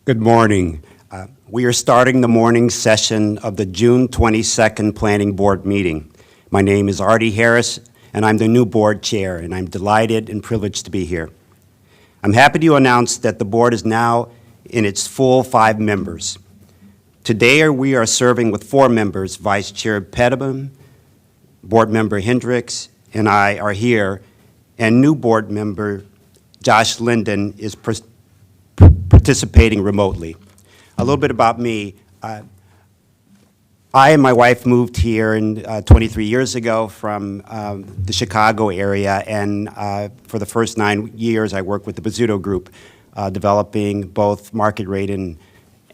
Good morning. We are starting the morning session of the June 22nd Planning Board meeting. My name is Artie Harris, and I'm the new board chair, and I'm delighted and privileged to be here. I'm happy to announce that the board is now in its full 5 members. Today we are serving with 4 members. Vice Chair Pettibon, Board Member Hendricks, and I are here, and new board member Josh Linden is participating remotely. A little bit about me. I and my wife moved here 23 years ago from the Chicago area, and for the first 9 years I worked with the Bizzuto Group, developing both market rate and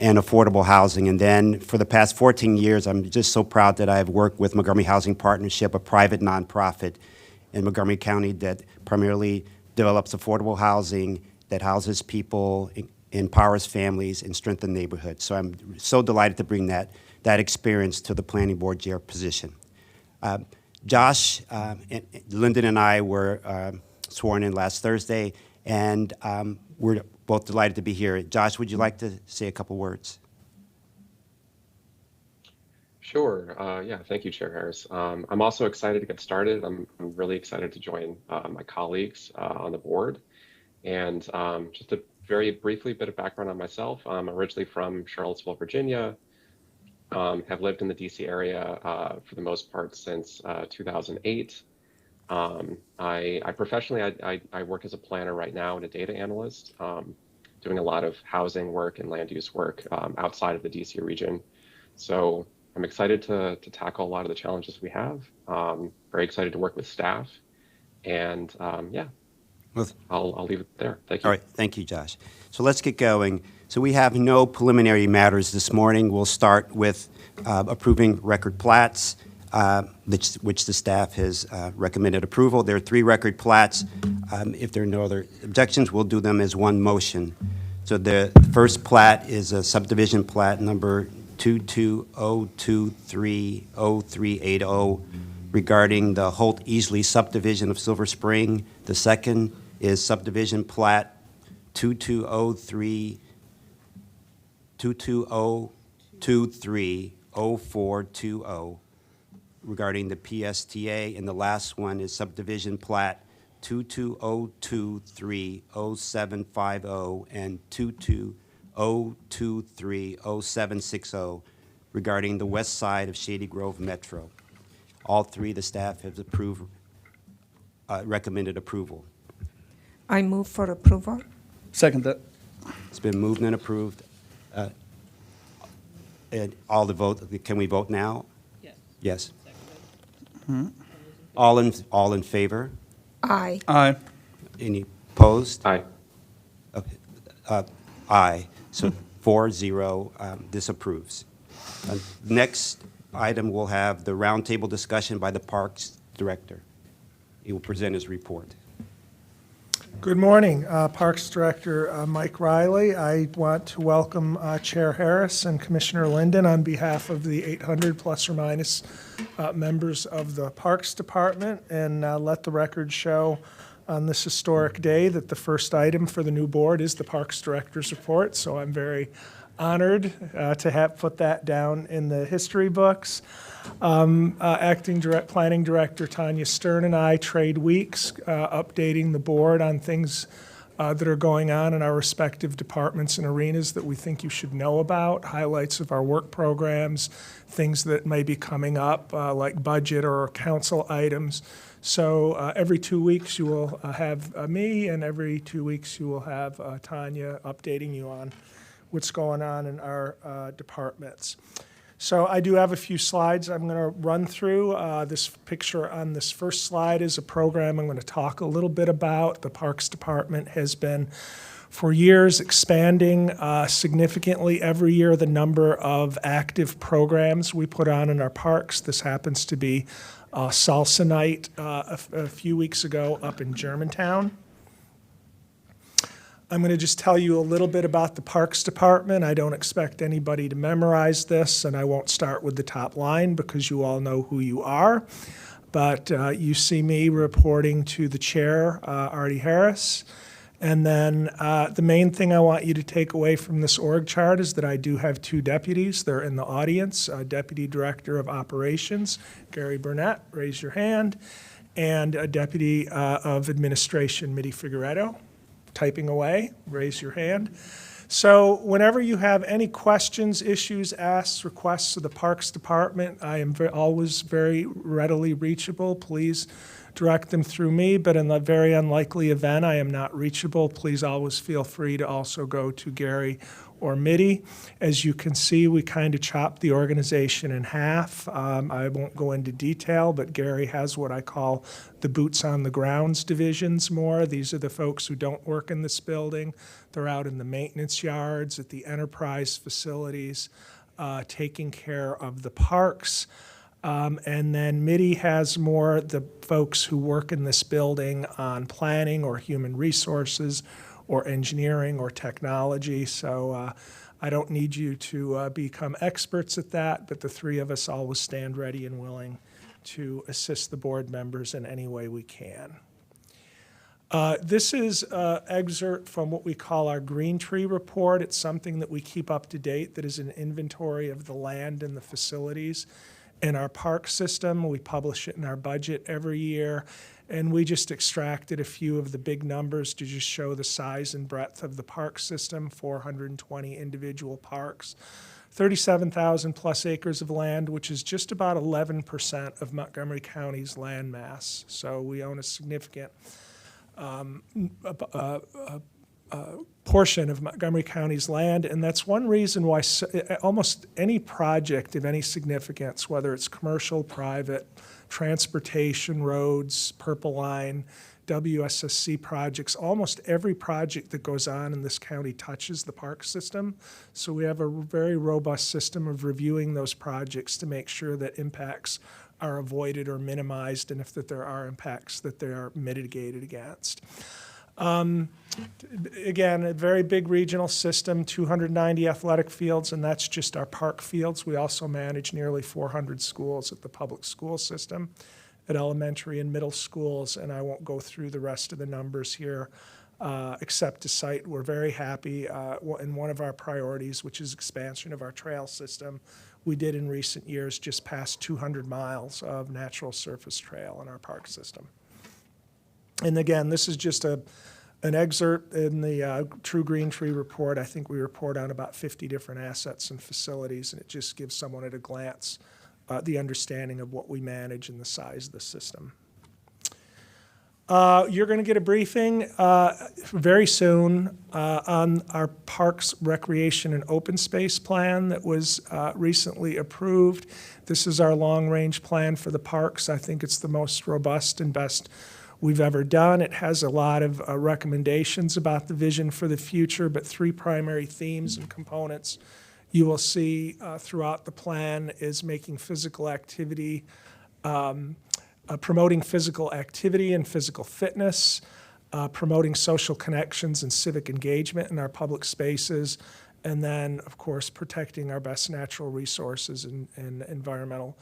affordable housing. And then for the past 14 years, I'm just so proud that I've worked with Montgomery Housing Partnership, a private nonprofit in Montgomery County that primarily develops affordable housing that houses people, empowers families, and strengthens neighborhoods. So I'm so delighted to bring that experience to the planning board chair position. Josh, Lyndon and I were sworn in last Thursday, and we're both delighted to be here. Josh, would you like to say a couple words? Sure. Yeah, thank you, Chair Harris. I'm also excited to get started. I'm really excited to join my colleagues on the board. And just a very briefly bit of background on myself. I'm originally from Charlottesville, Virginia. Have lived in the DC area for the most part since 2008. I professionally, I work as a planner right now and a data analyst, doing a lot of housing work and land use work outside of the DC region. So I'm excited to tackle a lot of the challenges we have. Very excited to work with staff, and yeah, I'll leave it there. Thank you. All right, thank you, Josh. So let's get going. So we have no preliminary matters this morning. We'll start with approving record plats, which the staff has recommended approval. There are 3 record plats. If there are no other objections, we'll do them as one motion. So the first plat is a subdivision plat number 22023030 regarding the Holt Easley subdivision of Silver Spring. The second is subdivision plat 22030420 regarding the PSTA, and the last one is subdivision plat 2202300750 and 2202300760 regarding the west side of Shady Grove Metro. All 3 the staff has approved, recommended approval. I move for approval. Second that. It's been moved and approved. And all the vote, can we vote now? Yes. Yes. Mm-hmm. All in favor? Aye. Aye. Any opposed? Aye. Okay. Aye. So 4-0 disapproves. Next item, we'll have the roundtable discussion by the Parks Director. He will present his report. Good morning, Parks Director Mike Riley. I want to welcome Chair Harris and Commissioner Linden on behalf of the 800 plus or minus members of the Parks Department, and let the record show on this historic day that the first item for the new board is the Parks Director's report. So I'm very honored to have put that down in the history books. Acting Planning Director Tanya Stern and I trade weeks updating the board on things that are going on in our respective departments and arenas that we think you should know about, highlights of our work programs, things that may be coming up like budget or council items. So every 2 weeks you will have me, and every 2 weeks you will have Tanya updating you on what's going on in our departments. So I do have a few slides I'm going to run through. This picture on this first slide is a program I'm going to talk a little bit about. The Parks Department has been, for years, expanding significantly every year the number of active programs we put on in our parks. This happens to be Salsa Night a few weeks ago up in Germantown. I'm going to just tell you a little bit about the Parks Department. I don't expect anybody to memorize this, and I won't start with the top line because you all know who you are. But you see me reporting to the chair, Artie Harris, And then the main thing I want you to take away from this org chart is that I do have two deputies. They're in the audience. Deputy Director of Operations, Gary Burnett, raise your hand, and a Deputy of Administration, Mitty Figueredo, typing away, raise your hand. So whenever you have any questions, issues, asks, requests of the Parks Department, I am always very readily reachable. Please direct them through me, but in the very unlikely event I am not reachable, please always feel free to also go to Gary or Mitty. As you can see, we kind of chopped the organization in half. I won't go into detail, but Gary has what I call the boots on the grounds divisions more. These are the folks who don't work in this building. They're out in the maintenance yards, at the enterprise facilities, taking care of the parks. And then Mitty has more the folks who work in this building on planning or human resources or engineering or technology. So I don't need you to become experts at that, but the three of us always stand ready and willing to assist the board members in any way we can. This is an excerpt from what we call our Green Tree Report. It's something that we keep up to date that is an inventory of the land and the facilities in our park system. We publish it in our budget every year, and we just extracted a few of the big numbers to just show the size and breadth of the park system, 420 individual parks, 37,000 plus acres of land, which is just about 11% of Montgomery County's land mass. So we own a significant portion of Montgomery County's land, and that's one reason why almost any project of any significance, whether it's commercial, private, transportation, roads, Purple Line, WSSC projects, almost every project that goes on in this county touches the park system. So we have a very robust system of reviewing those projects to make sure that impacts are avoided or minimized, and if that there are impacts, that they are mitigated against. Again, a very big regional system, 290 athletic fields, and that's just our park fields. We also manage nearly 400 schools at the public school system, at elementary and middle schools, and I won't go through the rest of the numbers here, except to cite we're very happy in one of our priorities, which is expansion of our trail system. We did in recent years just past 200 miles of natural surface trail in our park system. And again, this is just an excerpt in the True Green Tree Report. I think we report on about 50 different assets and facilities, and it just gives someone at a glance the understanding of what we manage and the size of the system. You're going to get a briefing very soon on our Parks, Recreation, and Open Space Plan that was recently approved. This is our long-range plan for the parks. I think it's the most robust and best we've ever done. It has a lot of recommendations about the vision for the future, but three primary themes and components you will see throughout the plan is making physical activity, promoting physical activity and physical fitness, promoting social connections and civic engagement in our public spaces, and then, of course, protecting our best natural resources and environmental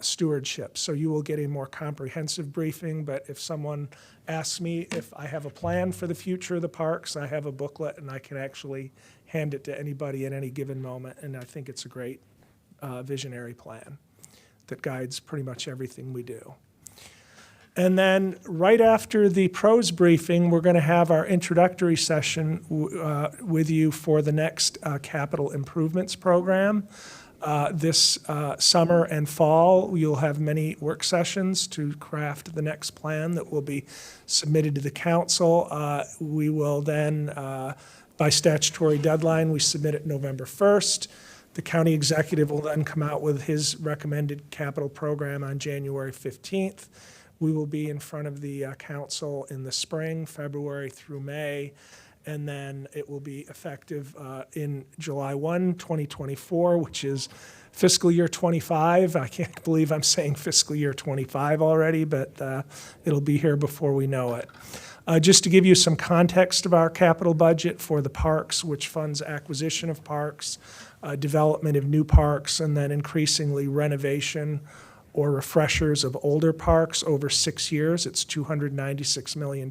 stewardship. So you will get a more comprehensive briefing, but if someone asks me if I have a plan for the future of the parks, I have a booklet and I can actually hand it to anybody at any given moment, and I think it's a great visionary plan that guides pretty much everything we do. And then right after the pros briefing, we're going to have our introductory session with you for the next capital improvements program. This summer and fall, you'll have many work sessions to craft the next plan that will be submitted to the council. We will then, by statutory deadline, we submit it November 1st. The county executive will then come out with his recommended capital program on January 15th. We will be in front of the council in the spring, February through May, and then it will be effective in July 1, 2024, which is fiscal year 25. I can't believe I'm saying fiscal year 25 already, but it'll be here before we know it. Just to give you some context of our capital budget for the parks, which funds acquisition of parks, development of new parks, and then increasingly renovation or refreshers of older parks over 6 years. It's $296 million.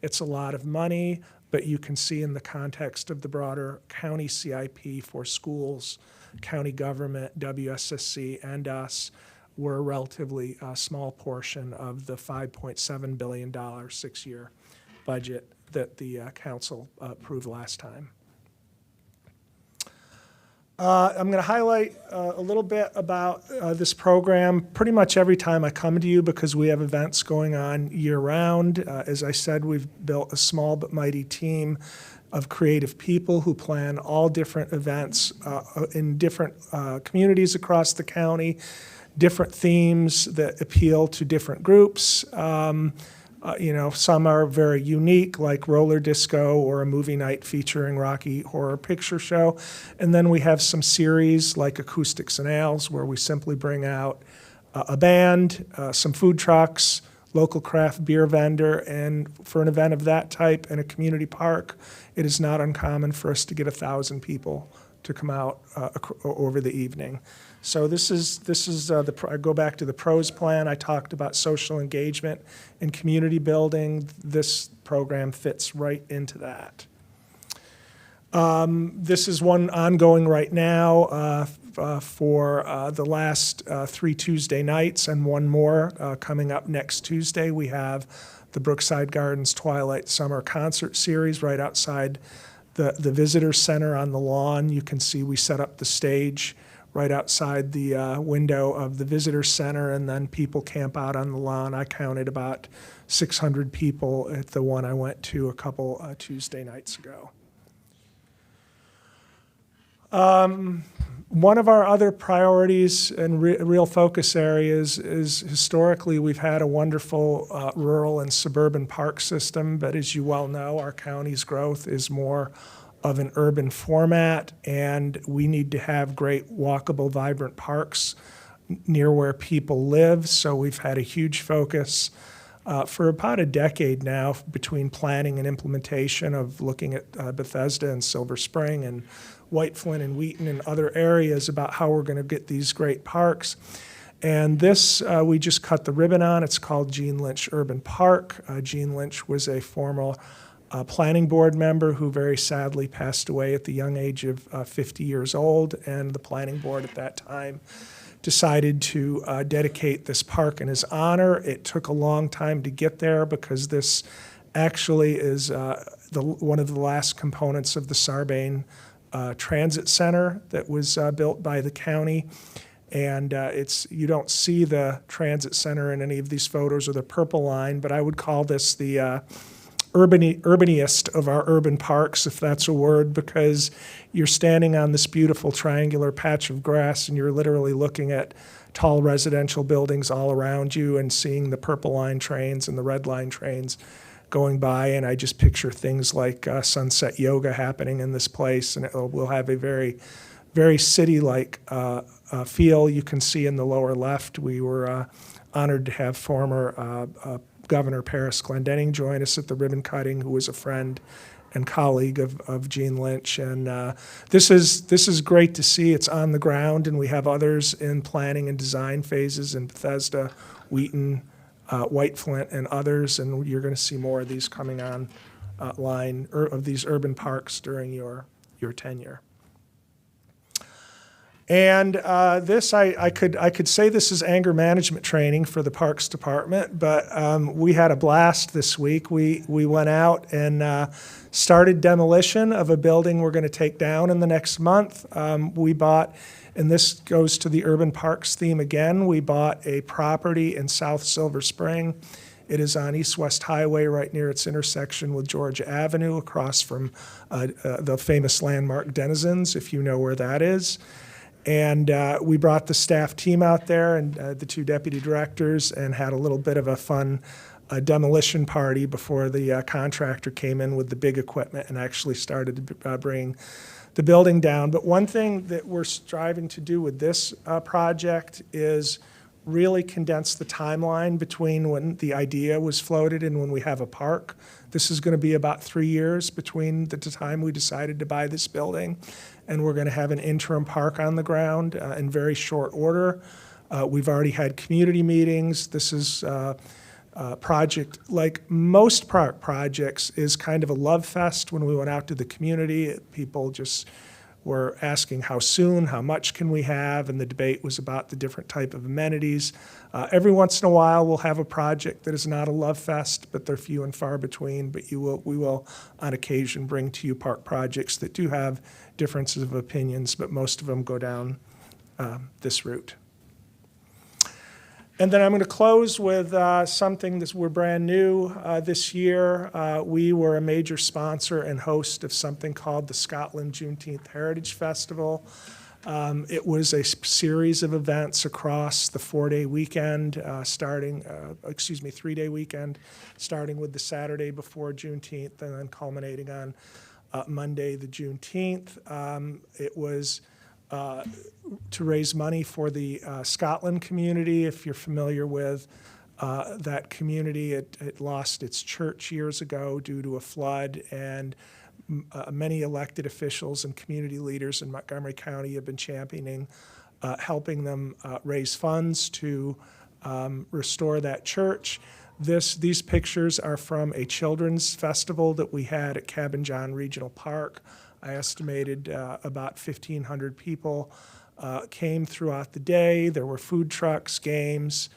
It's a lot of money, but you can see in the context of the broader county CIP for schools, county government, WSSC, and us, we're a relatively small portion of the $5.7 billion 6-year budget that the council approved last time. I'm going to highlight a little bit about this program pretty much every time I come to you because we have events going on year-round. As I said, we've built a small but mighty team of creative people who plan all different events in different communities across the county, different themes that appeal to different groups. Some are very unique, like roller disco or a movie night featuring Rocky Horror Picture Show. And then we have some series like Acoustics and Ales, where we simply bring out a band, some food trucks, local craft beer vendor, and for an event of that type in a community park, it is not uncommon for us to get 1,000 people to come out over the evening. So this is I go back to the pros plan. I talked about social engagement and community building. This program fits right into that. This is one ongoing right now for the last 3 Tuesday nights and one more coming up next Tuesday. We have the Brookside Gardens Twilight Summer Concert Series right outside the Visitor Center on the lawn. You can see we set up the stage right outside the window of the Visitor Center, and then people camp out on the lawn. I counted about 600 people at the one I went to a couple Tuesday nights ago. One of our other priorities and real focus areas is historically we've had a wonderful rural and suburban park system, but as you well know, our county's growth is more of an urban format, and we need to have great walkable, vibrant parks near where people live. So we've had a huge focus for about a decade now between planning and implementation of looking at Bethesda and Silver Spring and White Flint and Wheaton and other areas about how we're going to get these great parks. And this we just cut the ribbon on. It's called Gene Lynch Urban Park. Gene Lynch was a former planning board member who very sadly passed away at the young age of 50 years old, and the planning board at that time decided to dedicate this park in his honor. It took a long time to get there because this actually is one of the last components of the Sarbanes Transit Center that was built by the county. And you don't see the transit center in any of these photos or the purple line, but I would call this the urbaniest of our urban parks, if that's a word, because you're standing on this beautiful triangular patch of grass and you're literally looking at tall residential buildings all around you and seeing the purple line trains and the red line trains going by. And I just picture things like sunset yoga happening in this place, and we'll have a very, very city-like feel. You can see in the lower left, we were honored to have former Governor Paris Glendening join us at the ribbon cutting, who was a friend and colleague of Gene Lynch. And this is great to see. It's on the ground, and we have others in planning and design phases in Bethesda, Wheaton, White Flint, and others. And you're going to see more of these coming on line of these urban parks during your tenure. And this, I could say this is anger management training for the Parks Department, but we had a blast this week. We went out and started demolition of a building we're going to take down in the next month. We bought, and this goes to the urban parks theme again, we bought a property in South Silver Spring. It is on East-West Highway right near its intersection with Georgia Avenue, across from the famous landmark Denizens, if you know where that is. And we brought the staff team out there and the 2 deputy directors and had a little bit of a fun demolition party before the contractor came in with the big equipment and actually started to bring the building down. But one thing that we're striving to do with this project is really condense the timeline between when the idea was floated and when we have a park. This is going to be about 3 years between the time we decided to buy this building, and we're going to have an interim park on the ground in very short order. We've already had community meetings. This is project, like most park projects, is kind of a love fest. When we went out to the community, people just were asking how soon, how much can we have, and the debate was about the different type of amenities. Every once in a while, we'll have a project that is not a love fest, but they're few and far between. But we will, on occasion, bring to you park projects that do have differences of opinions, but most of them go down this route. And then I'm going to close with something that we're brand new this year. We were a major sponsor and host of something called the Scotland Juneteenth Heritage Festival. It was a series of events across the 3-day weekend, starting with the Saturday before Juneteenth and then culminating on Monday, the Juneteenth. It was to raise money for the Scotland community. If you're familiar with that community, it lost its church years ago due to a flood, and many elected officials and community leaders in Montgomery County have been championing, helping them raise funds to restore that church. These pictures are from a children's festival that we had at Cabin John Regional Park. I estimated about 1,500 people came throughout the day. There were food trucks, games,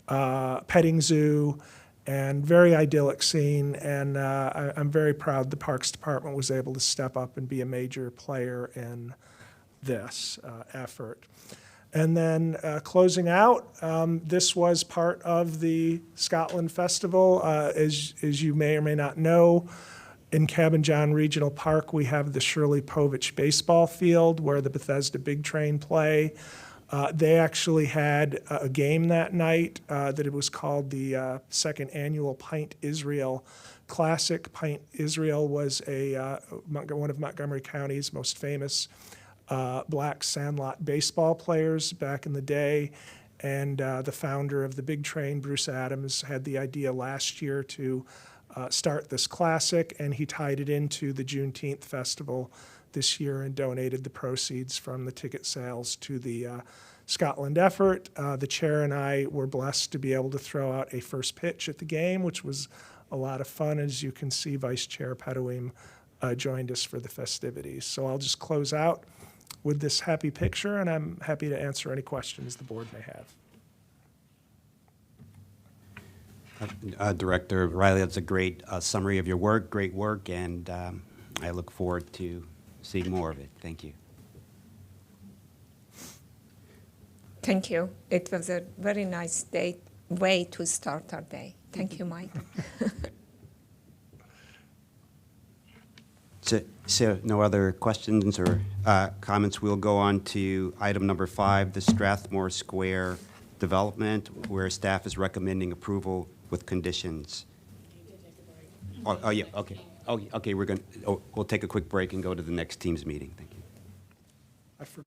petting zoo, and very idyllic scene. And I'm very proud the Parks Department was able to step up and be a major player in this effort. And then closing out, this was part of the Scotland Festival. As you may or may not know, in Cabin John Regional Park, we have the Shirley Povich baseball field where the Bethesda Big Train play. They actually had a game that night that it was called the second annual Pint Israel Classic. Pint Israel was one of Montgomery County's most famous black sandlot baseball players back in the day. And the founder of the Big Train, Bruce Adams, had the idea last year to start this classic, and he tied it into the Juneteenth festival this year and donated the proceeds from the ticket sales to the Scotland effort. The chair and I were blessed to be able to throw out a first pitch at the game, which was a lot of fun. As you can see, Vice Chair Pedawim joined us for the festivities. So I'll just close out with this happy picture, and I'm happy to answer any questions the board may have. Director Riley, that's a great summary of your work, great work, and I look forward to seeing more of it. Thank you. Thank you. It was a very nice way to start our day. Thank you, Mike. So no other questions or comments. We'll go on to item number 5, the Strathmore Square development, where staff is recommending approval with conditions. Oh yeah, okay. Oh, okay, we'll take a quick break and go to the next team's meeting. Thank you. I forgot.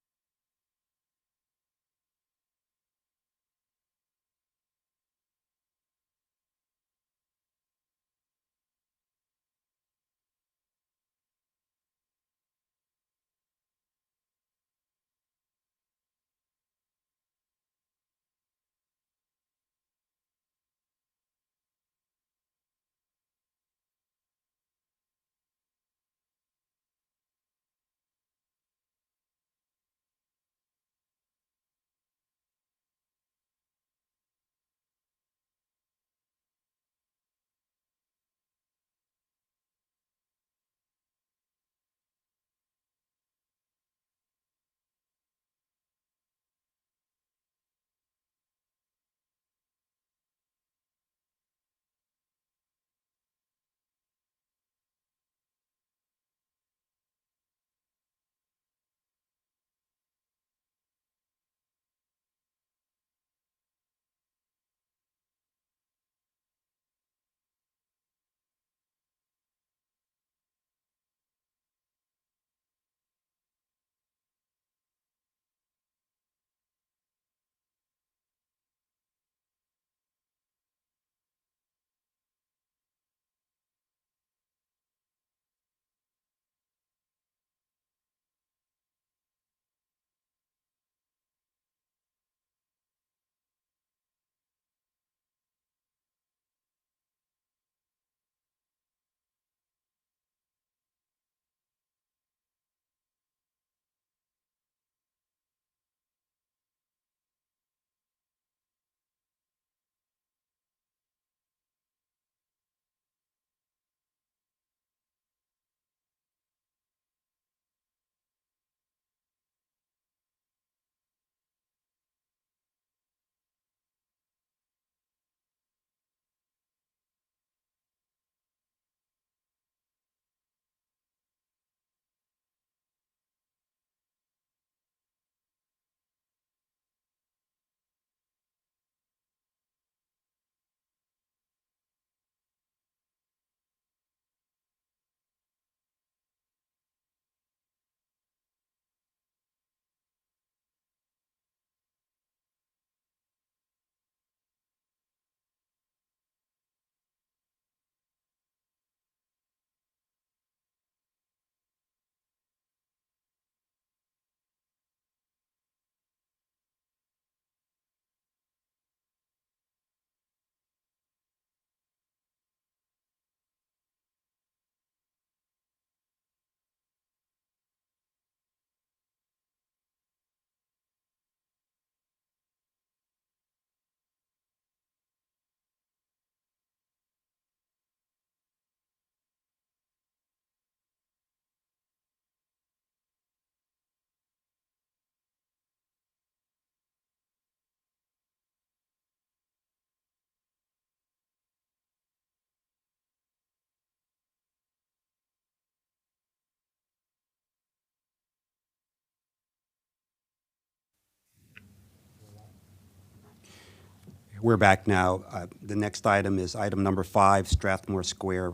We're back now. The next item is item number 5, Strathmore Square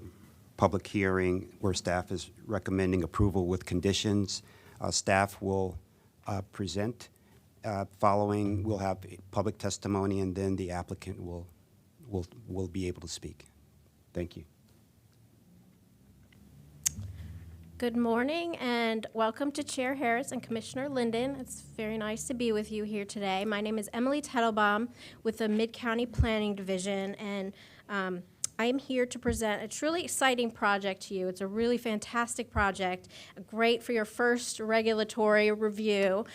public hearing, where staff is recommending approval with conditions. Staff will present. Following, we'll have public testimony, and then the applicant will be able to speak. Thank you. Good morning and welcome to Chair Harris and Commissioner Linden. It's very nice to be with you here today. My name is Emily Tettelbaum with the Mid-County Planning Division, and I am here to present a truly exciting project to you. It's a really fantastic project, great for your first regulatory review.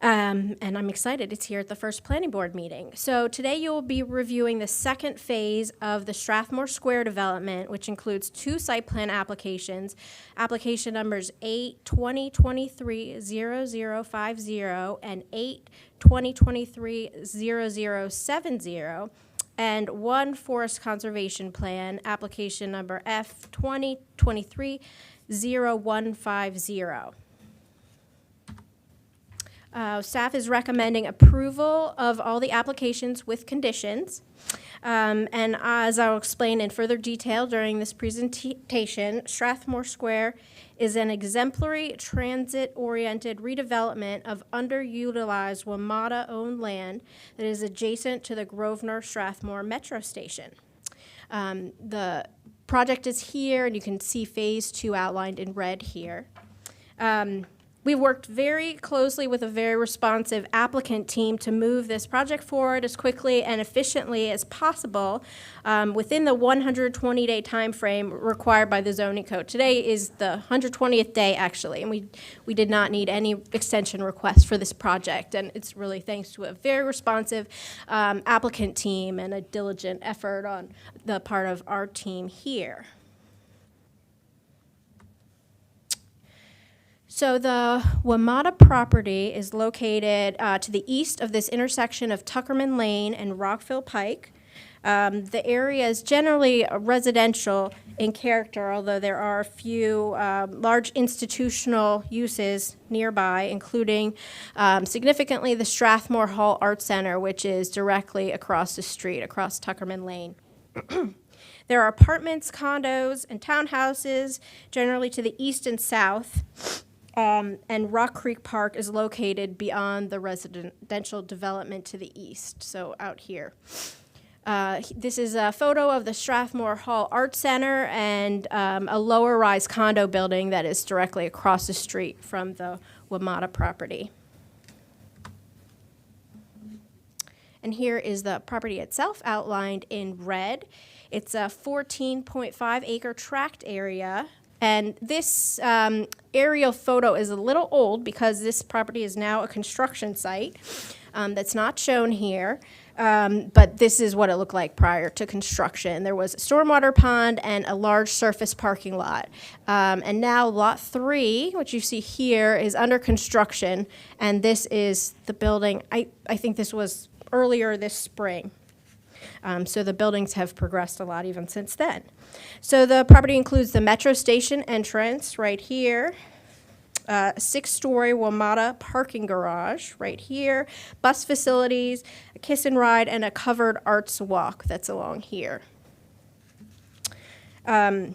And I'm excited it's here at the first planning board meeting. So today you will be reviewing the second phase of the Strathmore Square development, which includes 2 site plan applications, application numbers 8/2023-0050 and 8/2023-0070, and 1 forest conservation plan, application number F2023-0150. Staff is recommending approval of all the applications with conditions. And as I'll explain in further detail during this presentation, Strathmore Square is an exemplary transit-oriented redevelopment of underutilized WMATA-owned land that is adjacent to the Grosvenor-Strathmore Metro Station. The project is here, and you can see Phase 2 outlined in red here. We worked very closely with a very responsive applicant team to move this project forward as quickly and efficiently as possible within the 120-day time frame required by the zoning code. Today is the 120th day, actually, and we did not need any extension requests for this project, and it's really thanks to a very responsive applicant team and a diligent effort on the part of our team here. So the WMATA property is located to the east of this intersection of Tuckerman Lane and Rockville Pike. The area is generally residential in character, although there are a few large institutional uses nearby, including significantly the Strathmore Hall Art Center, which is directly across the street, across Tuckerman Lane. There are apartments, condos, and townhouses, generally to the east and south. And Rock Creek Park is located beyond the residential development to the east, so out here. This is a photo of the Strathmore Hall Art Center and a lower-rise condo building that is directly across the street from the WMATA property. And here is the property itself outlined in red. It's a 14.5-acre tract area. And this aerial photo is a little old because this property is now a construction site that's not shown here. But this is what it looked like prior to construction. There was a stormwater pond and a large surface parking lot. And now Lot 3, which you see here, is under construction. And this is the building. I think this was earlier this spring. So the buildings have progressed a lot even since then. So the property includes the Metro Station entrance right here, a 6-story WMATA parking garage right here, bus facilities, a kiss and ride, and a covered arts walk that's along here. The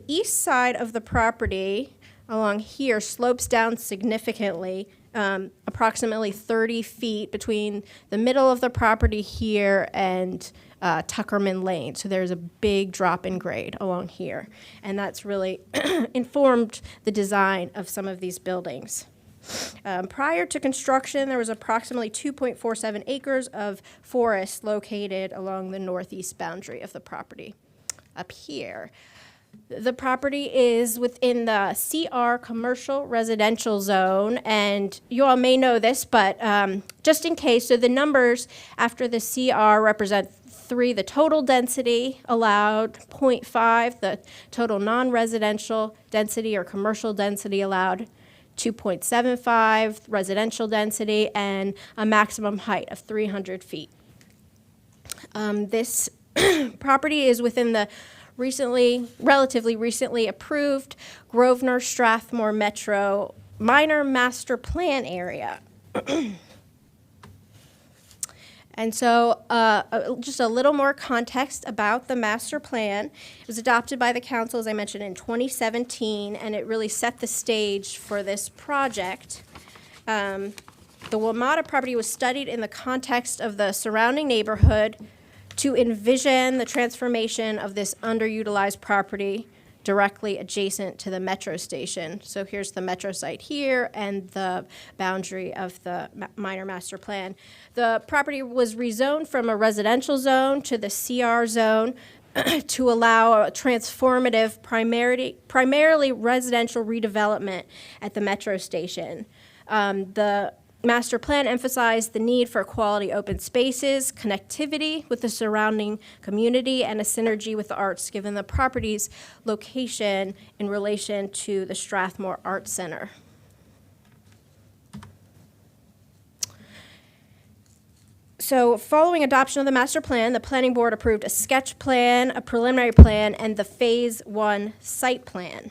east side of the property along here slopes down significantly, approximately 30 feet between the middle of the property here and Tuckerman Lane. So there's a big drop in grade along here. And that's really informed the design of some of these buildings. Prior to construction, there was approximately 2.47 acres of forest located along the northeast boundary of the property up here. The property is within the CR commercial residential zone, and you all may know this, but just in case, so the numbers after the CR represent 3, the total density allowed, 0.5, the total non-residential density or commercial density allowed, 2.75 residential density, and a maximum height of 300 feet. This property is within the relatively recently approved Grosvenor-Strathmore Metro minor master plan area. And so just a little more context about the master plan. It was adopted by the council, as I mentioned, in 2017, and it really set the stage for this project. The WMATA property was studied in the context of the surrounding neighborhood to envision the transformation of this underutilized property directly adjacent to the metro station. So here's the metro site here and the boundary of the minor master plan. The property was rezoned from a residential zone to the CR zone to allow a transformative, primarily residential redevelopment at the metro station. The master plan emphasized the need for quality open spaces, connectivity with the surrounding community, and a synergy with the arts, given the property's location in relation to the Strathmore Arts Center. So following adoption of the master plan, the planning board approved a sketch plan, a preliminary plan, and the phase 1 site plan.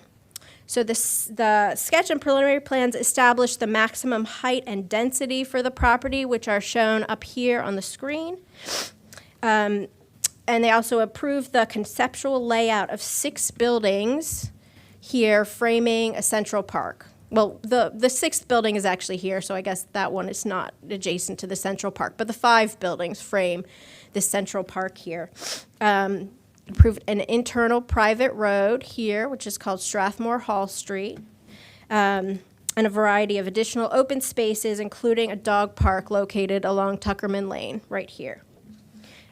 So the sketch and preliminary plans establish the maximum height and density for the property, which are shown up here on the screen. And they also approved the conceptual layout of 6 buildings here framing a central park. Well, the 6th building is actually here, so I guess that one is not adjacent to the central park. But the 5 buildings frame the central park here. Approved an internal private road here, which is called Strathmore Hall Street, and a variety of additional open spaces, including a dog park located along Tuckerman Lane, right here.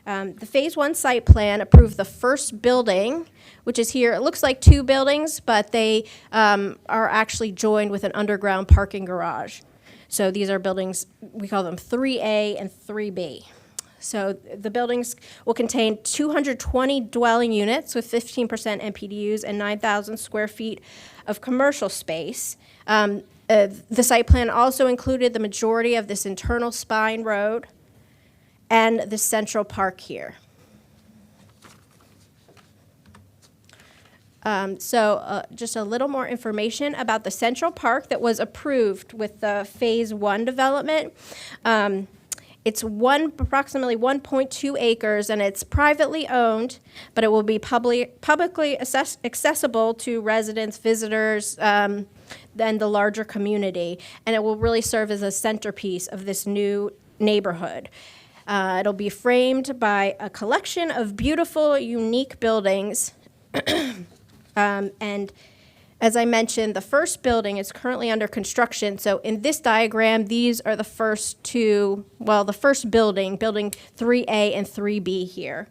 The Phase 1 site plan approved the first building, which is here. It looks like 2 buildings, but they are actually joined with an underground parking garage. So these are buildings, we call them 3A and 3B. So the buildings will contain 220 dwelling units with 15% MPDUs and 9,000 square feet of commercial space. The site plan also included the majority of this internal spine road and the central park here. Just a little more information about the central park that was approved with the Phase 1 development. It's approximately 1.2 acres, and it's privately owned, but it will be publicly accessible to residents, visitors, and the larger community. And it will really serve as a centerpiece of this new neighborhood. It'll be framed by a collection of beautiful, unique buildings. And as I mentioned, the first building is currently under construction. So in this diagram, these are the first two, well, the first building, building 3A and 3B here.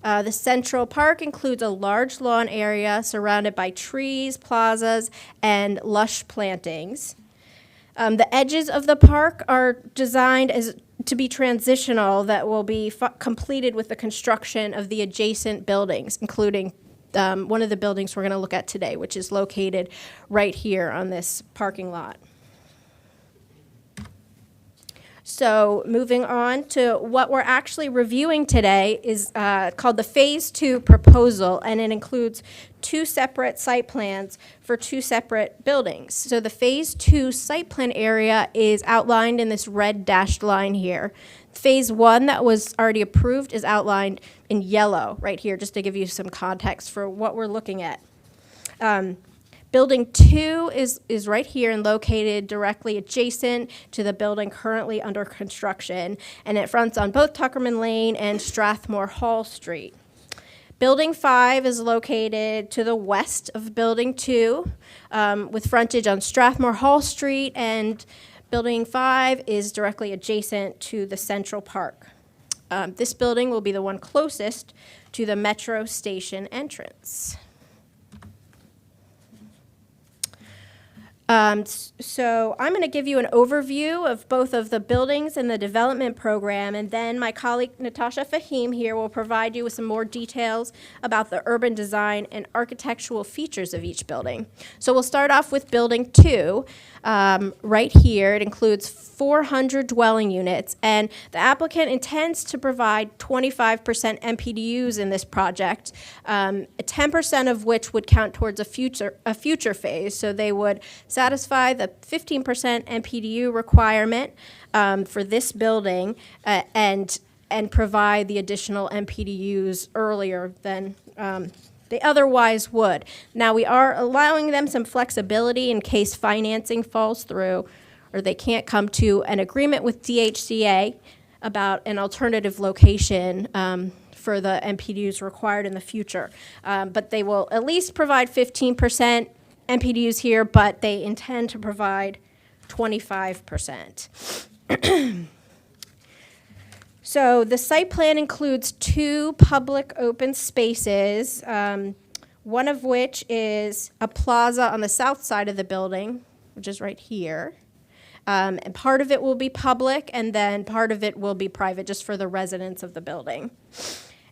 The central park includes a large lawn area surrounded by trees, plazas, and lush plantings. The edges of the park are designed to be transitional that will be completed with the construction of the adjacent buildings, including one of the buildings we're going to look at today, which is located right here on this parking lot. So moving on to what we're actually reviewing today is called the Phase 2 proposal, and it includes 2 separate site plans for 2 separate buildings. So the Phase 2 site plan area is outlined in this red dashed line here. Phase 1 that was already approved is outlined in yellow right here, just to give you some context for what we're looking at. Building 2 is right here and located directly adjacent to the building currently under construction, and it fronts on both Tuckerman Lane and Strathmore Hall Street. Building 5 is located to the west of Building 2 with frontage on Strathmore Hall Street, and Building 5 is directly adjacent to the Central Park. This building will be the one closest to the metro station entrance. So I'm going to give you an overview of both of the buildings and the development program, and then my colleague Natasha Fahim here will provide you with some more details about the urban design and architectural features of each building. So we'll start off with Building 2. Right here, it includes 400 dwelling units, and the applicant intends to provide 25% MPDUs in this project, 10% of which would count towards a future phase. So they would satisfy the 15% MPDU requirement for this building and provide the additional MPDUs earlier than they otherwise would. Now, we are allowing them some flexibility in case financing falls through or they can't come to an agreement with DHCA about an alternative location for the MPDUs required in the future. But they will at least provide 15% MPDUs here, but they intend to provide 25%. So the site plan includes 2 public open spaces, one of which is a plaza on the south side of the building, which is right here. And part of it will be public, and then part of it will be private, just for the residents of the building.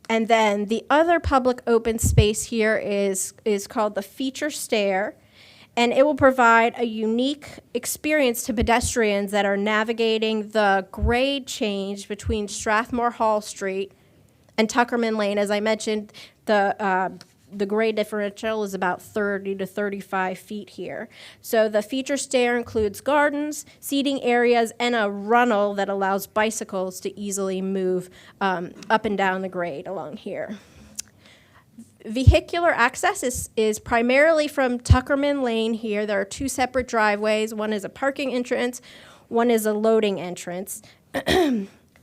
And then the other public open space here is called the feature stair, and it will provide a unique experience to pedestrians that are navigating the grade change between Strathmore Hall Street and Tuckerman Lane. As I mentioned, the grade differential is about 30 to 35 feet here. So the feature stair includes gardens, seating areas, and a runnel that allows bicycles to easily move up and down the grade along here. Vehicular access is primarily from Tuckerman Lane here. There are 2 separate driveways. One is a parking entrance, one is a loading entrance.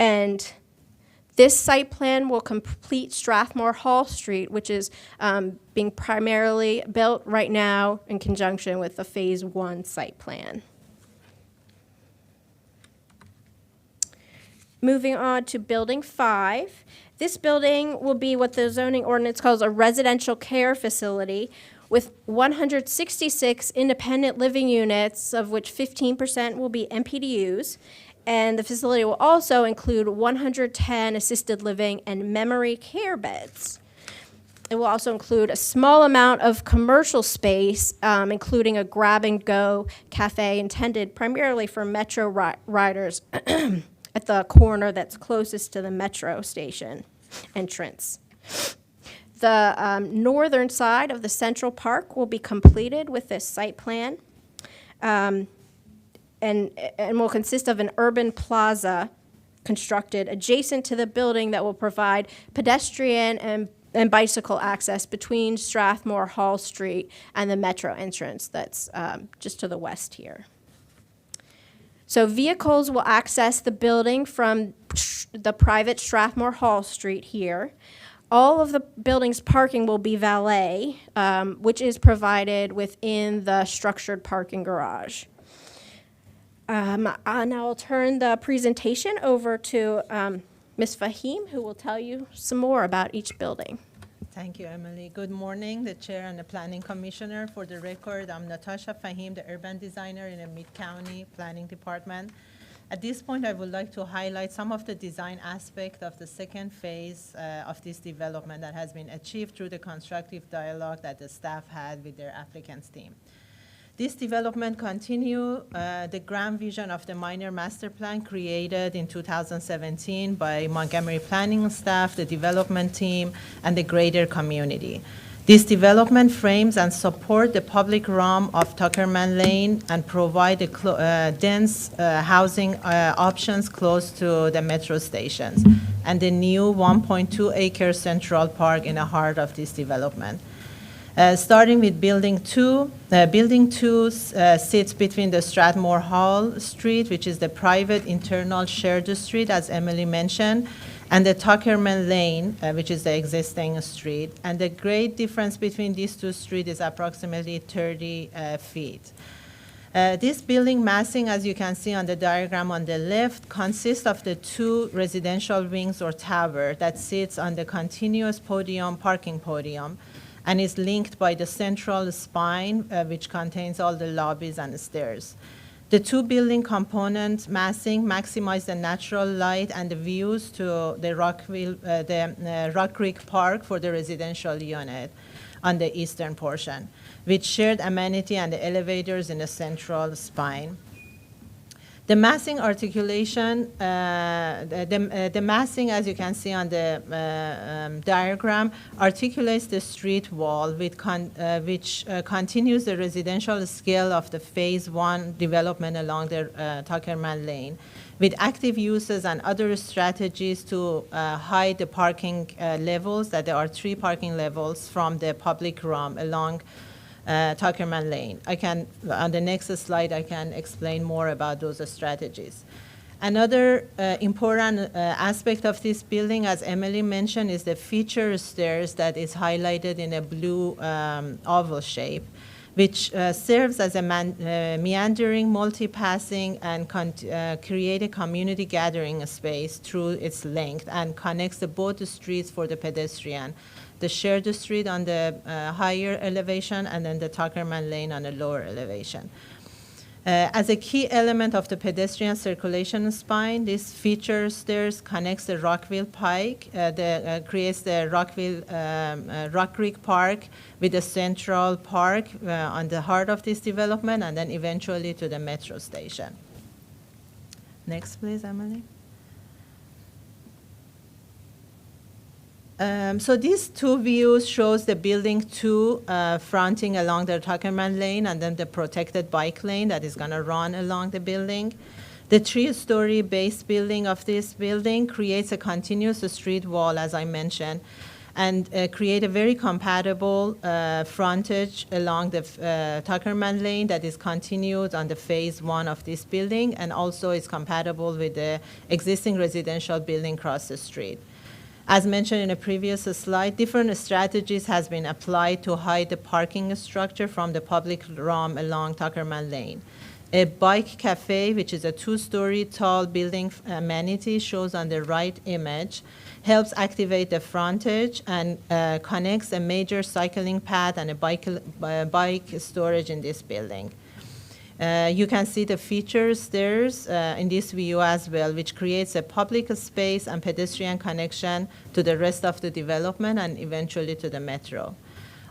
And this site plan will complete Strathmore Hall Street, which is being primarily built right now in conjunction with the Phase 1 site plan. Moving on to Building 5. This building will be what the zoning ordinance calls a residential care facility with 166 independent living units, of which 15% will be MPDUs. And the facility will also include 110 assisted living and memory care beds. It will also include a small amount of commercial space, including a grab-and-go cafe intended primarily for Metro riders at the corner that's closest to the Metro station entrance. The northern side of the Central Park will be completed with this site plan. And will consist of an urban plaza constructed adjacent to the building that will provide pedestrian and bicycle access between Strathmore Hall Street and the Metro entrance that's just to the west here. So vehicles will access the building from the private Strathmore Hall Street here. All of the building's parking will be valet, which is provided within the structured parking garage. And I'll turn the presentation over to Ms. Fahim, who will tell you some more about each building. Thank you, Emily. Good morning, the Chair and the Planning Commissioner. For the record, I'm Natasha Fahim, the Urban Designer in the Mid-County Planning Department. At this point, I would like to highlight some of the design aspect of the second phase of this development that has been achieved through the constructive dialogue that the staff had with their applicants team. This development continues the grand vision of the minor master plan created in 2017 by Montgomery planning staff, the development team, and the greater community. This development frames and support the public realm of Tuckerman Lane and provide dense housing options close to the metro stations and the new 1.2-acre Central Park in the heart of this development. Starting with Building 2. Building 2 sits between the Strathmore Hall Street, which is the private internal shared street, as Emily mentioned, and the Tuckerman Lane, which is the existing street. And the grade difference between these 2 streets is approximately 30 feet. This building massing, as you can see on the diagram on the left, consists of the 2 residential wings or tower that sits on the continuous parking podium, and is linked by the central spine, which contains all the lobbies and the stairs. The 2 building component massing maximize the natural light and the views to the Rock Creek Park for the residential unit on the eastern portion, with shared amenity and the elevators in the central spine. The massing articulation, the massing, as you can see on the diagram, articulates the street wall which continues the residential scale of the Phase 1 development along the Tuckerman Lane, with active uses and other strategies to hide the parking levels, that there are 3 parking levels from the public realm along Tuckerman Lane. On the next slide, I can explain more about those strategies. Another important aspect of this building, as Emily mentioned, is the feature stairs that is highlighted in a blue oval shape, which serves as a meandering, multi-passing, and create a community gathering space through its length and connects both streets for the pedestrian. The shared street on the higher elevation, and then the Tuckerman Lane on a lower elevation. As a key element of the pedestrian circulation spine, this feature stairs connects the Rockville Pike, creates the Rock Creek Park with the Central Park on the heart of this development, and then eventually to the metro station. Next, please, Emily. So these 2 views shows the building 2 fronting along the Tuckerman Lane, and then the protected bike lane that is going to run along the building. The 3-story base building of this building creates a continuous street wall, as I mentioned, and create a very compatible frontage along the Tuckerman Lane that is continued on the Phase 1 of this building, and also is compatible with the existing residential building across the street. As mentioned in a previous slide, different strategies has been applied to hide the parking structure from the public realm along Tuckerman Lane. A bike cafe, which is a 2-story tall building amenity, shows on the right image, helps activate the frontage and connects a major cycling path and a bike storage in this building. You can see the feature stairs in this view as well, which creates a public space and pedestrian connection to the rest of the development and eventually to the metro.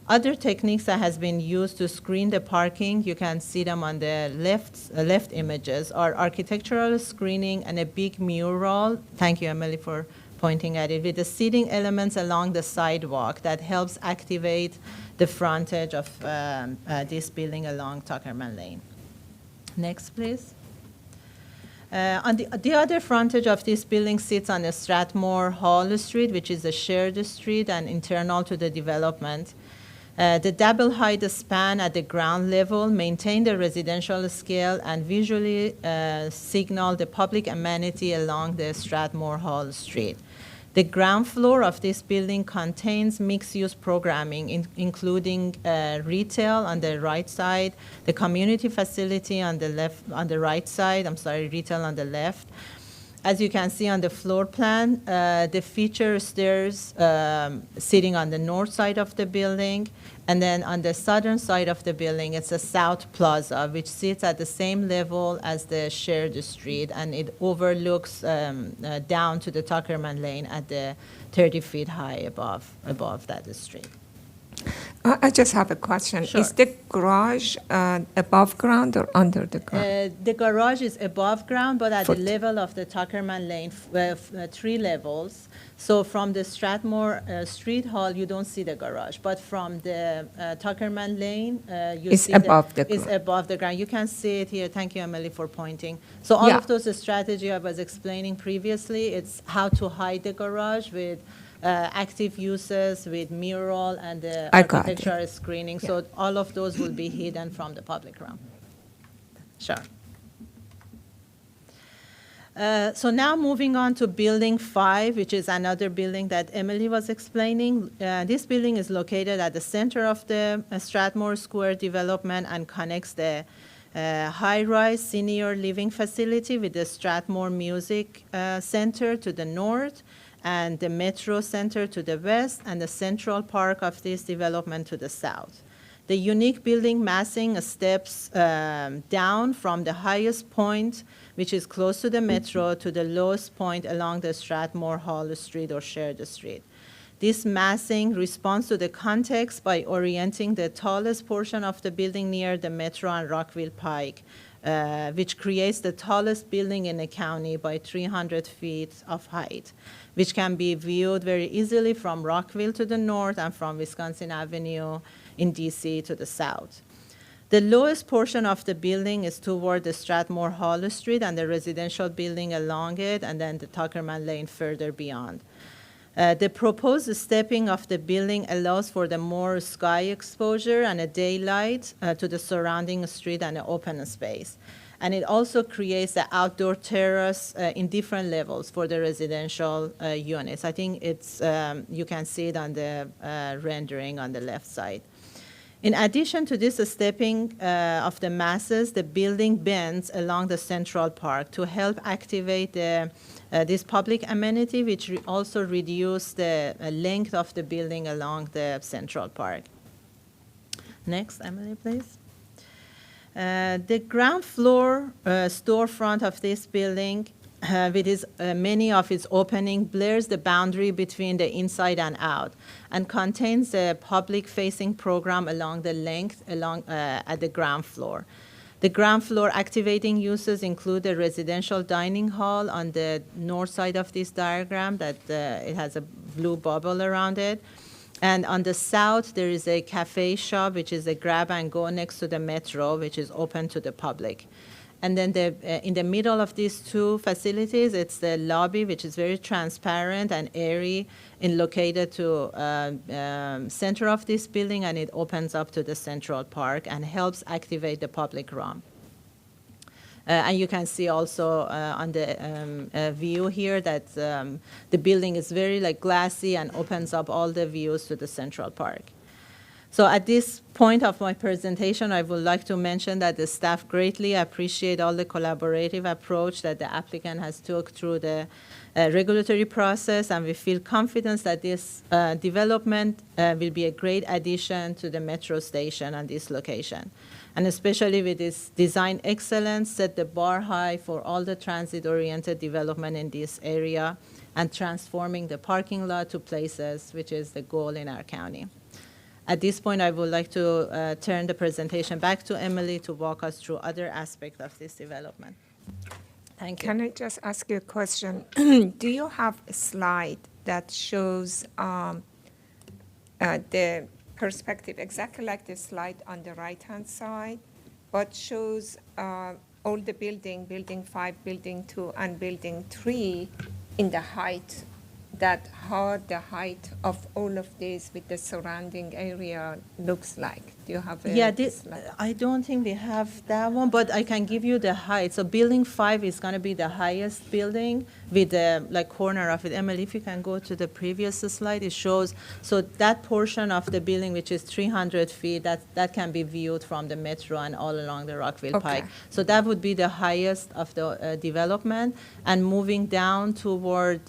Other techniques that has been used to screen the parking, you can see them on the left images, are architectural screening and a big mural. Thank you, Emily, for pointing at it, with the seating elements along the sidewalk that helps activate the frontage of this building along Tuckerman Lane. Next, please. On the other frontage of this building sits on the Strathmore Hall Street, which is a shared street and internal to the development. The double-height span at the ground level maintain the residential scale and visually signal the public amenity along the Strathmore Hall Street. The ground floor of this building contains mixed-use programming, including retail on the right side, the community facility on the right side, retail on the left. As you can see on the floor plan, the feature stairs sitting on the north side of the building, and then on the southern side of the building, it's a South Plaza, which sits at the same level as the shared street, and it overlooks down to the Tuckerman Lane at the 30 feet high above that street. I just have a question. Sure. Is the garage above ground or under the ground? The garage is above ground, but at the Foot. level of the Tuckerman Lane, 3 levels. So from the Strathmore Street Hall, you don't see the garage, but from the Tuckerman Lane, you It's see above the it's ground. above the ground. You can see it here. Thank you, Emily, for pointing. So all Yeah. of those strategy I was explaining previously, it's how to hide the garage with active uses, with mural and the I got it. architectural screening. So all of those will be hidden from the public realm. Sure. So now moving on to Building 5, which is another building that Emily was explaining. This building is located at the center of the Strathmore Square development and connects the high-rise senior living facility with the Strathmore Music Center to the north, and the Metro Center to the west, and the Central Park of this development to the south. The unique building massing steps down from the highest point, which is close to the metro, to the lowest point along the Strathmore Hall Street or shared street. This massing responds to the context by orienting the tallest portion of the building near the metro and Rockville Pike, which creates the tallest building in the county by 300 feet of height, which can be viewed very easily from Rockville to the north and from Wisconsin Avenue in DC to the south. The lowest portion of the building is toward the Strathmore Hall Street and the residential building along it, and then the Tuckerman Lane further beyond. The proposed stepping of the building allows for the more sky exposure and a daylight to the surrounding street and an open space. And it also creates the outdoor terrace in different levels for the residential units. I think it's, you can see it on the rendering on the left side. In addition to this stepping of the masses, the building bends along the Central Park to help activate this public amenity, which also reduce the length of the building along the Central Park. Next, Emily, please. The ground floor storefront of this building with many of its opening blurs the boundary between the inside and out and contains a public-facing program along the length at the ground floor. The ground floor activating uses include the residential dining hall on the north side of this diagram that it has a blue bubble around it. And on the south, there is a cafe shop, which is a grab and go next to the metro, which is open to the public. And then in the middle of these two facilities, it's the lobby, which is very transparent and airy and located to center of this building, and it opens up to the Central Park and helps activate the public realm. And you can see also on the view here that the building is very glassy and opens up all the views to the Central Park. So at this point of my presentation, I would like to mention that the staff greatly appreciate all the collaborative approach that the applicant has took through the regulatory process, and we feel confident that this development will be a great addition to the metro station and this location. And especially with this design excellence, set the bar high for all the transit-oriented development in this area and transforming the parking lot to places, which is the goal in our county. At this point, I would like to turn the presentation back to Emily to walk us through other aspects of this development. Thank you. Can I just ask you a question? Do you have a slide that shows the perspective exactly like the slide on the right-hand side, but shows all the building 5, building 2, and building 3 in the height, that how the height of all of this with the surrounding area looks like? Do you have a slide? I don't think we have that one, but I can give you the height. So building 5 is going to be the highest building with the corner of it. Emily, if you can go to the previous slide, it shows, so that portion of the building, which is 300 feet, that can be viewed from the metro and all along the Rockville Pike. So that would be the highest of the development. And moving down toward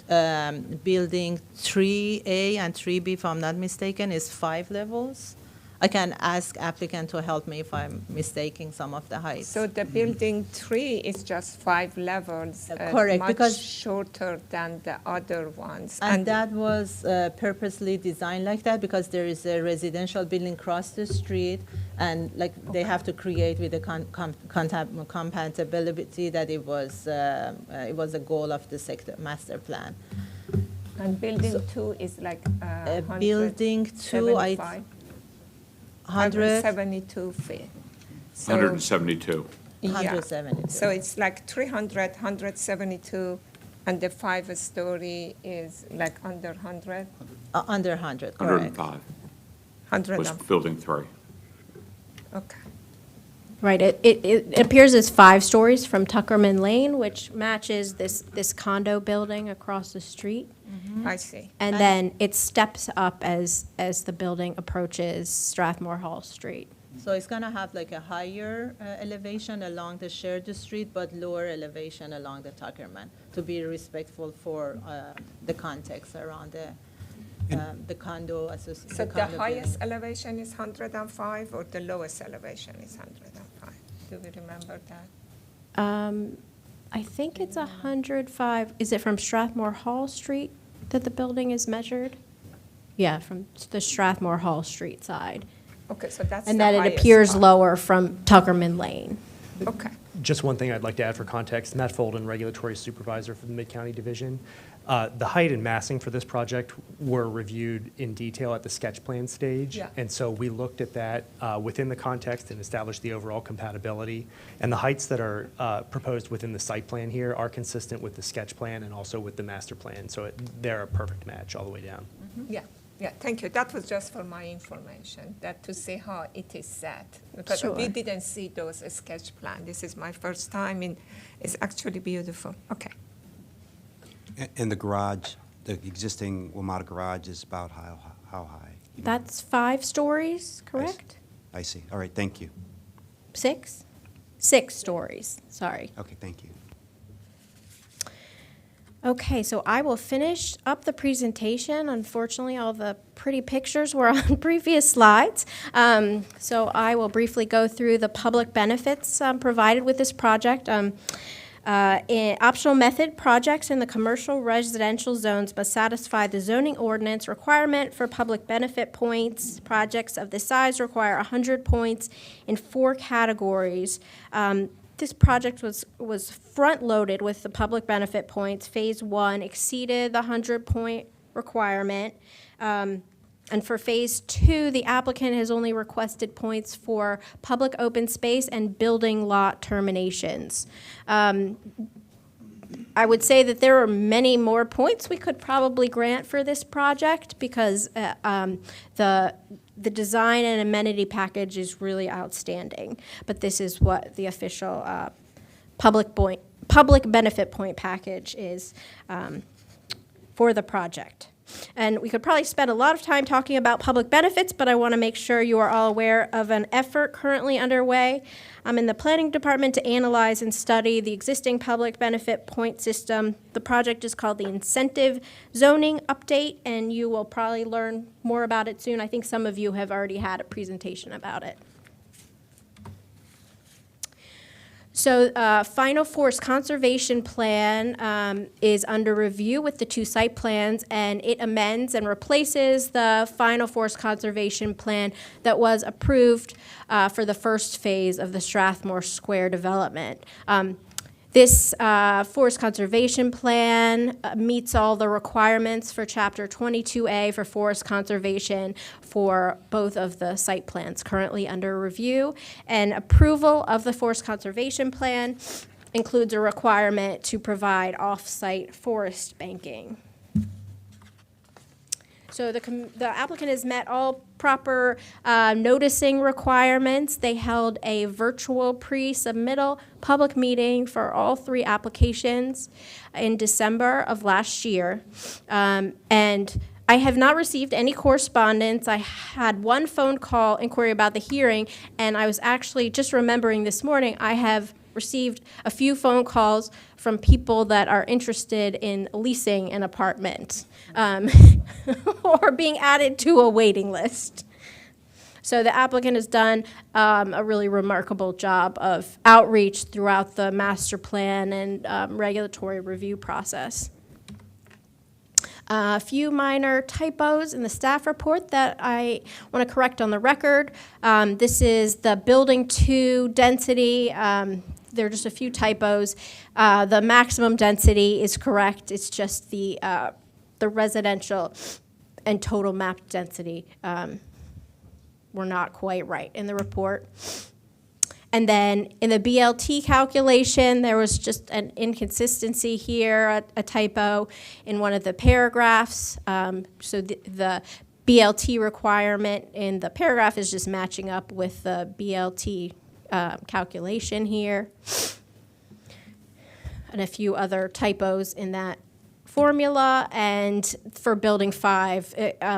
building 3A and 3B, if I'm not mistaken, is 5 levels. I can ask applicant to help me if I'm mistaking some of the heights. So the building 3 is just 5 levels, correct, much because shorter than the other ones. And that was purposely designed like that because there is a residential building across the street, and they have to create with the compatibility that it was a goal of the sector master plan. And building 2 is building 2, 172 feet. So, 172. yeah. 172. So it's 300, 172, and the 5-story is under 100? Under 100, correct. 105 was 100. building 3. Okay. Right, it appears as 5 stories from Tuckerman Lane, which matches this condo building across the street. I see. And then it steps up as the building approaches Strathmore Hall Street. So it's going to have a higher elevation along the shared street, but lower elevation along the Tuckerman to be respectful for the context around the condo association. So the highest elevation is 105, or the lowest elevation is 105? Do we remember that? I think it's 105. Is it from Strathmore Hall Street that the building is measured? Yeah, from the Strathmore Hall Street side. Okay, so that's And the that it highest appears one. lower from Tuckerman Lane. Okay. Just one thing I'd like to add for context, Matt Folden, Regulatory Supervisor for the Mid-County Division. The height and massing for this project were reviewed in detail at the sketch plan stage. Yeah. And so we looked at that within the context and established the overall compatibility. And the heights that are proposed within the site plan here are consistent with the sketch plan and also with the master plan. So they're a perfect match all the way down. Yeah, yeah, thank you. That was just for my information, that to see how it is set. Because Sure. we didn't see those sketch plan. This is my first time, and it's actually beautiful. Okay. And the garage, the existing WMATA garage is about how high? That's 5 stories, correct? I see. All right, thank you. 6? 6 stories, sorry. Okay, thank you. Okay, so I will finish up the presentation. Unfortunately, all the pretty pictures were on previous slides. So I will briefly go through the public benefits provided with this project. Optional method projects in the commercial residential zones must satisfy the zoning ordinance requirement for public benefit points. Projects of this size require 100 points in 4 categories. This project was front-loaded with the public benefit points. Phase 1 exceeded the 100-point requirement. And for Phase 2, the applicant has only requested points for public open space and building lot terminations. I would say that there are many more points we could probably grant for this project because the design and amenity package is really outstanding. But this is what the official public benefit point package is for the project. And we could probably spend a lot of time talking about public benefits, but I want to make sure you are all aware of an effort currently underway in the planning department to analyze and study the existing public benefit point system. The project is called the Incentive Zoning Update, and you will probably learn more about it soon. I think some of you have already had a presentation about it. So final forest conservation plan is under review with the 2 site plans, and it amends and replaces the final forest conservation plan that was approved for the first phase of the Strathmore Square development. This forest conservation plan meets all the requirements for Chapter 22A for forest conservation for both of the site plans currently under review. And approval of the forest conservation plan includes a requirement to provide off-site forest banking. So the applicant has met all proper noticing requirements. They held a virtual pre-submittal public meeting for all 3 applications in December of last year. And I have not received any correspondence. I had 1 phone call inquiry about the hearing, and I was actually just remembering this morning, I have received a few phone calls from people that are interested in leasing an apartment or being added to a waiting list. So the applicant has done a really remarkable job of outreach throughout the master plan and regulatory review process. A few minor typos in the staff report that I want to correct on the record. This is the building 2 density. There are just a few typos. The maximum density is correct. It's just the residential and total mapped density were not quite right in the report. And then in the BLT calculation, there was just an inconsistency here, a typo in one of the paragraphs. So the BLT requirement in the paragraph is just matching up with the BLT calculation here. And a few other typos in that formula. And for building 5,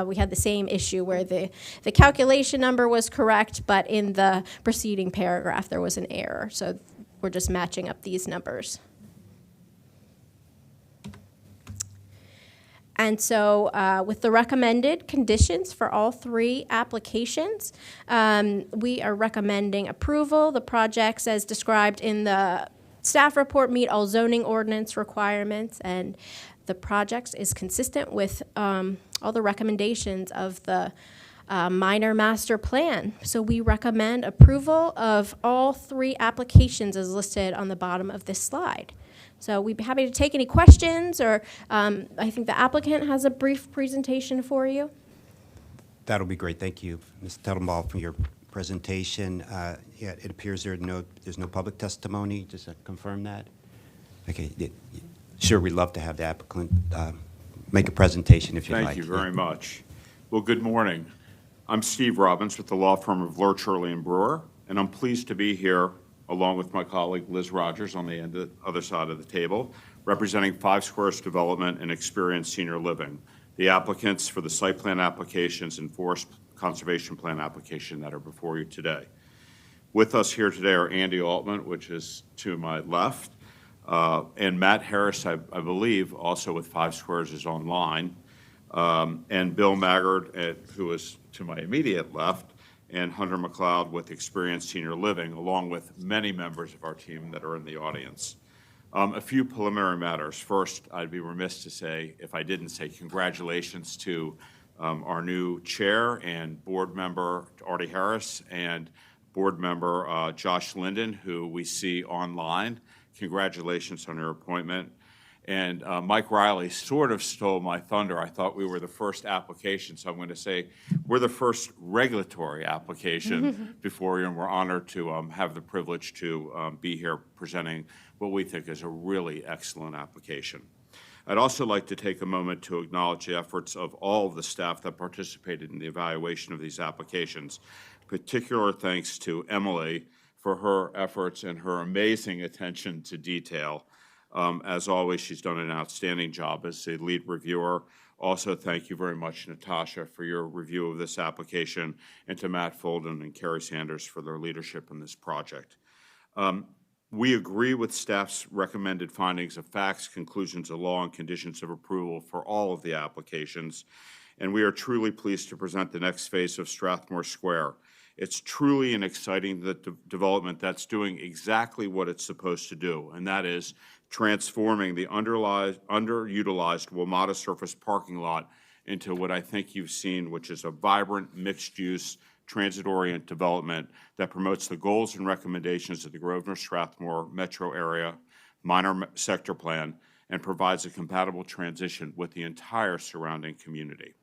we had the same issue where the calculation number was correct, but in the preceding paragraph there was an error. So we're just matching up these numbers. And so with the recommended conditions for all 3 applications, we are recommending approval. The projects as described in the staff report meet all zoning ordinance requirements, and the projects is consistent with all the recommendations of the minor master plan. So we recommend approval of all 3 applications as listed on the bottom of this slide. So we'd be happy to take any questions, or I think the applicant has a brief presentation for you. That'll be great. Thank you, Ms. Tettelbaugh, for your presentation. Yeah, it appears there's no public testimony. Just to confirm that? Okay. Sure, we'd love to have the applicant make a presentation if you'd like. Thank you very much. Well, good morning. I'm Steve Robbins with the law firm of Lurch, Hurley & Brewer, and I'm pleased to be here along with my colleague Liz Rogers on the other side of the table, representing 5 Squares Development and Experience Senior Living, the applicants for the site plan applications and forest conservation plan application that are before you today. With us here today are Andy Altman, which is to my left, and Matt Harris, I believe, also with 5 Squares, is online, and Bill Maggard, who is to my immediate left, and Hunter McLeod with Experience Senior Living, along with many members of our team that are in the audience. A few preliminary matters. First, I'd be remiss to say, if I didn't say congratulations to our new chair and board member, Artie Harris, and board member Josh Linden, who we see online. Congratulations on your appointment. And Mike Riley sort of stole my thunder. I thought we were the first application, so I'm going to say we're the first regulatory application before you, and we're honored to have the privilege to be here presenting what we think is a really excellent application. I'd also like to take a moment to acknowledge the efforts of all of the staff that participated in the evaluation of these applications. Particular thanks to Emily for her efforts and her amazing attention to detail. As always, she's done an outstanding job as the lead reviewer. Also, thank you very much, Natasha, for your review of this application, and to Matt Folden and Carrie Sanders for their leadership in this project. We agree with staff's recommended findings of facts, conclusions of law, and conditions of approval for all of the applications, and we are truly pleased to present the next phase of Strathmore Square. It's truly an exciting development that's doing exactly what it's supposed to do, and that is transforming the underutilized WMATA surface parking lot into what I think you've seen, which is a vibrant, mixed-use, transit-oriented development that promotes the goals and recommendations of the Grosvenor-Strathmore metro area minor sector plan and provides a compatible transition with the entire surrounding community.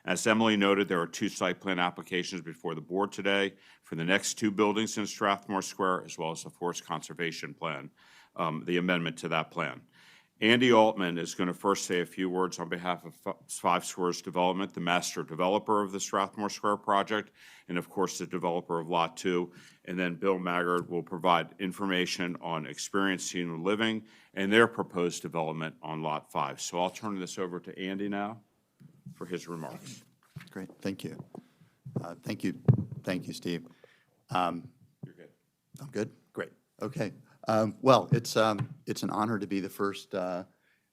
As Emily noted, there are 2 site plan applications before the board today for the next 2 buildings in Strathmore Square, as well as the forest conservation plan, the amendment to that plan. Andy Altman is going to first say a few words on behalf of 5 Squares Development, the master developer of the Strathmore Square project, and of course the developer of Lot 2. And then Bill Maggard will provide information on Experience Senior Living and their proposed development on Lot 5. So I'll turn this over to Andy now for his remarks. Great, thank you. Thank you, Steve. You're good. I'm good? Great, okay. Well, it's an honor to be the first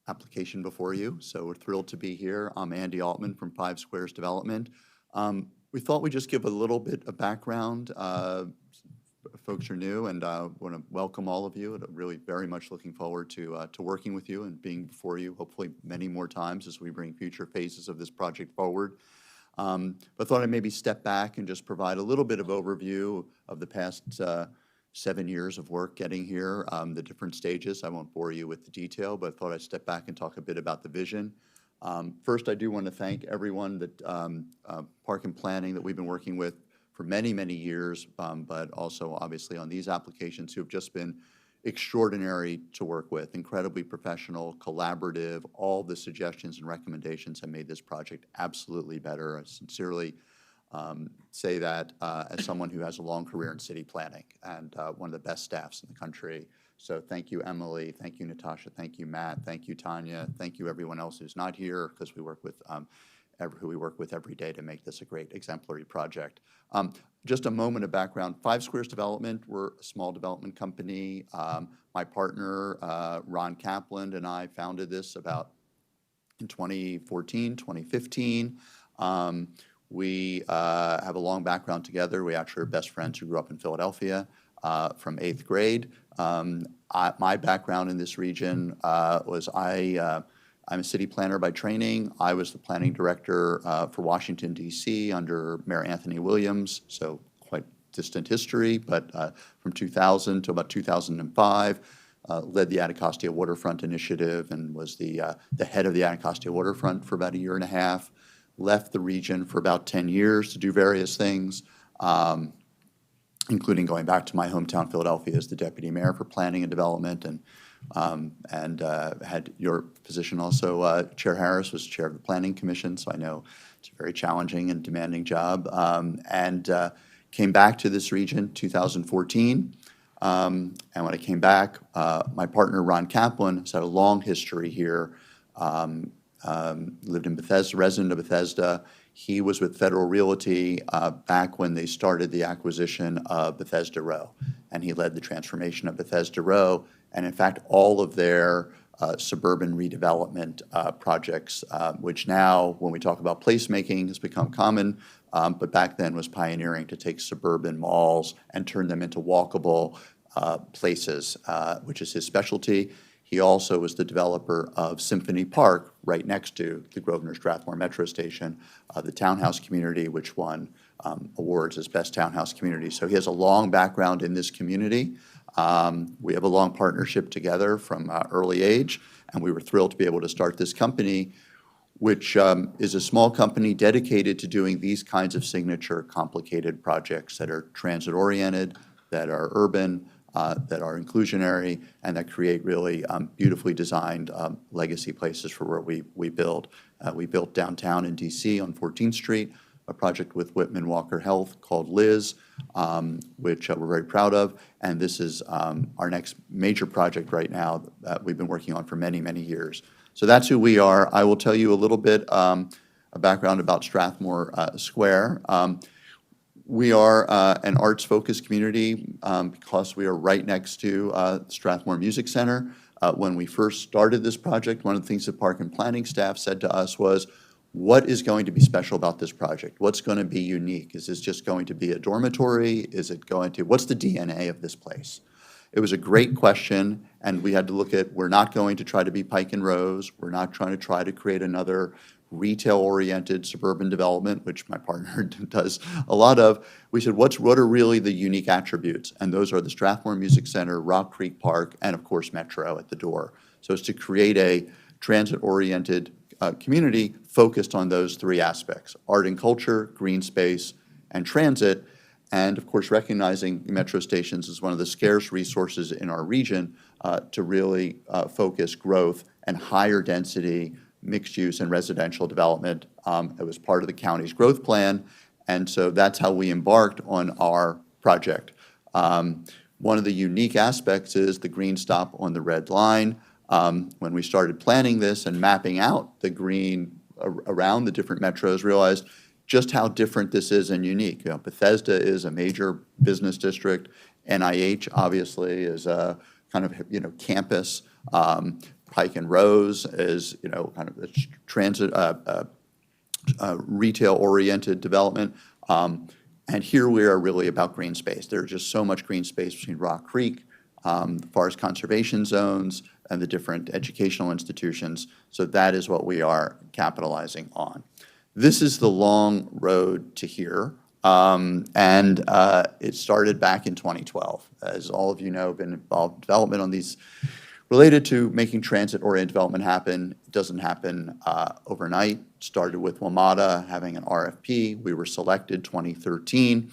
application before you, so we're thrilled to be here. I'm Andy Altman from 5 Squares Development. We thought we'd just give a little bit of background. Folks are new, and I want to welcome all of you, and I'm really very much looking forward to working with you and being before you, hopefully many more times as we bring future phases of this project forward. But thought I'd maybe step back and just provide a little bit of overview of the past 7 years of work getting here, the different stages. I won't bore you with the detail, but thought I'd step back and talk a bit about the vision. First, I do want to thank everyone that Park and Planning that we've been working with for many, many years, but also obviously on these applications who have just been extraordinary to work with, incredibly professional, collaborative. All the suggestions and recommendations have made this project absolutely better. I sincerely say that as someone who has a long career in city planning and one of the best staffs in the country. So thank you, Emily. Thank you, Natasha. Thank you, Matt. Thank you, Tanya. Thank you, everyone else who's not here, because we work with who we work with every day to make this a great exemplary project. Just a moment of background. 5 Squares Development, we're a small development company. My partner, Ron Kaplan, and I founded this about in 2014, 2015. We have a long background together. We actually are best friends who grew up in Philadelphia from 8th grade. My background in this region was I I'm a city planner by training. I was the planning director for Washington, D.C. under Mayor Anthony Williams, so quite distant history, but from 2000 to about 2005, led the Anacostia Waterfront Initiative and was the head of the Anacostia Waterfront for about a year and a half. Left the region for about 10 years to do various things, including going back to my hometown, Philadelphia, as the deputy mayor for planning and development, and had your position also. Chair Harris was chair of the Planning Commission, so I know it's a very challenging and demanding job. And came back to this region 2014. And when I came back, my partner, Ron Kaplan, has had a long history here. Lived in Bethesda, resident of Bethesda. He was with Federal Realty back when they started the acquisition of Bethesda Row, and he led the transformation of Bethesda Row, and in fact, all of their suburban redevelopment projects, which now, when we talk about placemaking, has become common, but back then was pioneering to take suburban malls and turn them into walkable places, which is his specialty. He also was the developer of Symphony Park, right next to the Grosvenor Strathmore Metro Station, the townhouse community, which won awards as Best Townhouse Community. So he has a long background in this community. We have a long partnership together from early age, and we were thrilled to be able to start this company, which is a small company dedicated to doing these kinds of signature, complicated projects that are transit-oriented, that are urban, that are inclusionary, and that create really beautifully designed legacy places for where we build. We built downtown in DC on 14th Street, a project with Whitman Walker Health called Liz, which we're very proud of. And this is our next major project right now that we've been working on for many, many years. So that's who we are. I will tell you a little bit a background about Strathmore Square. We are an arts-focused community because we are right next to Strathmore Music Center. When we first started this project, one of the things the park and planning staff said to us was, what is going to be special about this project? What's going to be unique? Is this just going to be a dormitory? Is it going to, what's the DNA of this place? It was a great question, and we had to look at, we're not going to try to be Pike and Rose. We're not trying to create another retail-oriented suburban development, which my partner does a lot of. We said, what are really the unique attributes? And those are the Strathmore Music Center, Rock Creek Park, and of course, Metro at the door. So it's to create a transit-oriented community focused on those three aspects: art and culture, green space, and transit. And of course, recognizing metro stations as one of the scarce resources in our region to really focus growth and higher density mixed use and residential development. It was part of the county's growth plan, and so that's how we embarked on our project. One of the unique aspects is the green stop on the red line. When we started planning this and mapping out the green around the different metros, realized just how different this is and unique. You know, Bethesda is a major business district. NIH obviously is a kind of campus. Pike and Rose is kind of a transit retail-oriented development. And here we are really about green space. There's just so much green space between Rock Creek, the forest conservation zones, and the different educational institutions. So that is what we are capitalizing on. This is the long road to here, and it started back in 2012. As all of you know, been involved in development on these related to making transit-oriented development happen. It doesn't happen overnight. It started with WMATA having an RFP. We were selected 2013,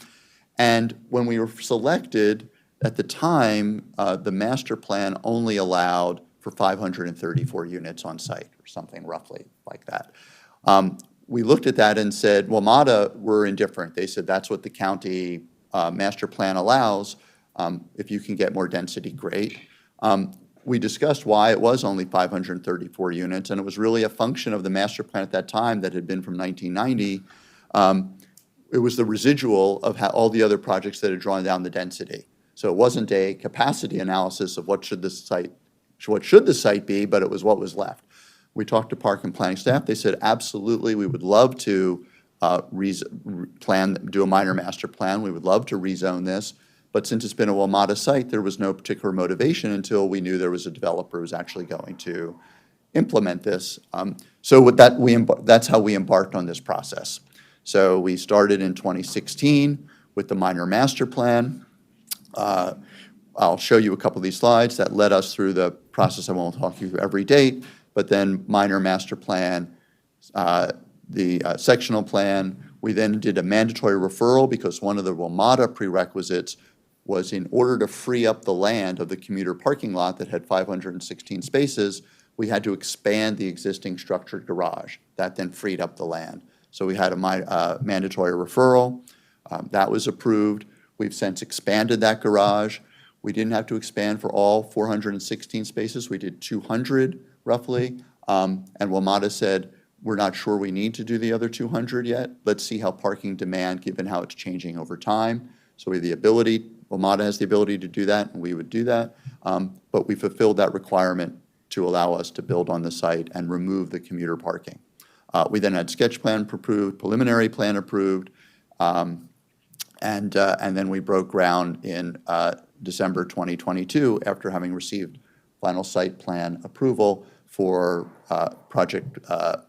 and when we were selected, at the time, the master plan only allowed for 534 units on site, or something roughly like that. We looked at that and said, WMATA were indifferent. They said that's what the county master plan allows. If you can get more density, great. We discussed why it was only 534 units, and it was really a function of the master plan at that time that had been from 1990. It was the residual of how all the other projects that had drawn down the density. So it wasn't a capacity analysis of what should the site be, but it was what was left. We talked to park and planning staff. They said, absolutely, we would love to do a minor master plan. We would love to rezone this. But since it's been a WMATA site, there was no particular motivation until we knew there was a developer who was actually going to implement this. So with that, that's how we embarked on this process. So we started in 2016 with the minor master plan. I'll show you a couple of these slides that led us through the process. I won't talk you through every date, but then minor master plan, the sectional plan. We then did a mandatory referral because one of the WMATA prerequisites was in order to free up the land of the commuter parking lot that had 516 spaces, we had to expand the existing structured garage. That then freed up the land. So we had a mandatory referral. That was approved. We've since expanded that garage. We didn't have to expand for all 416 spaces. We did 200 roughly. And WMATA said, we're not sure we need to do the other 200 yet. Let's see how parking demand, given how it's changing over time. So we have the ability, WMATA has the ability to do that, and we would do that. But we fulfilled that requirement to allow us to build on the site and remove the commuter parking. We then had sketch plan approved, preliminary plan approved, and then we broke ground in December 2022 after having received final site plan approval for project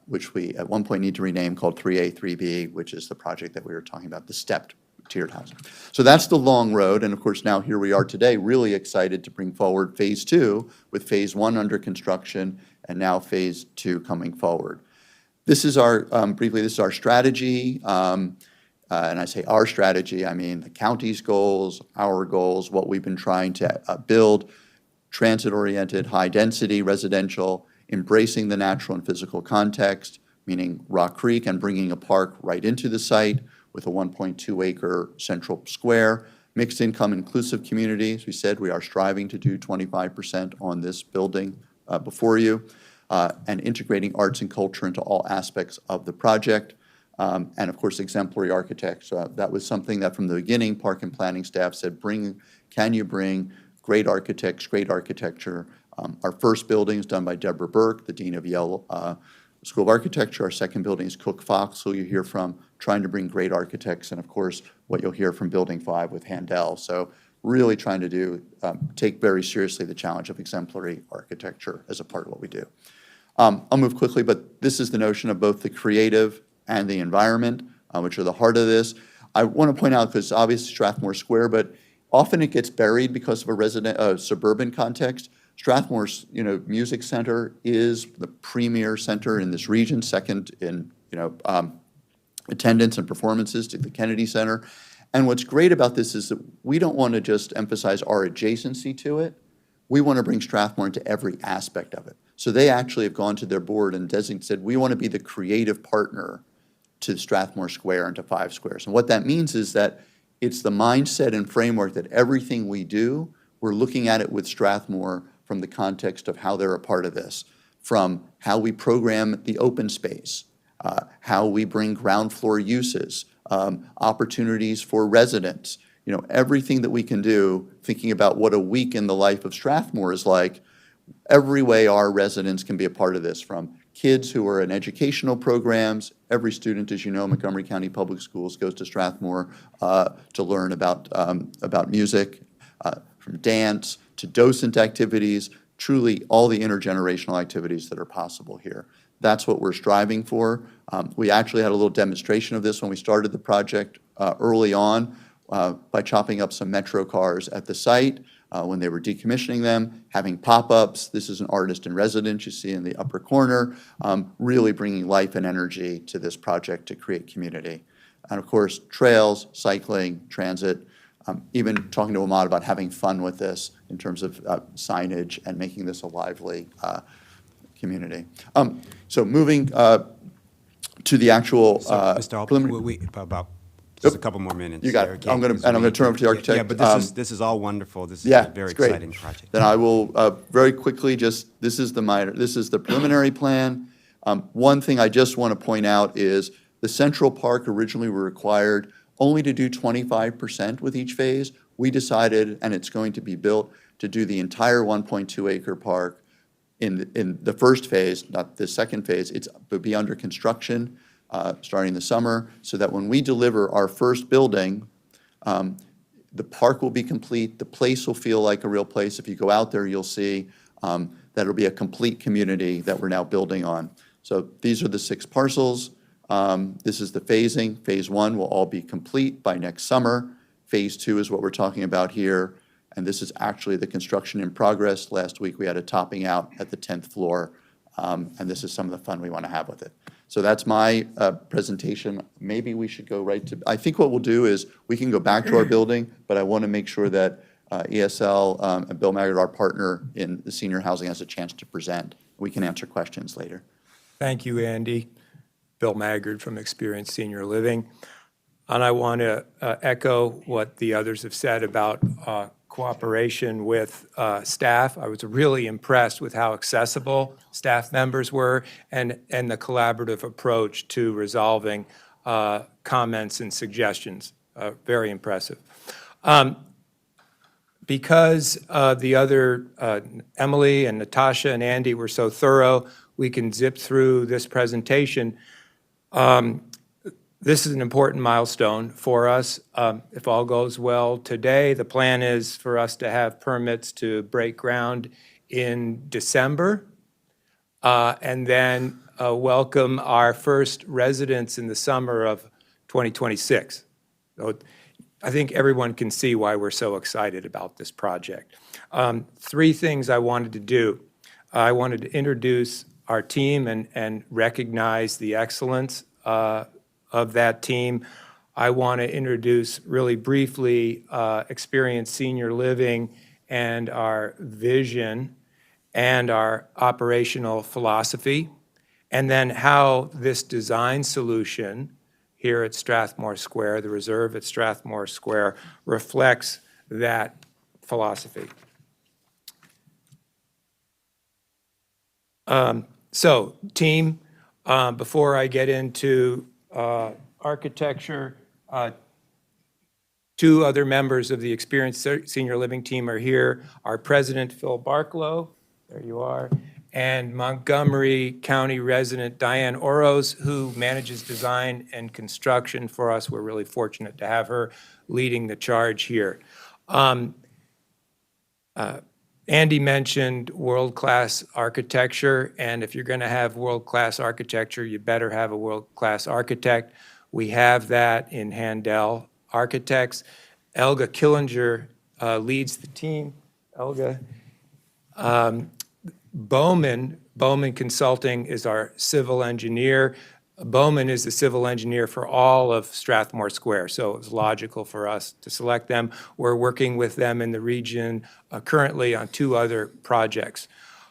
which we at one point need to rename called 3A, 3B, which is the project that we were talking about, the stepped tiered housing. So that's the long road, and of course now here we are today, really excited to bring forward phase 2 with phase 1 under construction and now phase 2 coming forward. This is our, briefly, this is our strategy. And I say our strategy, I mean the county's goals, our goals, what we've been trying to build, transit-oriented, high-density residential, embracing the natural and physical context, meaning Rock Creek, and bringing a park right into the site with a 1.2-acre central square, mixed income inclusive community. As we said, we are striving to do 25% on this building before you, and integrating arts and culture into all aspects of the project. And of course, exemplary architects. That was something that from the beginning, park and planning staff said, can you bring great architects, great architecture? Our first building is done by Deborah Burke, the Dean of Yale School of Architecture. Our second building is Cook Fox, who you hear from, trying to bring great architects. And of course, what you'll hear from Building 5 with Handel. So really trying to do, take very seriously the challenge of exemplary architecture as a part of what we do. I'll move quickly, but this is the notion of both the creative and the environment, which are the heart of this. I want to point out, because obviously Strathmore Square, but often it gets buried because of a suburban context. Strathmore's, music center is the premier center in this region, second in, attendance and performances to the Kennedy Center. And what's great about this is that we don't want to just emphasize our adjacency to it. We want to bring Strathmore into every aspect of it. So they actually have gone to their board and said, we want to be the creative partner to Strathmore Square and to 5 Squares. And what that means is that it's the mindset and framework that everything we do, we're looking at it with Strathmore from the context of how they're a part of this, from how we program the open space, how we bring ground floor uses, opportunities for residents, everything that we can do, thinking about what a week in the life of Strathmore is like, every way our residents can be a part of this, from kids who are in educational programs. Every student, as you know, Montgomery County Public Schools goes to Strathmore to learn about music, from dance to docent activities, truly all the intergenerational activities that are possible here. That's what we're striving for. We actually had a little demonstration of this when we started the project early on by chopping up some Metro cars at the site when they were decommissioning them, having pop-ups. This is an artist in residence you see in the upper corner, really bringing life and energy to this project to create community. And of course, trails, cycling, transit, even talking to Ahmad about having fun with this in terms of signage and making this a lively community. So moving to the actual Mr. Alpert, about just a couple more minutes. You got it. I'm going to turn over to the architect. Yeah, but this is all wonderful. This is a very it's great. exciting project. Then I will very quickly this is the preliminary plan. One thing I just want to point out is the Central Park originally were required only to do 25% with each phase. We decided, and it's going to be built, to do the entire 1.2-acre park in the first phase, not the second phase. It will be under construction starting this summer, so that when we deliver our first building, the park will be complete. The place will feel like a real place. If you go out there, you'll see that it'll be a complete community that we're now building on. So these are the 6 parcels. This is the phasing. Phase 1 will all be complete by next summer. Phase 2 is what we're talking about here, and this is actually the construction in progress. Last week, we had a topping out at the 10th floor, and this is some of the fun we want to have with it. So that's my presentation. Maybe we should go right to, I think what we'll do is we can go back to our building, but I want to make sure that ESL and Bill Maggard, our partner in the senior housing, has a chance to present. We can answer questions later. Thank you, Andy. Bill Maggard from Experience Senior Living. And I want to echo what the others have said about cooperation with staff. I was really impressed with how accessible staff members were and the collaborative approach to resolving comments and suggestions. Very impressive. Because the other, Emily and Natasha and Andy were so thorough, we can zip through this presentation. This is an important milestone for us. If all goes well today, the plan is for us to have permits to break ground in December, and then welcome our first residents in the summer of 2026. So I think everyone can see why we're so excited about this project. 3 things I wanted to do. I wanted to introduce our team and recognize the excellence of that team. I want to introduce really briefly Experience Senior Living and our vision and our operational philosophy, and then how this design solution here at Strathmore Square, the reserve at Strathmore Square, reflects that philosophy. So, team, before I get into architecture, 2 other members of the Experienced Senior Living team are here. Our president, Phil Barklow, there you are, and Montgomery County resident Diane Oros, who manages design and construction for us. We're really fortunate to have her leading the charge here. Andy mentioned world-class architecture, and if you're going to have world-class architecture, you better have a world-class architect. We have that in Handel Architects. Elga Killinger leads the team. Elga. Bowman Consulting is our civil engineer. Bowman is the civil engineer for all of Strathmore Square, so it was logical for us to select them. We're working with them in the region currently on 2 other projects.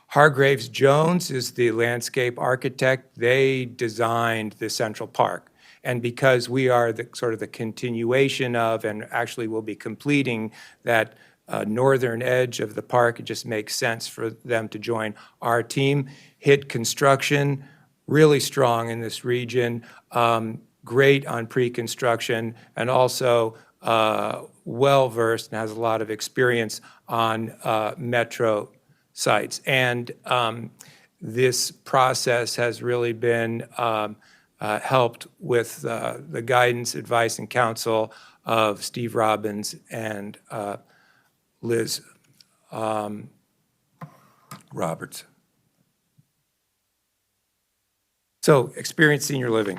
Hargraves Jones is the landscape architect. They designed the Central Park. And because we are the sort of the continuation of, and actually will be completing that northern edge of the park, it just makes sense for them to join our team. HIT Construction, really strong in this region, great on pre-construction, and also well-versed and has a lot of experience on metro sites. And this process has really been helped with the guidance, advice, and counsel of Steve Robbins and Liz Roberts. So, Experience Senior Living.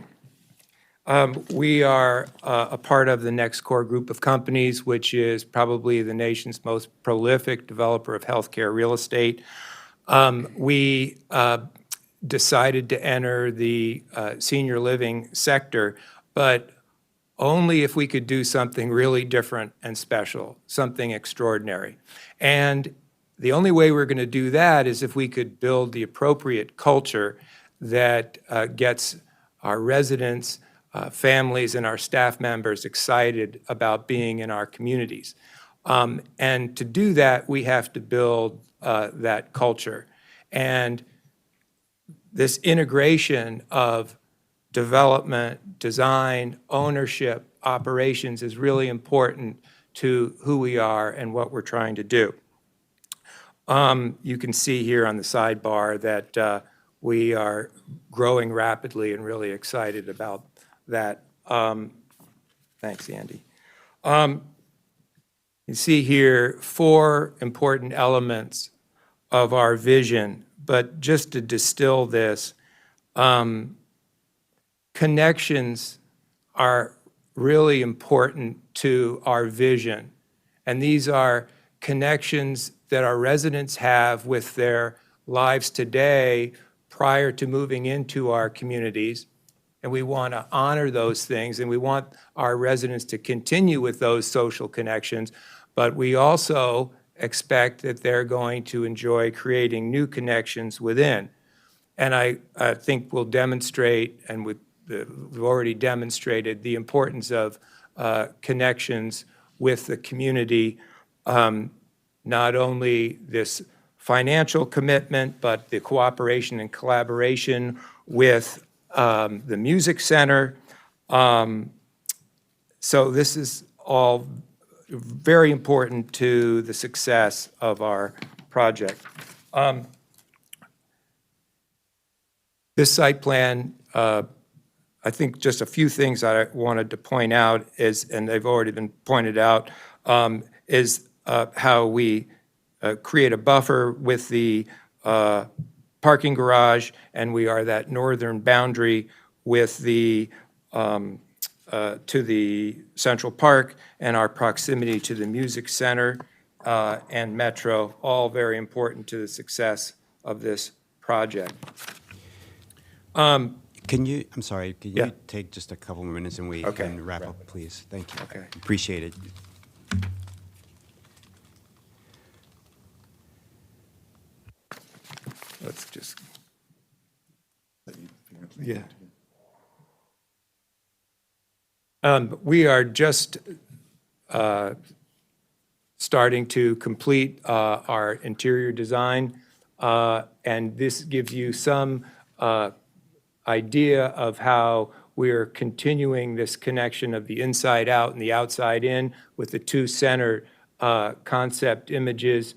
We are a part of the next core group of companies, which is probably the nation's most prolific developer of healthcare real estate. We decided to enter the senior living sector, but only if we could do something really different and special, something extraordinary. And the only way we're going to do that is if we could build the appropriate culture that gets our residents, families, and our staff members excited about being in our communities. And to do that, we have to build that culture. And this integration of development, design, ownership, operations is really important to who we are and what we're trying to do. You can see here on the sidebar that we are growing rapidly and really excited about that. Thanks, Andy. You see here 4 important elements of our vision. But just to distill this, connections are really important to our vision. And these are connections that our residents have with their lives today prior to moving into our communities. And we want to honor those things, and we want our residents to continue with those social connections. But we also expect that they're going to enjoy creating new connections within. And I think we'll demonstrate, and we've already demonstrated, the importance of connections with the community, not only this financial commitment, but the cooperation and collaboration with the music center. So this is all very important to the success of our project. This site plan, I think just a few things I wanted to point out is, and they've already been pointed out, is how we create a buffer with the parking garage, and we are that northern boundary with the to the Central Park, and our proximity to the music center and Metro, all very important to the success of this project. I'm sorry, can Yeah. you take just a couple more minutes and we Okay. can wrap up, please? Thank you. Okay. Appreciate it. Let's just, yeah. We are just starting to complete our interior design, and this gives you some idea of how we're continuing this connection of the inside out and the outside in, with the two center concept images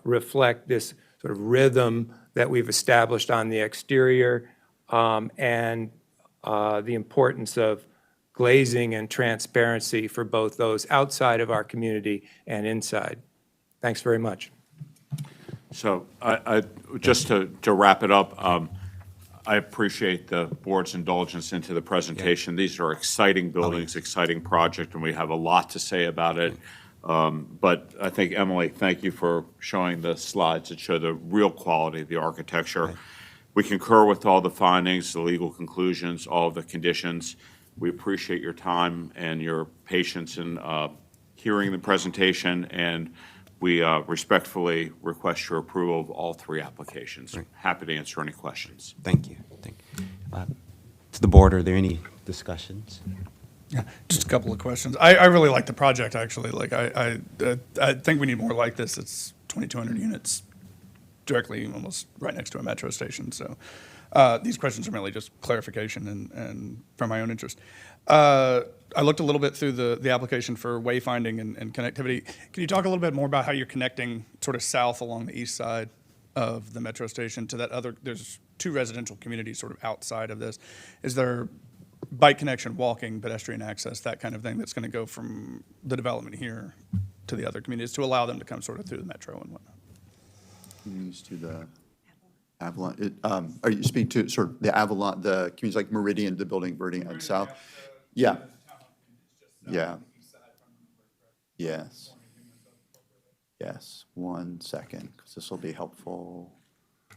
reflect this sort of rhythm that we've established on the exterior, and the importance of glazing and transparency for both those outside of our community and inside. Thanks very much. So just to wrap it up, I appreciate the board's indulgence into the presentation. These are exciting buildings, exciting project, and we have a lot to say about it. But I think, Emily, thank you for showing the slides that show the real quality of the architecture. Right. We concur with all the findings, the legal conclusions, all of the conditions. We appreciate your time and your patience in hearing the presentation, and we respectfully request your approval of all three applications. Right. Happy to answer any questions. Thank you. To the board, are there any discussions? Yeah, just a couple of questions. I really like the project, actually. Like, I think we need more like this. It's 2,200 units directly, almost right next to a metro station. So these questions are mainly just clarification and from my own interest. I looked a little bit through the application for wayfinding and connectivity. Can you talk a little bit more about how you're connecting sort of south along the east side of the metro station to that other, there's two residential communities sort of outside of this. Is there bike connection, walking, pedestrian access, that kind of thing that's going to go from the development here to the other communities to allow them to come sort of through the metro and whatnot? Communities to the Avalon, are you speaking to sort of the Avalon, the communities like Meridian, the building Meridian and South? Yeah. Yeah. Yes. Yes, 1 second, because this will be helpful.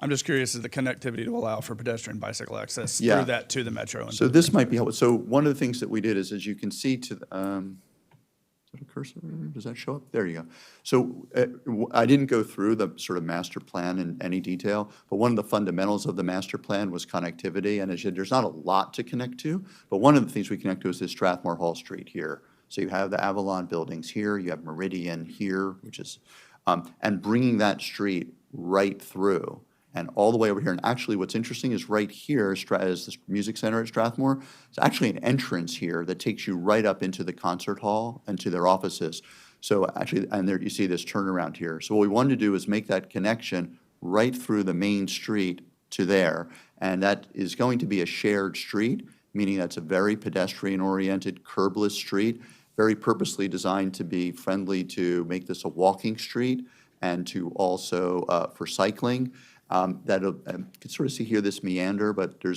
I'm just curious, is the connectivity to allow for pedestrian bicycle access Yeah. through that to the metro? So this might be helpful. So one of the things that we did is, as you can see to the, is that a cursor? Does that show up? There you go. So I didn't go through the sort of master plan in any detail, but one of the fundamentals of the master plan was connectivity. And as you, there's not a lot to connect to, but one of the things we connect to is this Strathmore Hall Street here. So you have the Avalon buildings here, you have Meridian here, which is, and bringing that street right through and all the way over here. And actually what's interesting is right here is the Music Center at Strathmore. It's actually an entrance here that takes you right up into the concert hall and to their offices. So actually, and there you see this turnaround here. So what we wanted to do is make that connection right through the main street to there. And that is going to be a shared street, meaning that's a very pedestrian-oriented, curbless street, very purposely designed to be friendly to make this a walking street and to also for cycling. That'll, you can sort of see here this meander, but there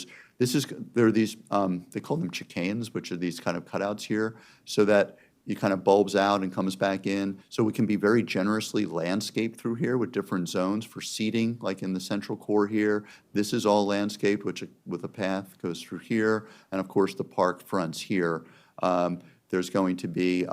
are these, they call them chicanes, which are these kind of cutouts here, so that it kind of bulbs out and comes back in. So we can be very generously landscaped through here with different zones for seating, like in the central core here. This is all landscaped, which with a path goes through here, and of course the park fronts here. There's going to be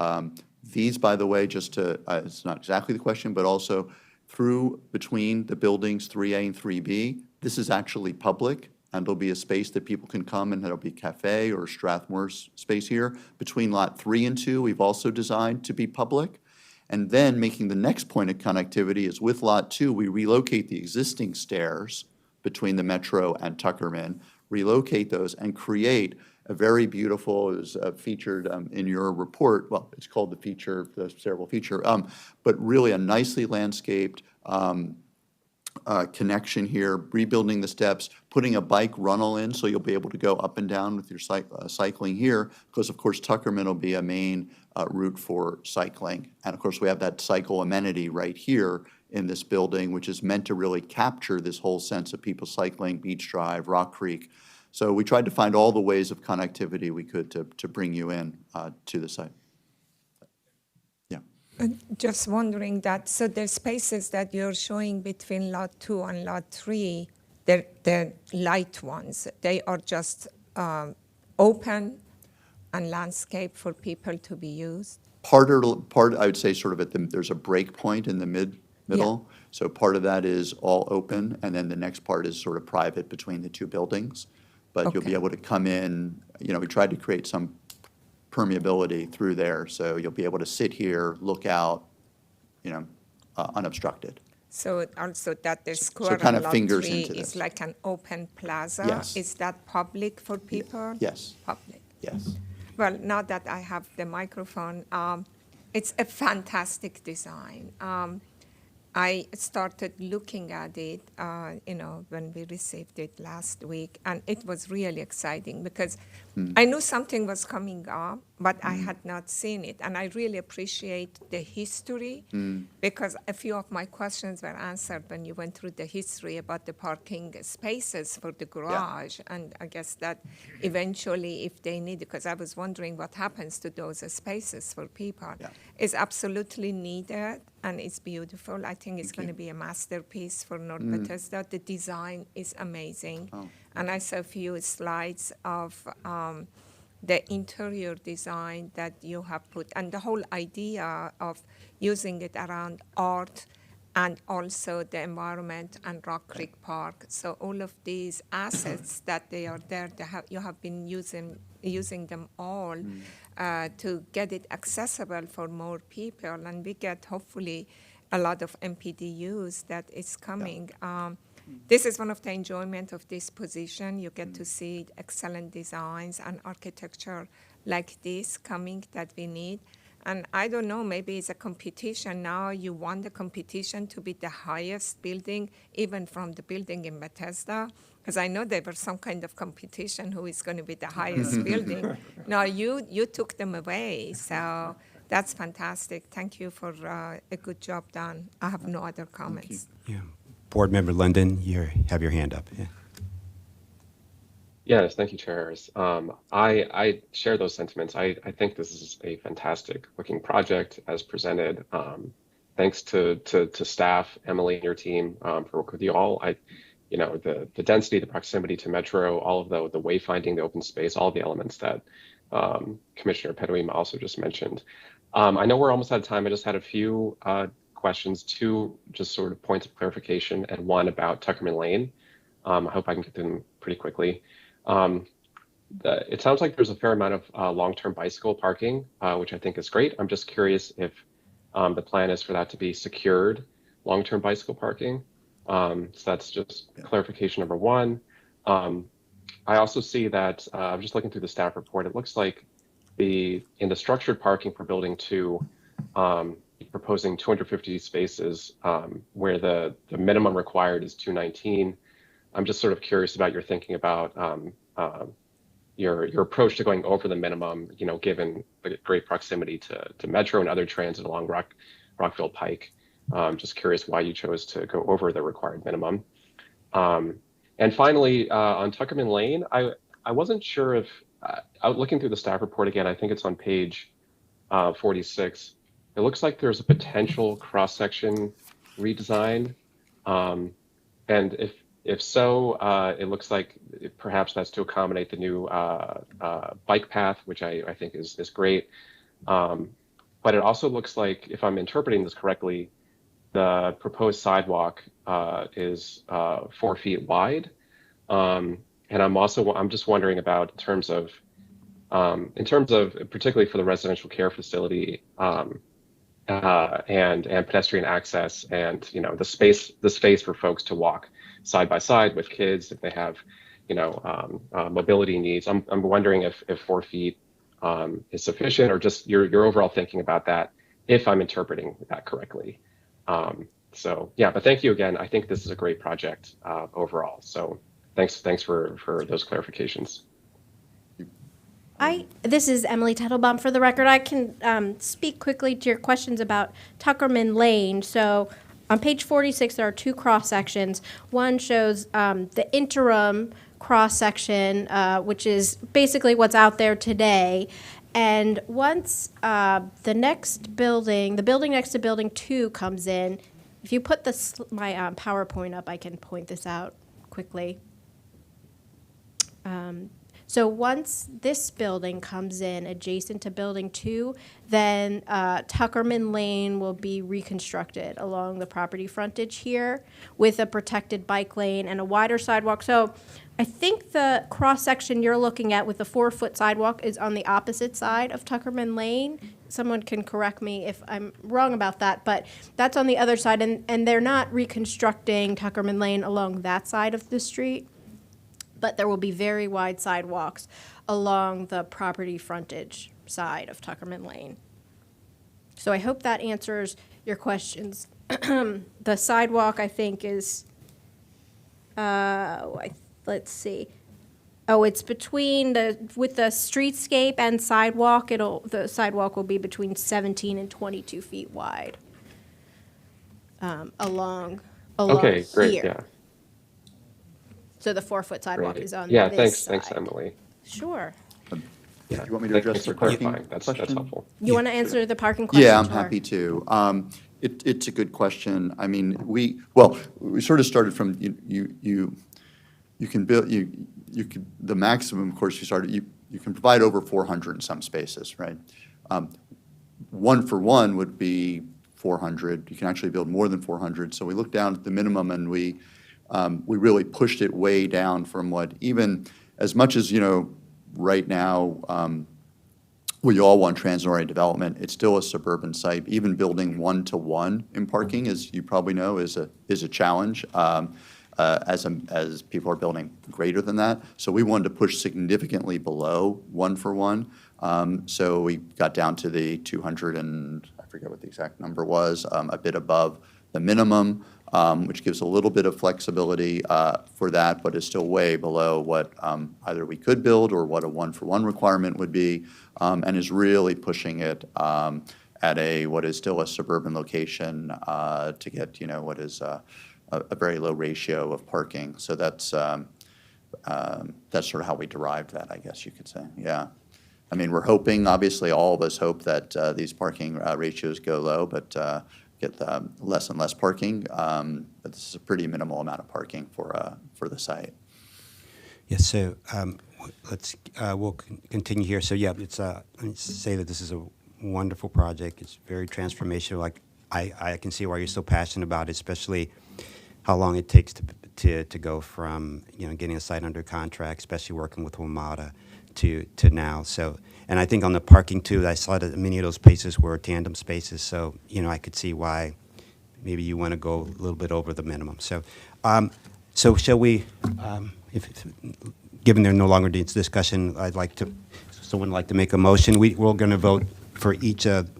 these, by the way, just to, it's not exactly the question, but also through between the buildings 3A and 3B, this is actually public, and there'll be a space that people can come, and there'll be cafe or Strathmore's space here. Between Lot 3 and 2, we've also designed to be public. And then making the next point of connectivity is with Lot 2, we relocate the existing stairs between the Metro and Tuckerman, relocate those, and create a very beautiful, it was featured in your report, well, it's called the feature, the cerebral feature, but really a nicely landscaped connection here, rebuilding the steps, putting a bike runnel in so you'll be able to go up and down with your cycling here, because of course Tuckerman will be a main route for cycling. And of course we have that cycle amenity right here in this building, which is meant to really capture this whole sense of people cycling, Beach Drive, Rock Creek. So we tried to find all the ways of connectivity we could to bring you in to the site. Yeah. Just wondering that, so the spaces that you're showing between Lot 2 and Lot 3, the light ones, they are just open and landscape for people to be used? Part, I would say sort of there's a break point in the middle. Yeah. So part of that is all open, and then the next part is sort of private between the two buildings. But okay, you'll be able to come in, we tried to create some permeability through there, so you'll be able to sit here, look out, unobstructed. So also that the square kind of Lot fingers 3 into is this. like an open plaza? Yes. Is that public for people? Yes. Public. Yes. Well, now that I have the microphone, it's a fantastic design. I started looking at it, when we received it last week, and it was really exciting because I knew something was coming up, but I had not seen it. And I really appreciate the history because a few of my questions were answered when you went through the history about the parking spaces for the garage. Yeah. And I guess that eventually, if they need it, because I was wondering what happens to those spaces for people, is absolutely needed. And it's beautiful. I think it's going to be a masterpiece for North Bethesda. The design is amazing. Oh. And I saw a few slides of the interior design that you have put, and the whole idea of using it around art and also the environment and Rock Creek Park. So all of these assets that they are there, you have been using them all to get it accessible for more people, and we get hopefully a lot of MPDUs that is coming. This is one of the enjoyment of this position. You get to see excellent designs and architecture like this coming that we need. And I don't know, maybe it's a competition now. You want the competition to be the highest building, even from the building in Bethesda, because I know there was some kind of competition who is going to be the highest building. No, you took them away, so that's fantastic. Thank you for a good job done. I have no other comments. Yeah. Board Member London, you have your hand up. Yeah. Yes, thank you, Chair Harris. I share those sentiments. I think this is a fantastic looking project as presented. Thanks to staff, Emily and your team for working with you all. The density, the proximity to Metro, all of the wayfinding, the open space, all of the elements that Commissioner Pedoima also just mentioned. I know we're almost out of time. I just had a few questions, two just sort of points of clarification and one about Tuckerman Lane. I hope I can get them pretty quickly. It sounds like there's a fair amount of long-term bicycle parking, which I think is great. I'm just curious if the plan is for that to be secured long-term bicycle parking. So that's just clarification number one. I also see that I'm just looking through the staff report. It looks like in the structured parking for building 2, proposing 250 spaces where the minimum required is 219. I'm just sort of curious about your thinking about your approach to going over the minimum, given the great proximity to Metro and other transit along Rockville Pike. Just curious why you chose to go over the required minimum. And finally, on Tuckerman Lane, I wasn't sure if, out looking through the staff report again, I think it's on page 46, it looks like there's a potential cross-section redesign. And if so, it looks like perhaps that's to accommodate the new bike path, which I think is great. But it also looks like, if I'm interpreting this correctly, the proposed sidewalk is 4 feet wide. And I'm just wondering about in terms of particularly for the residential care facility and pedestrian access, and the space for folks to walk side by side with kids if they have mobility needs. I'm wondering if 4 feet is sufficient, or just your overall thinking about that, if I'm interpreting that correctly. So yeah, but thank you again. I think this is a great project overall. So thanks for those clarifications. This is Emily Tettelbaum for the record. I can speak quickly to your questions about Tuckerman Lane. So on page 46, there are 2 cross-sections. One shows the interim cross-section, which is basically what's out there today. And once the building next to building 2 comes in, if you put my PowerPoint up, I can point this out quickly. So once this building comes in adjacent to building 2, then Tuckerman Lane will be reconstructed along the property frontage here with a protected bike lane and a wider sidewalk. So I think the cross-section you're looking at with the 4-foot sidewalk is on the opposite side of Tuckerman Lane. Someone can correct me if I'm wrong about that, but that's on the other side, and they're not reconstructing Tuckerman Lane along that side of the street, but there will be very wide sidewalks along the property frontage side of Tuckerman Lane. So I hope that answers your questions. The sidewalk, I think, is, let's see. Oh, it's between with the streetscape and sidewalk, the sidewalk will be between 17 and 22 feet wide along Okay, great, here. yeah. So the 4-foot sidewalk Great. is on Yeah, this thanks, side. Emily. Sure. Do you want me to address Thanks the for parking clarifying. That's question? helpful. You want to answer the parking question? Yeah, I'm Tor? happy to. It's a good question. I mean, we sort of started from, you can build, the maximum, of course, you can provide over 400 in some spaces, right? 1 for 1 would be 400. You can actually build more than 400. So we looked down at the minimum, and we really pushed it way down from what, even as much as, right now, we all want transit-oriented development. It's still a suburban site. Even building 1-to-1 in parking, as you probably know, is a challenge, as people are building greater than that. So we wanted to push significantly below 1 for 1. So we got down to the 200, and I forget what the exact number was, a bit above the minimum, which gives a little bit of flexibility for that, but is still way below what either we could build or what a 1-for-1 requirement would be, and is really pushing it at what is still a suburban location to get, what is a very low ratio of parking. So that's sort of how we derived that, I guess you could say. Yeah. I mean, we're hoping, obviously, all of us hope that these parking ratios go low, but get less and less parking. But this is a pretty minimal amount of parking for the site. Yes, so we'll continue here. So yeah, it's let me say that this is a wonderful project. It's very transformational. Like I can see why you're so passionate about it, especially how long it takes to go from getting a site under contract, especially working with WMATA, to now. So, and I think on the parking too, I saw that many of those spaces were tandem spaces. So I could see why maybe you want to go a little bit over the minimum. So, so shall we? Given there no longer needs discussion, someone would like to make a motion. We're going to vote for each of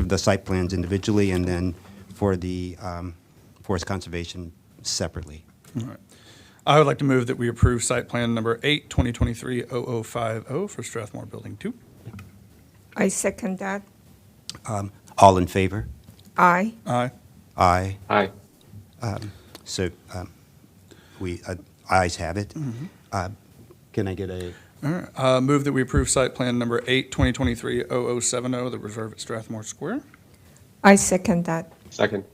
the site plans individually, and then for the forest conservation separately. All right. I would like to move that we approve site plan number 8, 2023-0050 for Strathmore Building 2. I second that. All in favor? Aye. Aye. Aye. Aye. So ayes have it. Can I get a, Move that we approve site plan number 8, 2023-0070, the Reserve at Strathmore Square. I second that. Second.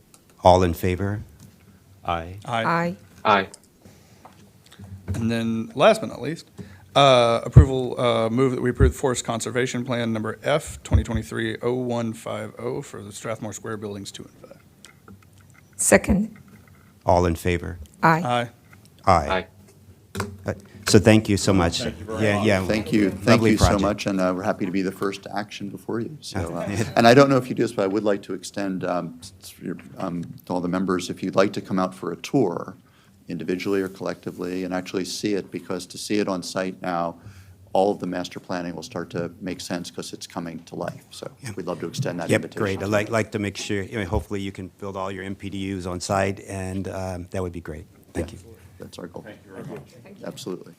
all in favor? Aye. Aye. Aye. And then, last but not least, move that we approve the Forest Conservation Plan number F, 2023-0150 for the Strathmore Square Buildings 2 and 5. Second. All in favor? Aye. Aye. Aye. Aye. So thank you so much. Yeah. Thank you Lovely so project. much, and we're happy to be the first action before you. So, and I don't know if you do this, but I would like to extend to all the members, if you'd like to come out for a tour, individually or collectively, and actually see it, because to see it on site now, all of the master planning will start to make sense because it's coming to life. So we'd love to extend that Yep, invitation. great. I'd like to make sure, hopefully you can build all your MPDUs on site, and that would be great. Thank you. That's our goal. Absolutely.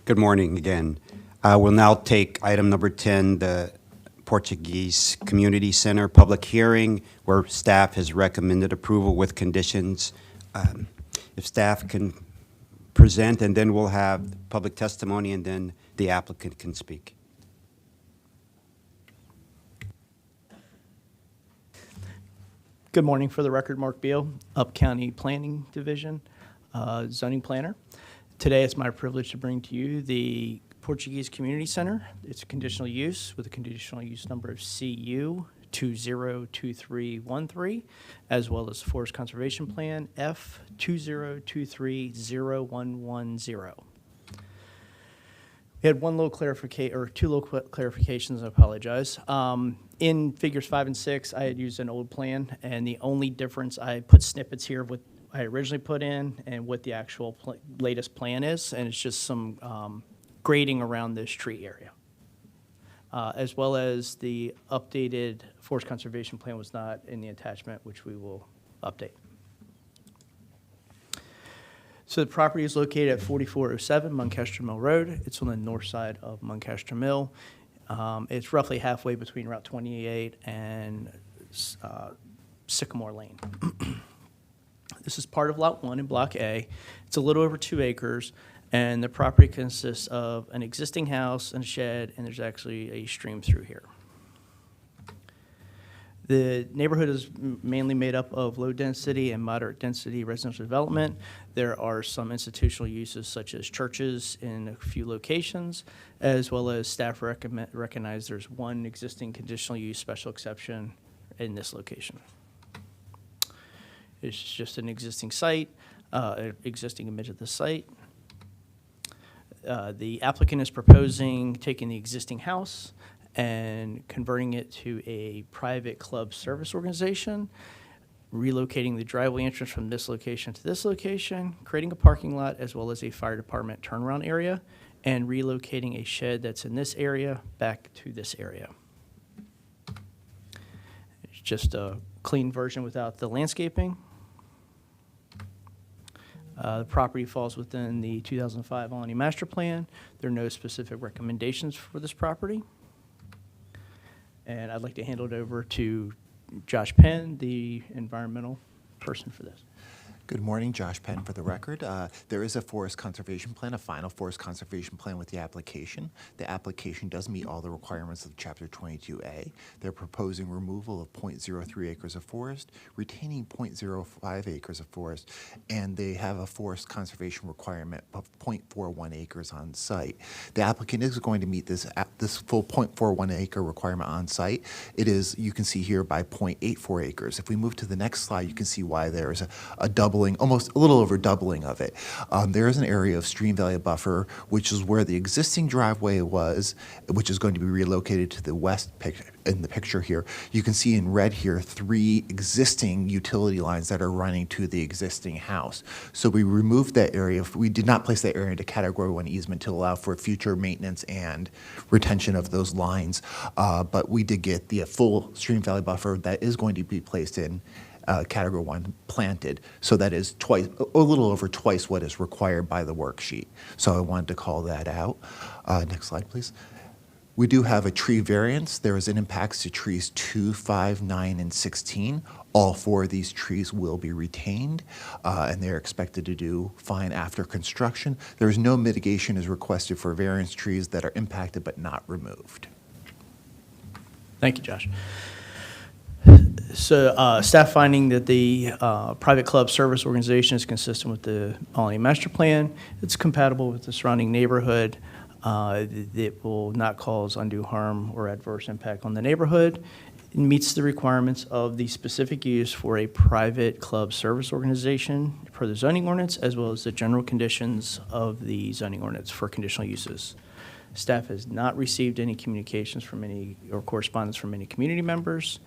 Good morning again. We'll now take item number 10, the Portuguese Community Center public hearing, where staff has recommended approval with conditions. If staff can present, and then we'll have public testimony, and then the applicant can speak. Good morning. For the record, Mark Beal, Up County Planning Division, zoning planner. Today, it's my privilege to bring to you the Portuguese Community Center. It's a conditional use with a conditional use number of CU 202313, as well as Forest Conservation Plan F 20230110. We had one little clarification, or two little clarifications, I apologize. In figures 5 and 6, I had used an old plan, and the only difference, I put snippets here of what I originally put in and what the actual latest plan is, and it's just some grading around this tree area. As well as the updated forest conservation plan was not in the attachment, which we will update. So the property is located at 4407 Montgomery Mill Road. It's on the north side of Montgomery Mill. It's roughly halfway between Route 28 and Sycamore Lane. This is part of Lot 1 in Block A. It's a little over 2 acres, and the property consists of an existing house and a shed, and there's actually a stream through here. The neighborhood is mainly made up of low-density and moderate-density residential development. There are some institutional uses such as churches in a few locations, as well as staff recognize there's one existing conditional use special exception in this location. It's just an existing site, existing image of the site. The applicant is proposing taking the existing house and converting it to a private club service organization, relocating the driveway entrance from this location to this location, creating a parking lot as well as a fire department turnaround area, and relocating a shed that's in this area back to this area. It's just a clean version without the landscaping. The property falls within the 2005 Alani Master Plan. There are no specific recommendations for this property. And I'd like to hand it over to Josh Penn, the environmental person for this. Good morning, Josh Penn for the record. There is a forest conservation plan, a final forest conservation plan with the application. The application does meet all the requirements of Chapter 22A. They're proposing removal of 0.03 acres of forest, retaining 0.05 acres of forest, and they have a forest conservation requirement of 0.41 acres on site. The applicant is going to meet this full 0.41 acre requirement on site. It is, you can see here, by 0.84 acres. If we move to the next slide, you can see why there is a doubling, almost a little over doubling of it. There is an area of stream valley buffer, which is where the existing driveway was, which is going to be relocated to the west in the picture here. You can see in red here 3 existing utility lines that are running to the existing house. So we removed that area. We did not place that area into Category 1 easement to allow for future maintenance and retention of those lines. But we did get the full stream valley buffer that is going to be placed in Category 1 planted, so that is twice, a little over twice what is required by the worksheet. So I wanted to call that out. Next slide, please. We do have a tree variance. There is an impacts to trees 2, 5, 9, and 16. All 4 of these trees will be retained, and they're expected to do fine after construction. There is no mitigation is requested for variance trees that are impacted but not removed. Thank you, Josh. So staff finding that the private club service organization is consistent with the Alani Master Plan. It's compatible with the surrounding neighborhood. It will not cause undue harm or adverse impact on the neighborhood. It meets the requirements of the specific use for a private club service organization per the zoning ordinance, as well as the general conditions of the zoning ordinance for conditional uses. Staff has not received any communications from any or correspondence from any community members.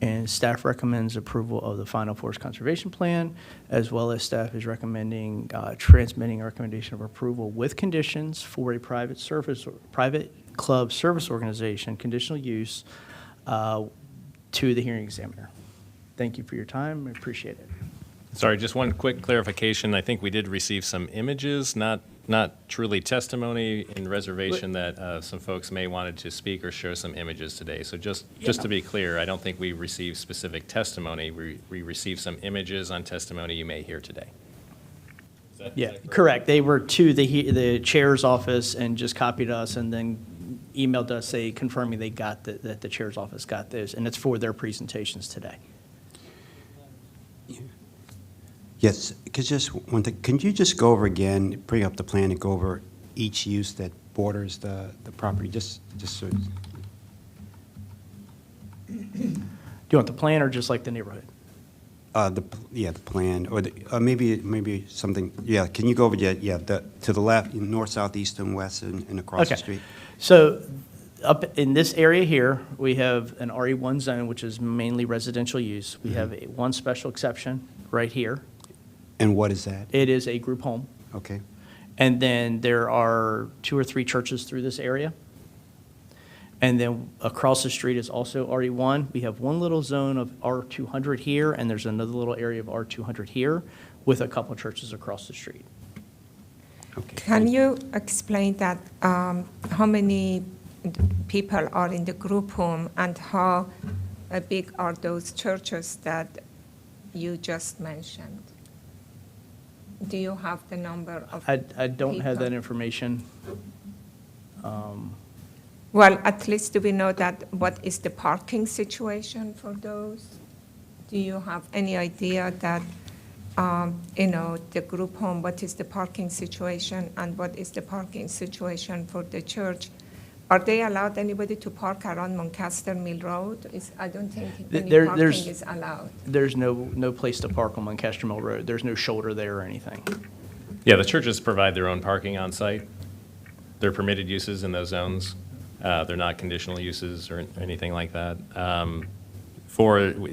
And staff recommends approval of the final forest conservation plan, as well as staff is recommending transmitting a recommendation of approval with conditions for a private club service organization conditional use to the hearing examiner. Thank you for your time. I appreciate it. Sorry, just one quick clarification. I think we did receive some images, not not truly testimony in reservation that some folks may wanted to speak or share some images today. So just to be clear, I don't think we received specific testimony. We received some images on testimony you may hear today. Yeah, correct. They were to the chair's office and just copied us and then emailed us, confirming they got that the chair's office got this, and it's for their presentations today. Yes, because just one thing, can you just go over again, bring up the plan and go over each use that borders the property, just so. Do you want the plan or just like the neighborhood? The plan, or maybe something, yeah, can you go over, to the left, north, south, east, and west, and across the Okay. street? So up in this area here, we have an RE1 zone, which is mainly residential use. We have one special exception right here. And what is that? It is a group home. Okay, And then there are 2 or 3 churches through this area. And then across the street is also RE1. We have one little zone of R200 here, and there's another little area of R200 here with a couple churches across the street. okay. Can you explain that, how many people are in the group home and how big are those churches that you just mentioned? Do you have the number of I don't have that people? information. Well, at least do we know that what is the parking situation for those? Do you have any idea that, the group home, what is the parking situation and what is the parking situation for the church? Are they allowed anybody to park around Lancaster Mill Road? I don't think any parking is allowed. There's no place to park on Lancaster Mill Road. There's no shoulder there or anything. Yeah, the churches provide their own parking on site. They're permitted uses in those zones. They're not conditional uses or anything like that.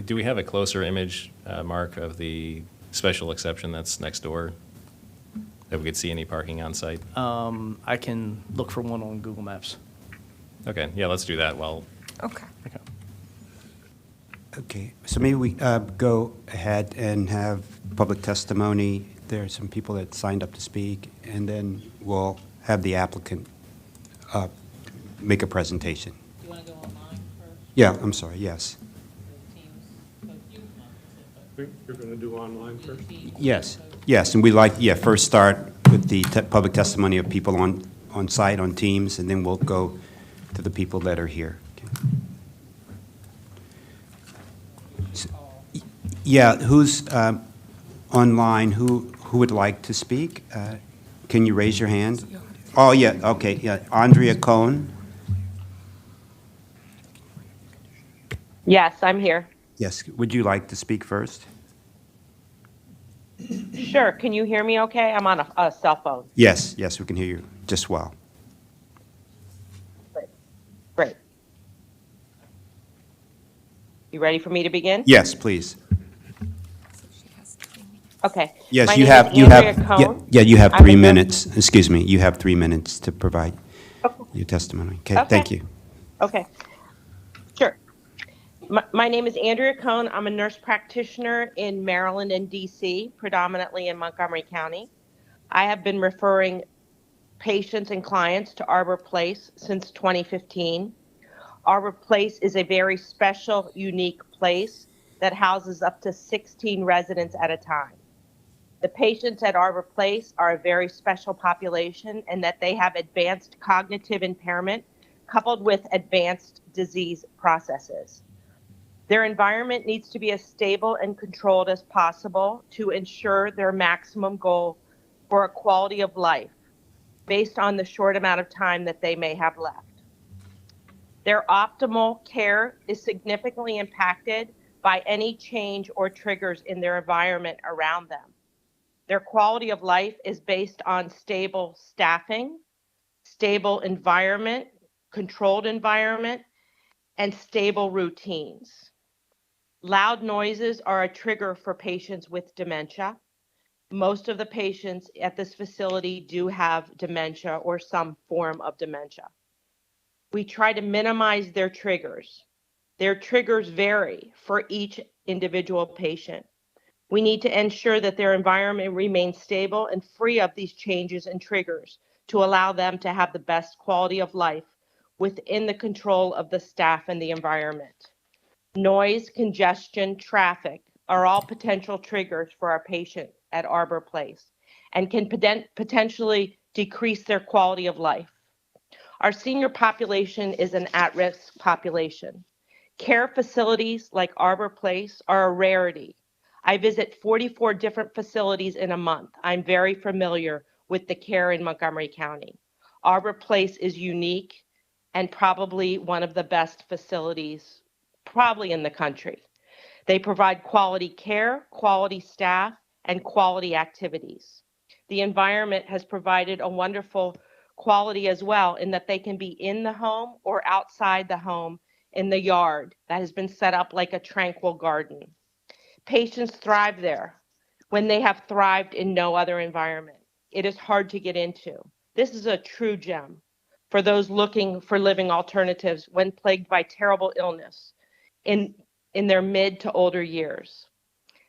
Do we have a closer image, Mark, of the special exception that's next door? That we could see any parking on site? I can look for one on Google Maps. Okay, yeah, let's do that while. Okay. Okay, so maybe we go ahead and have public testimony. There are some people that signed up to speak, and then we'll have the applicant make a presentation. Do you want to go online first? Yeah, I'm sorry, yes. You're going to do online first? Yes, and we first start with the public testimony of people on site, on Teams, and then we'll go to the people that are here. Okay. So, yeah, who's online, who would like to speak? Can you raise your hand? Oh, yeah, okay, yeah, Andrea Cohn. Yes, I'm here. Yes, would you like to speak first? Sure. Can you hear me okay? I'm on a cell phone. Yes, we can hear you just well. Great. You ready for me to begin? Yes, please. Okay. Yes, My you name have, is you Andrea have, Cohn. yeah, you have I'm 3 a nurse- minutes, excuse me, you have 3 minutes to provide your testimony. Okay, thank Okay. you. Okay. Sure. My name is Andrea Cohn. I'm a nurse practitioner in Maryland and DC, predominantly in Montgomery County. I have been referring patients and clients to Arbor Place since 2015. Arbor Place is a very special, unique place that houses up to 16 residents at a time. The patients at Arbor Place are a very special population in that they have advanced cognitive impairment coupled with advanced disease processes. Their environment needs to be as stable and controlled as possible to ensure their maximum goal for a quality of life based on the short amount of time that they may have left. Their optimal care is significantly impacted by any change or triggers in their environment around them. Their quality of life is based on stable staffing, stable environment, controlled environment, and stable routines. Loud noises are a trigger for patients with dementia. Most of the patients at this facility do have dementia or some form of dementia. We try to minimize their triggers. Their triggers vary for each individual patient. We need to ensure that their environment remains stable and free of these changes and triggers to allow them to have the best quality of life within the control of the staff and the environment. Noise, congestion, traffic are all potential triggers for our patient at Arbor Place and can potentially decrease their quality of life. Our senior population is an at-risk population. Care facilities like Arbor Place are a rarity. I visit 44 different facilities in a month. I'm very familiar with the care in Montgomery County. Arbor Place is unique and probably one of the best facilities probably in the country. They provide quality care, quality staff, and quality activities. The environment has provided a wonderful quality as well in that they can be in the home or outside the home in the yard that has been set up like a tranquil garden. Patients thrive there when they have thrived in no other environment. It is hard to get into. This is a true gem for those looking for living alternatives when plagued by terrible illness in their mid to older years.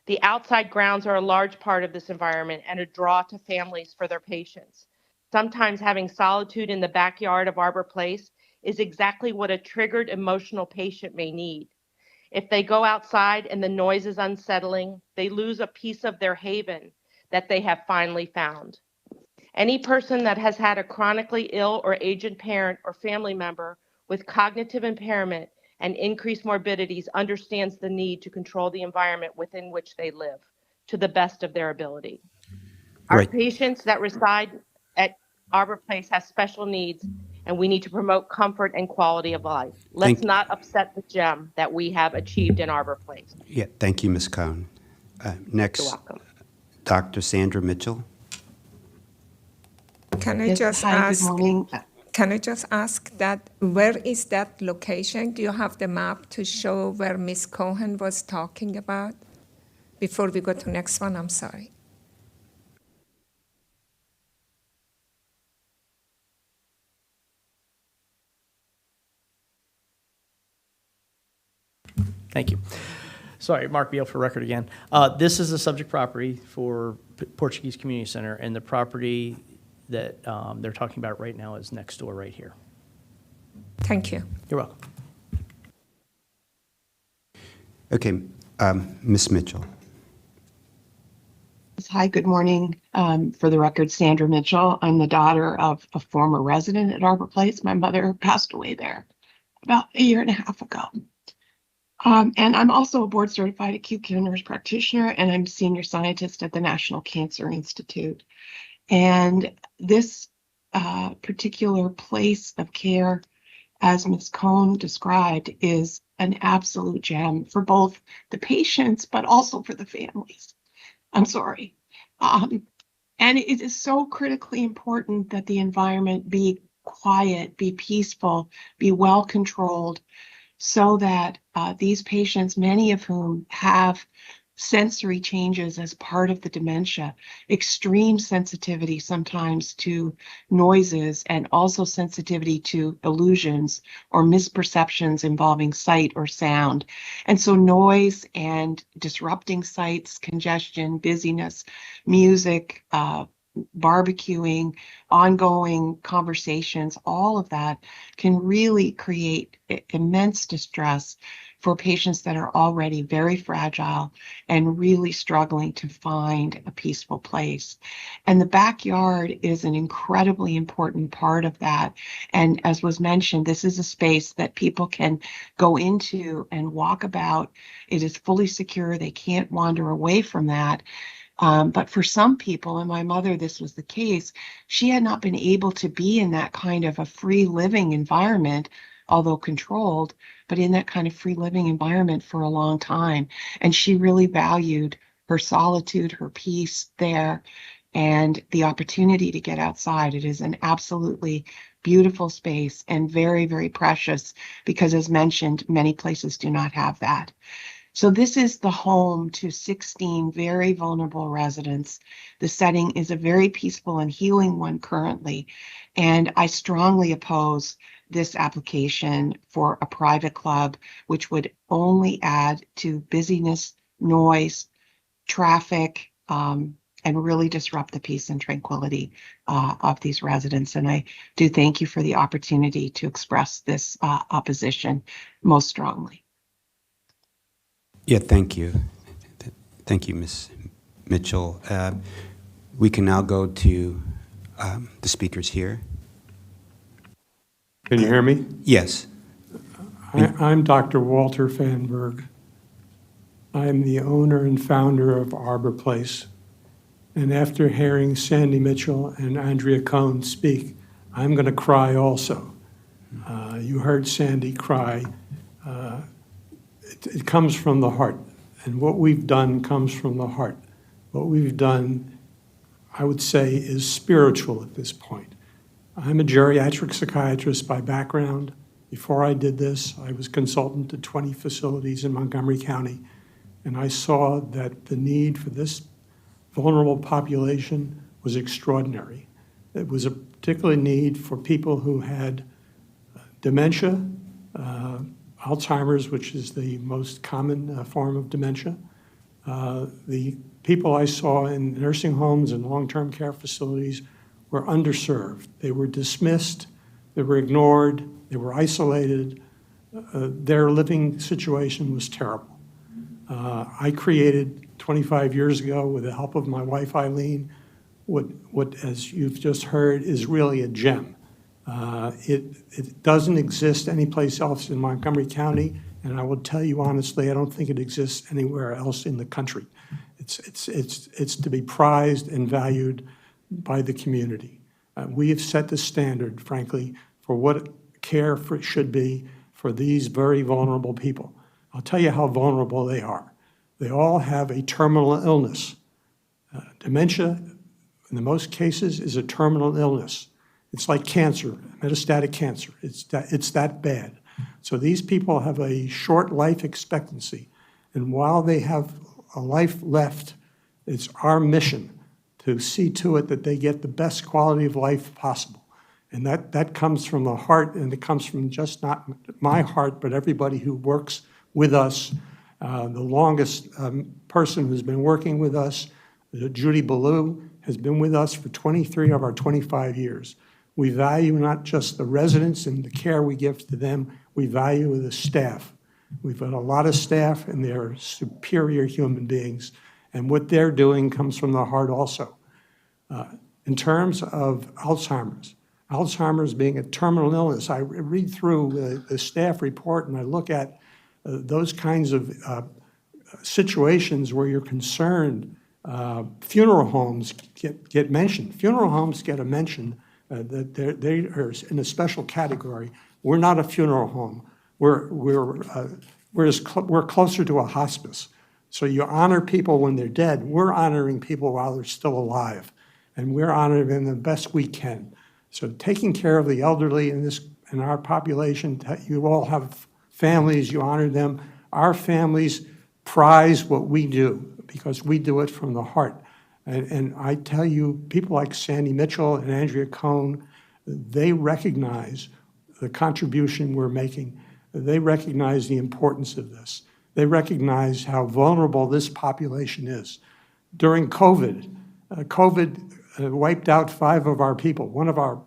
The outside grounds are a large part of this environment and a draw to families for their patients. Sometimes having solitude in the backyard of Arbor Place is exactly what a triggered emotional patient may need. If they go outside and the noise is unsettling, they lose a piece of their haven that they have finally found. Any person that has had a chronically ill or aged parent or family member with cognitive impairment and increased morbidities understands the need to control the environment within which they live to the best of their ability. Our Right. patients that reside at Arbor Place have special needs, and we need to promote comfort and quality of life. Let's Thank, not upset the gem that we have achieved in Arbor Place. yeah, thank you, Ms. Cohn. You're Next, welcome. Dr. Sandra Mitchell. Can I Yes, just hi, good ask? morning. Can I just ask that where is that location? Do you have the map to show where Ms. Cohen was talking about? Before we go to next one, I'm sorry. Thank you. Sorry, Mark Beal for record again. This is the subject property for Portuguese Community Center, and the property that they're talking about right now is next door right here. Thank you. You're welcome. Okay, Ms. Mitchell. Hi, good morning. For the record, Sandra Mitchell. I'm the daughter of a former resident at Arbor Place. My mother passed away there about a year and a half ago. And I'm also a board certified acute care nurse practitioner, and I'm senior scientist at the National Cancer Institute. And this particular place of care, as Ms. Cohn described, is an absolute gem for both the patients, but also for the families. I'm sorry. And it is so critically important that the environment be quiet, be peaceful, be well controlled, so that these patients, many of whom have sensory changes as part of the dementia, extreme sensitivity sometimes to noises, and also sensitivity to illusions or misperceptions involving sight or sound. And so noise and disrupting sights, congestion, busyness, music, barbecuing, ongoing conversations, all of that can really create immense distress for patients that are already very fragile and really struggling to find a peaceful place. And the backyard is an incredibly important part of that. And as was mentioned, this is a space that people can go into and walk about. It is fully secure. They can't wander away from that. But for some people, and my mother, this was the case, she had not been able to be in that kind of a free living environment, although controlled, but in that kind of free living environment for a long time. And she really valued her solitude, her peace there, and the opportunity to get outside. It is an absolutely beautiful space and very, very precious because, as mentioned, many places do not have that. So this is the home to 16 very vulnerable residents. The setting is a very peaceful and healing one currently, and I strongly oppose this application for a private club, which would only add to busyness, noise, traffic, and really disrupt the peace and tranquility of these residents. And I do thank you for the opportunity to express this opposition most strongly. Yeah, thank you. Thank you, Ms. Mitchell. We can now go to the speakers here. Can you hear me? Yes. I'm Dr. Walter Fanberg. I'm the owner and founder of Arbor Place. And after hearing Sandy Mitchell and Andrea Cohn speak, I'm going to cry also. You heard Sandy cry. It comes from the heart. And what we've done comes from the heart. What we've done, I would say, is spiritual at this point. I'm a geriatric psychiatrist by background. Before I did this, I was consultant to 20 facilities in Montgomery County, and I saw that the need for this vulnerable population was extraordinary. It was a particular need for people who had dementia, Alzheimer's, which is the most common form of dementia. The people I saw in nursing homes and long-term care facilities were underserved. They were dismissed, they were ignored, they were isolated. Their living situation was terrible. I created 25 years ago, with the help of my wife Eileen, what as you've just heard, is really a gem. It doesn't exist anyplace else in Montgomery County, and I will tell you honestly, I don't think it exists anywhere else in the country. It's to be prized and valued by the community. We have set the standard, frankly, for what care should be for these very vulnerable people. I'll tell you how vulnerable they are. They all have a terminal illness. Dementia, in the most cases, is a terminal illness. It's like cancer, metastatic cancer. It's that bad. So these people have a short life expectancy. And while they have a life left, it's our mission to see to it that they get the best quality of life possible. And that comes from the heart, and it comes from just not my heart, but everybody who works with us. The longest person who's been working with us, Judy Ballou, has been with us for 23 of our 25 years. We value not just the residents and the care we give to them, we value the staff. We've got a lot of staff, and they're superior human beings. And what they're doing comes from the heart also. In terms of Alzheimer's being a terminal illness, I read through the staff report and I look at those kinds of situations where you're concerned. Funeral homes get mentioned. Funeral homes get a mention that they are in a special category. We're not a funeral home. We're closer to a hospice. So you honor people when they're dead. We're honoring people while they're still alive, and we're honoring them the best we can. So taking care of the elderly in our population, you all have families, you honor them. Our families prize what we do because we do it from the heart. And I tell you, people like Sandy Mitchell and Andrea Cohn, they recognize the contribution we're making. They recognize the importance of this. They recognize how vulnerable this population is. During COVID, wiped out 5 of our people. One of our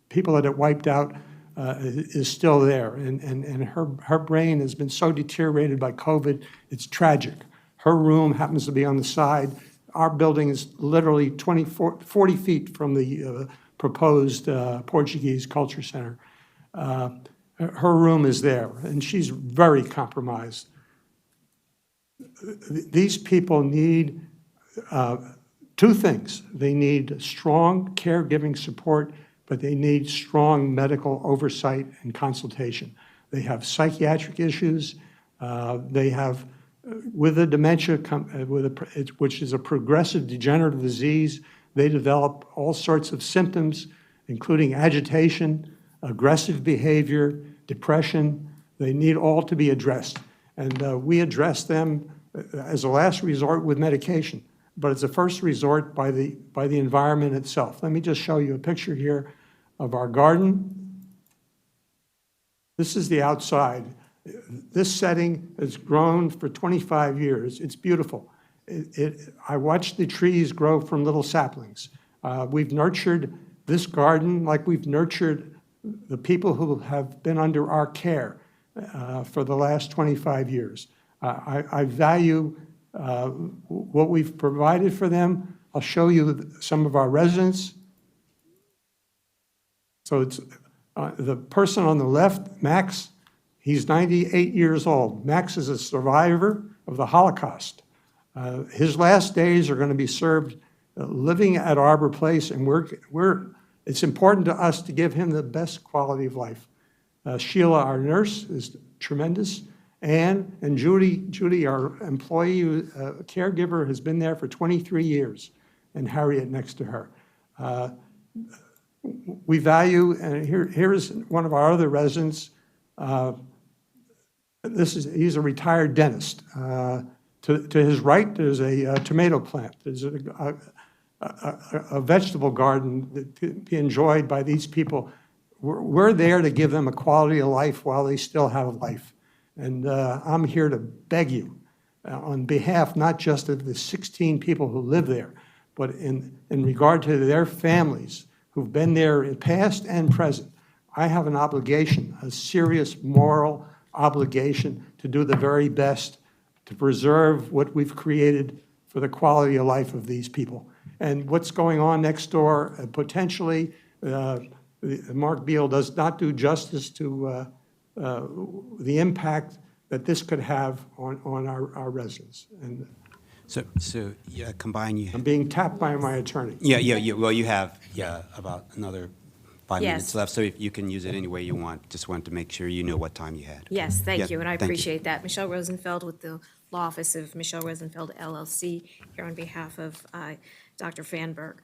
people that it wiped out is still there, and her brain has been so deteriorated by COVID, it's tragic. Her room happens to be on the side. Our building is literally 40 feet from the proposed Portuguese Culture Center. Her room is there, and she's very compromised. These people need 2 things. They need strong caregiving support, but they need strong medical oversight and consultation. They have psychiatric issues. They have, with a dementia, which is a progressive degenerative disease, they develop all sorts of symptoms, including agitation, aggressive behavior, depression. They need all to be addressed. And we address them as a last resort with medication, but it's a first resort by the environment itself. Let me just show you a picture here of our garden. This is the outside. This setting has grown for 25 years. It's beautiful. I watched the trees grow from little saplings. We've nurtured this garden like we've nurtured the people who have been under our care for the last 25 years. I value what we've provided for them. I'll show you some of our residents. So it's the person on the left, Max, he's 98 years old. Max is a survivor of the Holocaust. His last days are going to be served living at Arbor Place, and it's important to us to give him the best quality of life. Sheila, our nurse, is tremendous. Anne and Judy, our employee, caregiver, has been there for 23 years, and Harriet next to her. We value, and here's one of our other residents. He's a retired dentist. To his right, there's a tomato plant. There's a vegetable garden that can be enjoyed by these people. We're there to give them a quality of life while they still have life. And I'm here to beg you on behalf not just of the 16 people who live there, but in regard to their families who've been there in past and present. I have an obligation, a serious moral obligation to do the very best to preserve what we've created for the quality of life of these people. And what's going on next door, potentially, Mark Beal does not do justice to the impact that this could have on our residents. And So yeah, combine you. I'm being tapped by my attorney. Yeah. Well, you have, about another 5 Yes. minutes left, so if you can use it any way you want. Just wanted to make sure you know what time you had. Yes, thank Yeah, you, and I thank you. appreciate that. Michelle Rosenfeld with the Law Office of Michelle Rosenfeld LLC, here on behalf of Dr. Fanberg.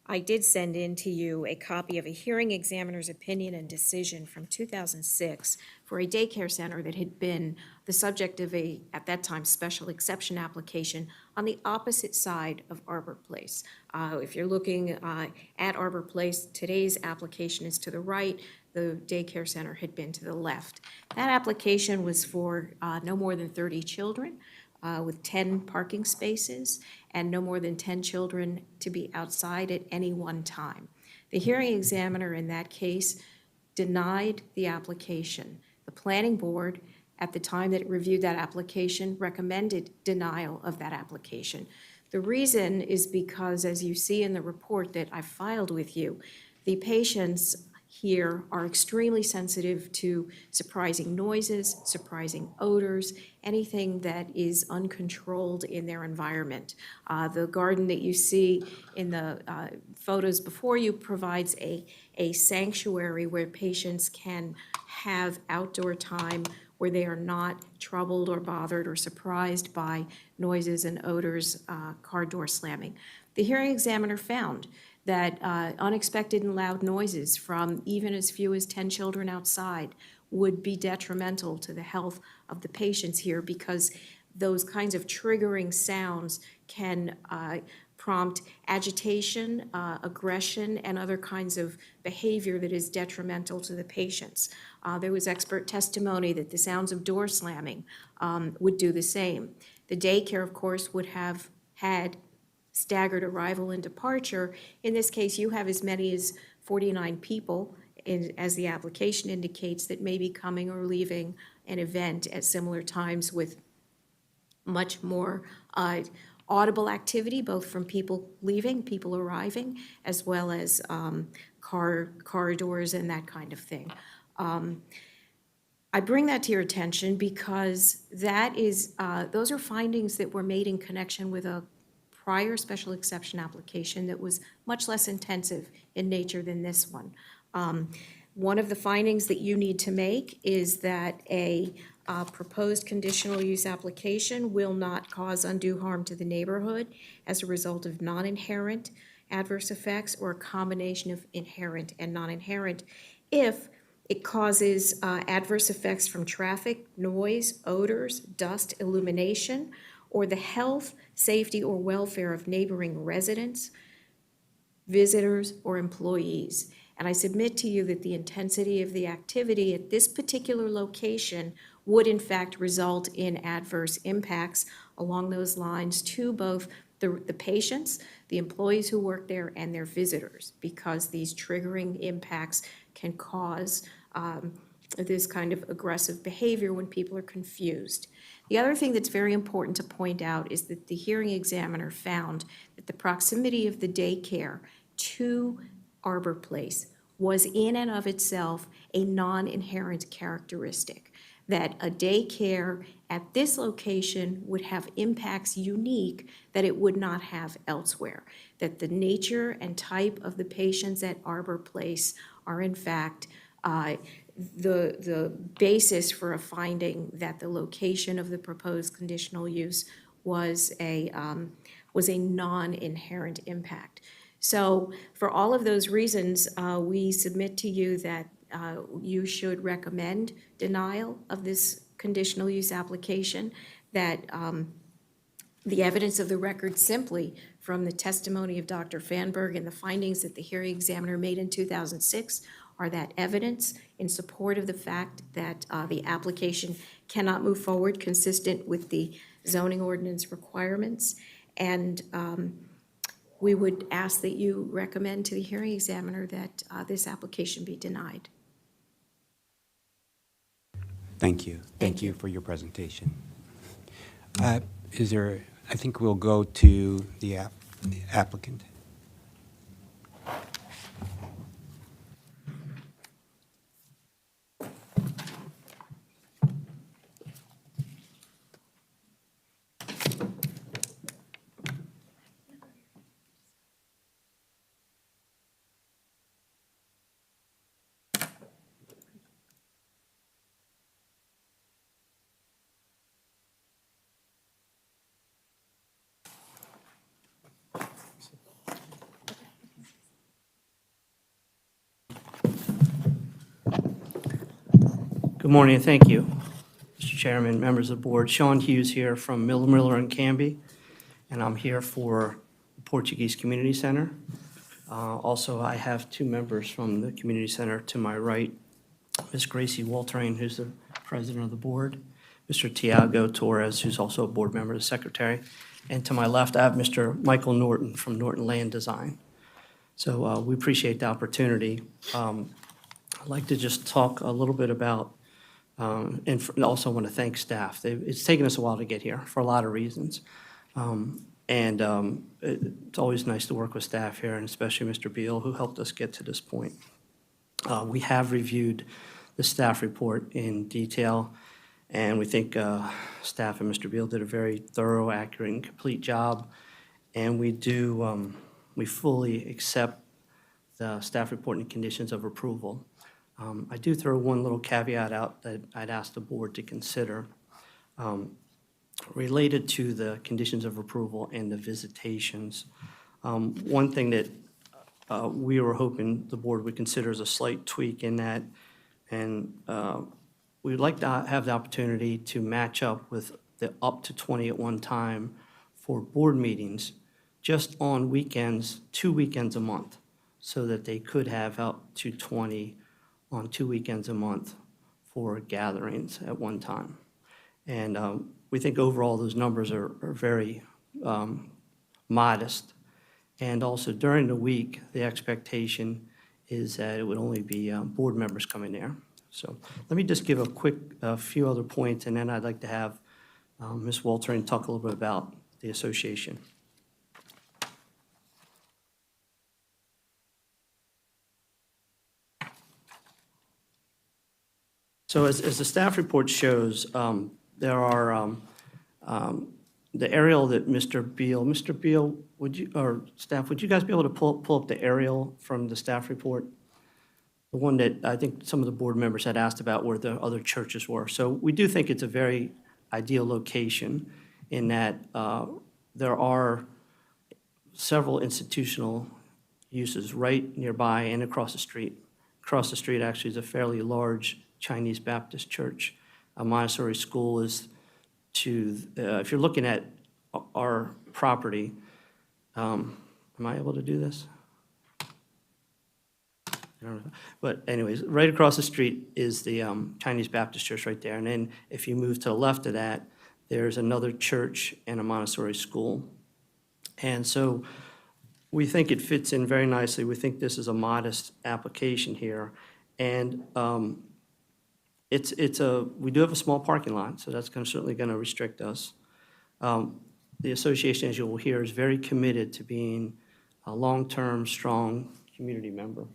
I did send in to you a copy of a hearing examiner's opinion and decision from 2006 for a daycare center that had been the subject of a, at that time, special exception application on the opposite side of Arbor Place. If you're looking at Arbor Place, today's application is to the right. The daycare center had been to the left. That application was for no more than 30 children with 10 parking spaces and no more than 10 children to be outside at any one time. The hearing examiner in that case denied the application. The planning board, at the time that it reviewed that application, recommended denial of that application. The reason is because, as you see in the report that I filed with you, the patients here are extremely sensitive to surprising noises, surprising odors, anything that is uncontrolled in their environment. The garden that you see in the photos before you provides a sanctuary where patients can have outdoor time where they are not troubled or bothered or surprised by noises and odors, car door slamming. The hearing examiner found that unexpected and loud noises from even as few as 10 children outside would be detrimental to the health of the patients here, because those kinds of triggering sounds can prompt agitation, aggression, and other kinds of behavior that is detrimental to the patients. There was expert testimony that the sounds of door slamming would do the same. The daycare, of course, would have had staggered arrival and departure. In this case, you have as many as 49 people, as the application indicates, that may be coming or leaving an event at similar times, with much more audible activity, both from people leaving, people arriving, as well as car doors and that kind of thing. I bring that to your attention because that is, those are findings that were made in connection with a prior special exception application that was much less intensive in nature than this one. One of the findings that you need to make is that a proposed conditional use application will not cause undue harm to the neighborhood as a result of non-inherent adverse effects or a combination of inherent and non-inherent if it causes adverse effects from traffic, noise, odors, dust, illumination, or the health, safety, or welfare of neighboring residents, visitors, or employees. And I submit to you that the intensity of the activity at this particular location would in fact result in adverse impacts along those lines to both the patients, the employees who work there, and their visitors, because these triggering impacts can cause this kind of aggressive behavior when people are confused. The other thing that's very important to point out is that the hearing examiner found that the proximity of the daycare to Arbor Place was in and of itself a non-inherent characteristic, that a daycare at this location would have impacts unique that it would not have elsewhere, that the nature and type of the patients at Arbor Place are in fact the basis for a finding that the location of the proposed conditional use was a non-inherent impact. So for all of those reasons, we submit to you that you should recommend denial of this conditional use application, that the evidence of the record simply from the testimony of Dr. Fanberg and the findings that the hearing examiner made in 2006 are that evidence in support of the fact that the application cannot move forward consistent with the zoning ordinance requirements. And we would ask that you recommend to the hearing examiner that this application be denied. Thank you. Thank you for your presentation. I think we'll go to the applicant. Good morning, and thank you, Mr. Chairman, members of the board. Sean Hughes here from Miller and Canby, and I'm here for the Portuguese Community Center. Also, I have two members from the Community Center to my right, Ms. Gracie Waltering, who's the president of the board, Mr. Tiago Torres, who's also a board member, the secretary, and to my left, I have Mr. Michael Norton from Norton Land Design. So we appreciate the opportunity. I'd like to just talk a little bit about and also want to thank staff. It's taken us a while to get here for a lot of reasons. It's always nice to work with staff here, and especially Mr. Beal, who helped us get to this point. We have reviewed the staff report in detail, and we think staff and Mr. Beal did a very thorough, accurate, and complete job. And we fully accept the staff report and conditions of approval. I do throw one little caveat out that I'd ask the board to consider related to the conditions of approval and the visitations. One thing that we were hoping the board would consider is a slight tweak in that, and we'd like to have the opportunity to match up with the up to 20 at one time for board meetings just on weekends, 2 weekends a month, so that they could have up to 20 on 2 weekends a month for gatherings at one time. And we think overall those numbers are very modest. And also during the week, the expectation is that it would only be board members coming there. So let me just give a few other points, and then I'd like to have Ms. Waltering talk a little bit about the association. So as the staff report shows, there are the aerial that Mr. Beal, would you, or staff, would you guys be able to pull up the aerial from the staff report? The one that I think some of the board members had asked about where the other churches were. So we do think it's a very ideal location in that there are several institutional uses right nearby and across the street. Across the street actually is a fairly large Chinese Baptist church. A Montessori school is to, if you're looking at our property, am I able to do this? I don't know. But anyways, right across the street is the Chinese Baptist church right there. And then if you move to the left of that, There's another church and a Montessori school. And so we think it fits in very nicely. We think this is a modest application here. And we do have a small parking lot, so that's certainly going to restrict us. The association, as you will hear, is very committed to being a long-term, strong community member.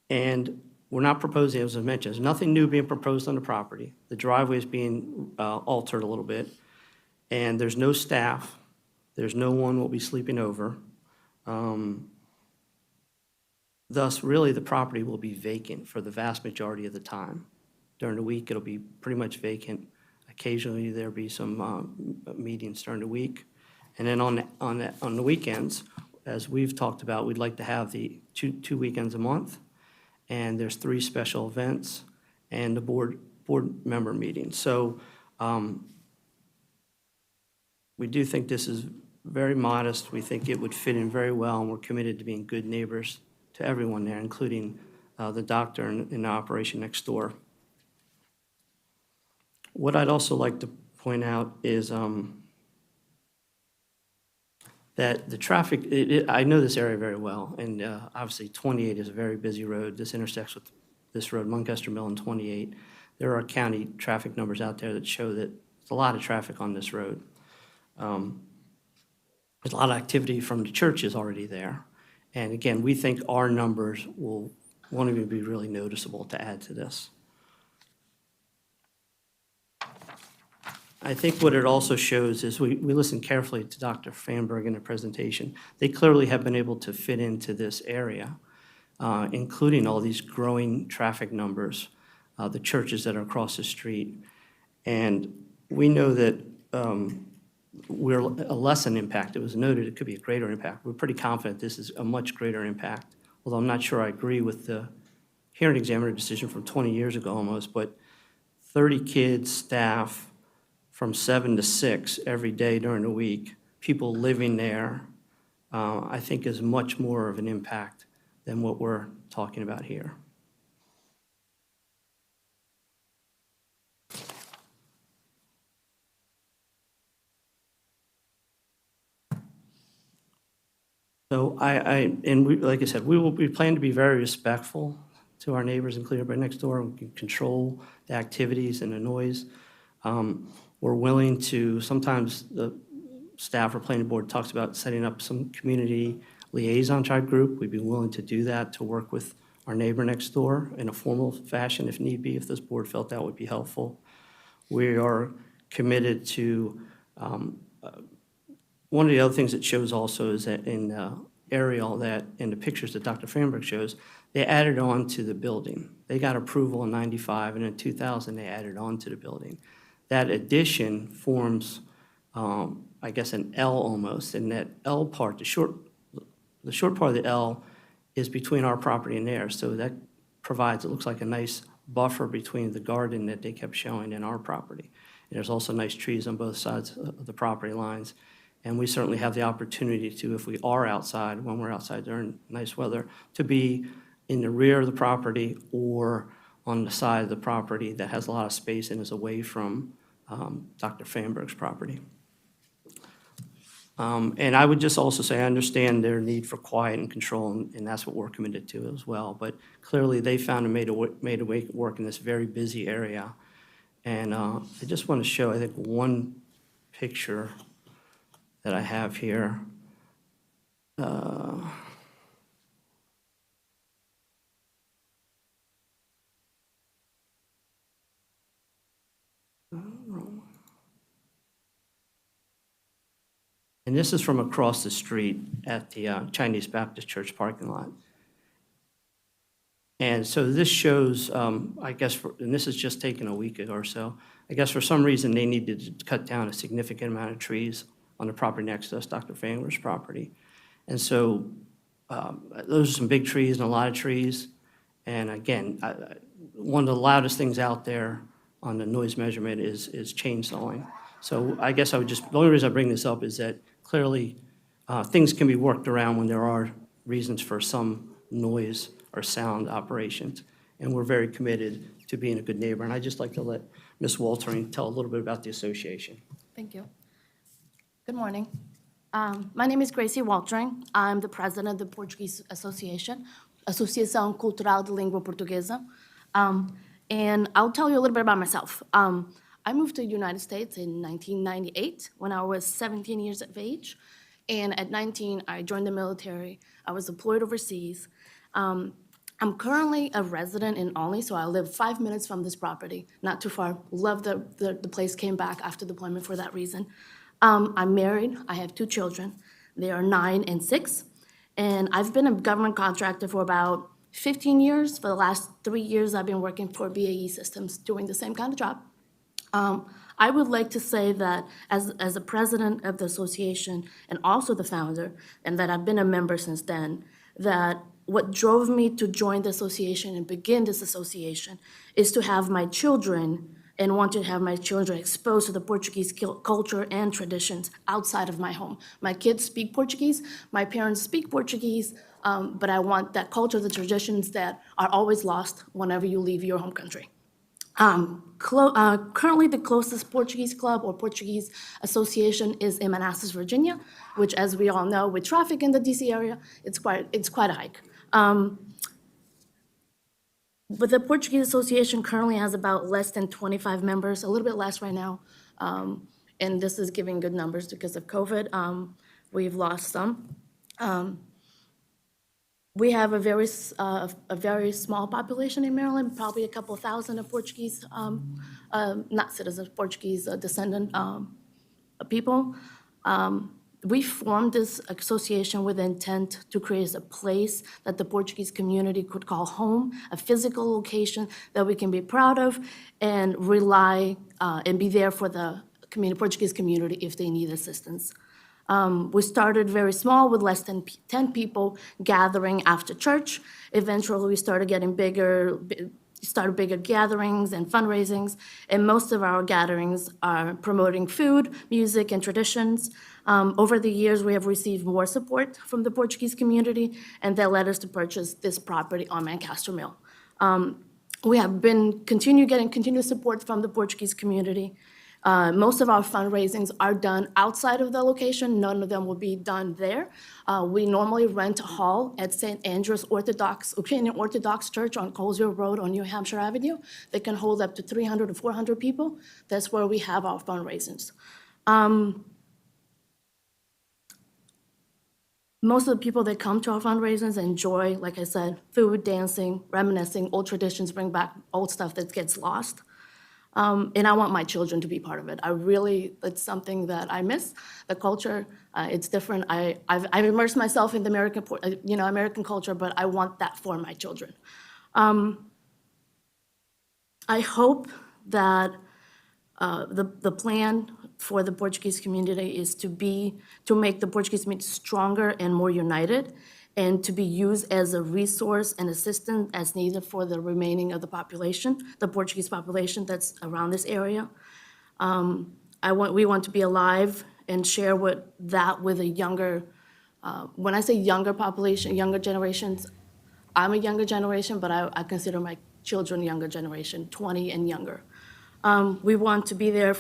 And we're not proposing, as I mentioned, there's nothing new being proposed on the property. The driveway is being altered a little bit, and there's no staff. There's no one will be sleeping over. Thus, really, the property will be vacant for the vast majority of the time. During the week, it'll be pretty much vacant. Occasionally, there'll be some meetings during the week. And then on the weekends, as we've talked about, we'd like to have the two weekends a month. And there's 3 special events and the board member meetings. So we do think this is very modest. We think it would fit in very well, and we're committed to being good neighbors to everyone there, including the doctor in the operation next door. What I'd also like to point out is that the traffic, I know this area very well, and obviously 28 is a very busy road. This intersects with this road, Montgomery Mill and 28. There are county traffic numbers out there that show that there's a lot of traffic on this road. There's a lot of activity from the churches already there. And again, we think our numbers won't even be really noticeable to add to this. I think what it also shows is we listened carefully to Dr. Fanberg in the presentation. They clearly have been able to fit into this area, including all these growing traffic numbers, the churches that are across the street. And we know that we're a less an impact. It was noted it could be a greater impact. We're pretty confident this is a much greater impact, although I'm not sure I agree with the hearing examiner decision from 20 years ago almost, but 30 kids, staff, from 7 to 6 every day during the week, people living there, I think is much more of an impact than what we're talking about here. So like I said, we plan to be very respectful to our neighbors, including everybody next door. We can control the activities and the noise. We're willing to, sometimes the staff or planning board talks about setting up some community liaison type group. We'd be willing to do that to work with our neighbor next door in a formal fashion if need be, if this board felt that would be helpful. We are committed to, one of the other things it shows also is that in aerial, that in the pictures that Dr. Fanberg shows, they added on to the building. They got approval in 95, and in 2000, they added on to the building. That addition forms, I guess, an L almost, and that L part, the short part of the L is between our property and theirs, so that provides, it looks like a nice buffer between the garden that they kept showing and our property. And there's also nice trees on both sides of the property lines, and we certainly have the opportunity to, if we are outside, when we're outside during nice weather, to be in the rear of the property or on the side of the property that has a lot of space and is away from Dr. Fanberg's property. And I would just also say I understand their need for quiet and control, and that's what we're committed to as well. But clearly, they found made a way work in this very busy area. And I just want to show, I think, one picture that I have here. And this is from across the street at the Chinese Baptist Church parking lot. And so this shows, I guess, and this is just taken a week ago or so, I guess for some reason they needed to cut down a significant amount of trees on the property next to us, Dr. Fanberg's property. And so those are some big trees and a lot of trees. And again, one of the loudest things out there on the noise measurement is chainsawing. So I guess I would just, the only reason I bring this up is that clearly things can be worked around when there are reasons for some noise or sound operations. and we're very committed to being a good neighbor. And I'd just like to let Ms. Waltering tell a little bit about the association. Thank you. Good morning. My name is Gracie Waltering. I'm the president of the Portuguese Association, Associação Cultural de Língua Portuguesa. And I'll tell you a little bit about myself. I moved to the United States in 1998 when I was 17 years of age. And at 19, I joined the military. I was deployed overseas. I'm currently a resident in Olney, so I live 5 minutes from this property, not too far. Love the place, came back after deployment for that reason. I'm married, I have 2 children. They are 9 and 6. And I've been a government contractor for about 15 years. For the last 3 years, I've been working for BAE Systems, doing the same kind of job. I would like to say that as the president of the association and also the founder, and that I've been a member since then, that what drove me to join the association and begin this association is to have my children and want to have my children exposed to the Portuguese culture and traditions outside of my home. My kids speak Portuguese, my parents speak Portuguese, but I want that culture, the traditions that are always lost whenever you leave your home country. Currently, the closest Portuguese club or Portuguese association is in Manassas, Virginia, which, as we all know, with traffic in the DC area, it's quite a hike. But the Portuguese Association currently has about less than 25 members, a little bit less right now. And this is giving good numbers because of COVID. We've lost some. We have a very small population in Maryland, probably a couple thousand of Portuguese, not citizens, Portuguese descendant people. We formed this association with the intent to create a place that the Portuguese community could call home, a physical location that we can be proud of and rely and be there for the Portuguese community if they need assistance. We started very small with less than 10 people gathering after church. Eventually, we started getting bigger gatherings and fundraisings, and most of our gatherings are promoting food, music, and traditions. Over the years, we have received more support from the Portuguese community, and that led us to purchase this property on Lancaster Mill. We have been getting continuous support from the Portuguese community. Most of our fundraisings are done outside of the location. None of them will be done there. We normally rent a hall at St. Andrew's Ukrainian Orthodox Church on Colesville Road on New Hampshire Avenue. They can hold up to 300 to 400 people. That's where we have our fundraisings. Most of the people that come to our fundraisings enjoy, like I said, food, dancing, reminiscing, old traditions, bring back old stuff that gets lost. And I want my children to be part of it. It's something that I miss. The culture, it's different. I've immersed myself in the American culture, but I want that for my children. I hope that the plan for the Portuguese community is to make the Portuguese community stronger and more united, and to be used as a resource and assistance as needed for the remaining of the population, the Portuguese population that's around this area. We want to be alive and share that with a younger, when I say younger population, younger generations, I'm a younger generation, but I consider my children younger generation, 20 and younger. We want to be there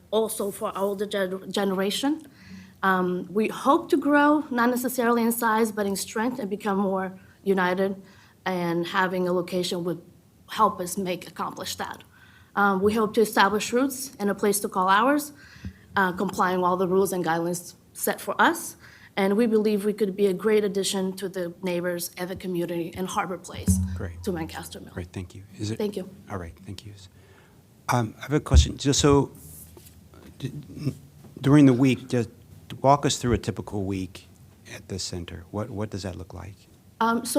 also for our older generation. We hope to grow, not necessarily in size, but in strength and become more united, and having a location would help us accomplish that. We hope to establish roots and a place to call ours, complying all the rules and guidelines set for us. And we believe we could be a great addition to the neighbors and the community in Harbor Place. Great. To Lancaster Mill. Great, thank you. Thank you. All right, thank you. I have a question. Just so, during the week, just walk us through a typical week at the center. What does that look like? Most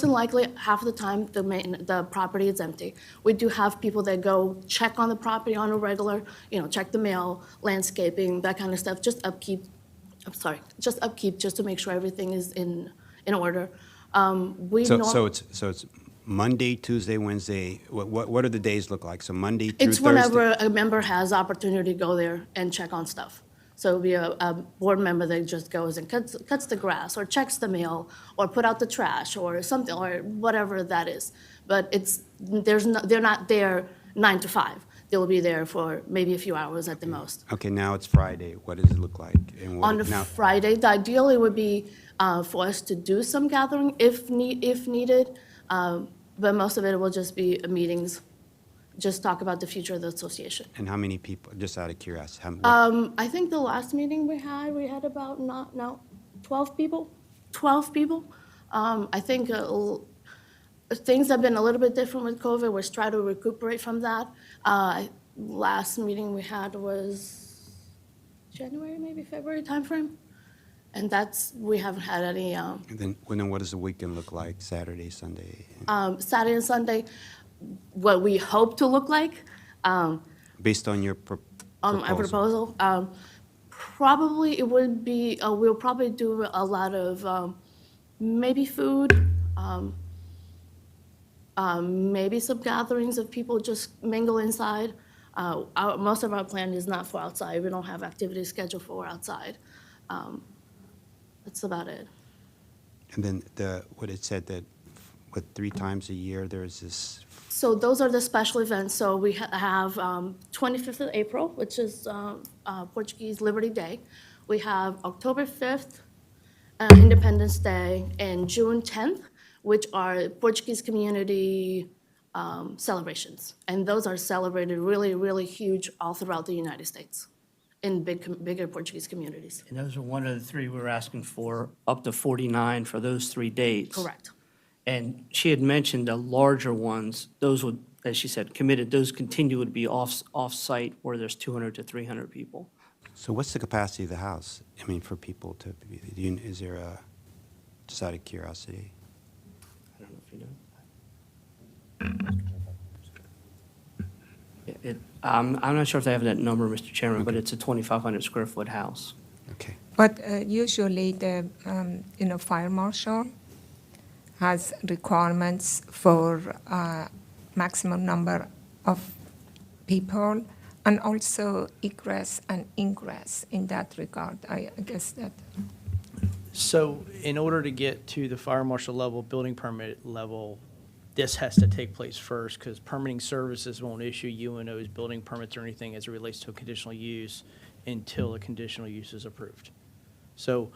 than likely, half of the time, the property is empty. We do have people that go check on the property on a regular, check the mail, landscaping, that kind of stuff, just upkeep, just to make sure everything is in order. So it's Monday, Tuesday, Wednesday. What do the days look like? So Monday through Thursday? It's whenever a member has opportunity to go there and check on stuff. So it'll be a board member that just goes and cuts the grass or checks the mail or put out the trash or something or whatever that is. but they're not there 9 to 5. They'll be there for maybe a few hours at the most. Okay, now it's Friday. What does it look like? And what On a now? Friday, the ideal it would be for us to do some gathering if needed, but most of it will just be meetings, just talk about the future of the association. And how many people? Just out of curiosity, I think the last meeting we had about 12 people. 12 people. I think things have been a little bit different with COVID. We're trying to recuperate from that. Last meeting we had was January, maybe February timeframe. And we haven't had any. And then what does the weekend look like? Saturday, Sunday? Saturday and Sunday, what we hope to look like. Based on your On my proposal, probably it would be, we'll probably do a lot of maybe food, maybe some gatherings of people just mingle inside. Most of our plan is not for outside. We don't have activities scheduled for outside. That's about it. And then what it said that, 3 times a year there's this. So those are the special events. So we have 25th of April, which is Portuguese Liberty Day. We have October 5th, Independence Day, and June 10th, which are Portuguese community celebrations. And those are celebrated really, really huge all throughout the United States in bigger Portuguese communities. And those are one of the 3 we were asking for, up to 49 for those 3 dates. Correct. And she had mentioned the larger ones, those would, as she said, committed, those continue to be off-site where there's 200 to 300 people. So what's the capacity of the house? I mean, for people to be, is there just out of curiosity? I don't know if you know. I'm not sure if they have that number, Mr. Chairman, but it's a 2,500 square foot house. Okay. But usually the fire marshal has requirements for maximum number of people and also egress and ingress in that regard. I guess that. So in order to get to the fire marshal level, building permit level, this has to take place first because permitting services won't issue UNO's building permits or anything as it relates to a conditional use until a conditional use is approved. So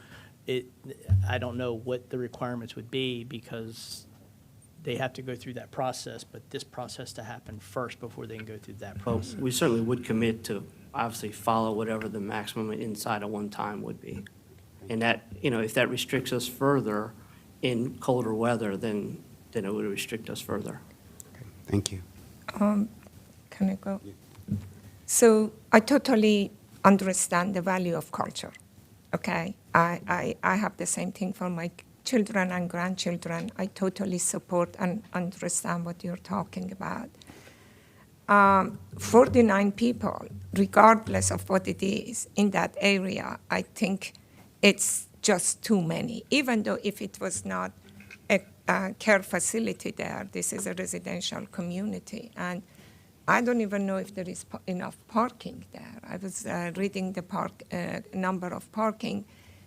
I don't know what the requirements would be because they have to go through that process, but this process to happen first before they can go through that Well, process. we certainly would commit to obviously follow whatever the maximum inside of one time would be. And that, if that restricts us further in colder weather, then it would restrict us further. Okay. Thank you. Can I go? So I totally understand the value of culture. Okay, I have the same thing for my children and grandchildren. I totally support and understand what you're talking about. 49 people, regardless of what it is in that area, I think it's just too many. Even though if it was not a care facility there, this is a residential community. And I don't even know if there is enough parking there. I was reading the number of parking.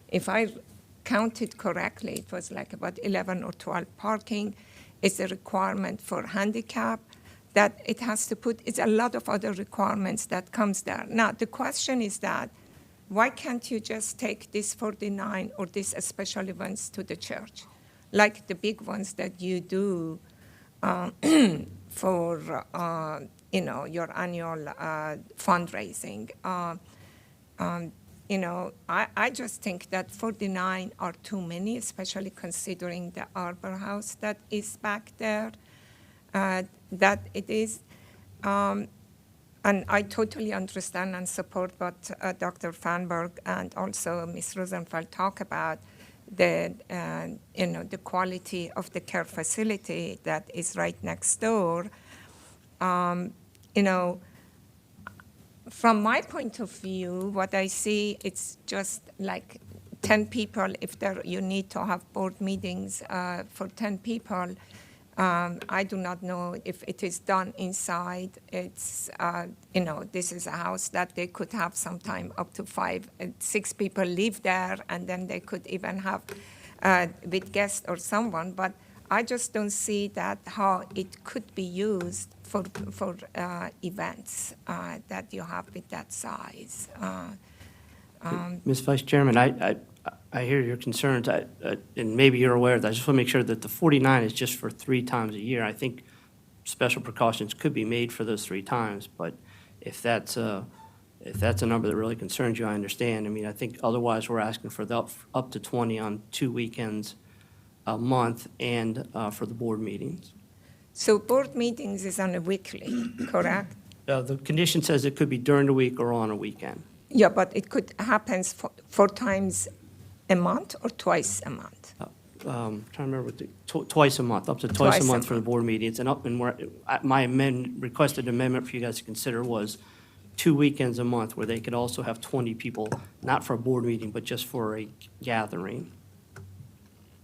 If I counted correctly, it was like about 11 or 12 parking. It's a requirement for handicap that it has to put. It's a lot of other requirements that comes there. Now, the question is that why can't you just take these 49 or these special events to the church, like the big ones that you do for your annual fundraising? I just think that 49 are too many, especially considering the Arbor House that is back there, that it is. And I totally understand and support what Dr. Fanberg and also Ms. Rosenfeld talk about, the quality of the care facility that is right next door. From my point of view, what I see, it's just like 10 people. If you need to have board meetings for 10 people, I do not know if it is done inside. It's, this is a house that they could have sometime up to 5, 6 people live there, and then they could even have with guests or someone. But I just don't see that how it could be used for events that you have with that size. Ms. Vice Chairman, I hear your concerns, and maybe you're aware of that. I just want to make sure that the 49 is just for 3 times a year. I think special precautions could be made for those 3 times, but if that's a number that really concerns you, I understand. I mean, I think otherwise we're asking for up to 20 on 2 weekends a month and for the board meetings. So board meetings is on a weekly, correct? The condition says it could be during the week or on a weekend. Yeah, but it could happen 4 times a month or twice a month. Trying to remember what twice a month, up to twice a month for the board meetings, and where my requested amendment for you guys to consider was 2 weekends a month where they could also have 20 people, not for a board meeting, but just for a gathering.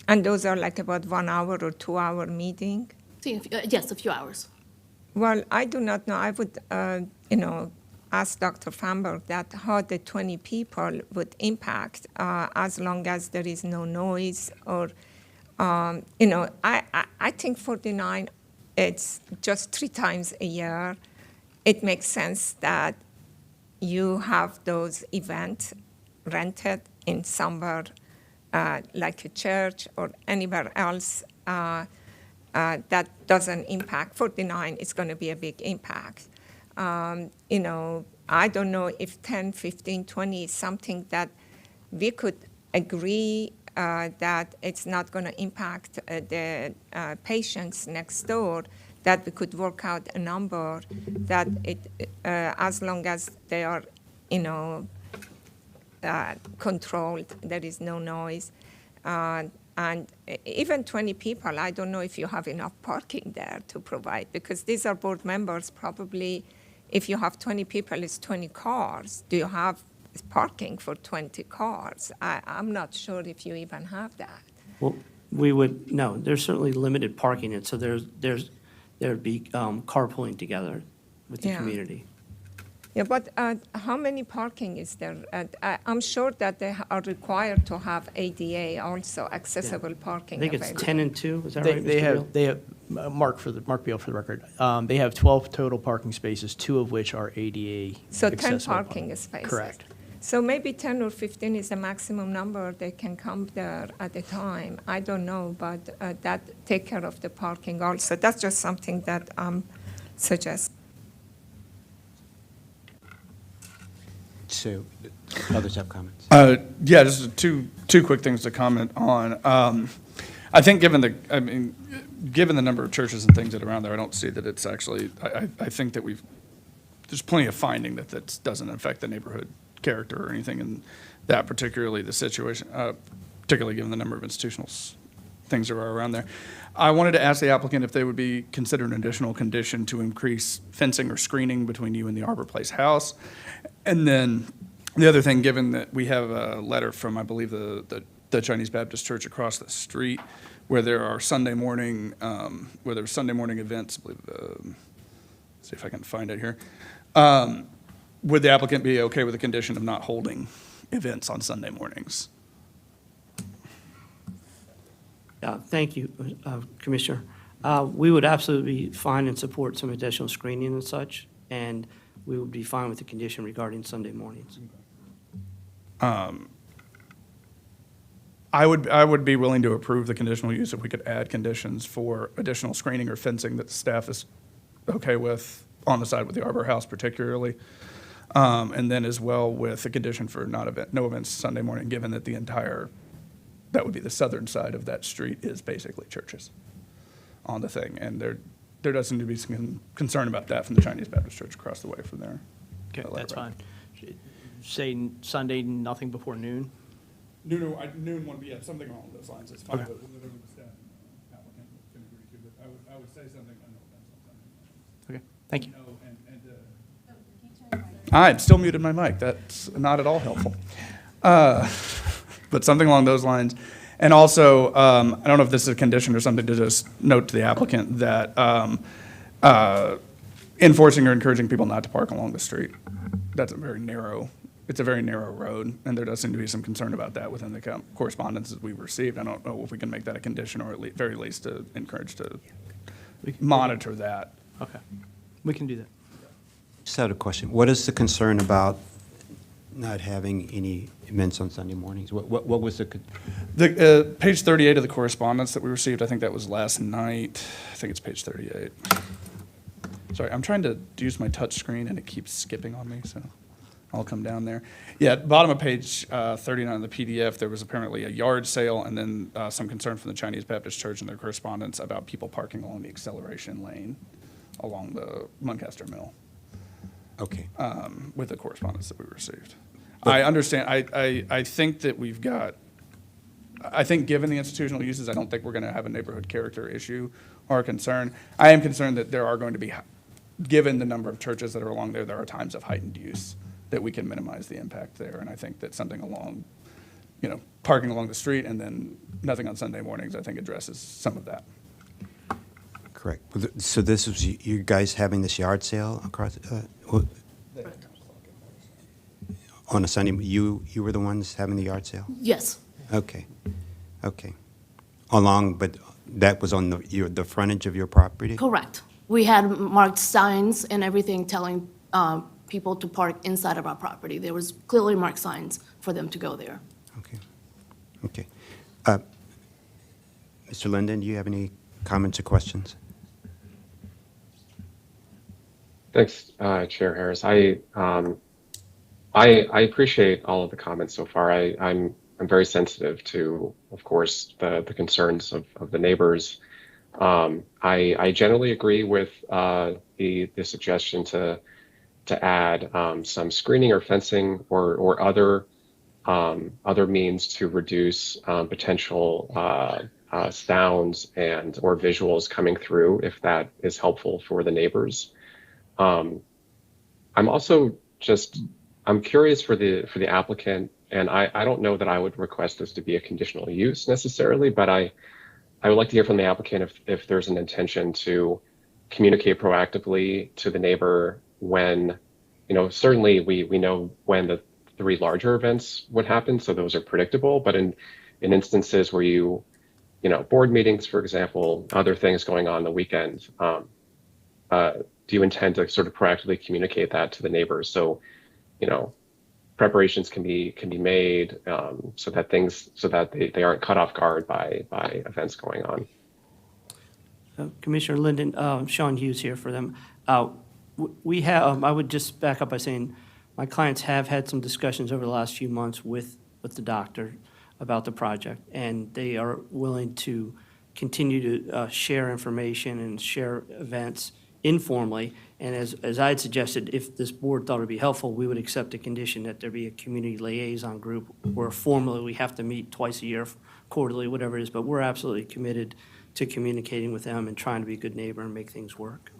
And those are like about 1 hour or 2 hour meeting? Yes, a few hours. Well, I do not know. I would, ask Dr. Fanberg that how the 20 people would impact as long as there is no noise or, I think 49, it's just 3 times a year. It makes sense that you have those events rented in somewhere like a church or anywhere else that doesn't impact. 49 is going to be a big impact. I don't know if 10, 15, 20 is something that we could agree that it's not going to impact the patients next door, that we could work out a number that as long as they are, controlled, there is no noise. And even 20 people, I don't know if you have enough parking there to provide, because these are board members. Probably if you have 20 people, it's 20 cars. Do you have parking for 20 cars? I'm not sure if you even have that. Well, no, there's certainly limited parking, and so there'd be carpooling together with the Yeah. community. Yeah, but how many parking is there? I'm sure that they are required to have ADA also, accessible parking. I think it's available. 10 and 2, is that right, Mr. Beal? They have, Mark Beal for the record, they have 12 total parking spaces, 2 of which are ADA So 10 accessible. parking spaces. Correct. So maybe 10 or 15 is the maximum number they can come there at a time. I don't know, but that take care of the parking also. That's just something that I'm suggesting. So, others have comments? Yeah, just two quick things to comment on. I think given the number of churches and things that are around there, I don't see that it's actually, I think that there's plenty of finding that doesn't affect the neighborhood character or anything in that, particularly the situation, particularly given the number of institutional things that are around there. I wanted to ask the applicant if they would be considered an additional condition to increase fencing or screening between you and the Arbor Place house. And then the other thing, given that we have a letter from, I believe, the Chinese Baptist Church across the street, where there are Sunday morning events, I believe, see if I can find it here. Would the applicant be okay with the condition of not holding events on Sunday mornings? Thank you, Commissioner. We would absolutely be fine and support some additional screening and such, and we would be fine with the condition regarding Sunday mornings. I would be willing to approve the conditional use if we could add conditions for additional screening or fencing that the staff is okay with on the side with the Arbor House particularly. And then as well with a condition for no events Sunday morning, given that that would be the southern side of that street is basically churches on the thing. And there does seem to be some concern about that from the Chinese Baptist Church across the way from there. Okay, that's fine. Say Sunday, nothing before noon? Noon would be something along those lines. It's fine. Okay. Whatever the staff applicant can agree to, but I would say something on no events on Sunday. Okay, thank you. I'm still muted my mic. That's not at all helpful. But something along those lines. And also, I don't know if this is a condition or something to just note to the applicant that enforcing or encouraging people not to park along the street. That's a very narrow it's a very narrow road, and there does seem to be some concern about that within the correspondence that we've received. I don't know if we can make that a condition, or at very least to encourage to monitor that. Okay, we can do that. Just had a question. What is the concern about not having any events on Sunday mornings? What was the? The page 38 of the correspondence that we received, I think that was last night. I think it's page 38. Sorry, I'm trying to use my touch screen and it keeps skipping on me, so I'll come down there. Yeah, at the bottom of page 39 of the PDF, there was apparently a yard sale and then some concern from the Chinese Baptist Church in their correspondence about people parking along the acceleration lane along the Muncaster Mill. Okay. With the correspondence that we received. I understand. I think that we've got, I think given the institutional uses, I don't think we're going to have a neighborhood character issue or a concern. I am concerned that there are going to be, given the number of churches that are along there are times of heightened use that we can minimize the impact there. And I think that something along, parking along the street and then nothing on Sunday mornings, I think addresses some of that. Correct. So this was you guys having this yard sale across on a Sunday. You were the ones having the yard sale. Yes. Okay. But that was on the frontage of your property. Correct. We had marked signs and everything telling people to park inside of our property. There was clearly marked signs for them to go there. Okay. Mr. Linden, do you have any comments or questions? Thanks, Chair Harris. I appreciate all of the comments so far. I'm very sensitive to, of course, the concerns of the neighbors. I generally agree with the suggestion to add some screening or fencing or other means to reduce potential sounds or visuals coming through, if that is helpful for the neighbors. I'm also I'm curious for the applicant, and I don't know that I would request this to be a conditional use necessarily, but I would like to hear from the applicant if there's an intention to communicate proactively to the neighbor when, certainly we know when the 3 larger events would happen, so those are predictable, but in instances where board meetings, for example, other things going on the weekend, do you intend to sort of proactively communicate that to the neighbors so preparations can be made so that they aren't caught off guard by events going on? Commissioner Linden, Sean Hughes here for them. We have, I would just back up by saying my clients have had some discussions over the last few months with the doctor about the project, and they are willing to continue to share information and share events informally. And as I had suggested, if this board thought it would be helpful, we would accept a condition that there be a community liaison group where formally we have to meet twice a year, quarterly, whatever it is, but we're absolutely committed to communicating with them and trying to be a good neighbor and make things work.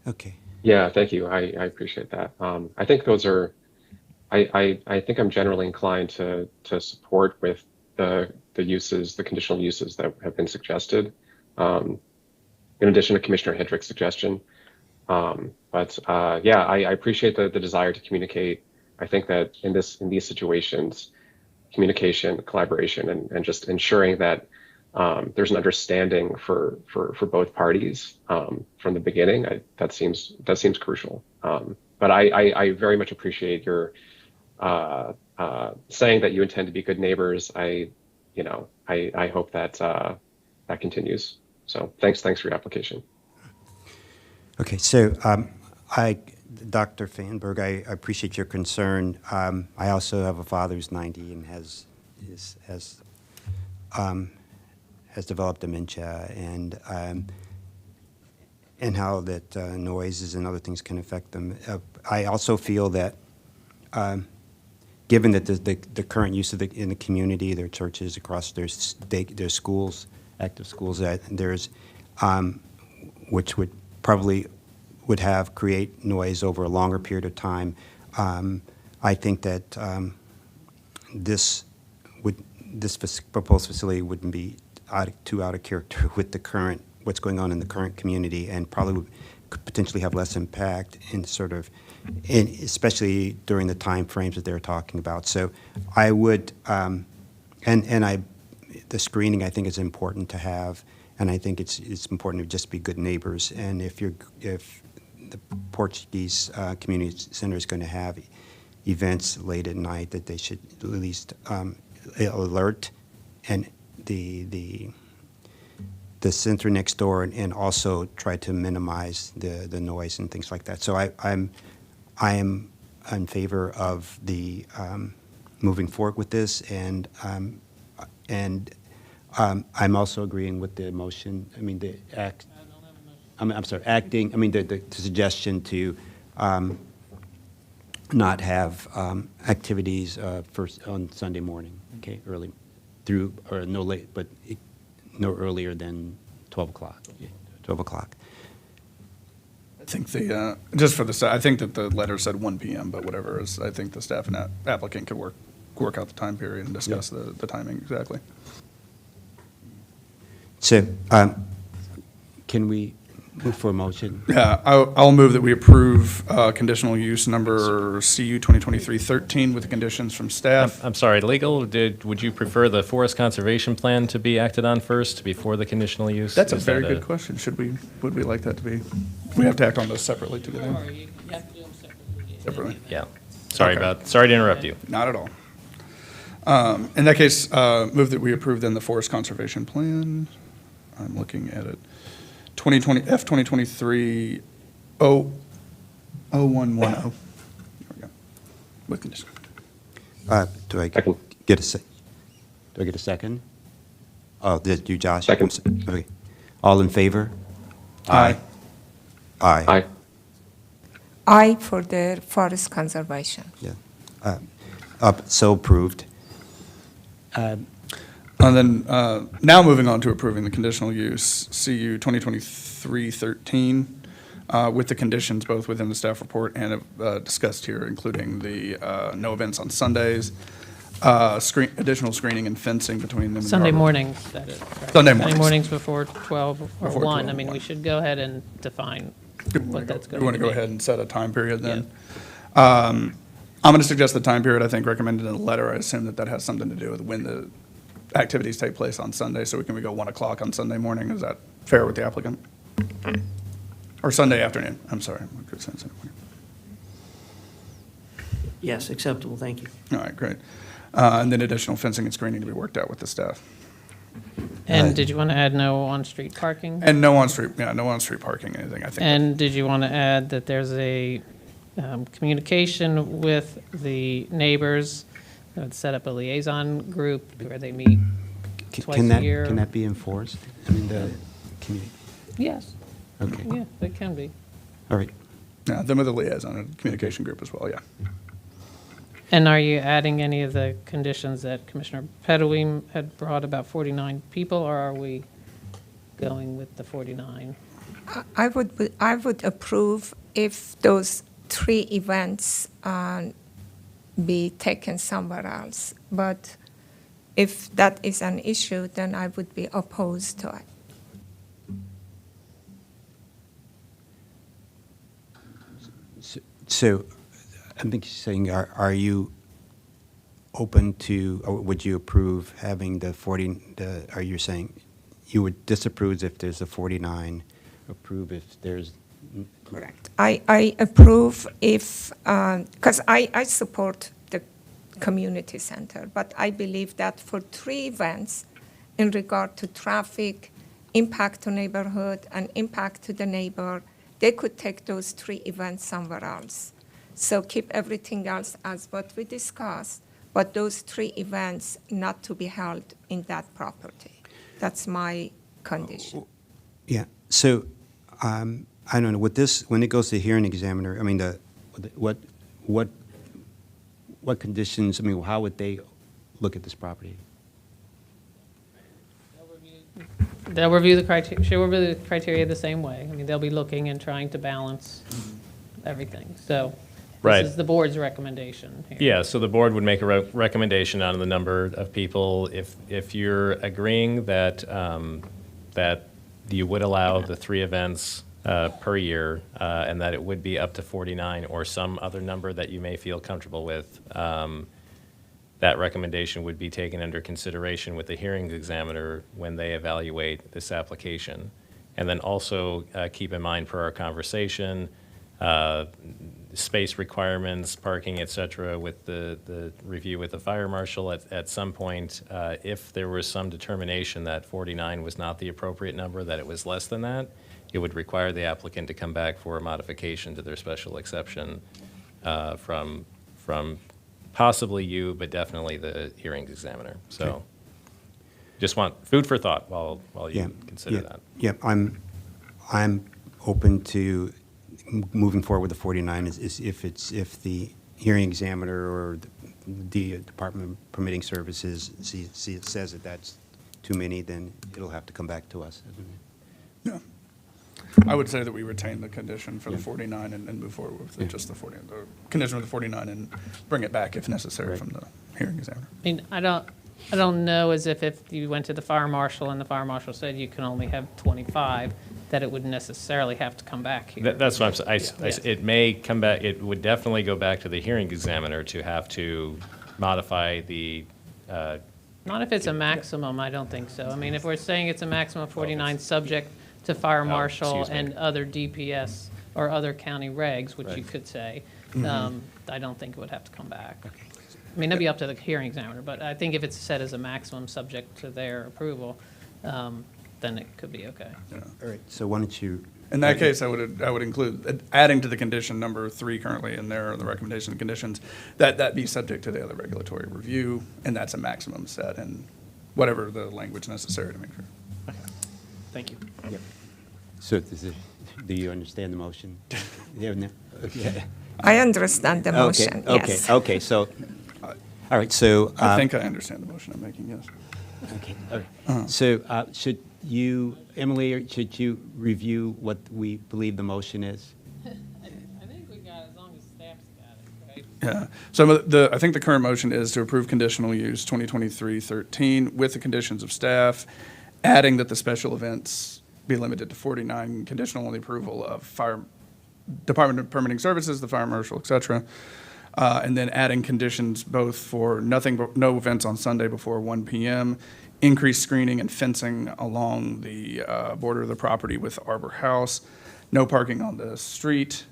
Okay. Yeah, thank you. I appreciate that. I think those are, I think I'm generally inclined to support with the uses, the conditional uses that have been suggested. In addition to Commissioner Hendrick's suggestion. I appreciate the desire to communicate. I think that in these situations, communication, collaboration, and just ensuring that there's an understanding for both parties from the beginning, that seems crucial. But I very much appreciate your saying that you intend to be good neighbors. I hope that that continues. So thanks for your application. Okay, so Dr. Fanberg, I appreciate your concern. I also have a father who's 90 and has developed dementia, and how that noises and other things can affect them. I also feel that given that the current use in the community, their churches across their schools, active schools, that there's which would probably create noise over a longer period of time. I think that this proposed facility wouldn't be too out of character with what's going on in the current community, and probably would could potentially have less impact in sort of, in, especially during the time frames that they're talking about. So I would, the screening I think is important to have, and I think it's important to just be good neighbors. And if the Portuguese Community Center is going to have events late at night, that they should at least alert and the center next door, and also try to minimize the noise and things like that. So I am in favor of the moving forward with this, and I'm also agreeing with the motion. I mean, the act. I'm sorry, acting. I mean, the suggestion to not have activities first on Sunday morning. Okay, early through, or no late, but no earlier than 12 o'clock. 12 o'clock. I think the, just for the, I think that the letter said 1 PM, but whatever is, I think the staff and applicant could work out the time period and discuss the timing exactly. So, can we move for a motion? Yeah, I'll move that we approve conditional use number CU 2023-13 with the conditions from staff. I'm sorry, legal, would you prefer the forest conservation plan to be acted on first before the conditional use? That's a Is very that good question. Would we like that to be? We have to act on those separately together. Separately. Yeah. Sorry Okay. sorry to interrupt you. Not at all. In that case, move that we approve then the forest conservation plan. I'm looking at it. 2020 F 2023 0110. There we go. With condition. Do I get a second? Oh, did you, Josh? Second. Okay. All in favor? Aye. Aye. Aye. I for the forest conservation. Yeah. So approved. And then now moving on to approving the conditional use, CU 2023-13, with the conditions both within the staff report and discussed here, including the no events on Sundays, additional screening and fencing between them. and the Sunday arbor- mornings, that is. correct. Sunday mornings. Sunday mornings before 12 or Before 1. 12 I or mean, 1. we should go ahead and define what that's going to be. We want to go ahead and set a time period then. I'm going to suggest the time period I think recommended in the letter. I assume that has something to do with when the activities take place on Sunday, so we go 1 o'clock on Sunday morning. Is that fair with the applicant? Or Sunday afternoon, I'm sorry. I could say Sunday morning. Yes, acceptable, thank you. All right, great. And then additional fencing and screening to be worked out with the staff. And did you want to add no on-street parking? And no on-street parking, anything, I think. And did you want to add that there's a communication with the neighbors, that would set up a liaison group where they meet twice a year? Can that be enforced? I mean, the community. Yes. Okay. Yeah, that can be. All right. Yeah, them with a liaison, a communication group as well, yeah. And are you adding any of the conditions that Commissioner Pedawim had brought about 49 people, or are we going with the 49? I would approve if those 3 events be taken somewhere else. But if that is an issue, then I would be opposed to it. So, I think you're saying, are you open to, or would you approve having the 40, are you saying you would disapprove if there's a 49, approve if there's? Correct. I approve if, because I support the community center, but I believe that for 3 events in regard to traffic, impact to neighborhood, and impact to the neighbor, they could take those 3 events somewhere else. So keep everything else as what we discussed, but those 3 events not to be held in that property. That's my condition. Yeah, so, I don't know, with this, when it goes to hearing examiner, I mean, what conditions, I mean, how would they look at this property? They'll review the criteria, she'll review the criteria the same way. I mean, they'll be looking and trying to balance everything. So Right. this is the board's recommendation here. Yeah, so the board would make a recommendation on the number of people. If you're agreeing that, that you would allow the 3 events per year, and that it would be up to 49 or some other number that you may feel comfortable with. That recommendation would be taken under consideration with the hearings examiner when they evaluate this application. And then also keep in mind per our conversation, space requirements, parking, et cetera, with the review with the fire marshal at some point, if there was some determination that 49 was not the appropriate number, that it was less than that, it would require the applicant to come back for a modification to their special exception from possibly you, but definitely the hearings examiner. So just want food for thought while you consider that. Yeah, I'm open to moving forward with the 49 is if the hearing examiner or the Department of Permitting Services says that that's too many, then it'll have to come back to us. Yeah. I would say that we retain the condition for the 49 and move forward with just the 49, the condition with the 49 and bring it back if necessary from the hearing examiner. I mean, I don't know as if you went to the fire marshal and the fire marshal said you can only have 25, that it would necessarily have to come back here. That's what I'm saying. It may come back, it would definitely go back to the hearing examiner to have to modify the. Not if it's a maximum, I don't think so. I mean, if we're saying it's a maximum of 49, subject to fire marshal excuse me. and other DPS or other county regs, which you could say, I don't think it would have to come back. I mean, it'd be up to the hearing examiner, but I think if it's set as a maximum subject to their approval, then it could be okay. All right, so why don't you? In that case, I would include adding to the condition number 3 currently in there, the recommendation of conditions, that be subject to the other regulatory review, and that's a maximum set, and whatever the language necessary to make sure. Thank you. Yep. So do you understand the motion? Yeah, no? Okay. I understand the motion, yes. Okay, so, all right, so. I think I understand the motion I'm making, yes. Okay, all right. So should you, Emily, or should you review what we believe the motion is? I think we got it as long as staff's got it, right? Yeah, so I think the current motion is to approve conditional use 2023-13 with the conditions of staff, adding that the special events be limited to 49, conditional on the approval of Department of Permitting Services, the fire marshal, et cetera. And then adding conditions both for no events on Sunday before 1 p.m., increased screening and fencing along the border of the property with Arbor House, no parking on the street.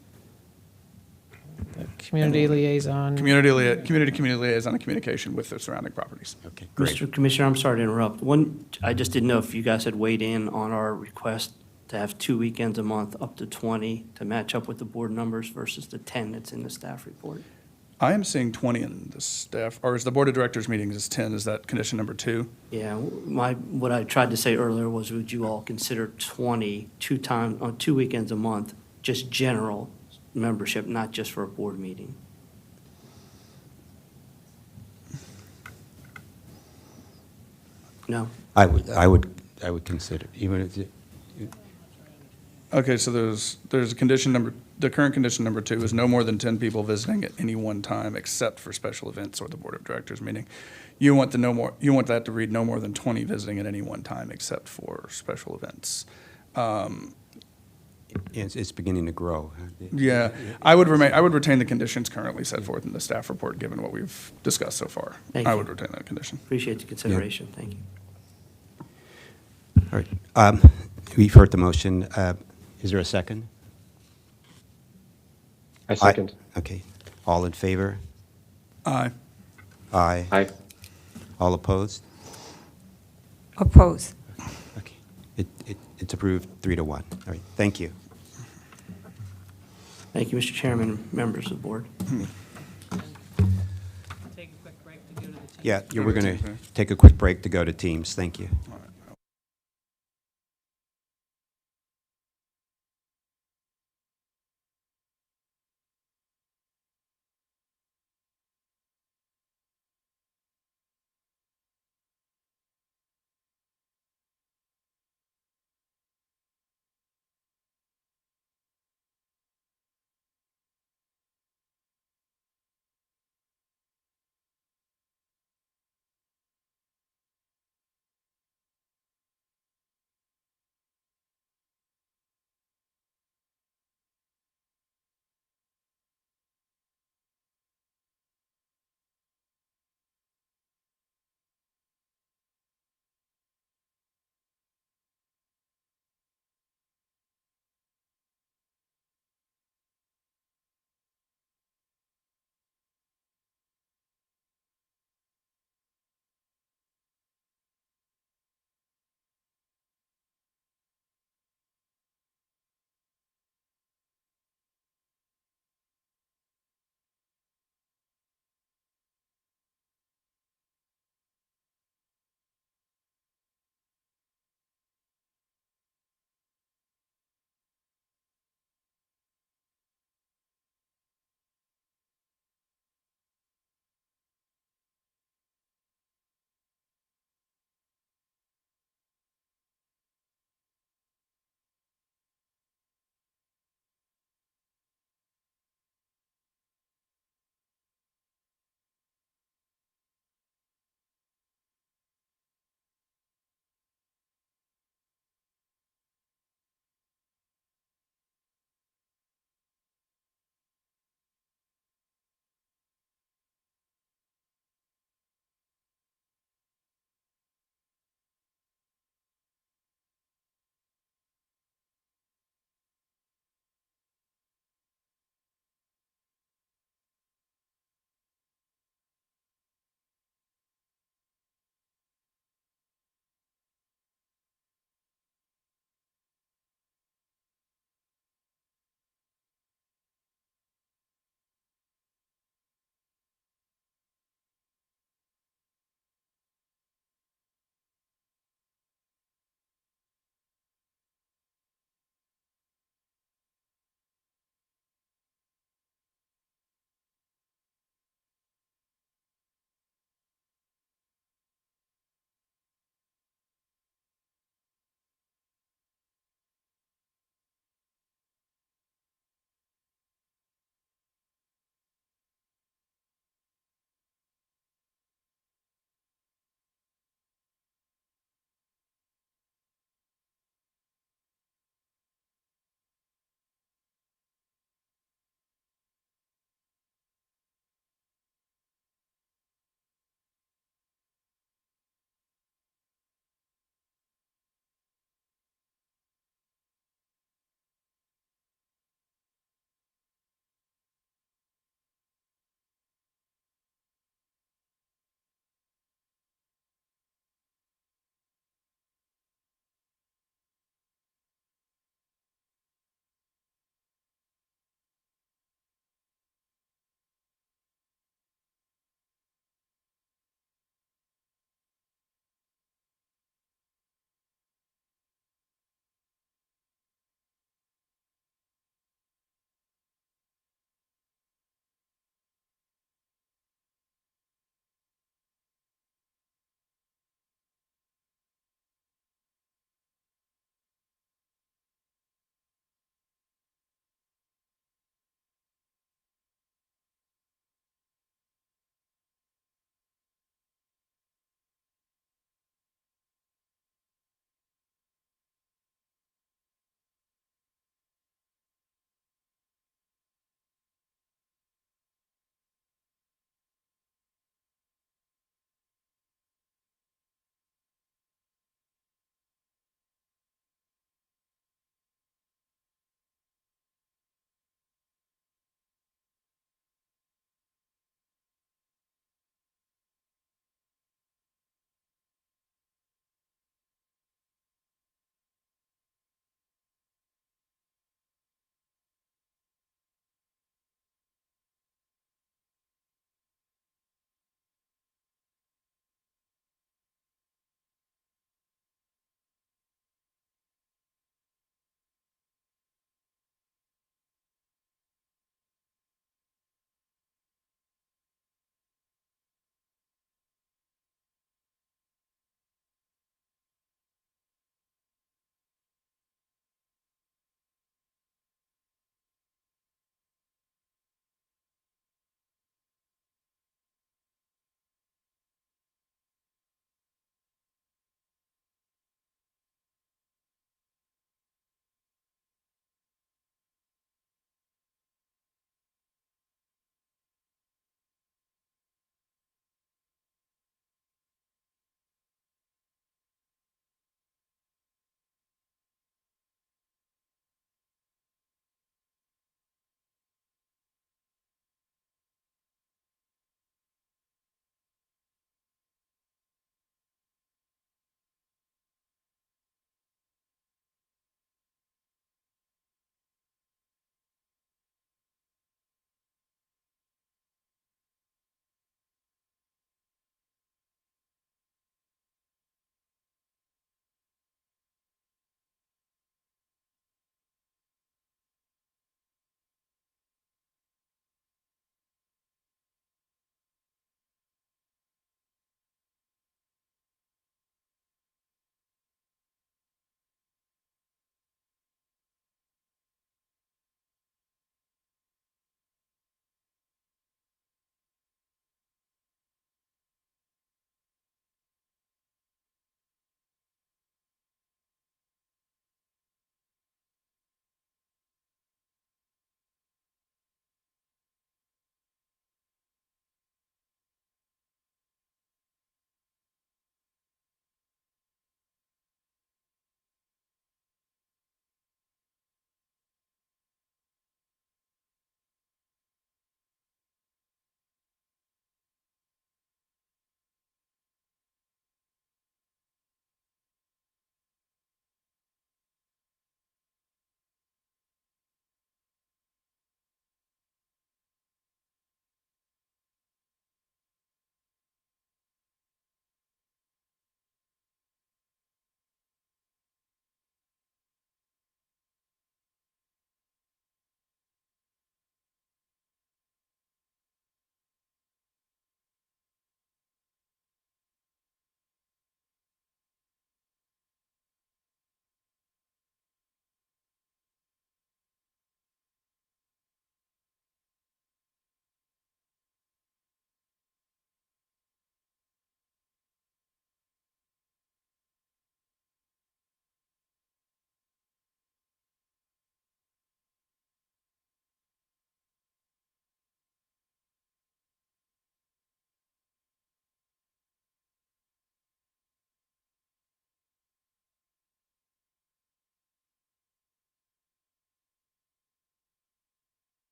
Community liaison. Community liaison and communication with the surrounding properties. Okay, great. Mr. Commissioner, I'm sorry to interrupt. I just didn't know if you guys had weighed in on our request to have 2 weekends a month, up to 20, to match up with the board numbers versus the 10 that's in the staff report. I am seeing 20 in the staff, or is the Board of Directors meetings is 10, is that condition number 2? Yeah, what I tried to say earlier was, would you all consider 20 on 2 weekends a month, just general membership, not just for a board meeting? No? I would consider, even if it. Okay, so there's a condition the current condition number 2 is no more than 10 people visiting at any one time except for special events or the Board of Directors meeting. You want that to read no more than 20 visiting at any one time except for special events. It's beginning to grow. Yeah, I would retain the conditions currently set forth in the staff report, given what we've discussed so far. Thank you. I would retain that condition. Appreciate the consideration. Thank you. All right. We've heard the motion. Is there a second? I second. Okay. All in favor? Aye. Aye. Aye. All opposed? Oppose. Okay. It's approved 3-1. All right. Thank you. Thank you, Mr. Chairman, members of the board. Take a quick break to go to the team. Yeah, we're going to take a quick break to go to teams. Thank you.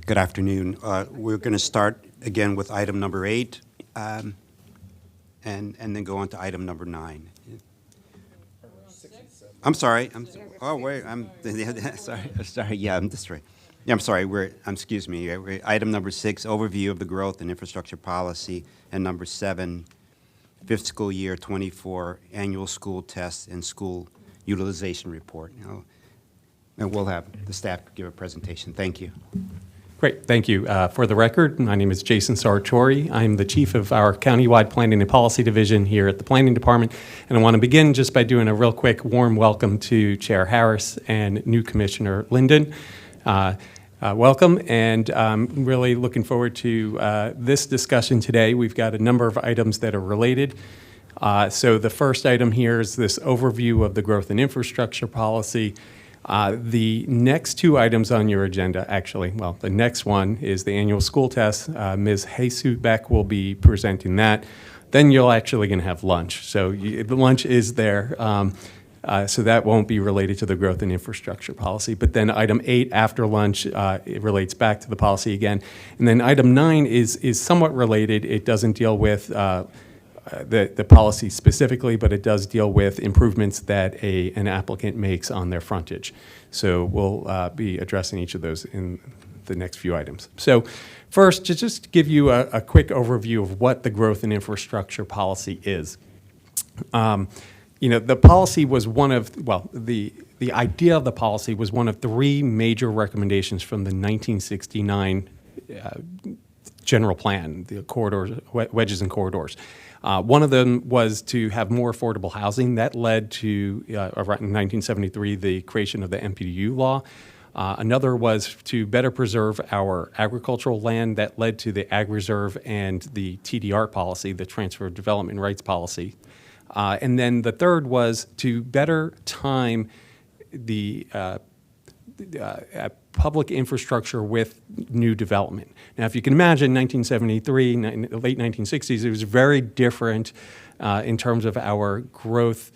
Good afternoon. We're going to start again with item number 8, and then go on to item number 9. I'm sorry. Oh, wait. Sorry. Yeah, I'm just right. Yeah, I'm sorry. Excuse me. Item number 6, overview of the growth and infrastructure policy, and number 7, fiscal year 24 annual school tests and school utilization report. And we'll have the staff give a presentation. Thank you. Great, thank you. For the record, my name is Jason Sartori. I'm the chief of our countywide planning and policy division here at the planning department. And I want to begin just by doing a real quick warm welcome to Chair Harris and new Commissioner Linden. Welcome, and I'm really looking forward to this discussion today. We've got a number of items that are related. So the first item here is this overview of the growth and infrastructure policy. The next 2 items on your agenda, actually, well, the next one is the annual school test. Ms. Jesus Beck will be presenting that. Then you're actually going to have lunch. So the lunch is there. So that won't be related to the growth and infrastructure policy. But then item 8 after lunch, it relates back to the policy again. And then item 9 is somewhat related. It doesn't deal with the policy specifically, but it does deal with improvements that an applicant makes on their frontage. So we'll be addressing each of those in the next few items. So first, to just give you a quick overview of what the growth and infrastructure policy is. The policy was one of, well, the idea of the policy was one of 3 major recommendations from the 1969 general plan, the corridors, wedges and corridors. One of them was to have more affordable housing. That led to, around 1973, the creation of the MPDU law. Another was to better preserve our agricultural land. That led to the Ag Reserve and the TDR policy, the Transfer of Development Rights policy. And then the third was to better time the public infrastructure with new development. Now, if you can imagine, 1973, late 1960s, it was very different in terms of our growth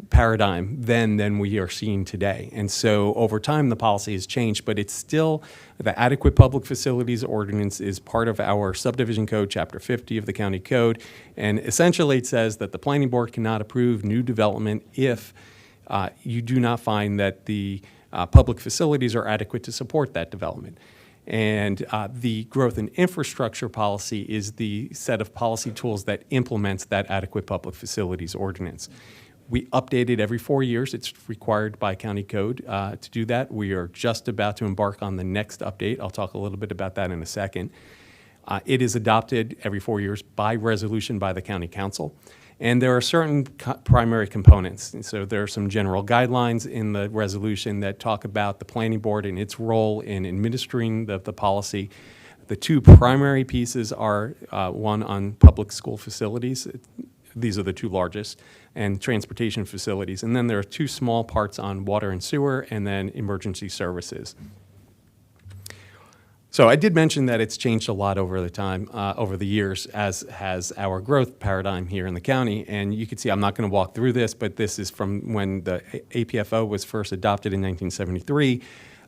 paradigm than we are seeing today. And so over time, the policy has changed, but it's still, the Adequate Public Facilities Ordinance is part of our subdivision code, Chapter 50 of the county code. And essentially, it says that the planning board cannot approve new development if you do not find that the public facilities are adequate to support that development. And the growth and infrastructure policy is the set of policy tools that implements that Adequate Public Facilities Ordinance. We update it every 4 years. It's required by county code to do that. We are just about to embark on the next update. I'll talk a little bit about that in a second. It is adopted every 4 years by resolution by the county council. And there are certain primary components. And so there are some general guidelines in the resolution that talk about the planning board and its role in administering the policy. The 2 primary pieces are one on public school facilities. These are the 2 largest, and transportation facilities. And then there are 2 small parts on water and sewer, and then emergency services. So I did mention that it's changed a lot over the years, as has our growth paradigm here in the county. And you can see, I'm not going to walk through this, but this is from when the APFO was first adopted in 1973.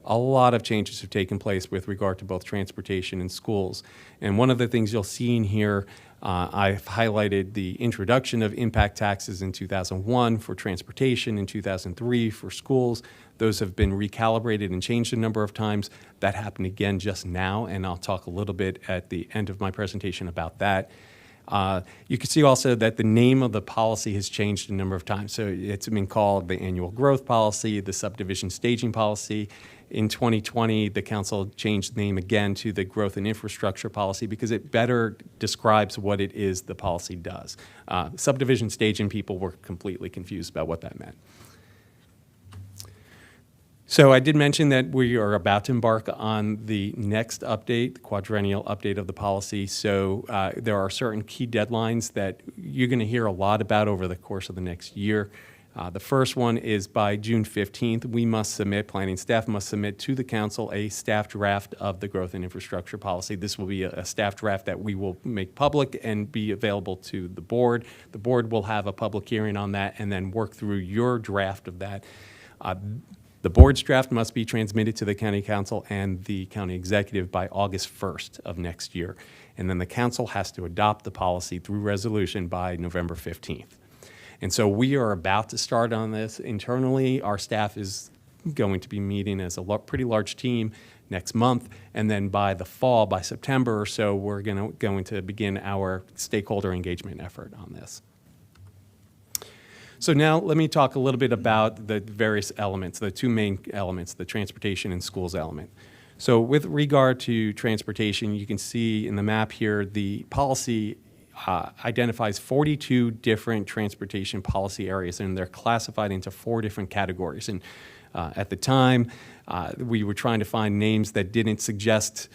A lot of changes have taken place with regard to both transportation and schools. And one of the things you'll see in here, I've highlighted the introduction of impact taxes in 2001 for transportation, in 2003 for schools. Those have been recalibrated and changed a number of times. That happened again just now, and I'll talk a little bit at the end of my presentation about that. You can see also that the name of the policy has changed a number of times. So it's been called the annual growth policy, the subdivision staging policy. In 2020, the council changed the name again to the growth and infrastructure policy because it better describes what it is the policy does. Subdivision staging, people were completely confused about what that meant. So I did mention that we are about to embark on the next update, the quadrennial update of the policy. So there are certain key deadlines that you're going to hear a lot about over the course of the next year. The first one is by June 15th, we must submit, planning staff must submit to the council a staff draft of the growth and infrastructure policy. This will be a staff draft that we will make public and be available to the board. The board will have a public hearing on that and then work through your draft of that. The board's draft must be transmitted to the county council and the county executive by August 1st of next year. And then the council has to adopt the policy through resolution by November 15th. And so we are about to start on this internally. Our staff is going to be meeting as a pretty large team next month. And then by the fall, by September or so, we're going to begin our stakeholder engagement effort on this. So now let me talk a little bit about the various elements, the two main elements, the transportation and schools element. So with regard to transportation, you can see in the map here, the policy identifies 42 different transportation policy areas, and they're classified into 4 different categories. And at the time, we were trying to find names that didn't suggest,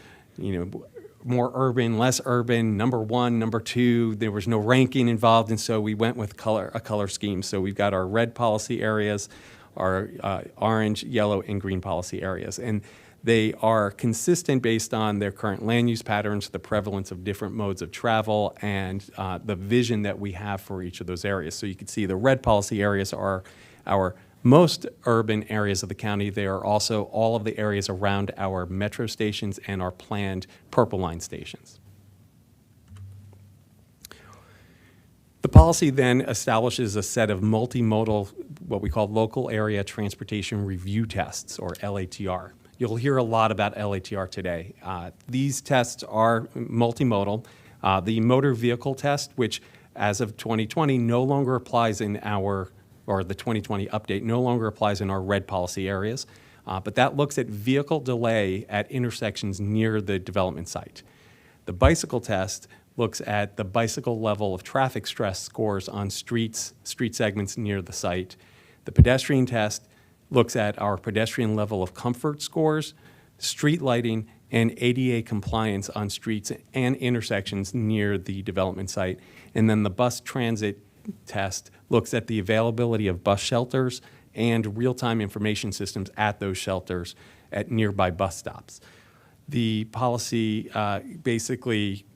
more urban, less urban, number 1, number 2. There was no ranking involved, and so we went with a color scheme. So we've got our red policy areas, our orange, yellow, and green policy areas. And they are consistent based on their current land use patterns, the prevalence of different modes of travel, and the vision that we have for each of those areas. So you can see the red policy areas are our most urban areas of the county. They are also all of the areas around our metro stations and our planned Purple Line stations. The policy then establishes a set of multimodal, what we call local area transportation review tests, or LATR. You'll hear a lot about LATR today. These tests are multimodal. The motor vehicle test, which as of 2020 no longer applies in our, or the 2020 update no longer applies in our red policy areas, but that looks at vehicle delay at intersections near the development site. The bicycle test looks at the bicycle level of traffic stress scores on street segments near the site. The pedestrian test looks at our pedestrian level of comfort scores, street lighting, and ADA compliance on streets and intersections near the development site. And then the bus transit test looks at the availability of bus shelters and real-time information systems at those shelters at nearby bus stops. The policy basically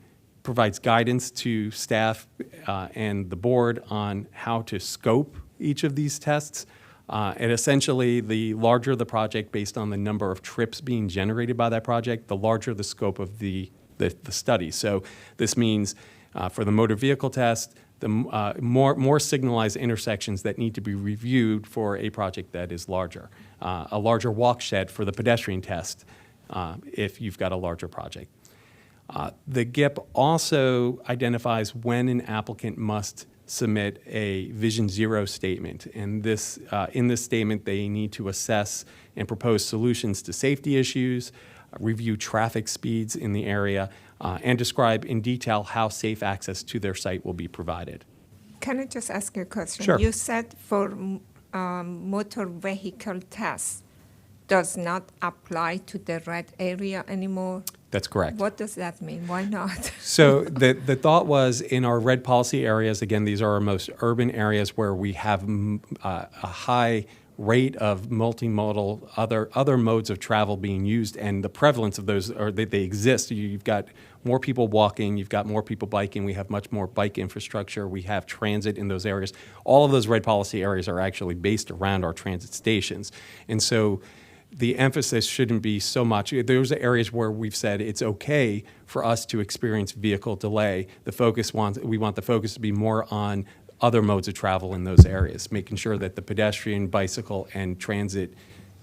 provides guidance to staff and the board on how to scope each of these tests. And essentially, the larger the project based on the number of trips being generated by that project, the larger the scope of the study. So this means for the motor vehicle test, the more signalized intersections that need to be reviewed for a project that is larger. A larger walk shed for the pedestrian test if you've got a larger project. The GIP also identifies when an applicant must submit a Vision Zero statement. And this, in this statement, they need to assess and propose solutions to safety issues, review traffic speeds in the area, and describe in detail how safe access to their site will be provided. Can I just ask you a question? Sure. You said for motor vehicle tests does not apply to the red area anymore. That's correct. What does that mean? Why not? So the thought was in our red policy areas, again, these are our most urban areas where we have a high rate of multimodal, other modes of travel being used, and the prevalence of those, or they exist. You've got more people walking, you've got more people biking, we have much more bike infrastructure, we have transit in those areas. All of those red policy areas are actually based around our transit stations. And so the emphasis shouldn't be so much. Those are areas where we've said it's okay for us to experience vehicle delay. We want the focus to be more on other modes of travel in those areas, making sure that the pedestrian, bicycle, and transit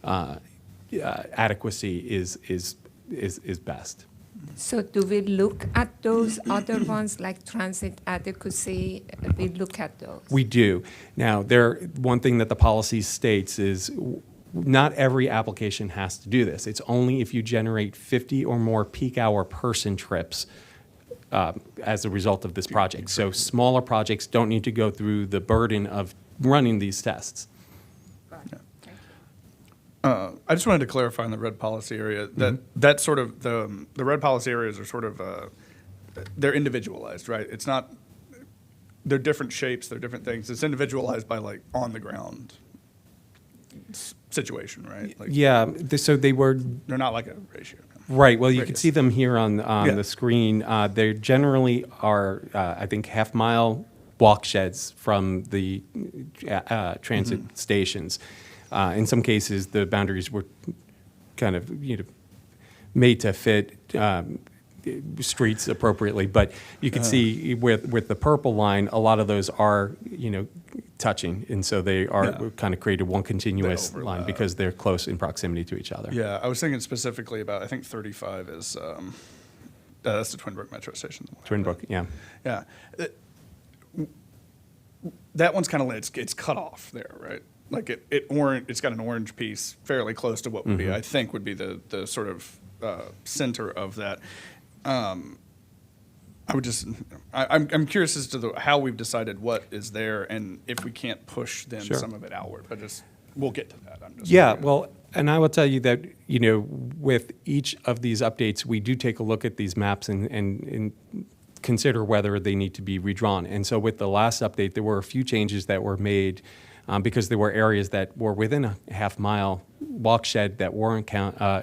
adequacy is best. So do we look at those other ones like transit adequacy? We look at those. We do. Now, one thing that the policy states is not every application has to do this. It's only if you generate 50 or more peak hour person trips as a result of this project. So smaller projects don't need to go through the burden of running these tests. I just wanted to clarify in the red policy area that that sort of the red policy areas are sort of they're individualized, right? It's not, they're different shapes, they're different things. It's individualized by like on the ground situation, right? Like, yeah, so they're not like a ratio. Right. Well, you can see them here on the screen. They generally are, I think, half-mile walk sheds from the transit stations. In some cases, the boundaries were kind of, made to fit streets appropriately, but you can see with the purple line, a lot of those are, touching, and so they are kind of created one continuous line because they're close in proximity to each other. Yeah, I was thinking specifically about, I think 35 is, that's the Twin Brook Metro Station. Twin Brook, yeah. Yeah. That one's kind of, it's cut off there, right? Like it's got an orange piece fairly close to what would be, I think, would be the sort of center of that. I'm curious as to how we've decided what is there and if we can't push then some of it outward, but we'll get to that. Well, and I will tell you that, with each of these updates, we do take a look at these maps and consider whether they need to be redrawn. And so with the last update, there were a few changes that were made because there were areas that were within a half-mile walkshed that weren't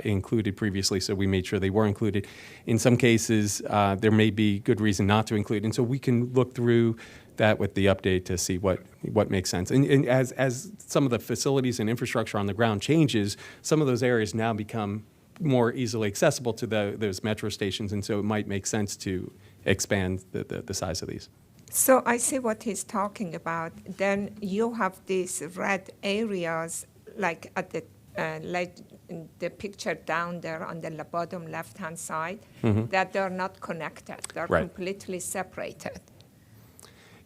included previously, so we made sure they were included. In some cases, there may be good reason not to include, and so we can look through that with the update to see what makes sense. And as some of the facilities and infrastructure on the ground changes, some of those areas now become more easily accessible to those metro stations, and so it might make sense to expand the size of these. So I see what he's talking about. Then you have these red areas, like at the picture down there on the bottom left-hand side, that they're not connected. They're completely separated.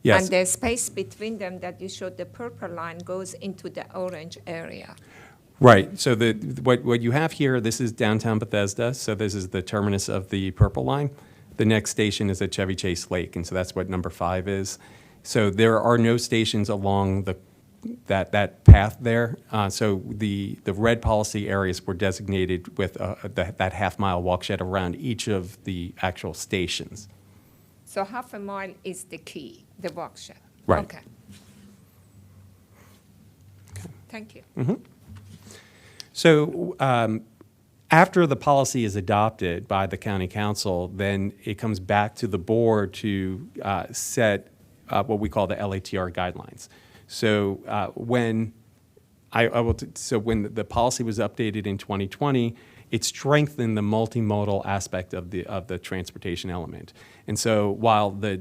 Yes. And the space between them that you showed, the purple line, goes into the orange area. Right. So what you have here, this is downtown Bethesda. So this is the terminus of the purple line. The next station is at Chevy Chase Lake, and so that's what number 5 is. So there are no stations along that path there. So the red policy areas were designated with that half-mile walkshed around each of the actual stations. So half a mile is the key, the walkshed. Right. Okay. Thank you. So after the policy is adopted by the county council, then it comes back to the board to set what we call the LATR guidelines. So when when the policy was updated in 2020, it strengthened the multimodal aspect of the transportation element. And so while the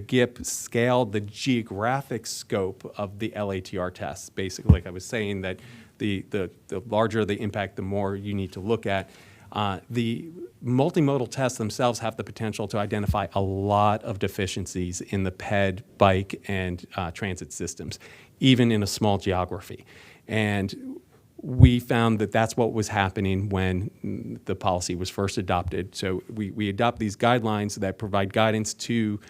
GIP scaled the geographic scope of the LATR tests, basically, like I was saying, that the larger the impact, the more you need to look at. The multimodal tests themselves have the potential to identify a lot of deficiencies in the PED, bike, and transit systems, even in a small geography. And we found that that's what was happening when the policy was first adopted. So we adopt these guidelines that provide guidance to,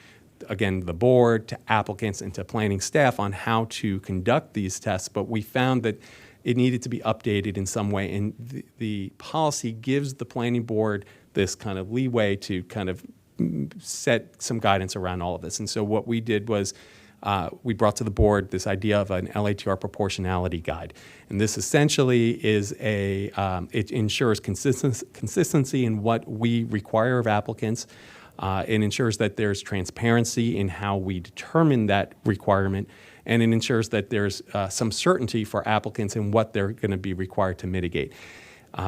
again, the board, to applicants, and to planning staff on how to conduct these tests. But we found that it needed to be updated in some way, and the policy gives the planning board this kind of leeway to kind of set some guidance around all of this. And so what we did was we brought to the board this idea of an LATR proportionality guide. And this essentially is it ensures consistency in what we require of applicants. It ensures that there's transparency in how we determine that requirement, and it ensures that there's some certainty for applicants in what they're going to be required to mitigate.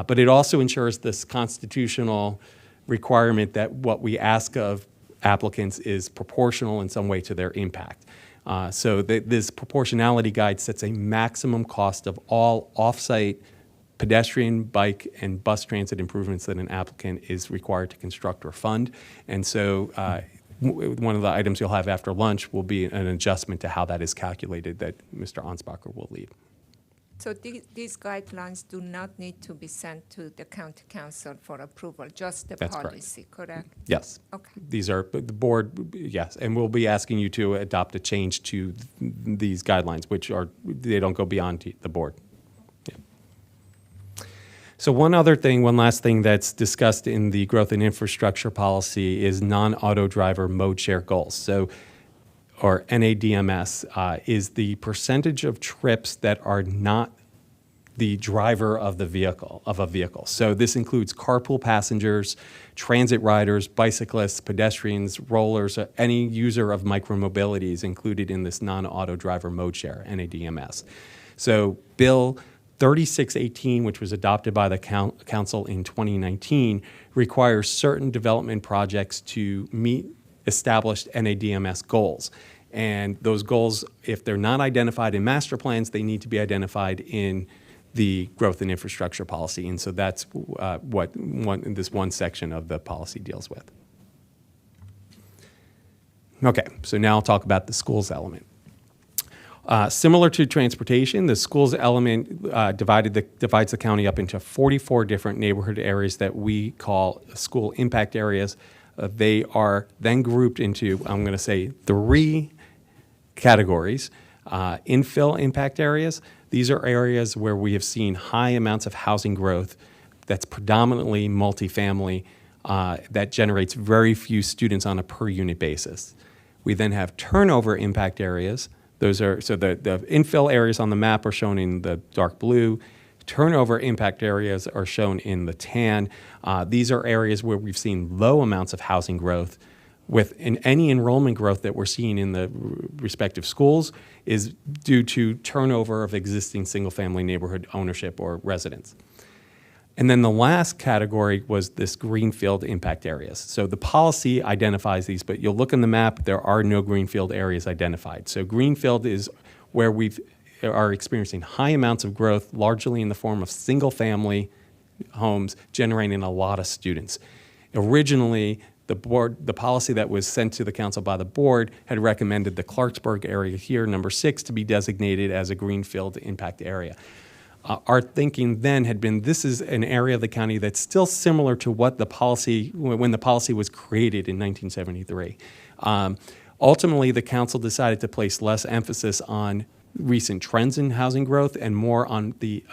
But it also ensures this constitutional requirement that what we ask of applicants is proportional in some way to their impact. So this proportionality guide sets a maximum cost of all off-site pedestrian, bike, and bus transit improvements that an applicant is required to construct or fund. And so one of the items you'll have after lunch will be an adjustment to how that is calculated that Mr. Ansbacher will lead. So these guidelines do not need to be sent to the county council for approval, just the That's policy, correct? Yes. Okay. These are the board, yes, and we'll be asking you to adopt a change to these guidelines, which they don't go beyond the board. Yeah. So one last thing that's discussed in the growth and infrastructure policy is non-auto driver mode share goals. So, or NADMS, is the percentage of trips that are not the driver of a vehicle. So this includes carpool passengers, transit riders, bicyclists, pedestrians, rollers, any user of micromobility is included in this non-auto driver mode share, NADMS. So Bill 3618, which was adopted by the council in 2019, requires certain development projects to meet established NADMS goals. And those goals, if they're not identified in master plans, they need to be identified in the growth and infrastructure policy. And so that's what this one section of the policy deals with. Okay, so now I'll talk about the schools element. Similar to transportation, the schools element divides the county up into 44 different neighborhood areas that we call school impact areas. They are then grouped into, I'm going to say, 3 categories. Infill impact areas. These are areas where we have seen high amounts of housing growth that's predominantly multifamily that generates very few students on a per unit basis. We then have turnover impact areas. Those are, so the infill areas on the map are shown in the dark blue. Turnover impact areas are shown in the tan. These are areas where we've seen low amounts of housing growth. Any enrollment growth that we're seeing in the respective schools is due to turnover of existing single-family neighborhood ownership or residents. And then the last category was this greenfield impact areas. So the policy identifies these, but you'll look in the map, there are no greenfield areas identified. So greenfield is where we are experiencing high amounts of growth, largely in the form of single-family homes, generating a lot of students. Originally, the policy that was sent to the council by the board had recommended the Clarksburg area here, number 6, to be designated as a greenfield impact area. Our thinking then had been this is an area of the county that's still similar to what the policy, when the policy was created in 1973. Ultimately, the council decided to place less emphasis on recent trends in housing growth and more on the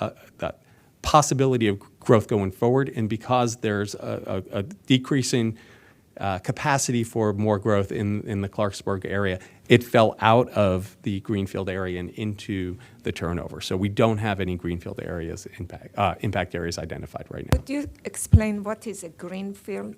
possibility of growth going forward. And because there's a decreasing capacity for more growth in the Clarksburg area, it fell out of the greenfield area and into the turnover. So we don't have any greenfield areas, impact areas identified right now. Could you explain what is a greenfield?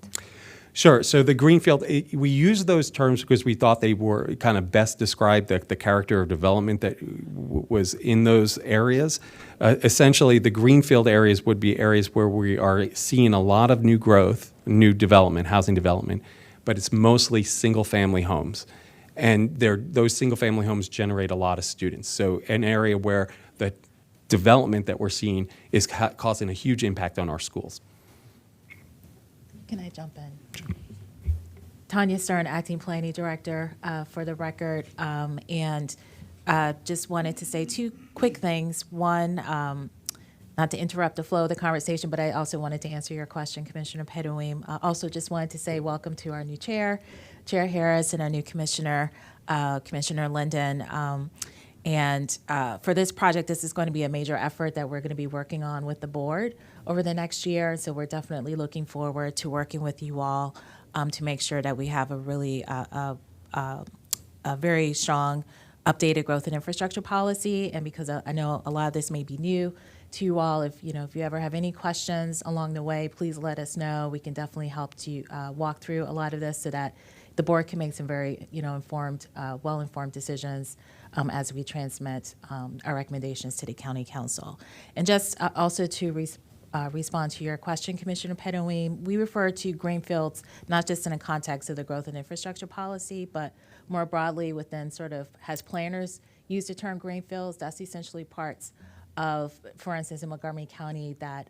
Sure. So the greenfield, we use those terms because we thought they were kind of best described the character of development that was in those areas. Essentially, the greenfield areas would be areas where we are seeing a lot of new growth, new development, housing development, but it's mostly single-family homes. And those single-family homes generate a lot of students. So an area where the development that we're seeing is causing a huge impact on our schools. Can I jump in? Tanya Stern, Acting Planning Director, for the record, and just wanted to say 2 quick things. One, not to interrupt the flow of the conversation, but I also wanted to answer your question, Commissioner Pedoweem. Also just wanted to say welcome to our new chair, Chair Harris, and our new commissioner, Commissioner Linden. And for this project, this is going to be a major effort that we're going to be working on with the board over the next year. So we're definitely looking forward to working with you all to make sure that we have a really a very strong updated growth and infrastructure policy. And because I know a lot of this may be new to you all, if you ever have any questions along the way, please let us know. We can definitely help to walk through a lot of this so that the board can make some very informed, well-informed decisions as we transmit our recommendations to the county council. And just also to respond to your question, Commissioner Pedoweem, we refer to greenfields not just in the context of the growth and infrastructure policy, but more broadly within sort of, as planners use the term greenfields, that's essentially parts of, for instance, in Montgomery County that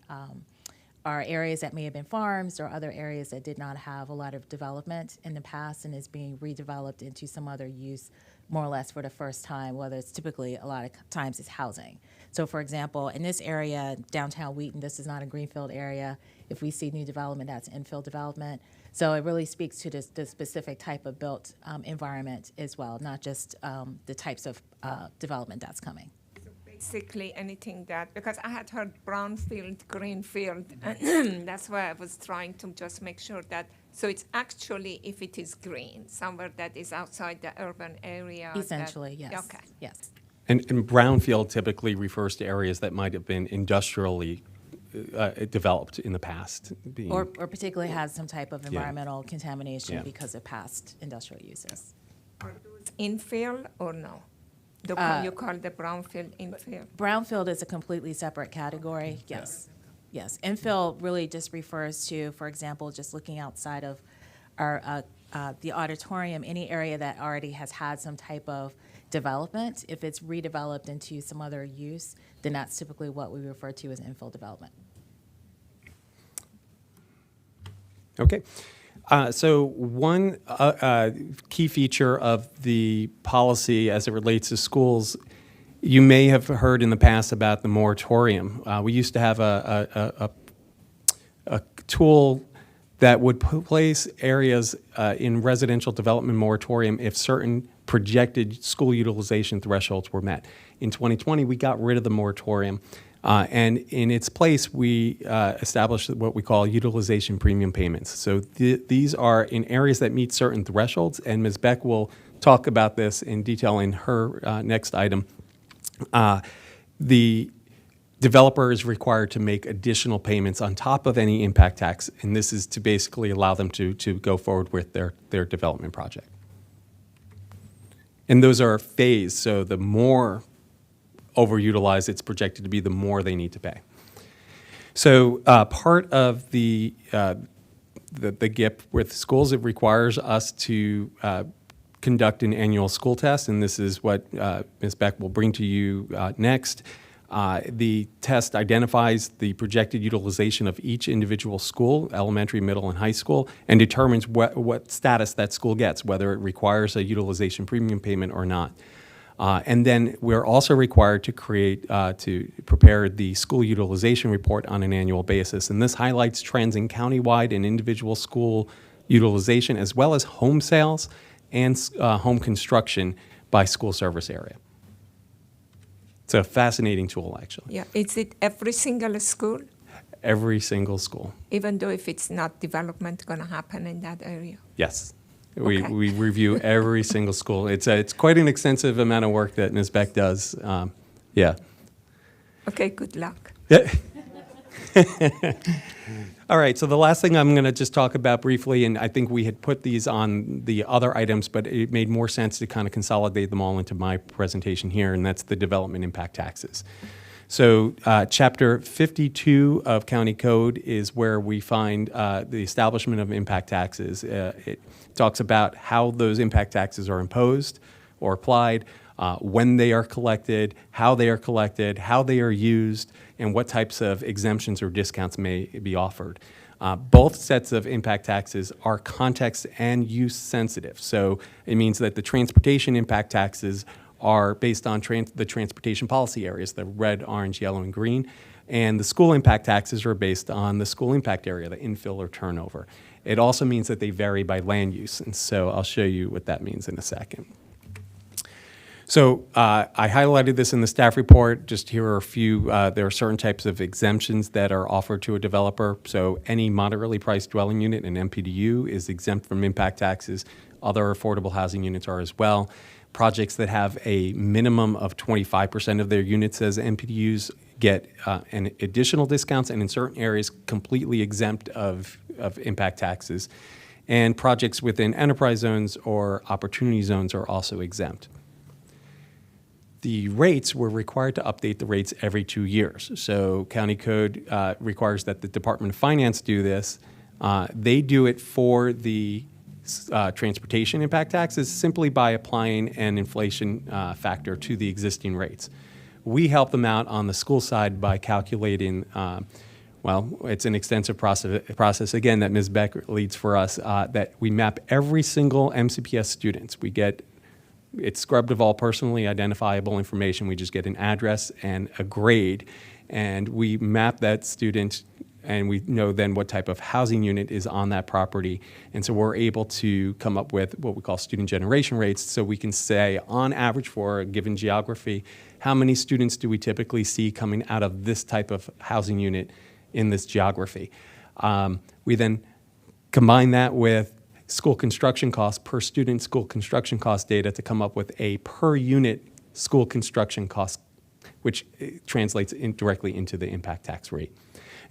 are areas that may have been farms or other areas that did not have a lot of development in the past and is being redeveloped into some other use more or less for the first time, whether it's typically a lot of times it's housing. So for example, in this area, downtown Wheaton, this is not a greenfield area. If we see new development, that's infill development. So it really speaks to the specific type of built environment as well, not just the types of development that's coming. Basically anything that, because I had heard brownfield, greenfield, and that's why I was trying to just make sure that, so it's actually, if it is green, somewhere that is outside the urban area. Essentially, yes. Okay. Yes. And brownfield typically refers to areas that might have been industrially developed in the past. Or particularly has some type of environmental contamination because of past industrial uses. Are those infill or no? You call the brownfield infill? Brownfield is a completely separate category, yes. Yes, infill really just refers to, for example, just looking outside of our, the auditorium, any area that already has had some type of development. If it's redeveloped into some other use, then that's typically what we refer to as infill development. Okay. So one key feature of the policy as it relates to schools, you may have heard in the past about the moratorium. We used to have a tool that would place areas in residential development moratorium if certain projected school utilization thresholds were met. In 2020, we got rid of the moratorium. And in its place, we established what we call utilization premium payments. So these are in areas that meet certain thresholds, and Ms. Beck will talk about this in detail in her next item. The developer is required to make additional payments on top of any impact tax, and this is to basically allow them to go forward with their development project. And those are phased, so the more overutilized it's projected to be, the more they need to pay. So part of the GIP with schools, it requires us to conduct an annual school test, and this is what Ms. Beck will bring to you next. The test identifies the projected utilization of each individual school, elementary, middle, and high school, and determines what status that school gets, whether it requires a utilization premium payment or not. And then we're also required to prepare the school utilization report on an annual basis. And this highlights trends in countywide and individual school utilization, as well as home sales and home construction by school service area. It's a fascinating tool, actually. Yeah, is it every single school? Every single school. Even though if it's not development going to happen in that area? Yes. Okay. We review every single school. It's quite an extensive amount of work that Ms. Beck does. Yeah. Okay, good luck. Yeah. All right, so the last thing I'm going to just talk about briefly, and I think we had put these on the other items, but it made more sense to kind of consolidate them all into my presentation here, and that's the development impact taxes. So Chapter 52 of County Code is where we find the establishment of impact taxes. It talks about how those impact taxes are imposed or applied, when they are collected, how they are used, and what types of exemptions or discounts may be offered. Both sets of impact taxes are context and use sensitive. So it means that the transportation impact taxes are based on the transportation policy areas, the red, orange, yellow, and green. And the school impact taxes are based on the school impact area, the infill or turnover. It also means that they vary by land use. And so I'll show you what that means in a second. So I highlighted this in the staff report. Just here are a few. There are certain types of exemptions that are offered to a developer. So any moderately priced dwelling unit, an MPDU, is exempt from impact taxes. Other affordable housing units are as well. Projects that have a minimum of 25% of their units as MPDUs get an additional discounts, and in certain areas completely exempt of impact taxes. And projects within enterprise zones or opportunity zones are also exempt. The rates, we're required to update the rates every 2 years. So County Code requires that the Department of Finance do this. They do it for the transportation impact taxes simply by applying an inflation factor to the existing rates. We help them out on the school side by calculating, well, it's an extensive process again, that Ms. Beck leads for us, that we map every single MCPS student. It's scrubbed of all personally identifiable information. We just get an address and a grade, and we map that student, and we know then what type of housing unit is on that property. And so we're able to come up with what we call student generation rates, so we can say, on average for a given geography, how many students do we typically see coming out of this type of housing unit in this geography. We then combine that with school construction costs, per student school construction cost data, to come up with a per unit school construction cost, which translates directly into the impact tax rate.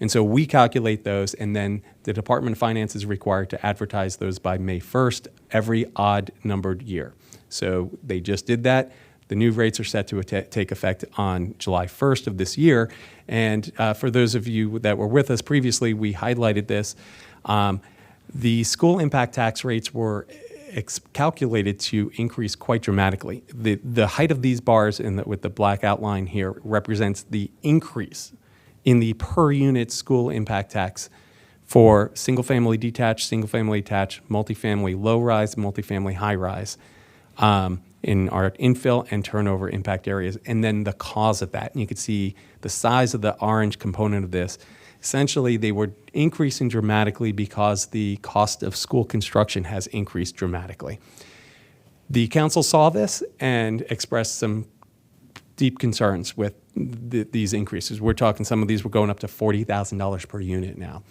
And so we calculate those, and then the Department of Finance is required to advertise those by May 1st every odd numbered year. So they just did that. The new rates are set to take effect on July 1st of this year. And for those of you that were with us previously, we highlighted this. The school impact tax rates were calculated to increase quite dramatically. The height of these bars with the black outline here represents the increase in the per unit school impact tax for single-family detached, single-family attached, multifamily low-rise, multifamily high-rise in our infill and turnover impact areas, and then the cause of that. And you can see the size of the orange component of this. Essentially, they were increasing dramatically because the cost of school construction has increased dramatically. The council saw this and expressed some deep concerns with these increases. We're talking some of these were going up to $40,000 per unit now,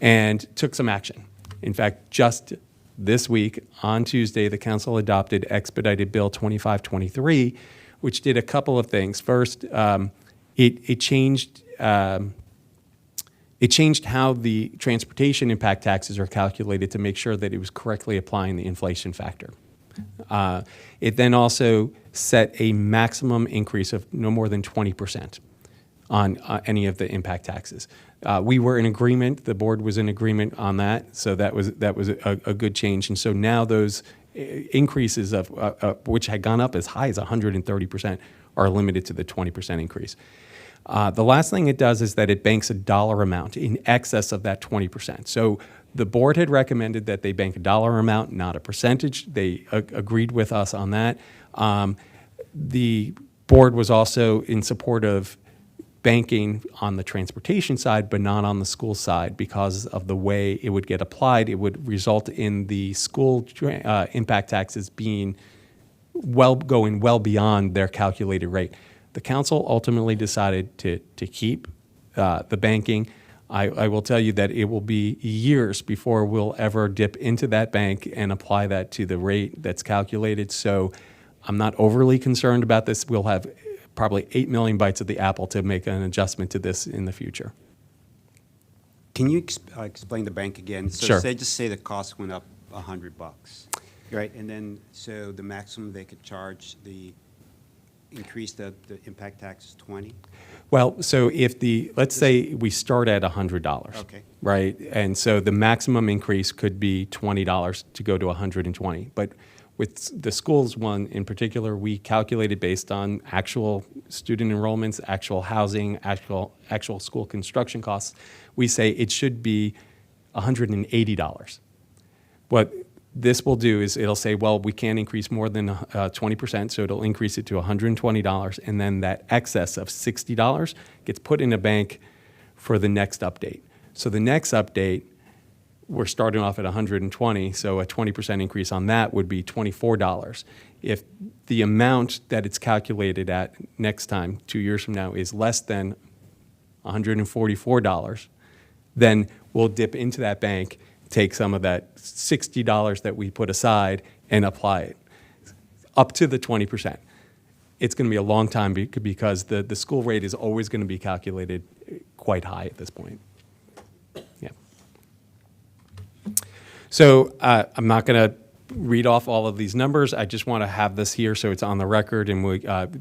and took some action. In fact, just this week, on Tuesday, the council adopted Expedited Bill 2523, which did a couple of things. First, it changed how the transportation impact taxes are calculated to make sure that it was correctly applying the inflation factor. It then also set a maximum increase of no more than 20% on any of the impact taxes. We were in agreement, the board was in agreement on that, so that was a good change. And so now those increases of which had gone up as high as 130% are limited to the 20% increase. The last thing it does is that it banks a dollar amount in excess of that 20%. So the board had recommended that they bank a dollar amount, not a percentage. They agreed with us on that. The board was also in support of banking on the transportation side, but not on the school side because of the way it would get applied. It would result in the school impact taxes being going well beyond their calculated rate. The council ultimately decided to keep the banking. I will tell you that it will be years before we'll ever dip into that bank and apply that to the rate that's calculated. So I'm not overly concerned about this. We'll have probably 8 million bites of the apple to make an adjustment to this in the future. Can you explain the bank again? So Sure. Just say the cost went up $100, right? And then, so the maximum they could charge, increase the impact tax is 20? Well, so let's say we start at $100. Okay. Right? And so the maximum increase could be $20 to go to $120. But with the schools one in particular, we calculated based on actual student enrollments, actual housing, actual school construction costs. We say it should be $180. What this will do is it'll say, well, we can't increase more than 20%, so it'll increase it to $120, and then that excess of $60 gets put in a bank for the next update. So the next update, we're starting off at 120, so a 20% increase on that would be $24. If the amount that it's calculated at next time, 2 years from now, is less than $144, then we'll dip into that bank, take some of that $60 that we put aside and apply it up to the 20%. It's going to be a long time because the school rate is always going to be calculated quite high at this point. Yeah. So I'm not going to read off all of these numbers. I just want to have this here so it's on the record.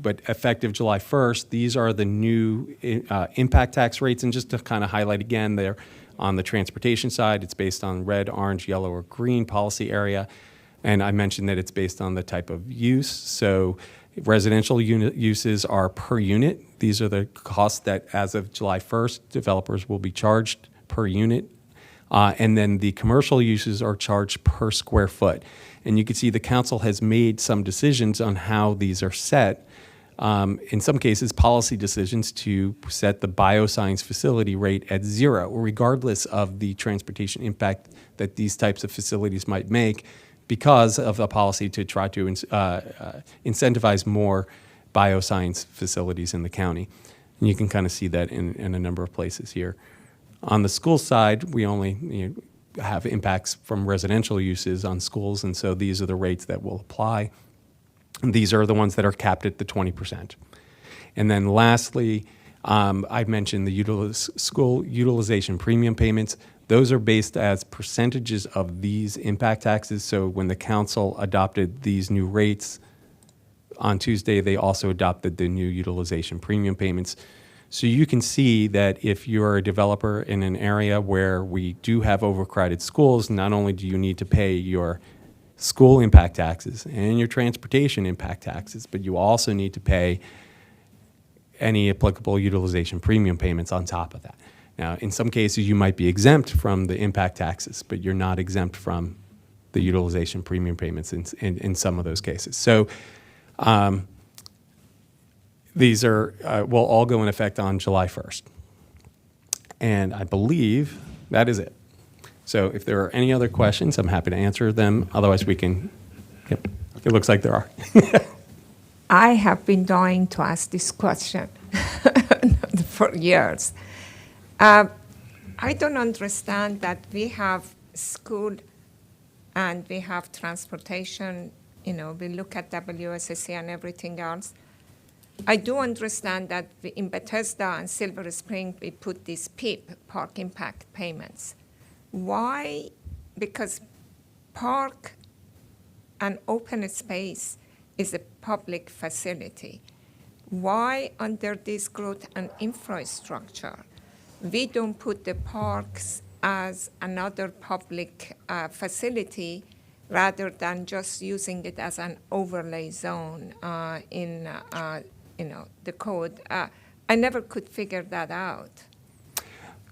But effective July 1st, these are the new impact tax rates. And just to kind of highlight again, they're on the transportation side. It's based on red, orange, yellow, or green policy area. And I mentioned that it's based on the type of use. So residential unit uses are per unit. These are the costs that, as of July 1st, developers will be charged per unit. And then the commercial uses are charged per square foot. And you can see the council has made some decisions on how these are set. In some cases, policy decisions to set the bioscience facility rate at 0, regardless of the transportation impact that these types of facilities might make, because of a policy to try to incentivize more bioscience facilities in the county. And you can kind of see that in a number of places here. On the school side, we only have impacts from residential uses on schools, and so these are the rates that will apply. And these are the ones that are capped at the 20%. And then lastly, I mentioned the school utilization premium payments. Those are based as percentages of these impact taxes. So when the council adopted these new rates on Tuesday, they also adopted the new utilization premium payments. So you can see that if you're a developer in an area where we do have overcrowded schools, not only do you need to pay your school impact taxes and your transportation impact taxes, but you also need to pay any applicable utilization premium payments on top of that. Now, in some cases, you might be exempt from the impact taxes, but you're not exempt from the utilization premium payments in some of those cases. So these are will all go in effect on July 1st. And I believe that is it. So if there are any other questions, I'm happy to answer them. Otherwise, we can, yep, it looks like there are. I have been dying to ask this question for years. I don't understand that we have school and we have transportation, you know, we look at WSSC and everything else. I do understand that in Bethesda and Silver Spring, we put these PIP, Park Impact Payments. Why? Because park and open space is a public facility. Why under this growth and infrastructure, we don't put the parks as another public facility rather than just using it as an overlay zone in the code? I never could figure that out.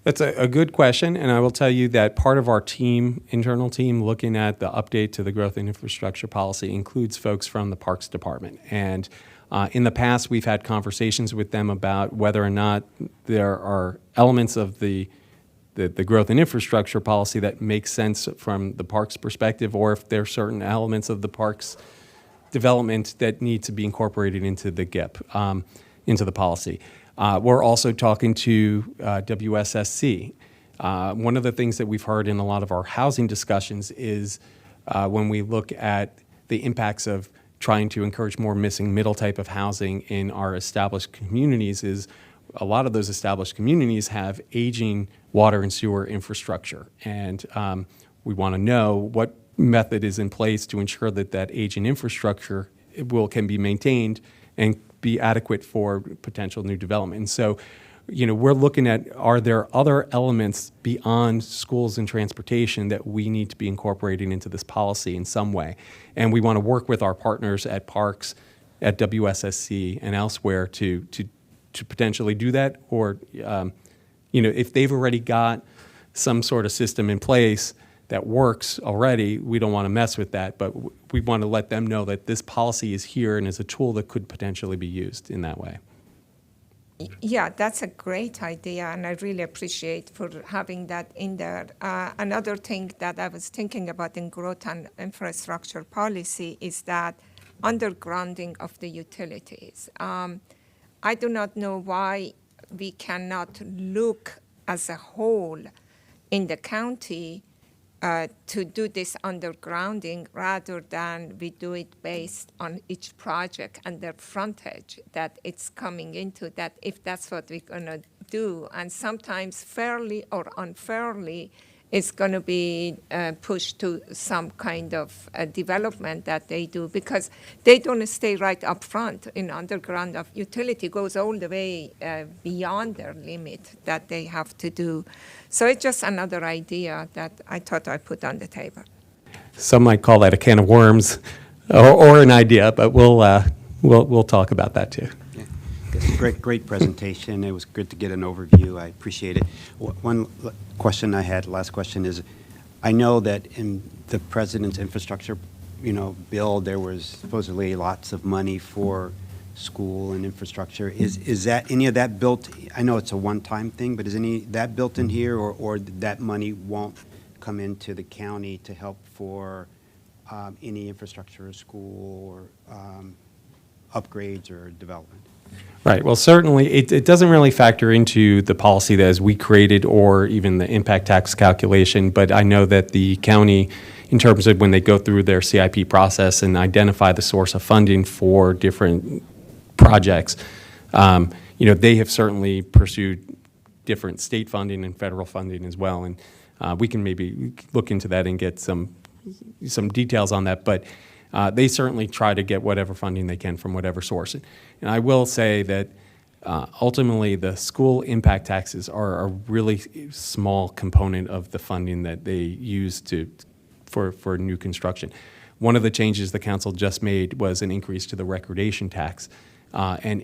That's a good question, and I will tell you that part of our team, internal team, looking at the update to the growth and infrastructure policy includes folks from the Parks Department. And in the past, we've had conversations with them about whether or not there are elements of the growth and infrastructure policy that make sense from the parks perspective, or if there are certain elements of the parks development that need to be incorporated into the GIP, into the policy. We're also talking to WSSC. One of the things that we've heard in a lot of our housing discussions is when we look at the impacts of trying to encourage more missing middle type of housing in our established communities is a lot of those established communities have aging water and sewer infrastructure. And we want to know what method is in place to ensure that that aging infrastructure can be maintained and be adequate for potential new development. And so, you know, we're looking at, are there other elements beyond schools and transportation that we need to be incorporating into this policy in some way? And we want to work with our partners at Parks, at WSSC, and elsewhere to potentially do that. Or, you know, if they've already got some sort of system in place that works already, we don't want to mess with that, but we want to let them know that this policy is here and is a tool that could potentially be used in that way. Yeah, that's a great idea, and I really appreciate for having that in there. Another thing that I was thinking about in growth and infrastructure policy is that undergrounding of the utilities. I do not know why we cannot look as a whole in the county to do this undergrounding rather than we do it based on each project and their frontage that it's coming into, that if that's what we're going to do. And sometimes fairly or unfairly, it's going to be pushed to some kind of development that they do because they don't stay right up front. In underground of utility goes all the way beyond their limit that they have to do. So it's just another idea that I thought I'd put on the table. Some might call that a can of worms or an idea, but we'll talk about that too. Great presentation. It was good to get an overview. I appreciate it. One question I had, last question, is I know that in the president's infrastructure, bill, there was supposedly lots of money for school and infrastructure. Is that any of that built? I know it's a one-time thing, but is any that built in here, or that money won't come into the county to help for any infrastructure or school or upgrades or development? Right. Well, certainly it doesn't really factor into the policy that as we created or even the impact tax calculation, but I know that the county, in terms of when they go through their CIP process and identify the source of funding for different projects, they have certainly pursued different state funding and federal funding as well. And we can maybe look into that and get some details on that. But They certainly try to get whatever funding they can from whatever source. And I will say that ultimately, the school impact taxes are a really small component of the funding that they use for new construction. One of the changes the council just made was an increase to the recordation tax, and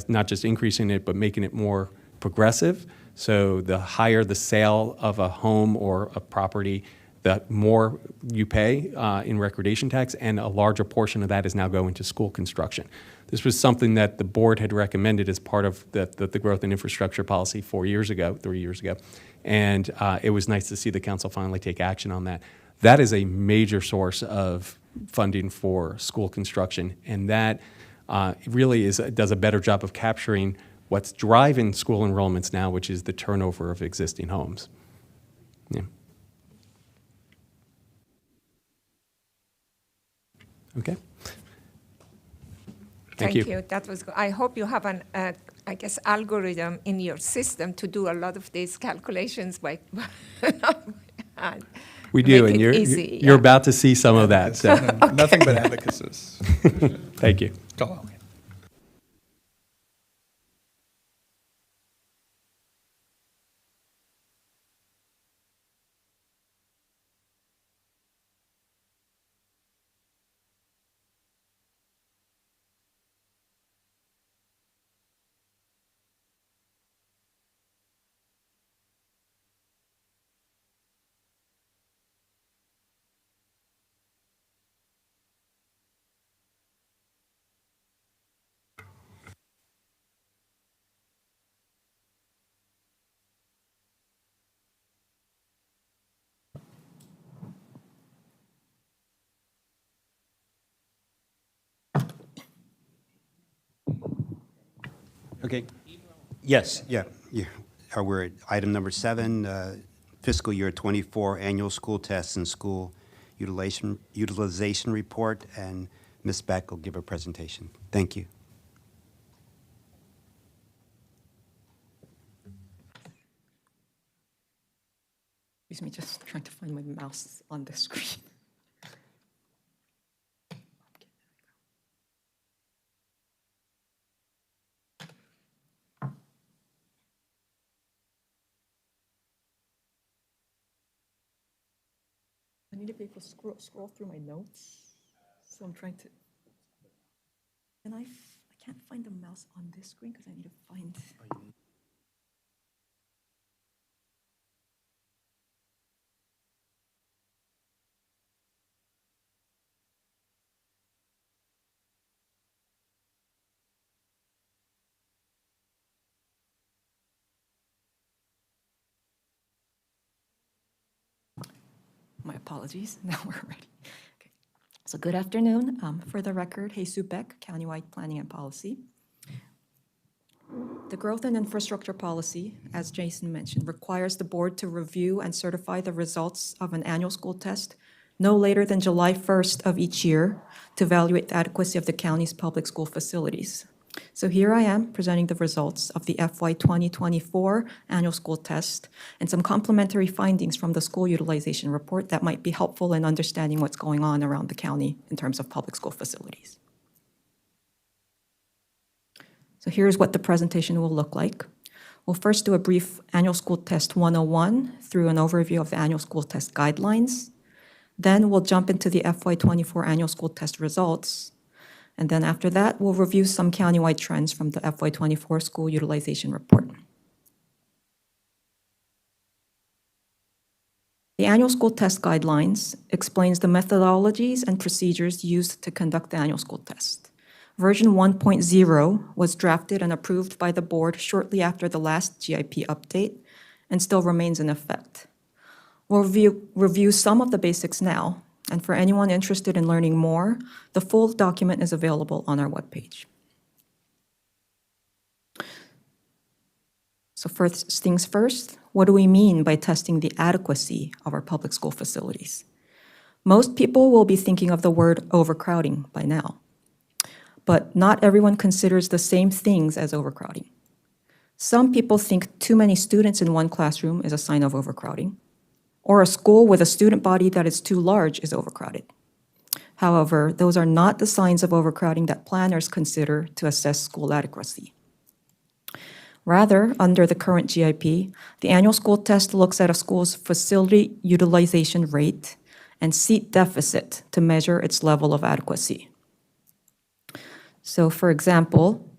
not just increasing it, but making it more progressive. So the higher the sale of a home or a property, the more you pay in recordation tax, and a larger portion of that is now going to school construction. This was something that the board had recommended as part of the growth and infrastructure policy 3 years ago, and it was nice to see the council finally take action on that. That is a major source of funding for school construction, and that really does a better job of capturing what's driving school enrollments now, which is the turnover of existing homes. Yeah. Okay. Thank you. That was good. I hope you have an, I guess, algorithm in your system to do a lot of these calculations by We do, make and it you're easy, you're yeah. about to see some of that. So. Nothing but advocacies. Thank you. Oh, okay. Okay. Yes, yeah. We're at item number 7, fiscal year 24 annual school tests and school utilization report, and Ms. Beck will give a presentation. Thank you. Excuse me, just trying to find my mouse on the screen. I need to be able to scroll through my notes, so I'm trying to. And I can't find the mouse on this screen because I need to find. My apologies. Now we're ready. Okay. So good afternoon. For the record, Jesus Beck, Countywide Planning and Policy. The Growth and Infrastructure Policy, as Jason mentioned, requires the board to review and certify the results of an annual school test no later than July 1st of each year to evaluate the adequacy of the county's public school facilities. So here I am presenting the results of the FY 2024 annual school test and some complementary findings from the school utilization report that might be helpful in understanding what's going on around the county in terms of public school facilities. So here's what the presentation will look like. We'll first do a brief annual school test 101 through an overview of the annual school test guidelines. Then we'll jump into the FY 24 annual school test results. And then after that, we'll review some countywide trends from the FY 24 school utilization report. The annual school test guidelines explains the methodologies and procedures used to conduct the annual school test. Version 1.0 was drafted and approved by the board shortly after the last GIP update and still remains in effect. We'll review some of the basics now, and for anyone interested in learning more, the full document is available on our webpage. So first things first, what do we mean by testing the adequacy of our public school facilities? Most people will be thinking of the word overcrowding by now, but not everyone considers the same things as overcrowding. Some people think too many students in one classroom is a sign of overcrowding, or a school with a student body that is too large is overcrowded. However, those are not the signs of overcrowding that planners consider to assess school adequacy. Rather, under the current GIP, the annual school test looks at a school's facility utilization rate and seat deficit to measure its level of adequacy. So, for example,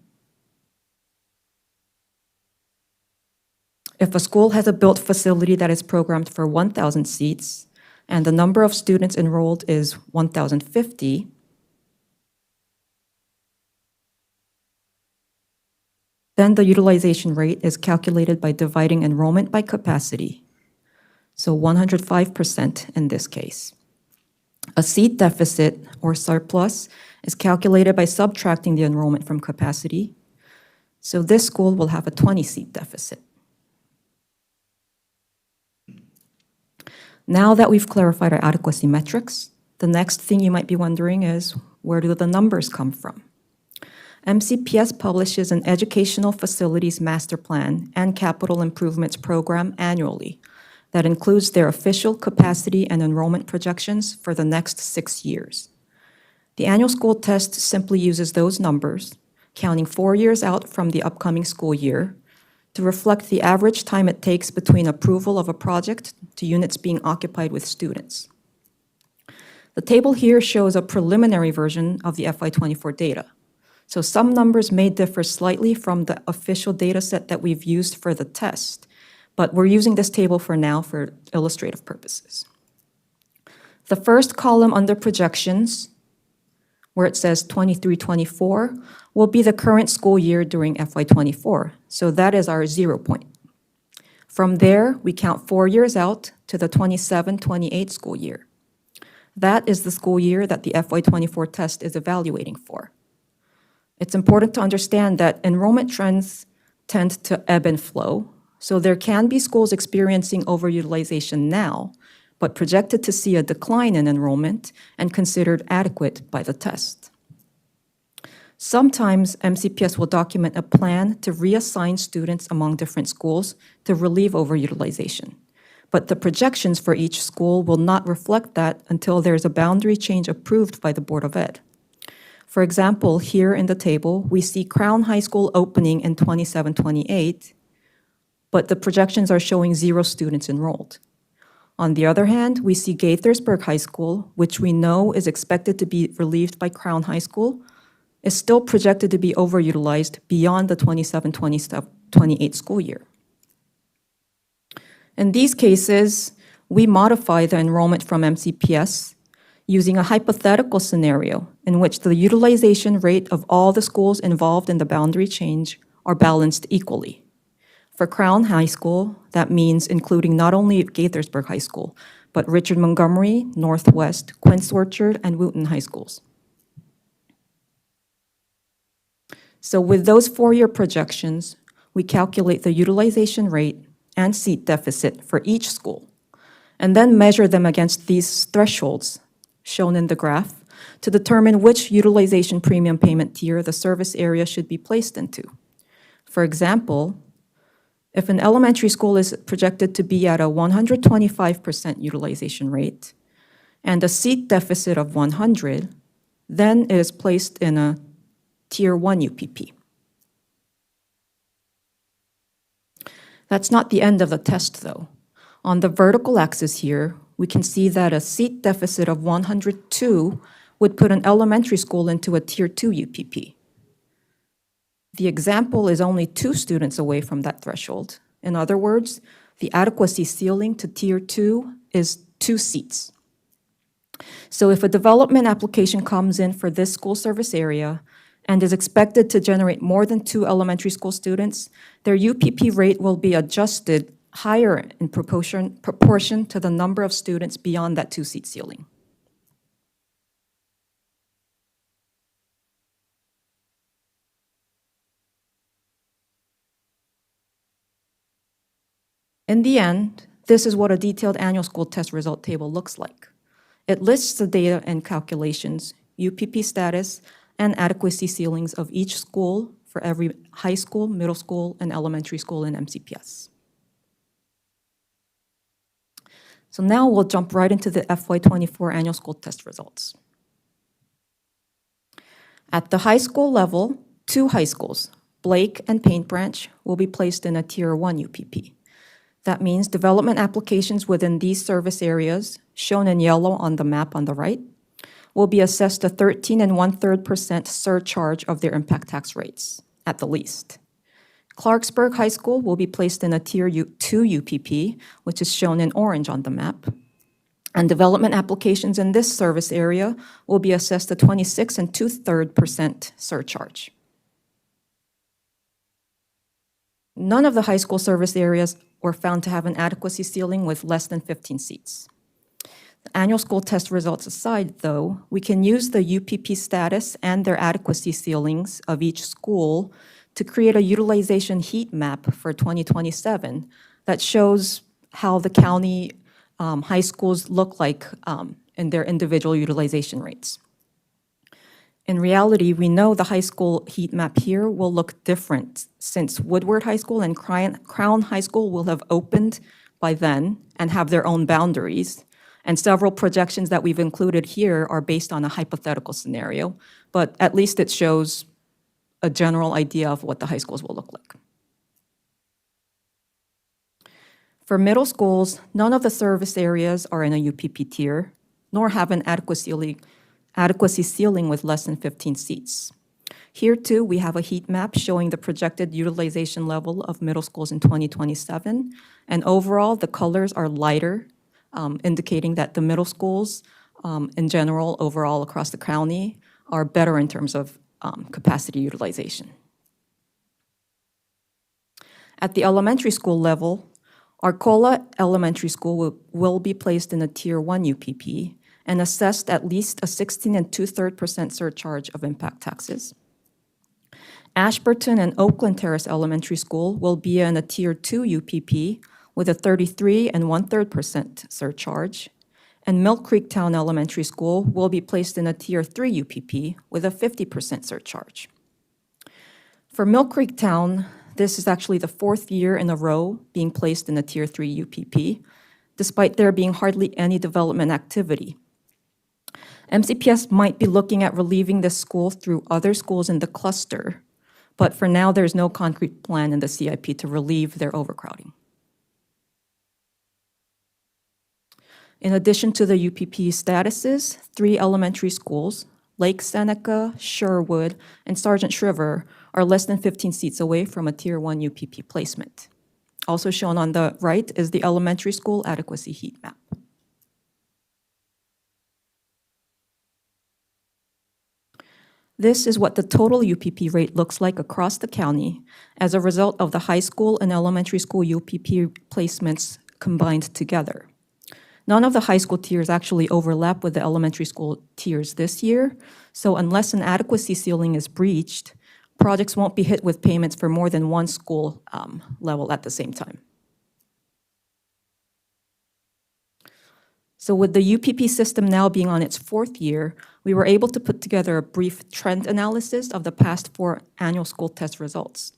if a school has a built facility that is programmed for 1,000 seats and the number of students enrolled is 1,050, then the utilization rate is calculated by dividing enrollment by capacity, so 105% in this case. A seat deficit, or surplus, is calculated by subtracting the enrollment from capacity, so this school will have a 20-seat deficit. Now that we've clarified our adequacy metrics, the next thing you might be wondering is, where do the numbers come from? MCPS publishes an Educational Facilities Master Plan and Capital Improvements Program annually that includes their official capacity and enrollment projections for the next 6 years. The annual school test simply uses those numbers, counting 4 years out from the upcoming school year, to reflect the average time it takes between approval of a project to units being occupied with students. The table here shows a preliminary version of the FY24 data. So some numbers may differ slightly from the official data set that we've used for the test, but we're using this table for now for illustrative purposes. The first column under projections, where it says 23-24, will be the current school year during FY24, so that is our 0 point. From there, we count 4 years out to the 27-28 school year. That is the school year that the FY24 test is evaluating for. It's important to understand that enrollment trends tend to ebb and flow, so there can be schools experiencing overutilization now, but projected to see a decline in enrollment and considered adequate by the test. Sometimes MCPS will document a plan to reassign students among different schools to relieve overutilization, but the projections for each school will not reflect that until there's a boundary change approved by the Board of Ed. For example, here in the table, we see Crown High School opening in 27-28, but the projections are showing 0 students enrolled. On the other hand, we see Gaithersburg High School, which we know is expected to be relieved by Crown High School, is still projected to be overutilized beyond the 27-28 school year. In these cases, we modify the enrollment from MCPS using a hypothetical scenario in which the utilization rate of all the schools involved in the boundary change are balanced equally. For Crown High School, that means including not only Gaithersburg High School, but Richard Montgomery, Northwest, Quince Orchard, and Wooten High Schools. So with those 4-year projections, we calculate the utilization rate and seat deficit for each school, and then measure them against these thresholds shown in the graph to determine which utilization premium payment tier the service area should be placed into. For example, if an elementary school is projected to be at a 125% utilization rate and a seat deficit of 100, then it is placed in a Tier 1 UPP. That's not the end of the test, though. On the vertical axis here, we can see that a seat deficit of 102 would put an elementary school into a Tier 2 UPP. The example is only 2 students away from that threshold. In other words, the adequacy ceiling to Tier 2 is 2 seats. So if a development application comes in for this school service area and is expected to generate more than 2 elementary school students, their UPP rate will be adjusted higher in proportion to the number of students beyond that 2-seat ceiling. In the end, this is what a detailed annual school test result table looks like. It lists the data and calculations, UPP status, and adequacy ceilings of each school for every high school, middle school, and elementary school in MCPS. So now we'll jump right into the FY24 annual school test results. At the high school level, 2 high schools, Blake and Paint Branch, will be placed in a Tier 1 UPP. That means development applications within these service areas, shown in yellow on the map on the right, will be assessed a 13 1/3% surcharge of their impact tax rates, at the least. Clarksburg High School will be placed in a Tier 2 UPP, which is shown in orange on the map. And development applications in this service area will be assessed a 26 2/3% surcharge. None of the high school service areas were found to have an adequacy ceiling with less than 15 seats. The annual school test results aside, though, we can use the UPP status and their adequacy ceilings of each school to create a utilization heat map for 2027 that shows how the county high schools look like in their individual utilization rates. In reality, we know the high school heat map here will look different since Woodward High School and Crown High School will have opened by then and have their own boundaries. And several projections that we've included here are based on a hypothetical scenario, but at least it shows a general idea of what the high schools will look like. For middle schools, none of the service areas are in a UPP tier, nor have an adequacy ceiling with less than 15 seats. Here, too, we have a heat map showing the projected utilization level of middle schools in 2027, and overall, the colors are lighter, indicating that the middle schools, in general, overall across the county, are better in terms of capacity utilization. At the elementary school level, Arcola Elementary School will be placed in a Tier 1 UPP and assessed at least a 16 2/3% surcharge of impact taxes. Ashburton and Oakland Terrace Elementary School will be in a Tier 2 UPP with a 33 1/3% surcharge, and Mill Creek Town Elementary School will be placed in a Tier 3 UPP with a 50% surcharge. For Mill Creek Town, this is actually the 4th year in a row being placed in a Tier 3 UPP, despite there being hardly any development activity. MCPS might be looking at relieving this school through other schools in the cluster, but for now, there's no concrete plan in the CIP to relieve their overcrowding. In addition to the UPP statuses, 3 elementary schools, Lake Seneca, Sherwood, and Sergeant Shriver, are less than 15 seats away from a Tier 1 UPP placement. Also shown on the right is the elementary school adequacy heat map. This is what the total UPP rate looks like across the county as a result of the high school and elementary school UPP placements combined together. None of the high school tiers actually overlap with the elementary school tiers this year, so unless an adequacy ceiling is breached, projects won't be hit with payments for more than one school level at the same time. So with the UPP system now being on its 4th year, we were able to put together a brief trend analysis of the past 4 annual school test results.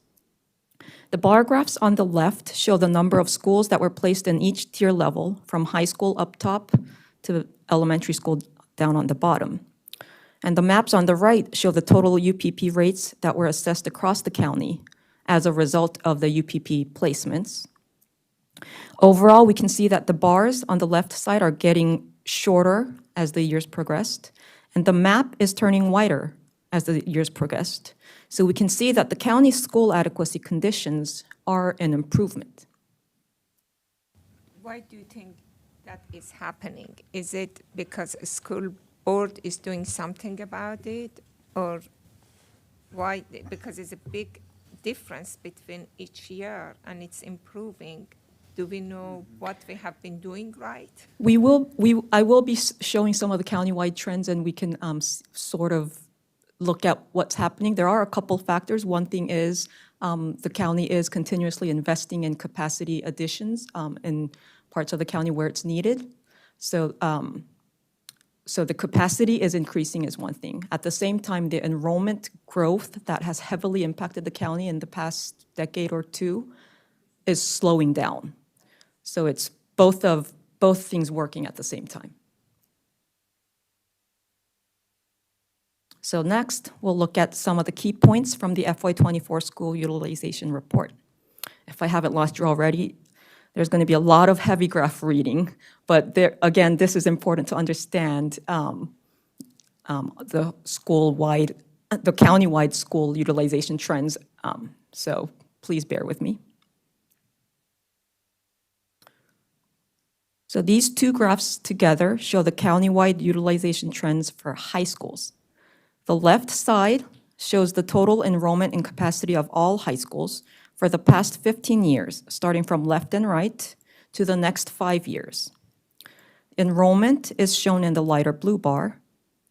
The bar graphs on the left show the number of schools that were placed in each tier level, from high school up top to elementary school down on the bottom. And the maps on the right show the total UPP rates that were assessed across the county as a result of the UPP placements. Overall, we can see that the bars on the left side are getting shorter as the years progressed, and the map is turning wider as the years progressed. So we can see that the county school adequacy conditions are an improvement. Why do you think that is happening? Is it because a school board is doing something about it, or why? Because it's a big difference between each year and it's improving. Do we know what we have been doing right? I will be showing some of the countywide trends, and we can sort of look at what's happening. There are a couple factors. One thing is the county is continuously investing in capacity additions in parts of the county where it's needed. So the capacity is increasing is one thing. At the same time, the enrollment growth that has heavily impacted the county in the past decade or two is slowing down. So it's both things working at the same time. So next, we'll look at some of the key points from the FY24 school utilization report. If I haven't lost you already, there's going to be a lot of heavy graph reading, but there, again, this is important to understand the school-wide, the county-wide school utilization trends. So please bear with me. So these two graphs together show the county-wide utilization trends for high schools. The left side shows the total enrollment and capacity of all high schools for the past 15 years, starting from left and right to the next 5 years. Enrollment is shown in the lighter blue bar,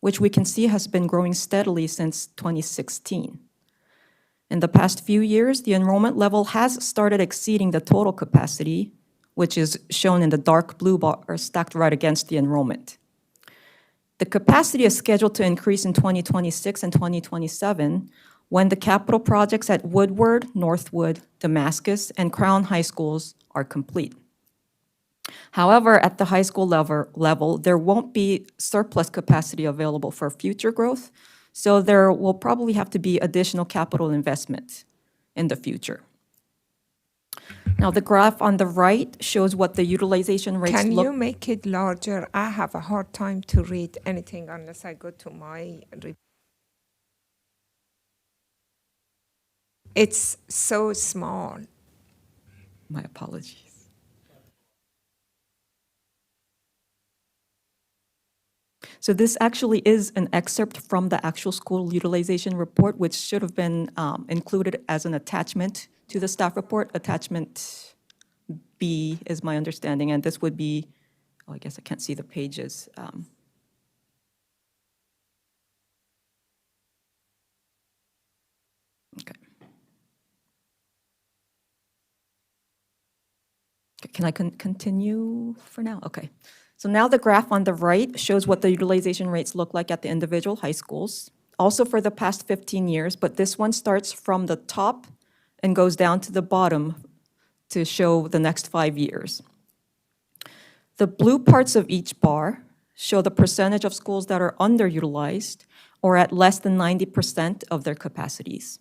which we can see has been growing steadily since 2016. In the past few years, the enrollment level has started exceeding the total capacity, which is shown in the dark blue bar stacked right against the enrollment. The capacity is scheduled to increase in 2026 and 2027 when the capital projects at Woodward, Northwood, Damascus, and Crown High Schools are complete. However, at the high school level, there won't be surplus capacity available for future growth, so there will probably have to be additional capital investment in the future. Now, the graph on the right shows what the utilization rates Can look. you make it larger? I have a hard time to read anything unless I go to my. It's so small. My apologies. So this actually is an excerpt from the actual school utilization report, which should have been included as an attachment to the staff report. Attachment B is my understanding, and this would be, oh, I guess I can't see the pages. Okay. Can I continue for now? Okay. So now the graph on the right shows what the utilization rates look like at the individual high schools, also for the past 15 years, but this one starts from the top and goes down to the bottom to show the next 5 years. The blue parts of each bar show the percentage of schools that are underutilized or at less than 90% of their capacities.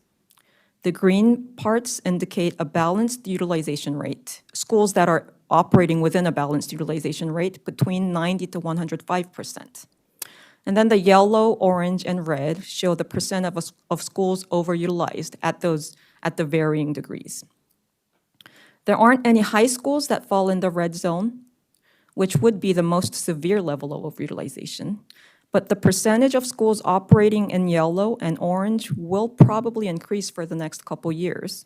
The green parts indicate a balanced utilization rate, schools that are operating within a balanced utilization rate between 90 to 105%. And then the yellow, orange, and red show the percent of schools overutilized at the varying degrees. There aren't any high schools that fall in the red zone, which would be the most severe level of overutilization. But the percentage of schools operating in yellow and orange will probably increase for the next couple years.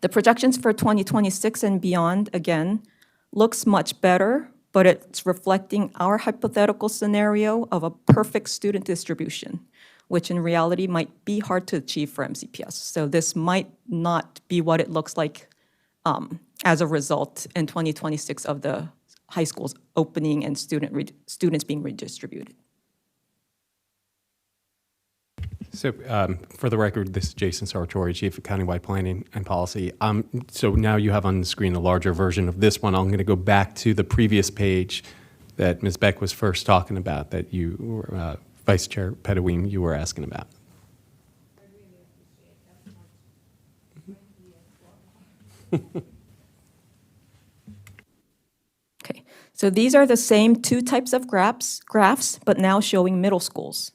The projections for 2026 and beyond, again, looks much better, but it's reflecting our hypothetical scenario of a perfect student distribution, which in reality might be hard to achieve for MCPS. So this might not be what it looks like as a result in 2026 of the high schools opening and students being redistributed. So for the record, this is Jason Sartori, Chief of Countywide Planning and Policy. So now you have on the screen a larger version of this one. I'm going to go back to the previous page that Ms. Beck was first talking about, that you, Vice Chair Pedawin, you were asking about. Okay, so these are the same two types of graphs, but now showing middle schools.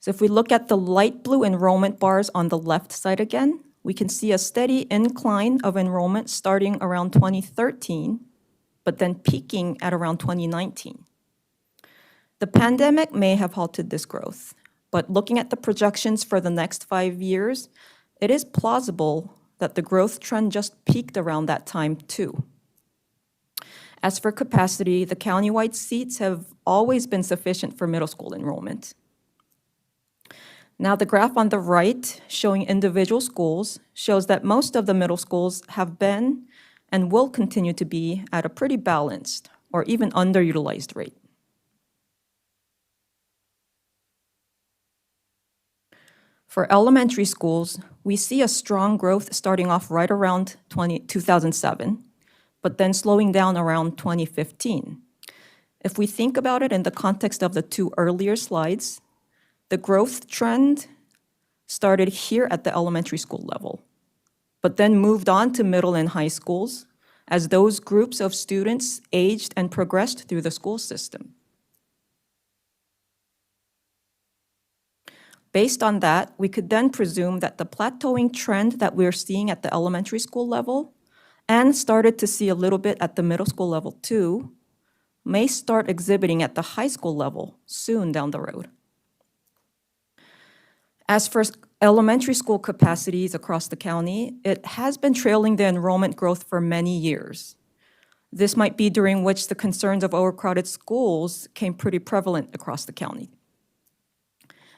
So if we look at the light blue enrollment bars on the left side again, we can see a steady incline of enrollment starting around 2013, but then peaking at around 2019. The pandemic may have halted this growth, but looking at the projections for the next 5 years, it is plausible that the growth trend just peaked around that time too. As for capacity, the countywide seats have always been sufficient for middle school enrollment. Now the graph on the right showing individual schools shows that most of the middle schools have been and will continue to be at a pretty balanced or even underutilized rate. For elementary schools, we see a strong growth starting off right around 2007, but then slowing down around 2015. If we think about it in the context of the two earlier slides, The growth trend started here at the elementary school level, but then moved on to middle and high schools as those groups of students aged and progressed through the school system. Based on that, we could then presume that the plateauing trend that we're seeing at the elementary school level, and started to see a little bit at the middle school level too, may start exhibiting at the high school level soon down the road. As for elementary school capacities across the county, it has been trailing the enrollment growth for many years. This might be during which the concerns of overcrowded schools came pretty prevalent across the county.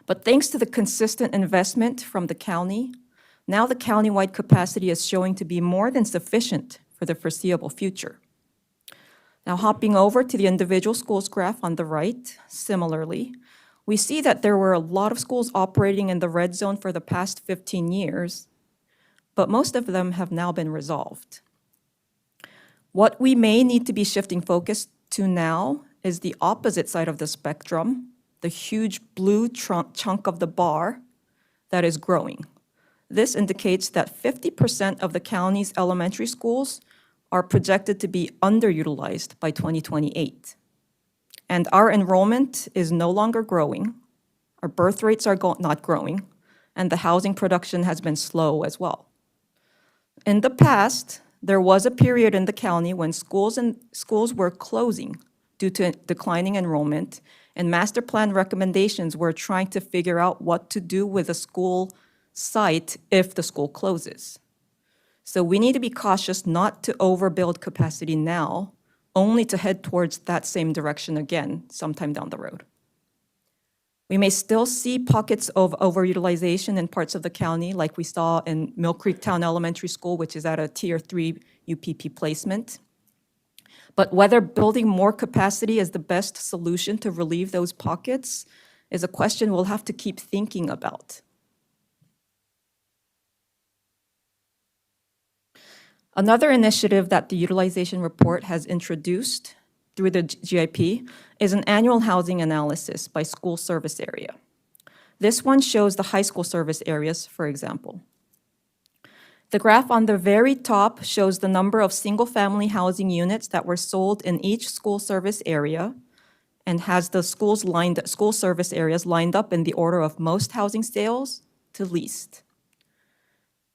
But thanks to the consistent investment from the county, now the countywide capacity is showing to be more than sufficient for the foreseeable future. Now, hopping over to the individual schools graph on the right, similarly, we see that there were a lot of schools operating in the red zone for the past 15 years, but most of them have now been resolved. What we may need to be shifting focus to now is the opposite side of the spectrum, the huge blue chunk of the bar that is growing. This indicates that 50% of the county's elementary schools are projected to be underutilized by 2028. And our enrollment is no longer growing, our birth rates are not growing, and the housing production has been slow as well. In the past, there was a period in the county when schools were closing due to declining enrollment, and master plan recommendations were trying to figure out what to do with a school site if the school closes. So we need to be cautious not to overbuild capacity now, only to head towards that same direction again sometime down the road. We may still see pockets of overutilization in parts of the county, like we saw in Mill Creek Town Elementary School, which is at a Tier 3 UPP placement. But whether building more capacity is the best solution to relieve those pockets is a question we'll have to keep thinking about. Another initiative that the utilization report has introduced through the GIP is an annual housing analysis by school service area. This one shows the high school service areas, for example. The graph on the very top shows the number of single-family housing units that were sold in each school service area and has the school service areas lined up in the order of most housing sales to least.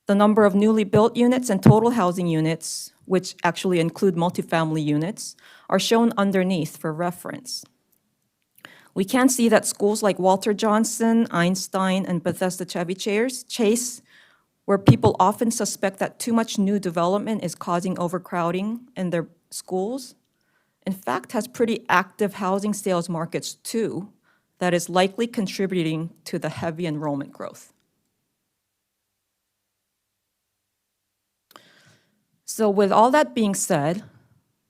The number of newly built units and total housing units, which actually include multifamily units, are shown underneath for reference. We can see that schools like Walter Johnson, Einstein, and Bethesda Chevy Chase, where people often suspect that too much new development is causing overcrowding in their schools, in fact has pretty active housing sales markets too, that is likely contributing to the heavy enrollment growth. So with all that being said,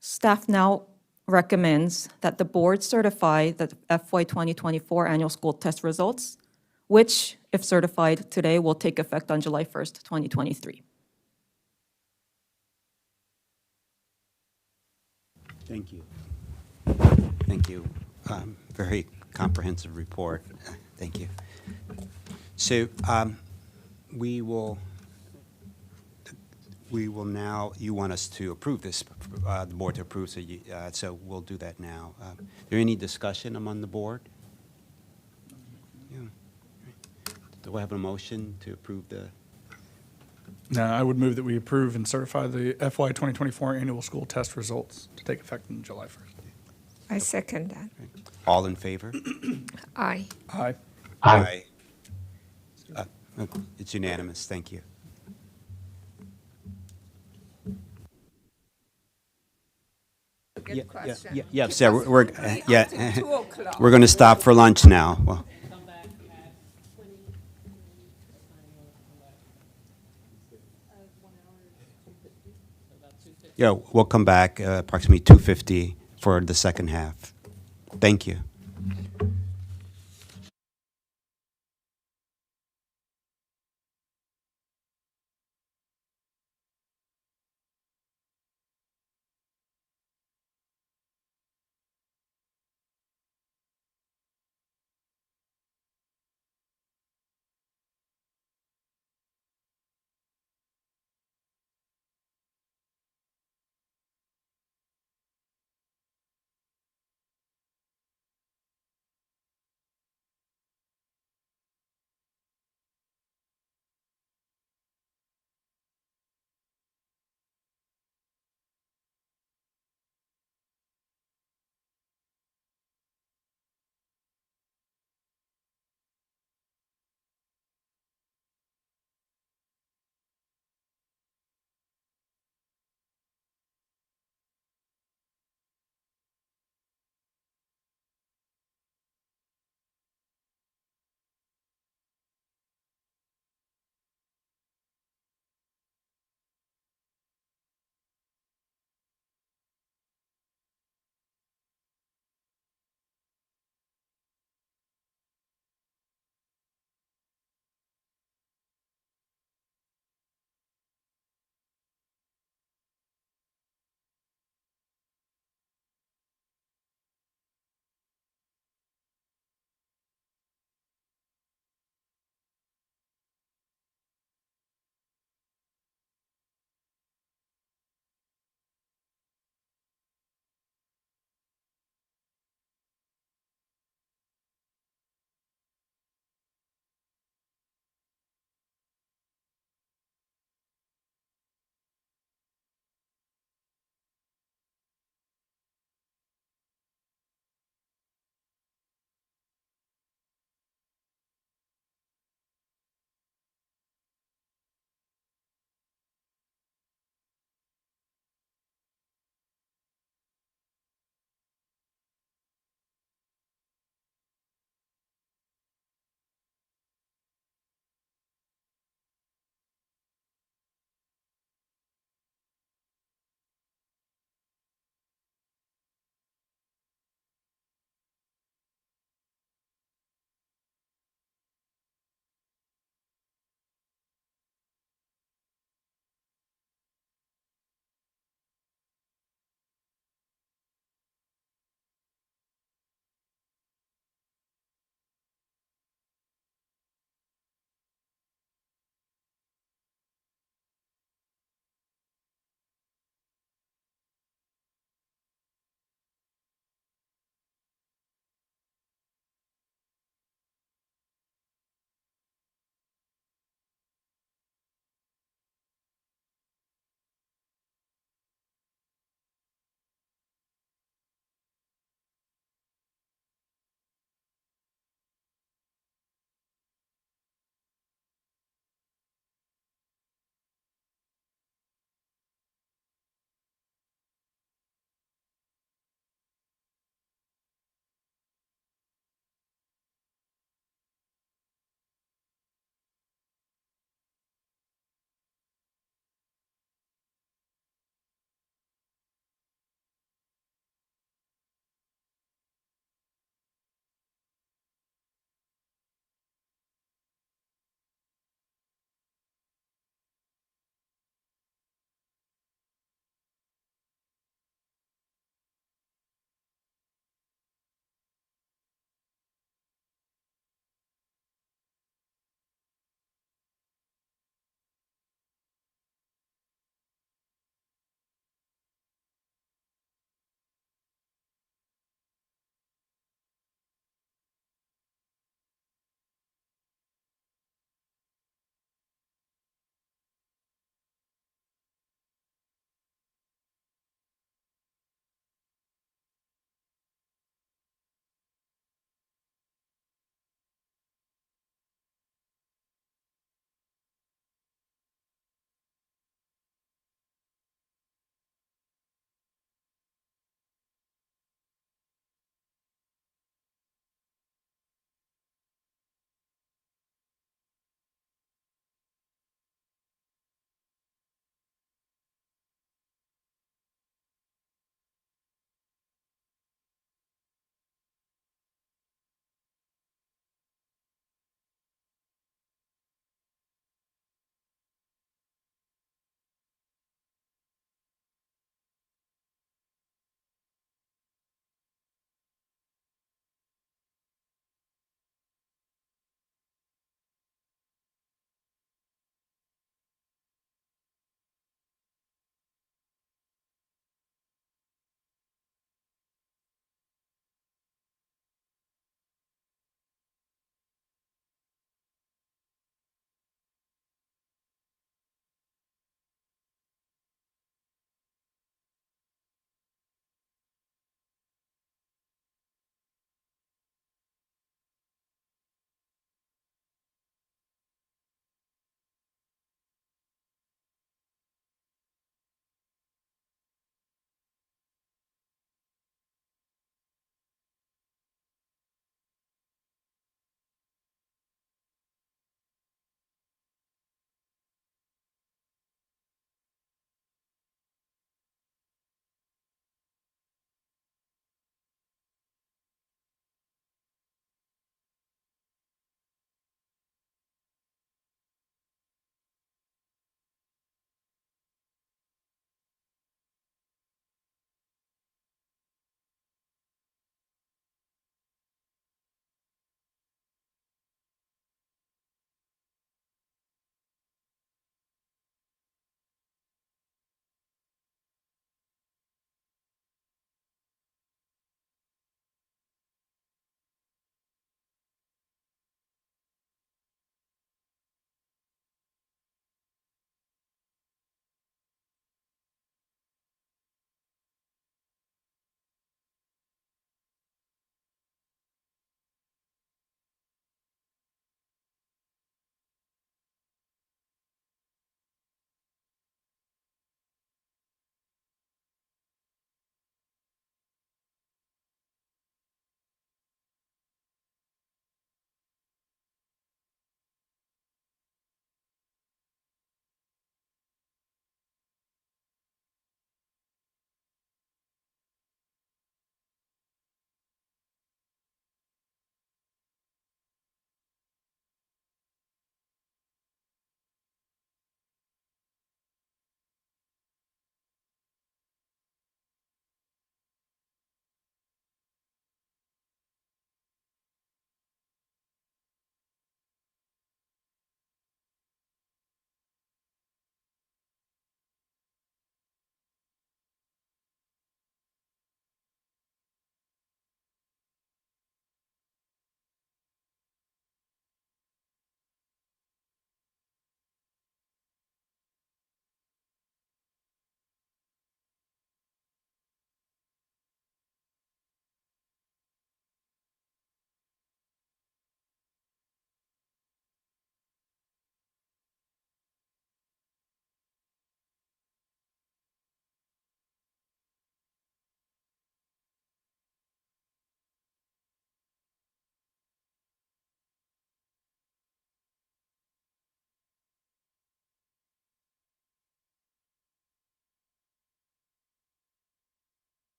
staff now recommends that the board certify the FY 2024 annual school test results, which, if certified today, will take effect on July 1st, 2023. Thank you. Thank you. Very comprehensive report. Thank you. So we will now, you want us to approve this, the board to approve, so we'll do that now. Is there any discussion among the board? Yeah. Do I have a motion to approve the? No, I would move that we approve and certify the FY 2024 annual school test results to take effect on July 1st. I second that. All in favor? Aye. Aye. Aye. It's unanimous. Thank you. Good question. Yeah, Sarah, we're Because we'll be up to 2 o'clock. we're going to stop for lunch now. Well, yeah, we'll come back approximately 2:50 for the second half. Thank you.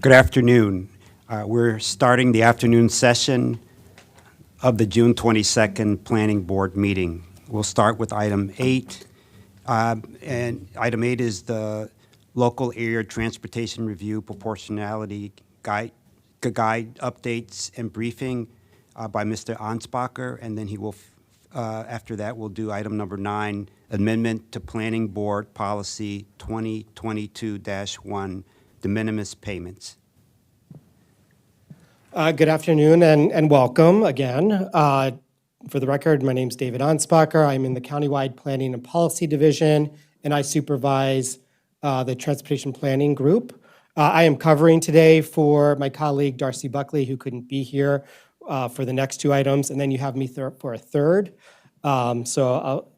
Good afternoon. We're starting the afternoon session of the June 22nd Planning Board meeting. We'll start with item 8. And item 8 is the local area transportation review proportionality guide updates and briefing by Mr. Ansbacher. And then he will, after that, we'll do item number 9, amendment to Planning Board Policy 2022-1, de minimis payments. Good afternoon and welcome again. For the record, my name is David Ansbacher. I'm in the Countywide Planning and Policy Division, and I supervise the Transportation Planning Group. I am covering today for my colleague Darcy Buckley, who couldn't be here for the next 2 items, and then you have me for a third. So I'll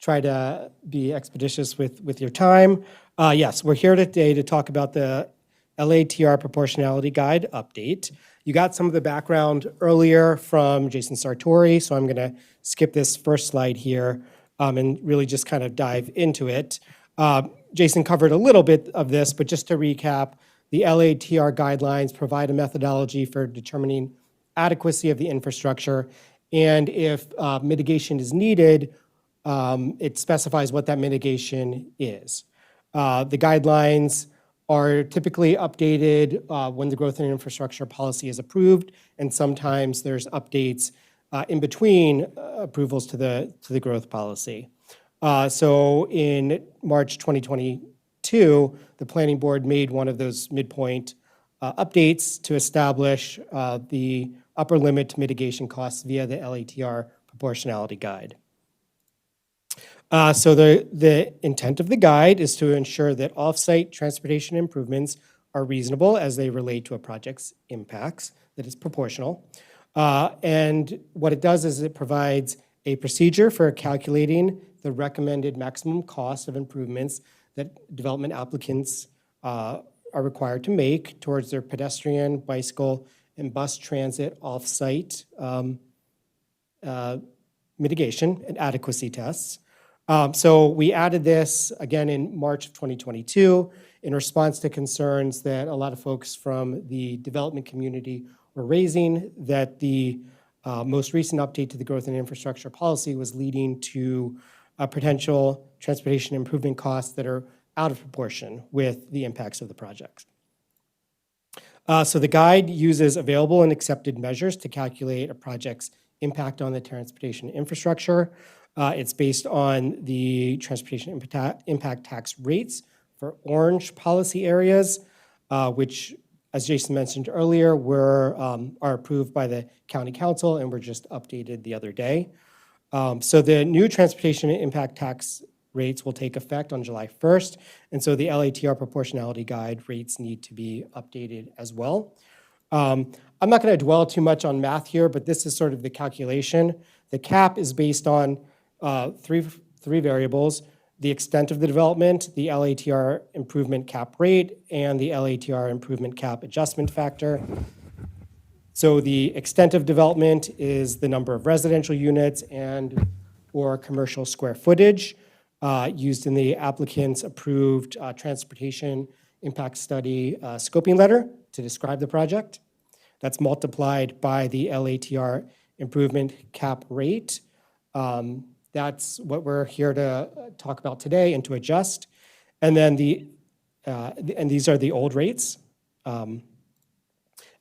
try to be expeditious with your time. Yes, we're here today to talk about the LATR Proportionality Guide update. You got some of the background earlier from Jason Sartori, so I'm going to skip this first slide here and really just kind of dive into it. Jason covered a little bit of this, but just to recap, the LATR guidelines provide a methodology for determining adequacy of the infrastructure, and if mitigation is needed, it specifies what that mitigation is. The guidelines are typically updated when the growth and infrastructure policy is approved, and sometimes there's updates in between approvals to the growth policy. So in March 2022, the Planning Board made one of those midpoint updates to establish the upper limit to mitigation costs via the LATR Proportionality Guide. So the intent of the guide is to ensure that off-site transportation improvements are reasonable as they relate to a project's impacts, that is proportional. And what it does is it provides a procedure for calculating the recommended maximum cost of improvements that development applicants are required to make towards their pedestrian, bicycle, and bus transit off-site mitigation and adequacy tests. So we added this again in March of 2022 in response to concerns that a lot of folks from the development community were raising that the most recent update to the growth and infrastructure policy was leading to potential transportation improvement costs that are out of proportion with the impacts of the projects. So the guide uses available and accepted measures to calculate a project's impact on the transportation infrastructure. It's based on the transportation impact tax rates for orange policy areas, which, as Jason mentioned earlier, are approved by the county council and were just updated the other day. So the new transportation impact tax rates will take effect on July 1st, and so the LATR proportionality guide rates need to be updated as well. I'm not going to dwell too much on math here, but this is sort of the calculation. The cap is based on three variables: the extent of the development, the LATR improvement cap rate, and the LATR improvement cap adjustment factor. So the extent of development is the number of residential units and or commercial square footage used in the applicant's approved transportation impact study scoping letter to describe the project. That's multiplied by the LATR improvement cap rate. That's what we're here to talk about today and to adjust. And then and these are the old rates. And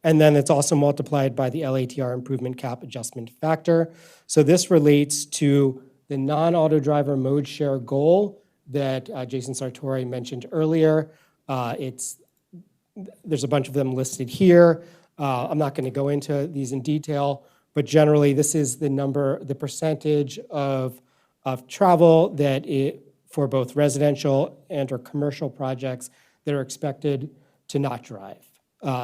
then it's also multiplied by the LATR improvement cap adjustment factor. So this relates to the non-auto driver mode share goal that Jason Sartori mentioned earlier. There's a bunch of them listed here. I'm not going to go into these in detail, but generally this is the percentage of travel that for both residential and or commercial projects that are expected to not drive.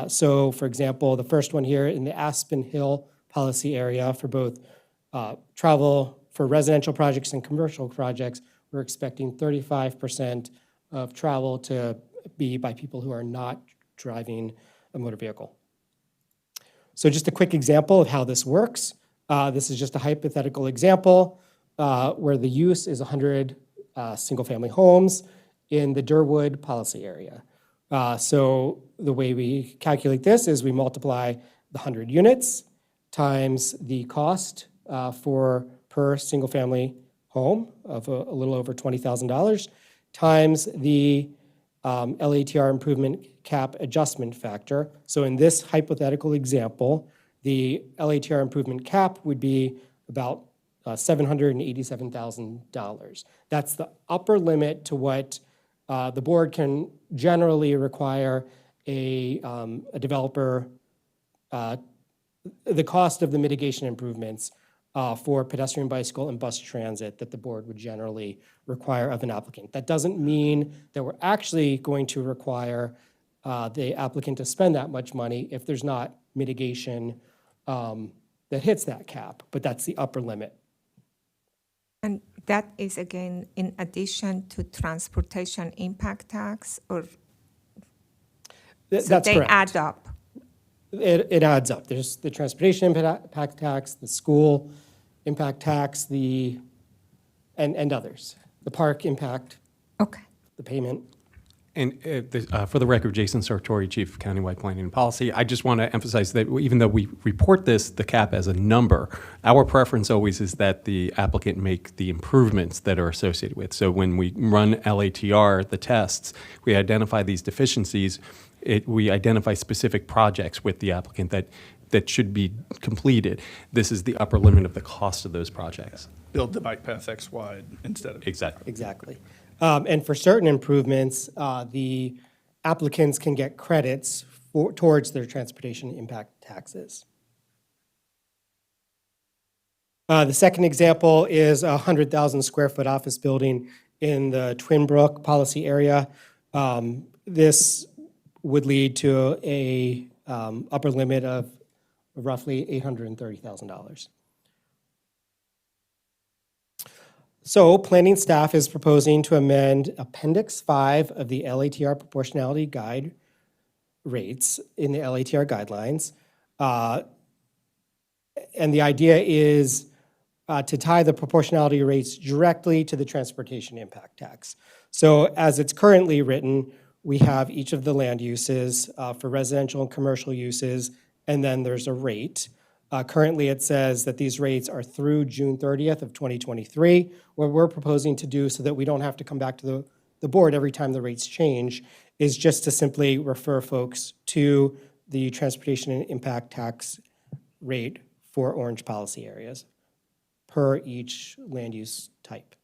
So for example, the first one here in the Aspen Hill policy area for both travel for residential projects and commercial projects, we're expecting 35% of travel to be by people who are not driving a motor vehicle. So just a quick example of how this works. This is just a hypothetical example where the use is 100 single-family homes in the Durwood policy area. So the way we calculate this is we multiply the 100 units times the cost per single-family home of a little over $20,000 times the LATR improvement cap adjustment factor. So in this hypothetical example, the LATR improvement cap would be about $787,000. That's the upper limit to what the board can generally require a developer, the cost of the mitigation improvements for pedestrian, bicycle, and bus transit that the board would generally require of an applicant. That doesn't mean that we're actually going to require the applicant to spend that much money if there's not mitigation that hits that cap, but that's the upper limit. And that is, again, in addition to transportation impact tax, or so That's they correct. add up? It adds up. There's the transportation impact tax, the school impact tax, and others. The park impact. Okay. The payment. And for the record, Jason Sartori, Chief of Countywide Planning and Policy, I just want to emphasize that even though we report the cap as a number, our preference always is that the applicant make the improvements that are associated with. So when we run LATR, the tests, we identify these deficiencies, we identify specific projects with the applicant that should be completed. This is the upper limit of the cost of those projects. Build the bike path X wide instead of. Exactly. Exactly. And for certain improvements, the applicants can get credits towards their transportation impact taxes. The second example is a 100,000 square foot office building in the Twin Brook policy area. This would lead to a upper limit of roughly $830,000. So planning staff is proposing to amend Appendix 5 of the LATR proportionality guide rates in the LATR guidelines. And the idea is to tie the proportionality rates directly to the transportation impact tax. So as it's currently written, we have each of the land uses for residential and commercial uses, and then there's a rate. Currently, it says that these rates are through June 30th of 2023. What we're proposing to do so that we don't have to come back to the board every time the rates change is just to simply refer folks to the transportation and impact tax rate for orange policy areas per each land use type.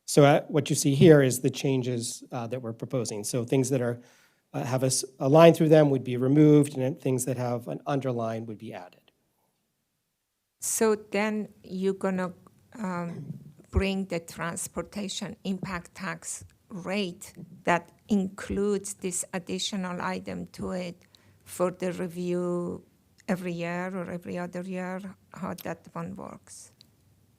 So what you see here is the changes that we're proposing. So things that are have a line through them would be removed, and then things that have an underline would be added. So then you're gonna bring the transportation impact tax rate that includes this additional item to it for the review every year or every other year, how that one works?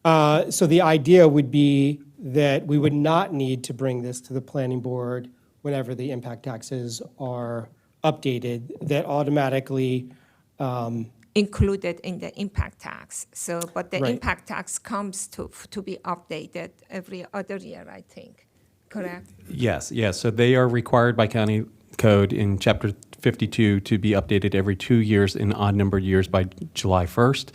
So the idea would be that we would not need to bring this to the planning board whenever the impact taxes are updated, that automatically included in the impact tax. So, but the Right. impact tax comes to be updated every other year, I think, correct? Yes. So they are required by county code in Chapter 52 to be updated every 2 years in odd-numbered years by July 1st.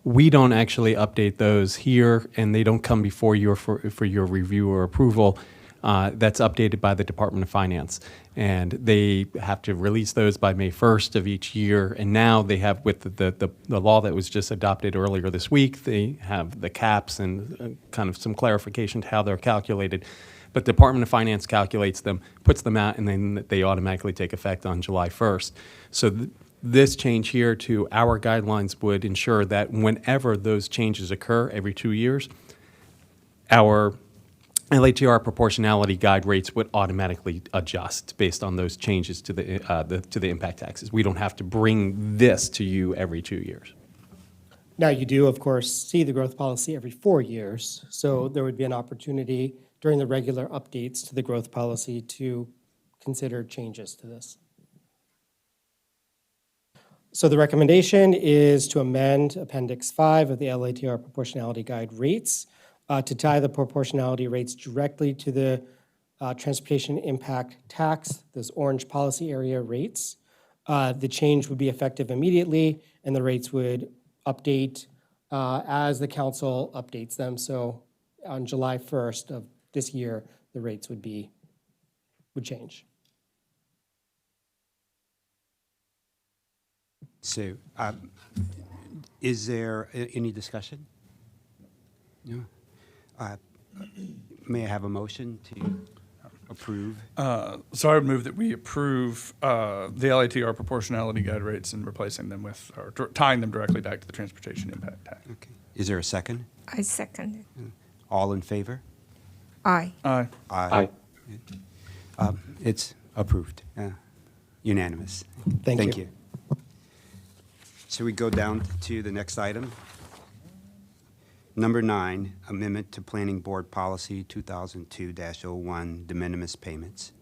We don't actually update those here, and they don't come before you for your review or approval. That's updated by the Department of Finance. And they have to release those by May 1st of each year. And now they have, with the law that was just adopted earlier this week, they have the caps and kind of some clarification to how they're calculated. But the Department of Finance calculates them, puts them out, and then they automatically take effect on July 1st. So this change here to our guidelines would ensure that whenever those changes occur every 2 years, our LATR proportionality guide rates would automatically adjust based on those changes to the impact taxes. We don't have to bring this to you every 2 years. Now, you do, of course, see the growth policy every 4 years, so there would be an opportunity during the regular updates to the growth policy to consider changes to this. So the recommendation is to amend Appendix 5 of the LATR proportionality guide rates to tie the proportionality rates directly to the transportation impact tax, those orange policy area rates. The change would be effective immediately, and the rates would update as the council updates them. So on July 1st of this year, the rates would change. So, is there any discussion? No? May I have a motion to approve? So I would move that we approve the LATR proportionality guide rates and replacing them with, or tying them directly back to the transportation impact tax. Okay. Is there a second? I second it. All in favor? Aye. Aye. Aye. It's approved, unanimous. Thank you. So we go down to the next item. Number 9, Amendment to Planning Board Policy 2002-01, de minimis payments.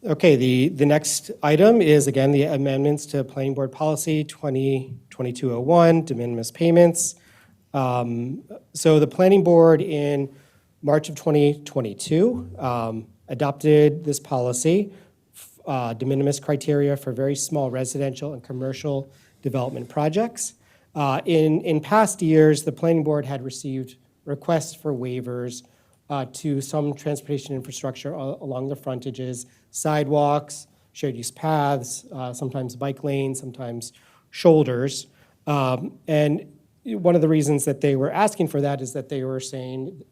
Okay, the next item is, again, the amendments to Planning Board Policy 2022-01, de minimis payments. So the Planning Board in March of 2022 adopted this policy, de minimis criteria for very small residential and commercial development projects. In past years, the Planning Board had received requests for waivers to some transportation infrastructure along the frontages, sidewalks, shared use paths, sometimes bike lanes, sometimes shoulders. And one of the reasons that they were asking for that is that they were saying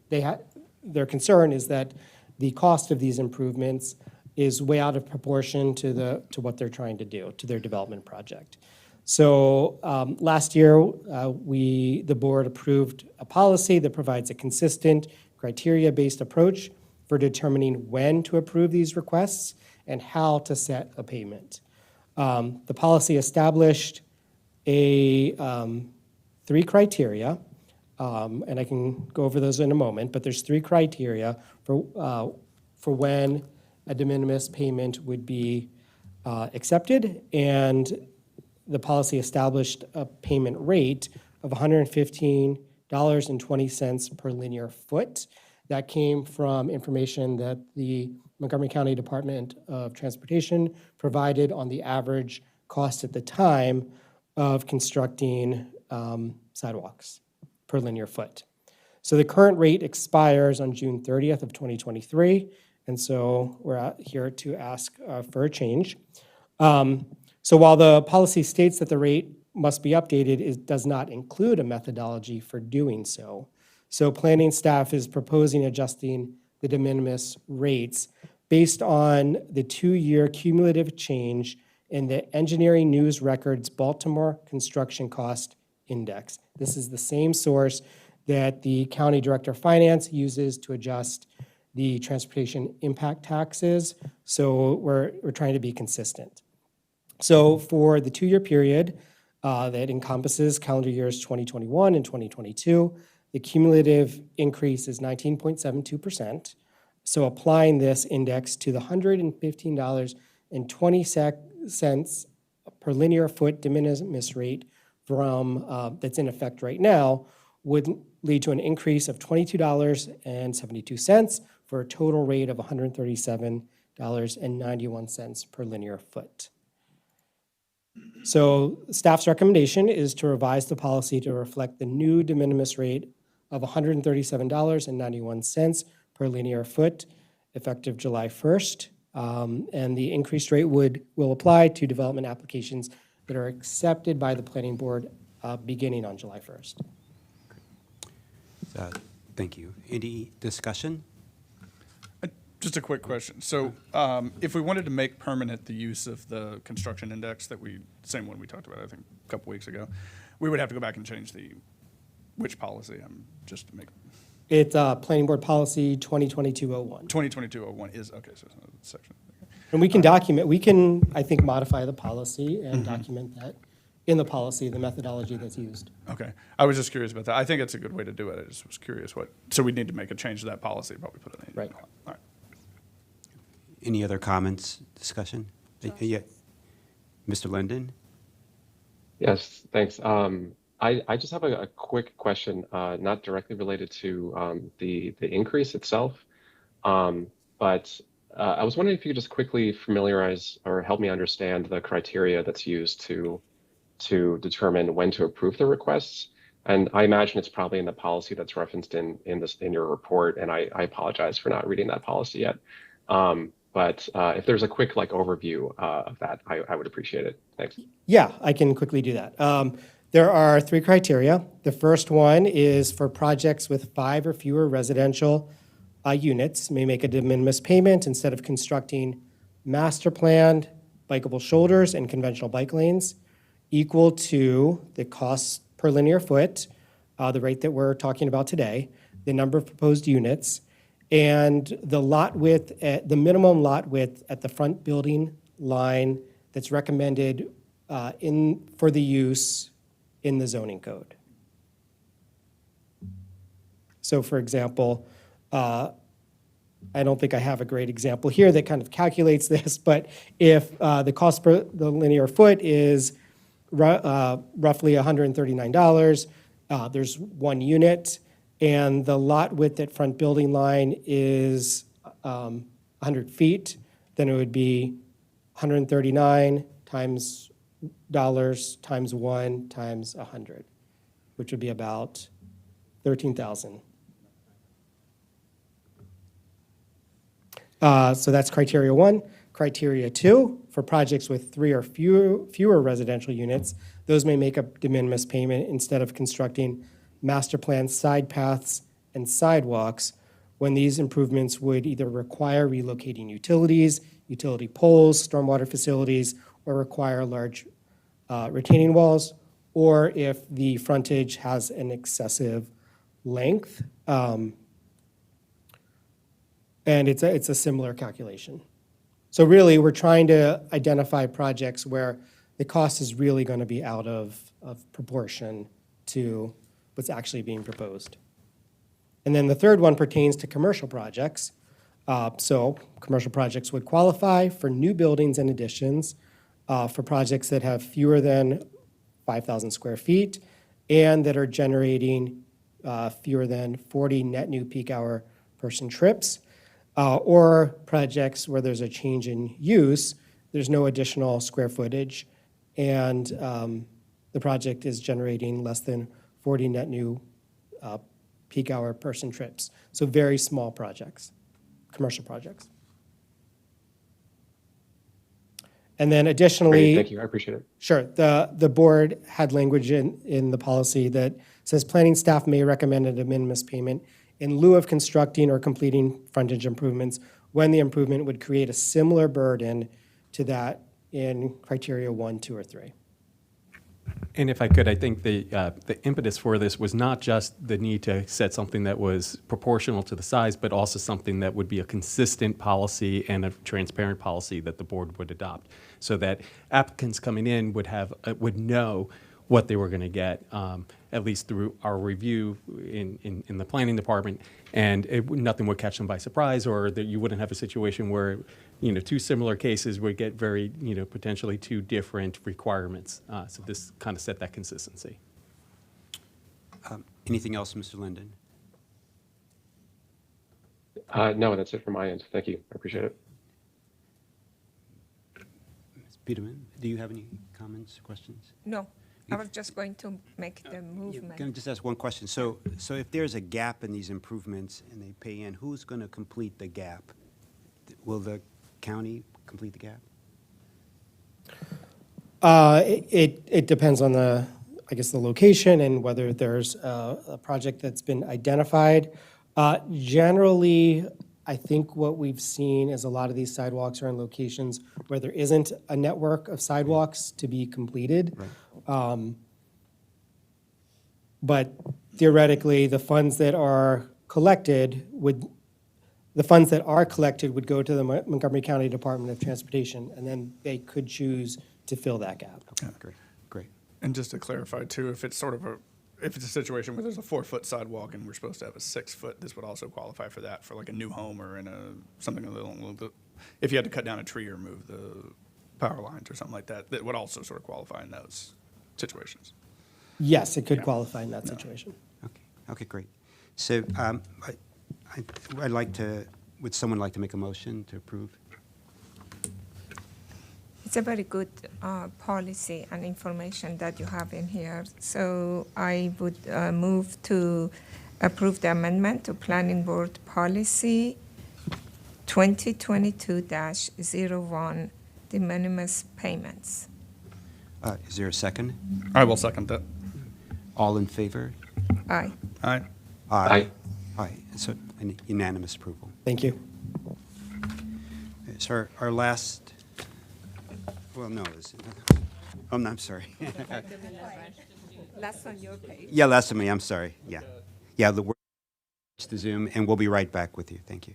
their concern is that the cost of these improvements is way out of proportion to what they're trying to do, to their development project. So last year, the board approved a policy that provides a consistent criteria-based approach for determining when to approve these requests and how to set a payment. The policy established three criteria, and I can go over those in a moment, but there's 3 criteria for when a de minimis payment would be accepted, and the policy established a payment rate of $115.20 per linear foot. That came from information that the Montgomery County Department of Transportation provided on the average cost at the time of constructing sidewalks per linear foot. So the current rate expires on June 30th of 2023, and so we're here to ask for a change. So while the policy states that the rate must be updated, it does not include a methodology for doing so. So planning staff is proposing adjusting the de minimis rates based on the 2-year cumulative change in the Engineering News Records Baltimore Construction Cost Index. This is the same source that the County Director of Finance uses to adjust the transportation impact taxes. So we're trying to be consistent. So for the 2-year period that encompasses calendar years 2021 and 2022, the cumulative increase is 19.72%. So applying this index to the $115.20 per linear foot de minimis rate from that's in effect right now would lead to an increase of $22.72 for a total rate of $137.91 per linear foot. So staff's recommendation is to revise the policy to reflect the new de minimis rate of $137.91 per linear foot effective July 1st. And the increased rate will apply to development applications that are accepted by the planning board beginning on July 1st. Thank you. Any discussion? Just a quick question. So if we wanted to make permanent the use of the construction index same one we talked about, I think, a couple weeks ago, we would have to go back and change which policy? Just to make. It's Planning Board Policy 2022-01. 2022-01 is, okay, so it's another section. And we can, I think, modify the policy and document that in the policy, the methodology that's used. Okay. I was just curious about that. I think it's a good way to do it. I just was curious so we'd need to make a change to that policy, probably put it in. Right. All right. Any other comments, discussion? Yeah. Mr. Linden? Yes, thanks. I just have a quick question, not directly related to the increase itself, um, but I was wondering if you could just quickly familiarize or help me understand the criteria that's used to determine when to approve the requests. And I imagine it's probably in the policy that's referenced in your report, and I apologize for not reading that policy yet. But if there's a quick like overview of that, I would appreciate it. Thanks. Yeah, I can quickly do that. There are 3 criteria. The first one is for projects with 5 or fewer residential units may make a de minimis payment instead of constructing master planned bikeable shoulders and conventional bike lanes equal to the cost per linear foot, the rate that we're talking about today, the number of proposed units, and the lot width, the minimum lot width at the front building line that's recommended for the use in the zoning code. So for example, I don't think I have a great example here that kind of calculates this, but if the cost per the linear foot is roughly $139, there's 1 unit, and the lot width at front building line is 100 feet, then it would be 139 times dollars times 1 times 100, which would be about 13,000. So that's criteria 1. Criteria 2, for projects with 3 or fewer residential units, those may make a de minimis payment instead of constructing master plan side paths and sidewalks when these improvements would either require relocating utilities, utility poles, stormwater facilities, or require large retaining walls, or if the frontage has an excessive length. And it's a similar calculation. So really, we're trying to identify projects where the cost is really going to be out of proportion to what's actually being proposed. And then the third one pertains to commercial projects. So commercial projects would qualify for new buildings and additions, for projects that have fewer than 5,000 square feet and that are generating fewer than 40 net new peak hour person trips, or projects where there's a change in use, there's no additional square footage, and the project is generating less than 40 net new peak hour person trips. So very small projects, commercial projects. And then additionally— Great, thank you, I appreciate it. Sure. The board had language in the policy that says planning staff may recommend a de minimis payment in lieu of constructing or completing frontage improvements when the improvement would create a similar burden to that in criteria 1, 2, or 3. And if I could, I think the impetus for this was not just the need to set something that was proportional to the size, but also something that would be a consistent policy and a transparent policy that the board would adopt, so that applicants coming in would know what they were going to get, at least through our review in the planning department, and nothing would catch them by surprise, or that you wouldn't have a situation where 2 similar cases would get very potentially 2 different requirements. So this kind of set that consistency. Anything else, Mr. Linden? No, that's it from my end. Thank you, I appreciate it. Ms. Peterman, do you have any comments, questions? No, I was just going to make the movement. Can I just ask one question? So if there's a gap in these improvements and they pay in, who's going to complete the gap? Will the county complete the gap? It depends on the location and whether there's a project that's been identified. Generally, I think what we've seen is a lot of these sidewalks are in locations where there isn't a network of sidewalks to be completed. Right. But theoretically, the funds that are collected would go to the Montgomery County Department of Transportation, and then they could choose to fill that gap. Okay, great. And just to clarify too, if it's if it's a situation where there's a 4-foot sidewalk and we're supposed to have a 6-foot, this would also qualify for that, for like a new home or in something a little if you had to cut down a tree or move the power lines or something like that, that would also sort of qualify in those. situations. Yes, it could qualify in that situation. Okay, great. So I'd like to, would someone like to make a motion to approve? It's a very good policy and information that you have in here. So I would move to approve the amendment to Planning Board Policy 2022-01, de minimis payments. Is there a second? I will second that. All in favor? Aye. Aye. Aye. Aye. So an unanimous approval. Thank you. So our last, well, no, oh, no, I'm sorry. Last on your page. Yeah, last of me, I'm sorry. Yeah. Yeah, the Zoom, and we'll be right back with you. Thank you.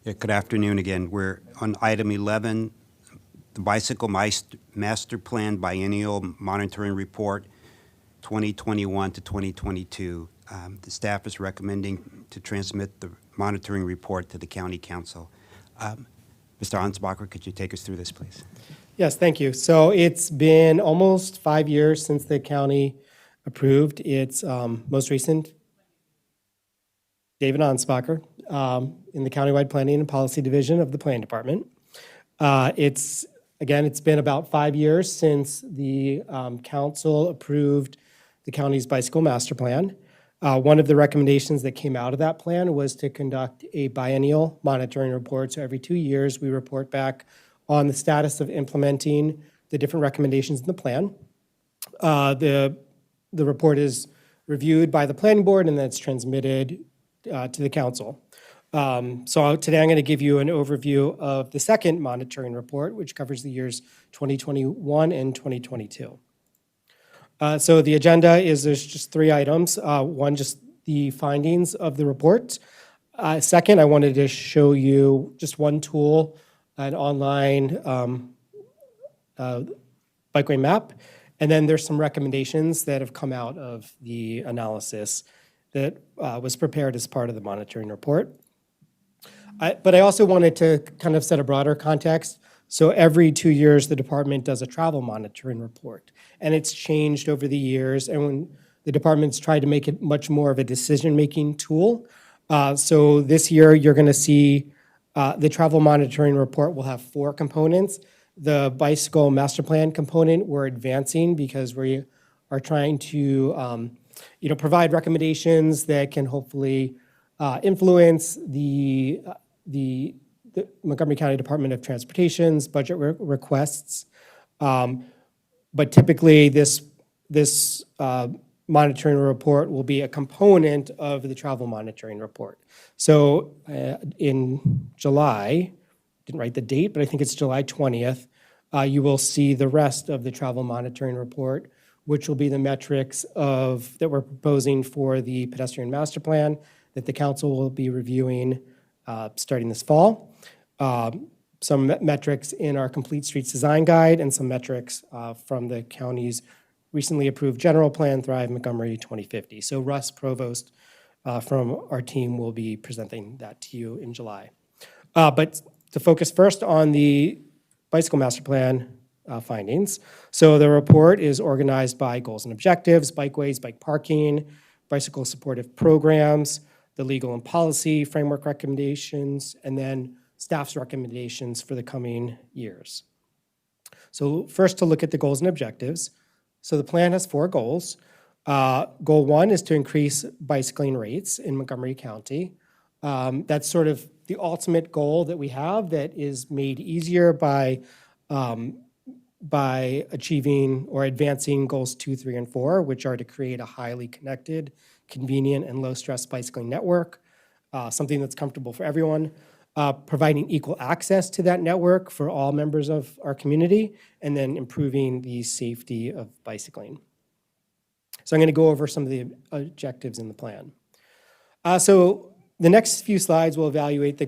Yeah, good afternoon again. We're on item 11, the Bicycle Master Plan Biennial Monitoring Report, 2021 to 2022. The staff is recommending to transmit the monitoring report to the County Council. Mr. Ansbacher, could you take us through this, please? Yes, thank you. So it's been almost 5 years since the county approved its most recent, David Ansbacher, in the Countywide Planning and Policy Division of the Planning Department. It's been about 5 years since the council approved the county's bicycle master plan. One of the recommendations that came out of that plan was to conduct a biennial monitoring report. So every 2 years, we report back on the status of implementing the different recommendations in the plan. The report is reviewed by the planning board and then it's transmitted to the council. So today I'm going to give you an overview of the second monitoring report, which covers the years 2021 and 2022. So the agenda is there's just 3 items. One, just the findings of the report. Second, I wanted to show you just one tool, an online bikeway map. And then there's some recommendations that have come out of the analysis that was prepared as part of the monitoring report. But I also wanted to kind of set a broader context. So every 2 years, the department does a travel monitoring report. And it's changed over the years. And when the department's tried to make it much more of a decision-making tool. So this year, you're going to see the travel monitoring report will have 4 components. The bicycle master plan component, we're advancing because we are trying to provide recommendations that can hopefully influence the Montgomery County Department of Transportation's budget requests. But typically, this monitoring report will be a component of the travel monitoring report. So in July, didn't write the date, but I think it's July 20th, you will see the rest of the travel monitoring report, which will be the metrics that we're proposing for the pedestrian master plan that the council will be reviewing starting this fall. Some metrics in our Complete Streets Design Guide and some metrics from the county's recently approved general plan, Thrive Montgomery 2050. So Russ Provost from our team will be presenting that to you in July. But to focus first on the bicycle master plan findings. So the report is organized by goals and objectives, bikeways, bike parking, bicycle supportive programs, the legal and policy framework recommendations, and then staff's recommendations for the coming years. So first to look at the goals and objectives. So the plan has 4 goals. Goal 1 is to increase bicycling rates in Montgomery County. That's sort of the ultimate goal that we have that is made easier by achieving or advancing goals 2, 3, and 4, which are to create a highly connected, convenient, and low-stress bicycling network, something that's comfortable for everyone, providing equal access to that network for all members of our community, and then improving the safety of bicycling. So I'm going to go over some of the objectives in the plan. So the next few slides will evaluate the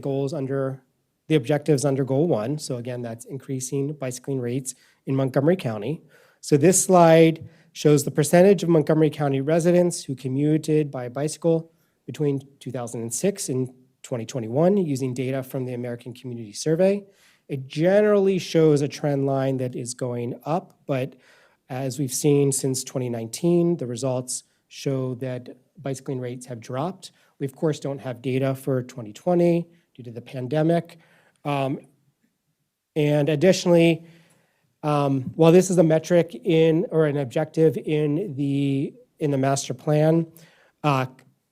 objectives under Goal 1. So again, that's increasing bicycling rates in Montgomery County. So this slide shows the percentage of Montgomery County residents who commuted by bicycle between 2006 and 2021 using data from the American Community Survey. It generally shows a trend line that is going up, but as we've seen since 2019, the results show that bicycling rates have dropped. We, of course, don't have data for 2020 due to the pandemic. And additionally, while this is a metric or an objective in the master plan,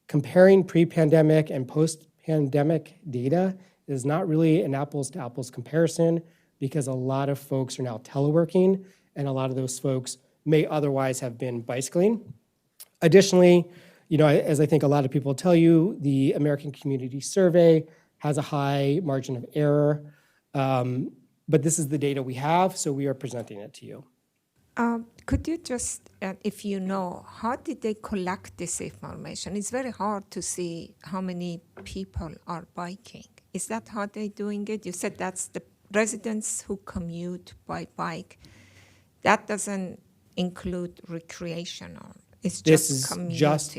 comparing pre-pandemic and post-pandemic data is not really an apples-to-apples comparison because a lot of folks are now teleworking and a lot of those folks may otherwise have been bicycling. Additionally, as I think a lot of people tell you, the American Community Survey has a high margin of error, but this is the data we have, so we are presenting it to you. Could you just, if you know, how did they collect this information? It's very hard to see how many people are biking. Is that how they're doing it? You said that's the residents who commute by bike. That doesn't include recreational. It's This just is commuting. just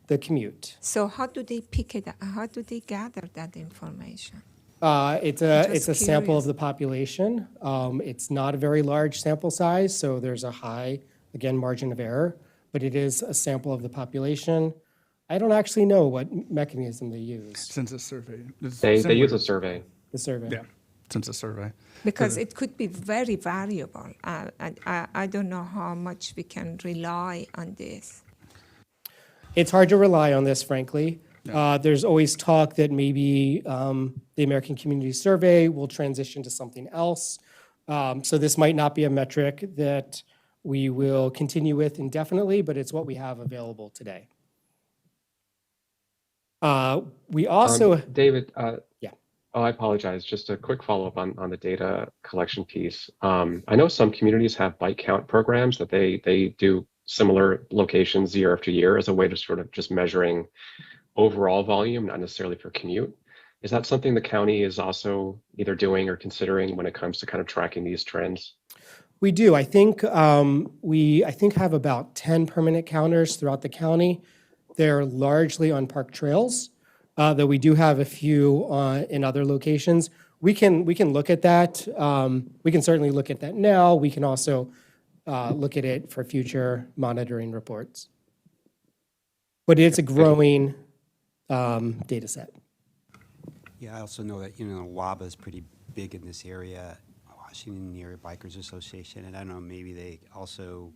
the commute. So how do they pick it? How do they gather that information? It's Just a sample curious. of the population. It's not a very large sample size, so there's a high, again, margin of error, but it is a sample of the population. I don't actually know what mechanism they use, Census survey. It's They similar. use a survey. the survey. Yeah, census survey. Because it could be very variable. I don't know how much we can rely on this. It's hard to rely on this, frankly. There's always talk that maybe the American Community Survey will transition to something else. So this might not be a metric that we will continue with indefinitely, but it's what we have available today. We also, David, yeah. oh, I apologize. Just a quick follow-up on the data collection piece. I know some communities have bike count programs that they do similar locations year after year as a way to sort of just measuring overall volume, not necessarily for commute. Is that something the county is also either doing or considering when it comes to kind of tracking these trends? We do. I think we have about 10 permanent counters throughout the county. They're largely on park trails, though we do have a few in other locations. We can look at that. We can certainly look at that now. We can also look at it for future monitoring reports. But it's a growing data set. Yeah, I also know that, WABA is pretty big in this area, Washington Area Bikers Association, and I don't know, maybe they also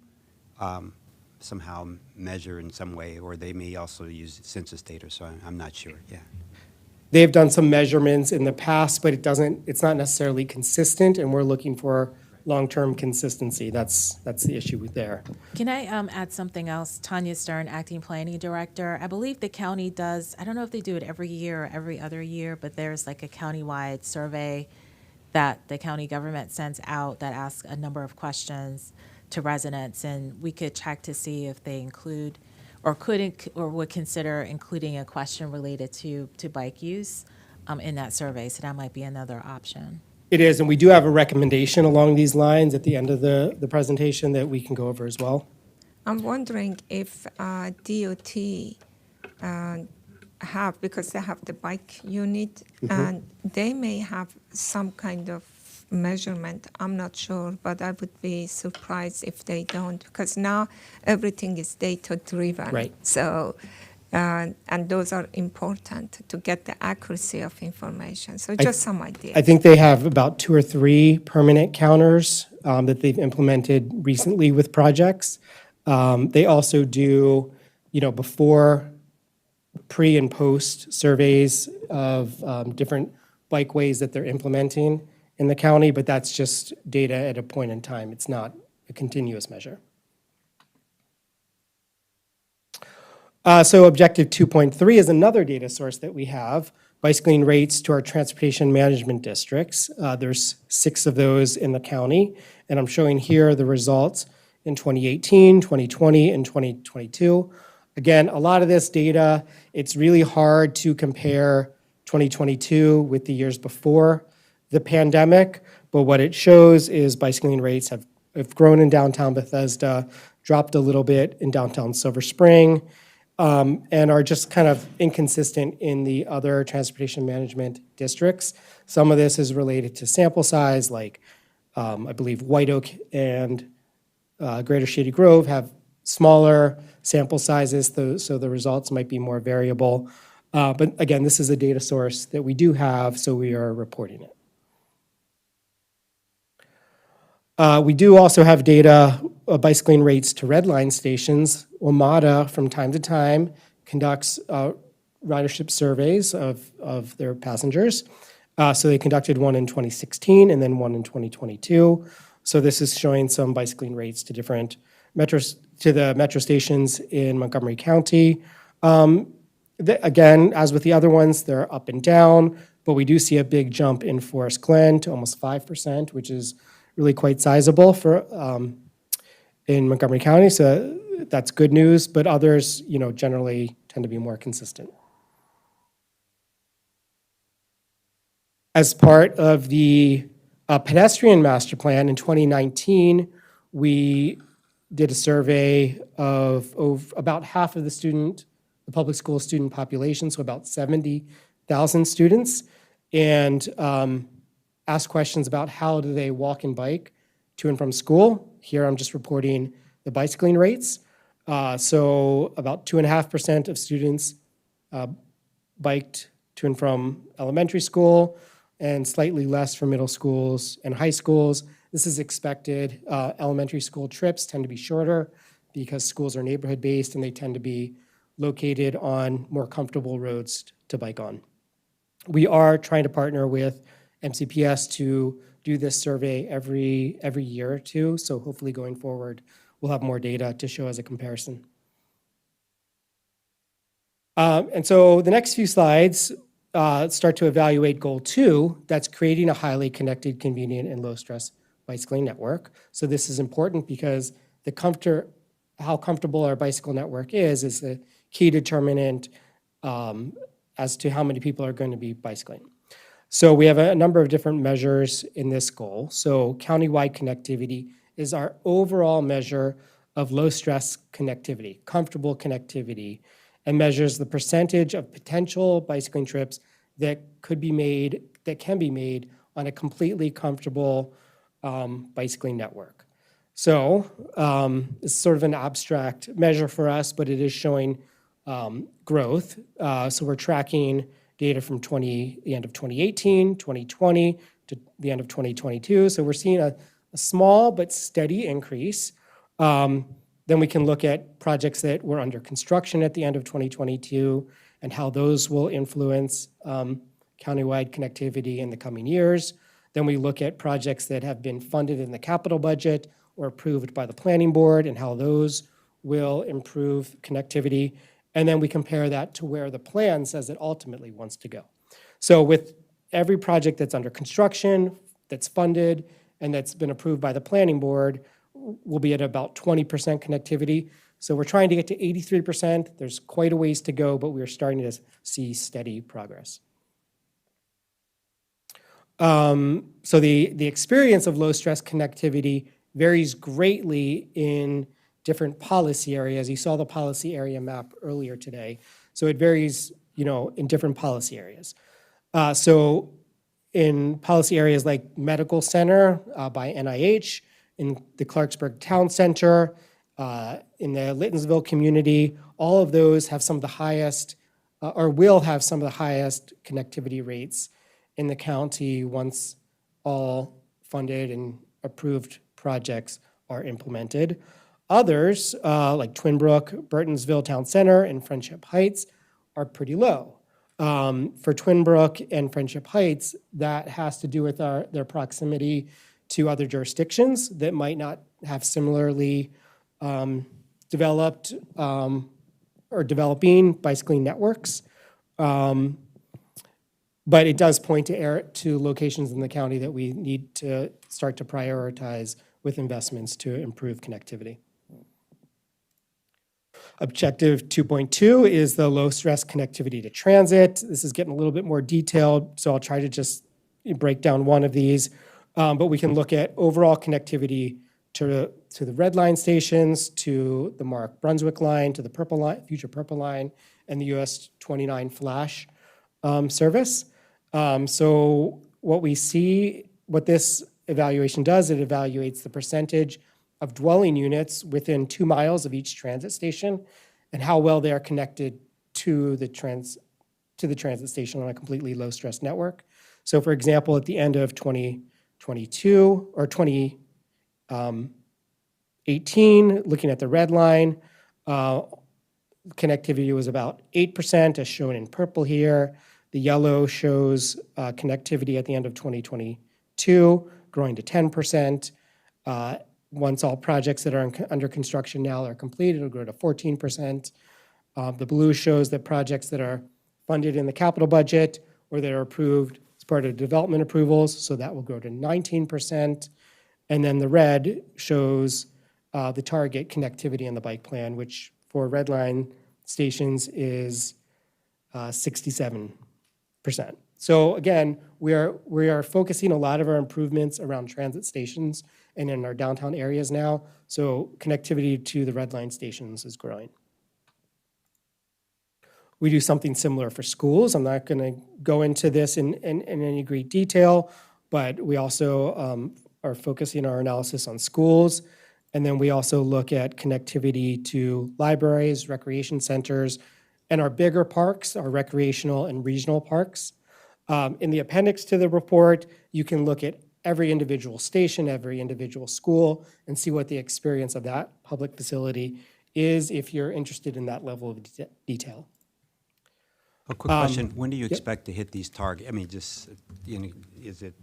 somehow measure in some way, or they may also use census data, so I'm not sure, yeah. They've done some measurements in the past, but it's not necessarily consistent, and we're looking for long-term consistency. That's the issue with there. Can I add something else? Tanya Stern, Acting Planning Director. I believe the county does, I don't know if they do it every year or every other year, but there's like a countywide survey that the county government sends out that asks a number of questions to residents, and we could check to see if they include or would consider including a question related to bike use in that survey. So that might be another option. It is, and we do have a recommendation along these lines at the end of the presentation that we can go over as well. I'm wondering if DOT have, because they have the bike unit, and they may have some kind of measurement. I'm not sure, but I would be surprised if they don't, because now everything is data-driven. Right. So, and those are important to get the accuracy of information. So just some ideas. I think they have about 2 or 3 permanent counters that they've implemented recently with projects. They also do, before, pre and post surveys of different bikeways that they're implementing in the county, but that's just data at a point in time. It's not a continuous measure. So Objective 2.3 is another data source that we have, bicycling rates to our transportation management districts. There's 6 of those in the county, and I'm showing here the results in 2018, 2020, and 2022. Again, a lot of this data, it's really hard to compare 2022 with the years before the pandemic, but what it shows is bicycling rates have grown in downtown Bethesda, dropped a little bit in downtown Silver Spring, and are just kind of inconsistent in the other transportation management districts. Some of this is related to sample size, like I believe White Oak and Greater Shady Grove have smaller sample sizes, so the results might be more variable. But again, this is a data source that we do have, so we are reporting it. We do also have data of bicycling rates to red line stations. WMATA, from time to time, conducts ridership surveys of their passengers. So they conducted one in 2016 and then one in 2022. So this is showing some bicycling rates to different metros, to the metro stations in Montgomery County. Again, as with the other ones, they're up and down, but we do see a big jump in Forest Glen to almost 5%, which is really quite sizable for in Montgomery County. So that's good news, but others, generally tend to be more consistent. As part of the pedestrian master plan in 2019, we did a survey of about half of the public school student population, so about 70,000 students, and asked questions about how do they walk and bike to and from school. Here I'm just reporting the bicycling rates. So about 2.5% of students biked to and from elementary school, and slightly less for middle schools and high schools. This is expected. Elementary school trips tend to be shorter because schools are neighborhood-based and they tend to be located on more comfortable roads to bike on. We are trying to partner with MCPS to do this survey every year or two, so hopefully going forward, we'll have more data to show as a comparison. And so the next few slides start to evaluate goal 2, that's creating a highly connected, convenient, and low-stress bicycling network. So this is important because how comfortable our bicycle network is the key determinant as to how many people are going to be bicycling. So we have a number of different measures in this goal. So countywide connectivity is our overall measure of low-stress connectivity, comfortable connectivity, and measures the percentage of potential bicycling trips that can be made on a completely comfortable bicycling network. So it's sort of an abstract measure for us, but it is showing growth. So we're tracking data from the end of 2018, 2020, to the end of 2022. So we're seeing a small but steady increase. Then we can look at projects that were under construction at the end of 2022 and how those will influence countywide connectivity in the coming years. Then we look at projects that have been funded in the capital budget or approved by the planning board and how those will improve connectivity. And then we compare that to where the plan says it ultimately wants to go. So with every project that's under construction, that's funded, and that's been approved by the planning board, we'll be at about 20% connectivity. So we're trying to get to 83%. There's quite a ways to go, but we're starting to see steady progress. So the experience of low-stress connectivity varies greatly in different policy areas. You saw the policy area map earlier today. So it varies, in different policy areas. So in policy areas like medical center by NIH, in the Clarksburg Town Center, in the Littonsville community, all of those have some of the highest, or will have some of the highest connectivity rates in the county once all funded and approved projects are implemented. Others, like Twin Brook, Burtonsville Town Center, and Friendship Heights, are pretty low. For Twin Brook and Friendship Heights, that has to do with their proximity to other jurisdictions that might not have similarly developed or developing bicycling networks. But it does point to locations in the county that we need to start to prioritize with investments to improve connectivity. Objective 2.2 is the low-stress connectivity to transit. This is getting a little bit more detailed, so I'll try to just break down one of these. But we can look at overall connectivity to the red line stations, to the Mark Brunswick line, to the purple line, future purple line, and the US 29 Flash service. So what we see, what this evaluation does, it evaluates the percentage of dwelling units within 2 miles of each transit station and how well they are connected to the transit station on a completely low-stress network. So for example, at the end of 2022 or 2018, looking at the red line, connectivity was about 8%, as shown in purple here. The yellow shows connectivity at the end of 2022, growing to 10%. Once all projects that are under construction now are completed, it'll grow to 14%. The blue shows that projects that are funded in the capital budget or that are approved as part of development approvals, so that will grow to 19%. And then the red shows the target connectivity in the bike plan, which for red line stations is 67%. So again, we are focusing a lot of our improvements around transit stations and in our downtown areas now. So connectivity to the Red Line stations is growing. We do something similar for schools. I'm not going to go into this in any great detail, but we also are focusing our analysis on schools. And then we also look at connectivity to libraries, recreation centers, and our bigger parks, our recreational and regional parks. In the appendix to the report, you can look at every individual station, every individual school, and see what the experience of that public facility is if you're interested in that level of detail. A quick question, when do you yep. expect to hit these targets? I mean, just, is it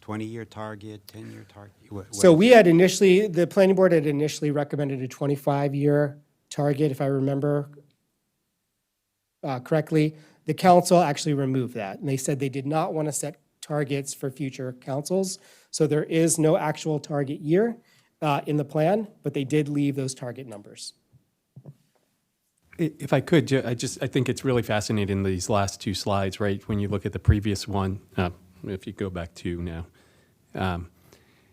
20-year target, 10-year target? So we had initially, the planning board had initially recommended a 25-year target, if I remember correctly. The council actually removed that, and they said they did not want to set targets for future councils. So there is no actual target year in the plan, but they did leave those target numbers. If I could, I think it's really fascinating, these last two slides, right? When you look at the previous one, if you go back to now.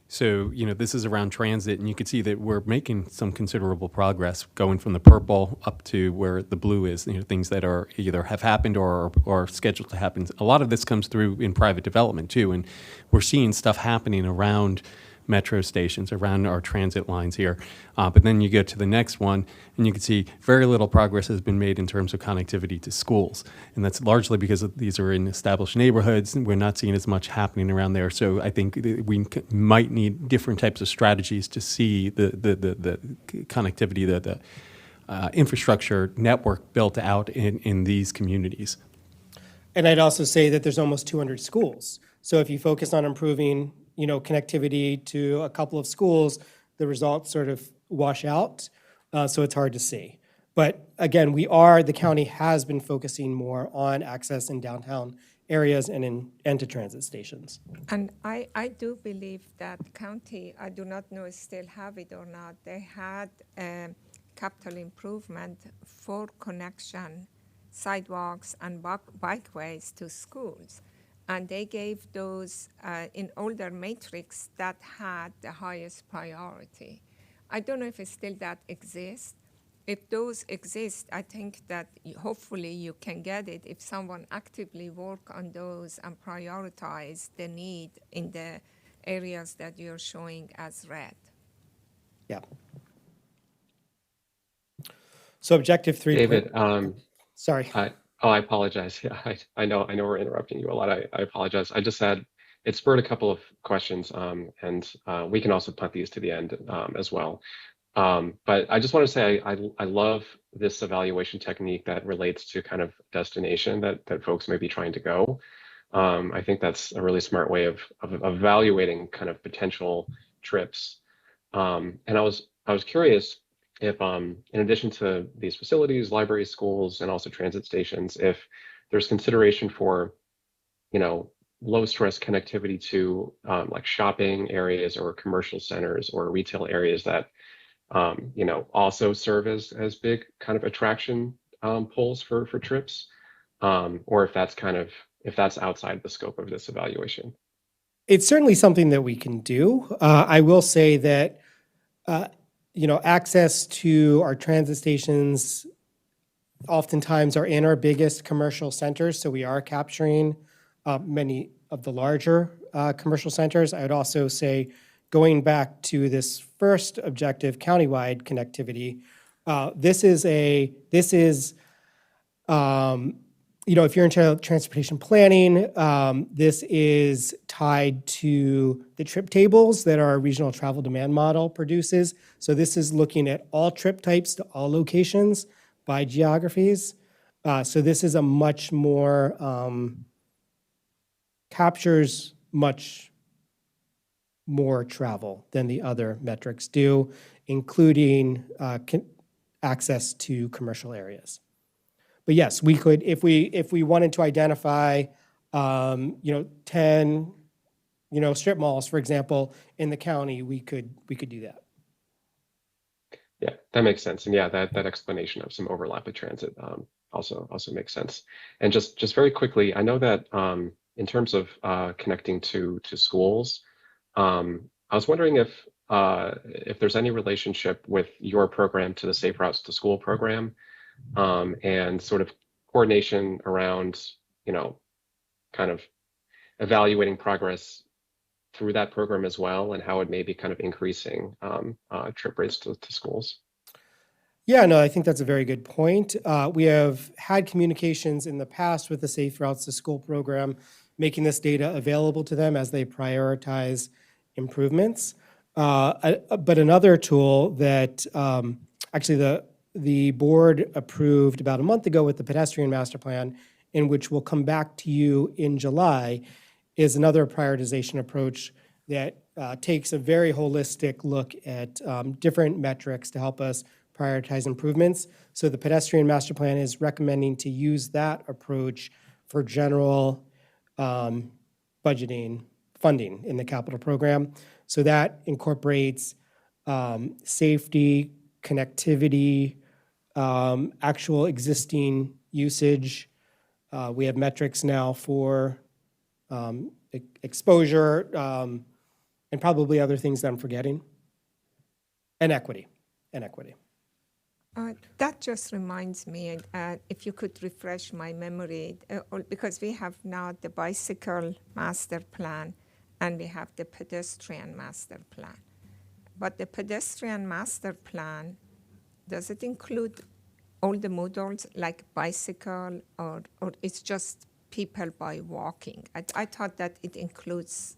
So, this is around transit, and you can see that we're making some considerable progress going from the purple up to where the blue is, things that are either have happened or are scheduled to happen. A lot of this comes through in private development too, and we're seeing stuff happening around metro stations, around our transit lines here. But then you get to the next one, and you can see very little progress has been made in terms of connectivity to schools. And that's largely because these are in established neighborhoods, and we're not seeing as much happening around there. So I think we might need different types of strategies to see the connectivity, the infrastructure network built out in these communities. And I'd also say that there's almost 200 schools. So if you focus on improving connectivity to a couple of schools, the results sort of wash out, so it's hard to see. But again, the county has been focusing more on access in downtown areas and to transit stations. And I do believe that county, I do not know if still have it or not, they had capital improvement for connection, sidewalks and bikeways to schools. And they gave those in older matrix that had the highest priority. I don't know if it still that exists. If those exist, I think that hopefully you can get it if someone actively work on those and prioritize the need in the areas that you're showing as red. Yeah. So objective 3. David, sorry. I apologize. Yeah, I know we're interrupting you a lot. I apologize. I just had, it spurred a couple of questions, and we can also punt these to the end as well. But I just want to say I love this evaluation technique that relates to kind of destination that folks may be trying to go. I think that's a really smart way of evaluating kind of potential trips. And I was curious if, in addition to these facilities, libraries, schools, and also transit stations, if there's consideration for, low stress connectivity to like shopping areas or commercial centers or retail areas that, also serve as big kind of attraction poles for trips, or if that's outside the scope of this evaluation. It's certainly something that we can do. I will say that, access to our transit stations oftentimes are in our biggest commercial centers, so we are capturing many of the larger commercial centers. I would also say, going back to this first objective, countywide connectivity, if you're into transportation planning, this is tied to the trip tables that our regional travel demand model produces. So this is looking at all trip types to all locations by geographies. So this is a much more, captures much more travel than the other metrics do, including access to commercial areas. But yes, we could, if we wanted to identify, 10, strip malls, for example, in the county, we could do that. Yeah, that makes sense. And yeah, that explanation of some overlap with transit also makes sense. And just very quickly, I know that in terms of connecting to schools, I was wondering if there's any relationship with your program to the Safe Routes to School program, and sort of coordination around, kind of evaluating progress through that program as well, and how it may be kind of increasing trip rates to schools. Yeah, no, I think that's a very good point. We have had communications in the past with the Safe Routes to School program, making this data available to them as they prioritize improvements. But another tool that actually the board approved about a month ago with the pedestrian master plan, in which we'll come back to you in July, is another prioritization approach that takes a very holistic look at different metrics to help us prioritize improvements. So the pedestrian master plan is recommending to use that approach for general budgeting funding in the capital program. So that incorporates safety, connectivity, actual existing usage. We have metrics now for exposure, and probably other things that I'm forgetting. And equity. That just reminds me, if you could refresh my memory, because we have now the bicycle master plan and we have the pedestrian master plan. But the pedestrian master plan, does it include all the modals like bicycle, or it's just people by walking? I thought that it includes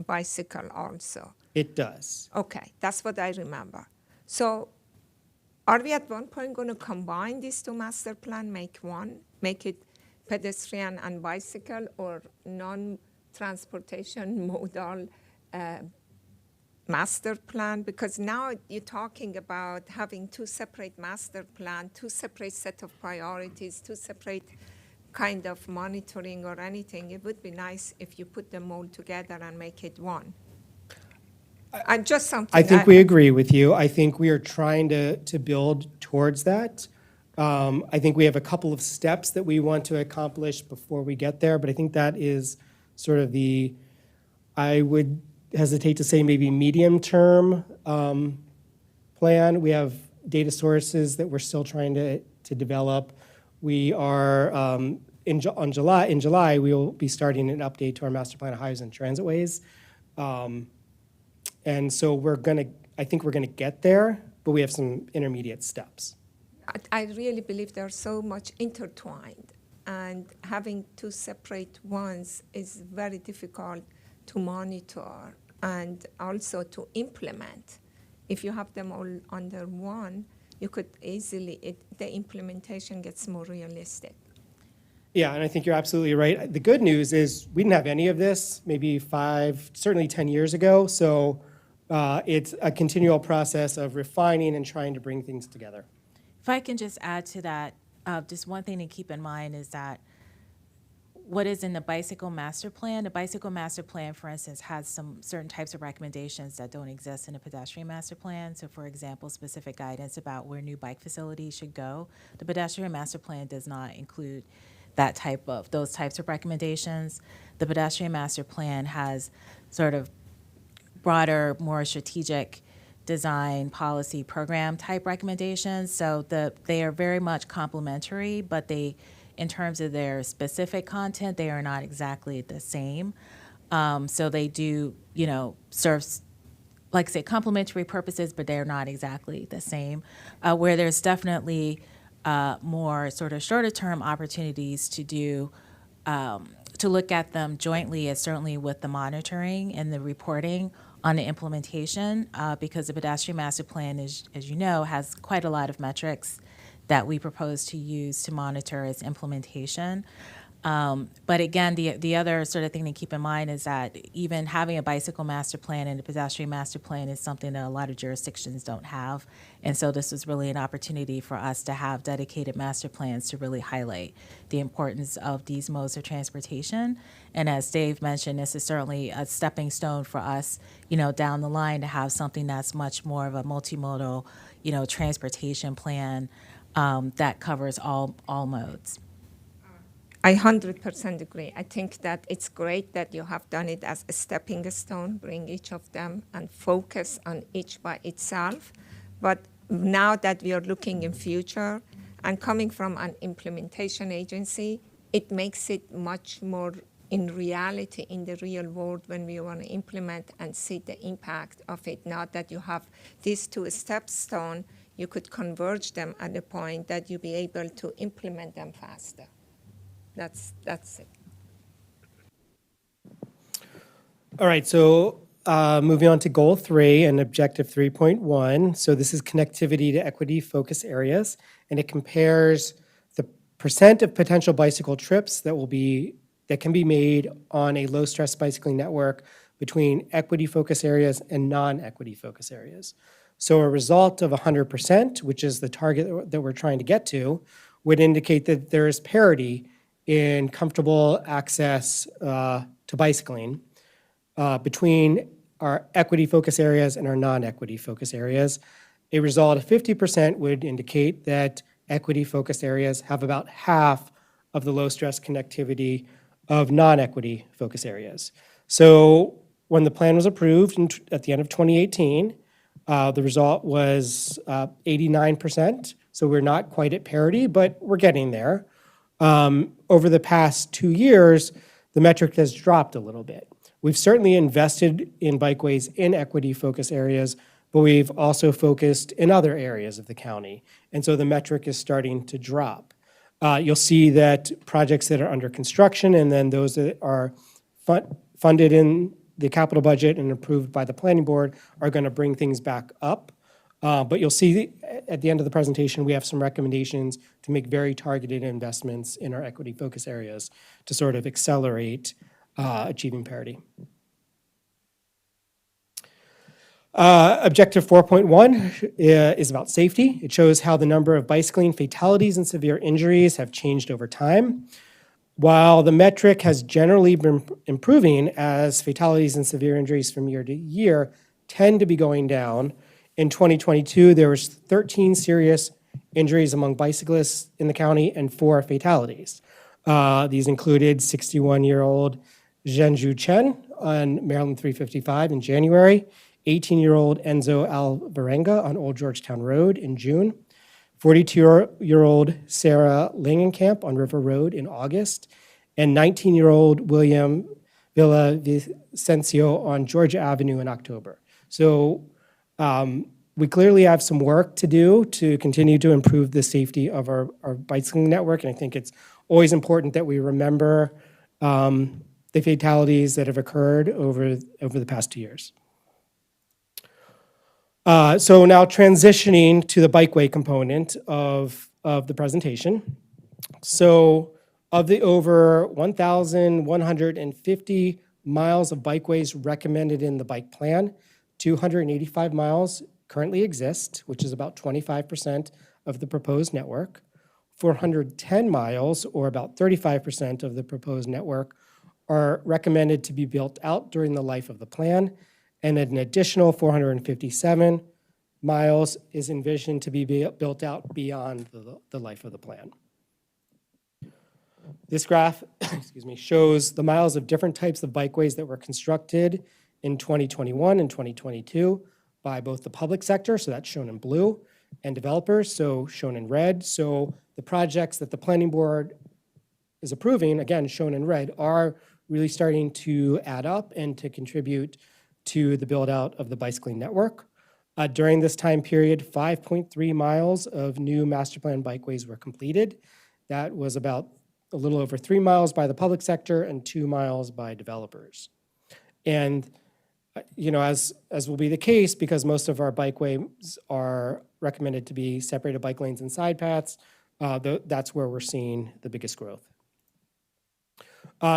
bicycle also. It does. Okay, that's what I remember. So are we at one point going to combine these two master plan, make it pedestrian and bicycle, or non-transportation modal master plan? Because now you're talking about having two separate master plan, two separate set of priorities, two separate kind of monitoring or anything. It would be nice if you put them all together and make it one. And just something. I think we agree with you. I think we are trying to build towards that. I think we have a couple of steps that we want to accomplish before we get there, but I think that is sort of I would hesitate to say maybe medium-term plan. We have data sources that we're still trying to develop. We are, in July, we will be starting an update to our master plan of highways and transitways. And so I think we're gonna get there, but we have some intermediate steps. I really believe they're so much intertwined, and having two separate ones is very difficult to monitor and also to implement. If you have them all under one, you could easily, the implementation gets more realistic. Yeah, and I think you're absolutely right. The good news is we didn't have any of this maybe 5, certainly 10 years ago. So it's a continual process of refining and trying to bring things together. If I can just add to that, just one thing to keep in mind is that what is in the bicycle master plan, for instance, has some certain types of recommendations that don't exist in the pedestrian master plan. So for example, specific guidance about where new bike facilities should go. The pedestrian master plan does not include those types of recommendations. The pedestrian master plan has sort of broader, more strategic design, policy, program type recommendations. So they are very much complementary, but in terms of their specific content, they are not exactly the same. So they do, serve, like I say, complementary purposes, but they're not exactly the same. Where there's definitely more sort of shorter term opportunities to look at them jointly is certainly with the monitoring and the reporting on the implementation, because the pedestrian master plan, as you know, has quite a lot of metrics that we propose to use to monitor its implementation. But again, the other sort of thing to keep in mind is that even having a bicycle master plan and a pedestrian master plan is something that a lot of jurisdictions don't have. And so this is really an opportunity for us to have dedicated master plans to really highlight the importance of these modes of transportation. And as Dave mentioned, this is certainly a stepping stone for us, down the line to have something that's much more of a multimodal, transportation plan that covers all modes. I 100% agree. I think that it's great that you have done it as a stepping stone, bring each of them and focus on each by itself. But now that we are looking in future and coming from an implementation agency, it makes it much more in reality, in the real world, when we want to implement and see the impact of it. Now that you have these two stepstones, you could converge them at a point that you'll be able to implement them faster. That's it. All right, so moving on to goal 3 and objective 3.1. So this is connectivity to equity focus areas, and it compares the percent of potential bicycle trips that can be made on a low stress bicycling network between equity focus areas and non-equity focus areas. So a result of 100%, which is the target that we're trying to get to, would indicate that there is parity in comfortable access to bicycling between our equity focus areas and our non-equity focus areas. A result of 50% would indicate that equity focus areas have about half of the low stress connectivity of non-equity focus areas. So when the plan was approved at the end of 2018, the result was 89%. So we're not quite at parity, but we're getting there. Over the past 2 years, the metric has dropped a little bit. We've certainly invested in bikeways in equity focus areas, but we've also focused in other areas of the county. And so the metric is starting to drop. You'll see that projects that are under construction and then those that are funded in the capital budget and approved by the planning board are going to bring things back up. But you'll see at the end of the presentation, we have some recommendations to make very targeted investments in our equity focus areas to sort of accelerate achieving parity. Objective 4.1 is about safety. It shows how the number of bicycling fatalities and severe injuries have changed over time. While the metric has generally been improving as fatalities and severe injuries from year to year tend to be going down, in 2022, there was 13 serious injuries among bicyclists in the county and 4 fatalities. These included 61-year-old Zhenju Chen on Maryland 355 in January, 18-year-old Enzo Alvarenga on Old Georgetown Road in June, 42-year-old Sarah Langenkamp on River Road in August, and 19-year-old William Villavicencio on Georgia Avenue in October. So we clearly have some work to do to continue to improve the safety of our bicycling network, and I think it's always important that we remember the fatalities that have occurred over the past 2 years. So now transitioning to the bikeway component of the presentation. So of the over 1,150 miles of bikeways recommended in the bike plan, 285 miles currently exist, which is about 25% of the proposed network. 410 miles, or about 35% of the proposed network, are recommended to be built out during the life of the plan, and an additional 457 miles is envisioned to be built out beyond the life of the plan. This graph shows the miles of different types of bikeways that were constructed in 2021 and 2022 by both the public sector, so that's shown in blue, and developers, so shown in red. So the projects that the planning board is approving, again, shown in red, are really starting to add up and to contribute to the build out of the bicycling network. During this time period, 5.3 miles of new master plan bikeways were completed. That was about a little over 3 miles by the public sector and 2 miles by developers. And as will be the case, because most of our bikeways are recommended to be separated bike lanes and side paths, that's where we're seeing the biggest growth.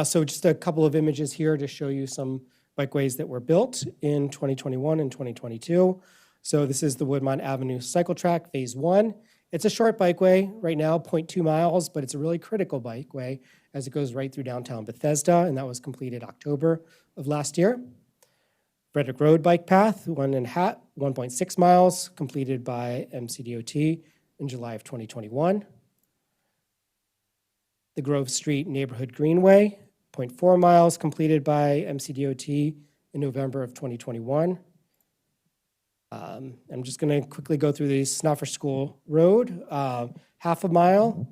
So just a couple of images here to show you some bikeways that were built in 2021 and 2022. So this is the Woodmont Avenue Cycle Track, Phase 1. It's a short bikeway right now, 0.2 miles, but it's a really critical bikeway as it goes right through downtown Bethesda, and that was completed October of last year. Frederick Road Bike Path, 1.6 miles, completed by MCDOT in July of 2021. the Grove Street Neighborhood Greenway, 0.4 miles, completed by MCDOT in November of 2021. I'm just going to quickly go through these. Snoffer School Road, half a mile,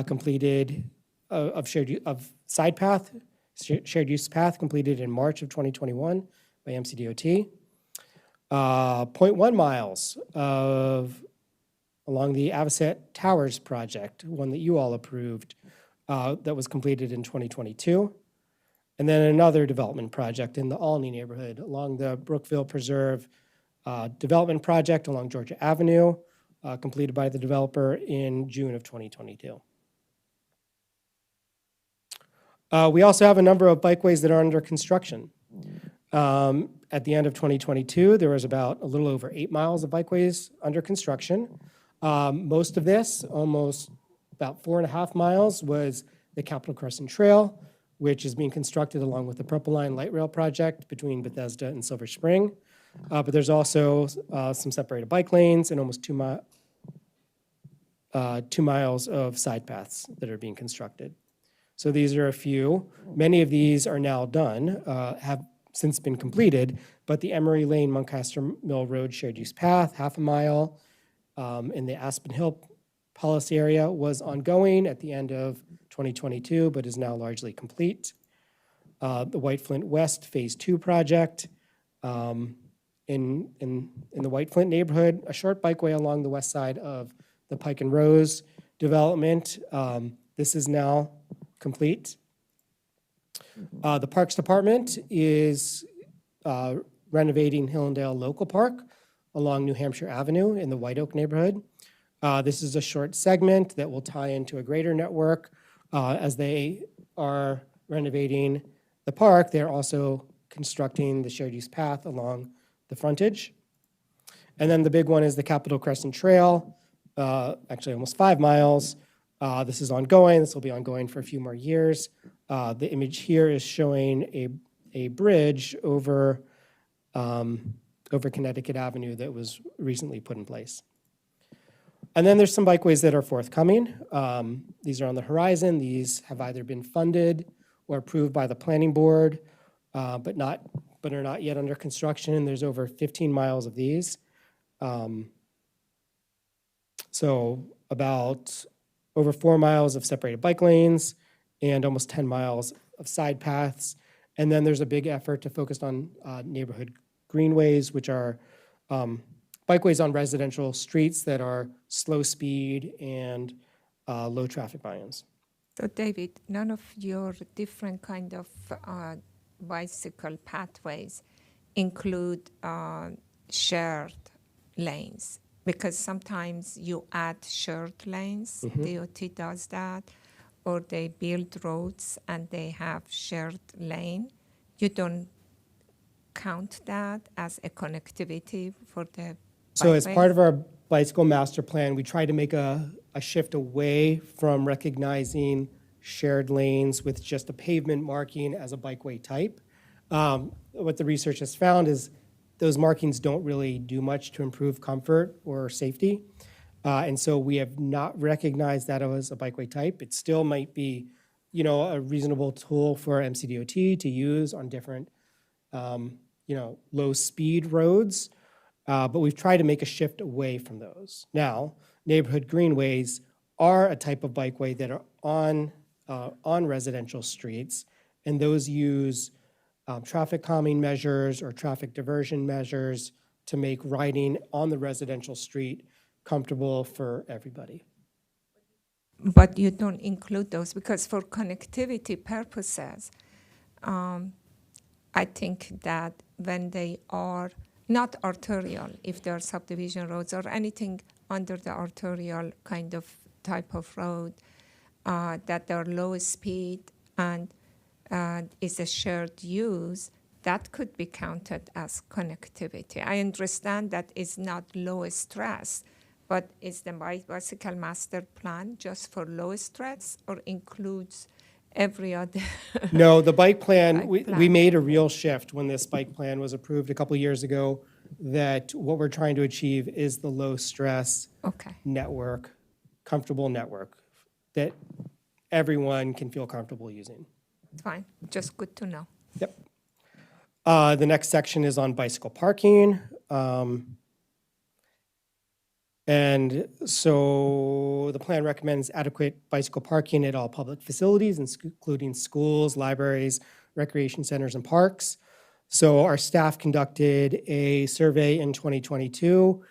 completed of side path, shared use path, completed in March of 2021 by MCDOT. 0.1 miles along the Avocet Towers project, one that you all approved, that was completed in 2022. And then another development project in the Alney neighborhood along the Brookville Preserve development project along Georgia Avenue, completed by the developer in June of 2022. We also have a number of bikeways that are under construction. At the end of 2022, there was about a little over 8 miles of bikeways under construction. Most of this, almost about 4.5 miles, was the Capitol Crescent Trail, which is being constructed along with the Purple Line Light Rail project between Bethesda and Silver Spring. But there's also some separated bike lanes and almost 2 miles of side paths that are being constructed. So these are a few. Many of these are now done, have since been completed, but the Emery Lane Muncaster Mill Road shared use path, half a mile, in the Aspen Hill policy area was ongoing at the end of 2022, but is now largely complete. The White Flint West Phase 2 project, in the White Flint neighborhood, a short bikeway along the west side of the Pike and Rose development. This is now complete. The Parks Department is renovating Hillendale Local Park along New Hampshire Avenue in the White Oak neighborhood. This is a short segment that will tie into a greater network. As they are renovating the park, they're also constructing the shared use path along the frontage. And then the big one is the Capitol Crescent Trail, actually almost 5 miles. This is ongoing. This will be ongoing for a few more years. The image here is showing a bridge over Connecticut Avenue that was recently put in place. And then there's some bikeways that are forthcoming. These are on the horizon. These have either been funded or approved by the planning board, but are not yet under construction. There's over 15 miles of these. So about over 4 miles of separated bike lanes and almost 10 miles of side paths. And then there's a big effort to focus on neighborhood greenways, which are bikeways on residential streets that are slow speed and low traffic volumes. So David, none of your different kind of bicycle pathways include shared lanes, because sometimes you add shared lanes, DOT does that, or they build roads and they have shared lane. You don't count that as a connectivity for the So as bikeways? part of our bicycle master plan, we try to make a shift away from recognizing shared lanes with just a pavement marking as a bikeway type. What the research has found is those markings don't really do much to improve comfort or safety. And so we have not recognized that as a bikeway type. It still might be, a reasonable tool for MCDOT to use on different, low speed roads. But we've tried to make a shift away from those. Now, neighborhood greenways are a type of bikeway that are on residential streets, and those use traffic calming measures or traffic diversion measures to make riding on the residential street comfortable for everybody. But you don't include those because for connectivity purposes, I think that when they are not arterial, if they are subdivision roads or anything under the arterial kind of type of road, that they are low speed and is a shared use, that could be counted as connectivity. I understand that it's not low stress, but is the bicycle master plan just for low stress or includes every other? No, the bike plan, Bike we plan. made a real shift when this bike plan was approved a couple years ago, that what we're trying to achieve is the low stress Okay. network, comfortable network that everyone can feel comfortable using. It's fine, just good to know. Yep. The next section is on bicycle parking. And so the plan recommends adequate bicycle parking at all public facilities, including schools, libraries, recreation centers, and parks. So our staff conducted a survey in 2022.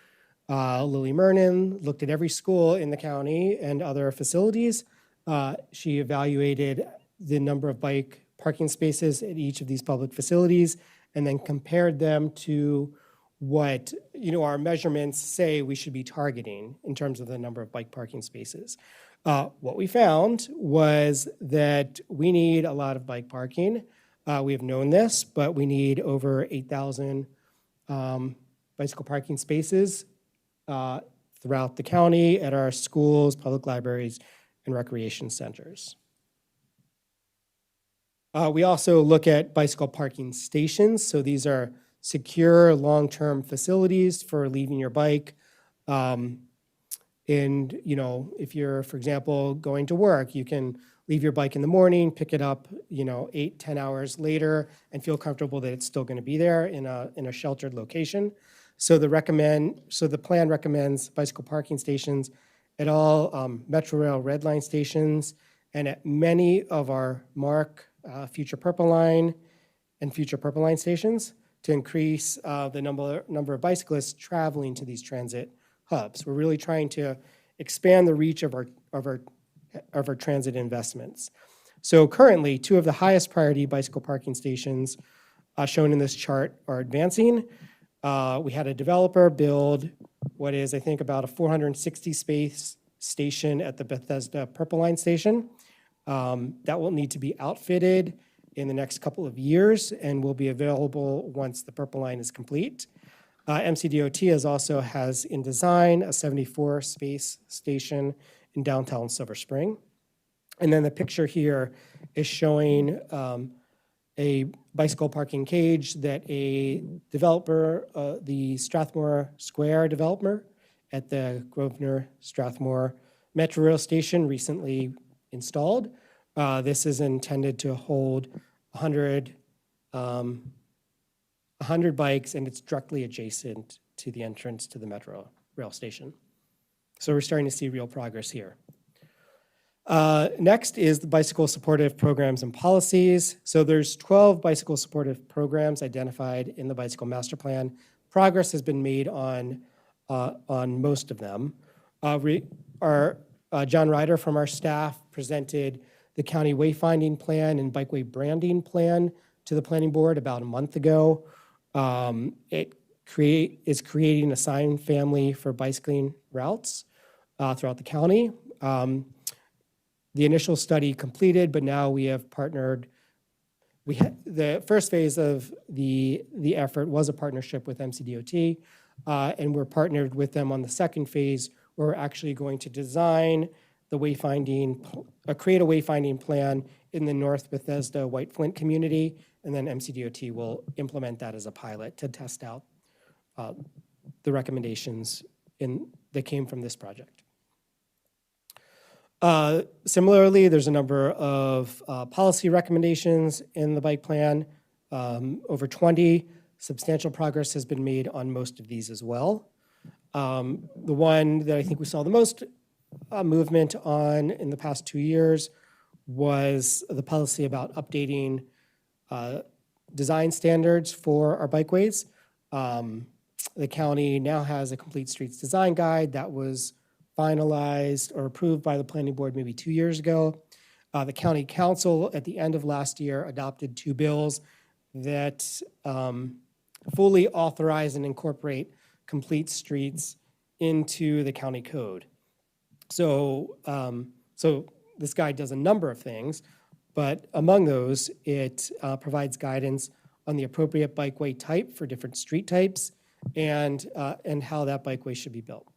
Lily Mernon looked at every school in the county and other facilities. She evaluated the number of bike parking spaces at each of these public facilities and then compared them to what our measurements say we should be targeting in terms of the number of bike parking spaces. What we found was that we need a lot of bike parking. We have known this, but we need over 8,000 bicycle parking spaces throughout the county at our schools, public libraries, and recreation centers. We also look at bicycle parking stations. So these are secure long-term facilities for leaving your bike. And, if you're, for example, going to work, you can leave your bike in the morning, pick it up, 8-10 hours later, and feel comfortable that it's still going to be there in a sheltered location. So the plan recommends bicycle parking stations at all Metro Rail Red Line stations and at many of our MARC Future Purple Line and Future Purple Line stations to increase the number of bicyclists traveling to these transit hubs. We're really trying to expand the reach of our transit investments. So currently, 2 of the highest priority bicycle parking stations shown in this chart are advancing. We had a developer build what is, I think, about a 460 space station at the Bethesda Purple Line station. That will need to be outfitted in the next couple of years and will be available once the Purple Line is complete. MCDOT has in design a 74 space station in downtown Silver Spring. And then the picture here is showing a bicycle parking cage that a developer, the Strathmore Square developer at the Grosvenor Strathmore Metro Rail Station recently installed. This is intended to hold 100 bikes, and it's directly adjacent to the entrance to the Metro Rail Station. So we're starting to see real progress here. Next is the bicycle supportive programs and policies. So there's 12 bicycle supportive programs identified in the bicycle master plan. Progress has been made on most of them. John Ryder from our staff presented the county wayfinding plan and bikeway branding plan to the planning board about a month ago. It is creating a sign family for bicycling routes throughout the county. The initial study completed, but now we have partnered. The first phase of the effort was a partnership with MCDOT, and we're partnered with them on the second phase, where we're actually going to design the create a wayfinding plan in the North Bethesda White Flint community, and then MCDOT will implement that as a pilot to test out the recommendations that came from this project. Similarly, there's a number of policy recommendations in the bike plan, over 20. Substantial progress has been made on most of these as well. The one that I think we saw the most movement on in the past 2 years was the policy about updating design standards for our bikeways. The county now has a complete streets design guide that was finalized or approved by the planning board maybe 2 years ago. The county council at the end of last year adopted 2 bills that fully authorize and incorporate complete streets into the county code. So this guide does a number of things, but among those, it provides guidance on the appropriate bikeway type for different street types and how that bikeway should be built.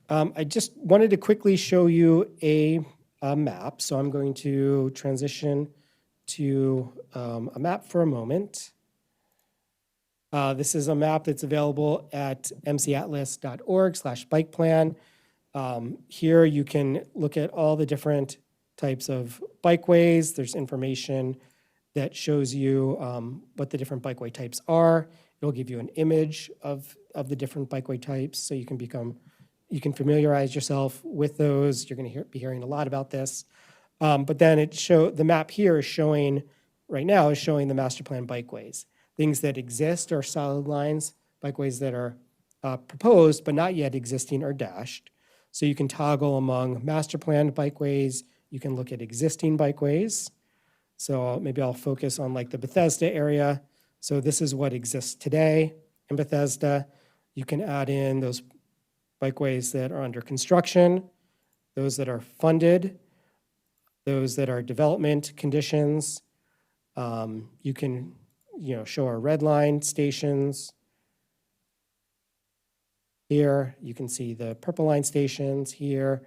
I just wanted to quickly show you a map, so I'm going to transition to a map for a moment. This is a map that's available at mcatlas.org/bike plan. Here you can look at all the different types of bikeways. There's information that shows you what the different bikeway types are. It'll give you an image of the different bikeway types, so you can familiarize yourself with those. You're going to be hearing a lot about this. But then the map here is showing, right now, is showing the master plan bikeways. Things that exist are solid lines. Bikeways that are proposed but not yet existing are dashed. So you can toggle among master plan bikeways. You can look at existing bikeways. So maybe I'll focus on like the Bethesda area. So this is what exists today in Bethesda. You can add in those bikeways that are under construction, those that are funded, those that are development conditions. You can show our red line stations. Here, you can see the purple line stations here,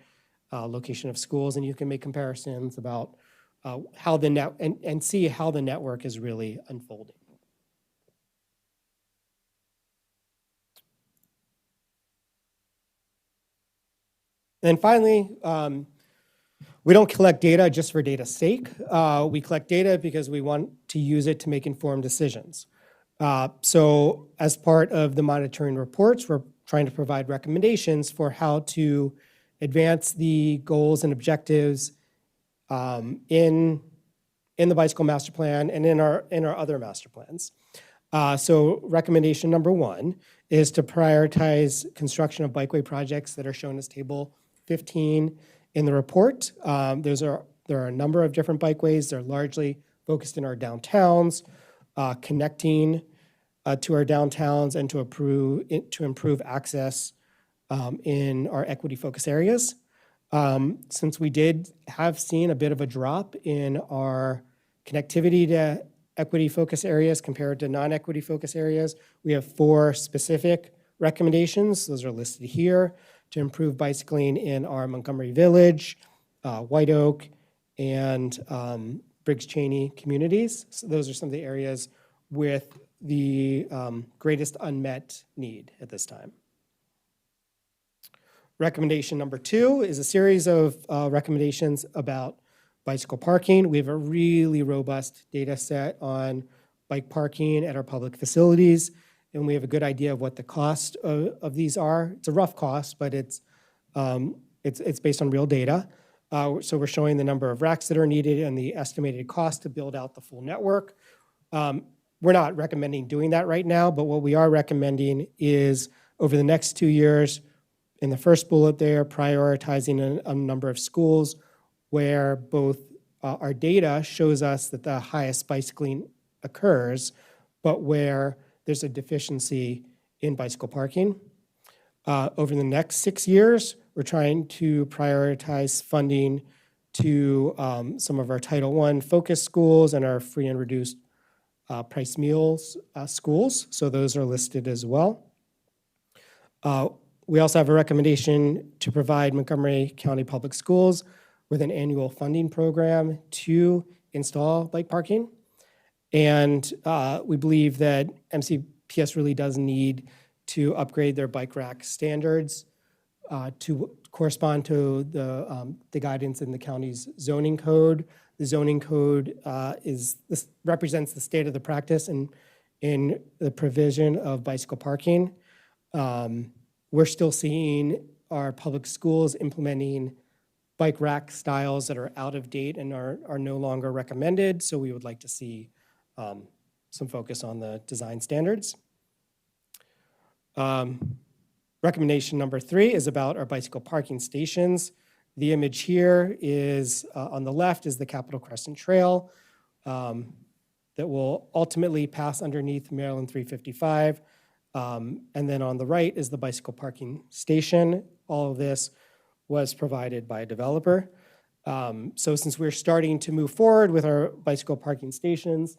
location of schools, and you can make comparisons about how the and see how the network is really unfolding. And finally, we don't collect data just for data's sake. We collect data because we want to use it to make informed decisions. So as part of the monitoring reports, we're trying to provide recommendations for how to advance the goals and objectives in the bicycle master plan and in our other master plans. So recommendation number 1 is to prioritize construction of bikeway projects that are shown as table 15 in the report. There are a number of different bikeways. They're largely focused in our downtowns, connecting to our downtowns and to improve access in our equity focus areas. Since we have seen a bit of a drop in our connectivity to equity focus areas compared to non-equity focus areas, we have 4 specific recommendations. Those are listed here to improve bicycling in our Montgomery Village, White Oak, and Briggs Cheney communities. So those are some of the areas with the greatest unmet need at this time. Recommendation number 2 is a series of recommendations about bicycle parking. We have a really robust data set on bike parking at our public facilities, and we have a good idea of what the cost of these are. It's a rough cost, but it's based on real data. So we're showing the number of racks that are needed and the estimated cost to build out the full network. We're not recommending doing that right now, but what we are recommending is over the next 2 years, in the first bullet there, prioritizing a number of schools where both our data shows us that the highest bicycling occurs, but where there's a deficiency in bicycle parking. Over the next 6 years, we're trying to prioritize funding to some of our Title I focus schools and our free and reduced price meals schools. So those are listed as well. We also have a recommendation to provide Montgomery County Public Schools with an annual funding program to install bike parking. And we believe that MCPS really does need to upgrade their bike rack standards to correspond to the guidance in the county's zoning code. The zoning code represents the state of the practice in the provision of bicycle parking. We're still seeing our public schools implementing bike rack styles that are out of date and are no longer recommended. So we would like to see some focus on the design standards. Recommendation number 3 is about our bicycle parking stations. The image here is, on the left is the Capitol Crescent Trail that will ultimately pass underneath Maryland 355. And then on the right is the bicycle parking station. All of this was provided by a developer. So since we're starting to move forward with our bicycle parking stations,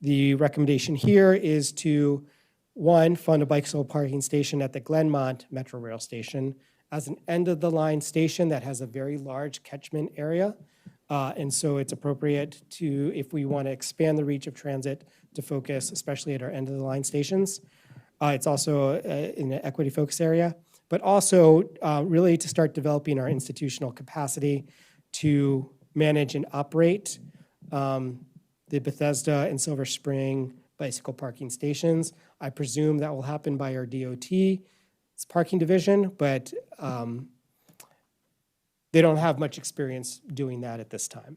the recommendation here is to, 1, fund a bicycle parking station at the Glenmont Metro Rail Station as an end-of-the-line station that has a very large catchment area. And so it's appropriate to, if we want to expand the reach of transit, to focus especially at our end-of-the-line stations. It's also in the equity focus area. but also really to start developing our institutional capacity to manage and operate the Bethesda and Silver Spring bicycle parking stations. I presume that will happen by our DOT's parking division, but they don't have much experience doing that at this time.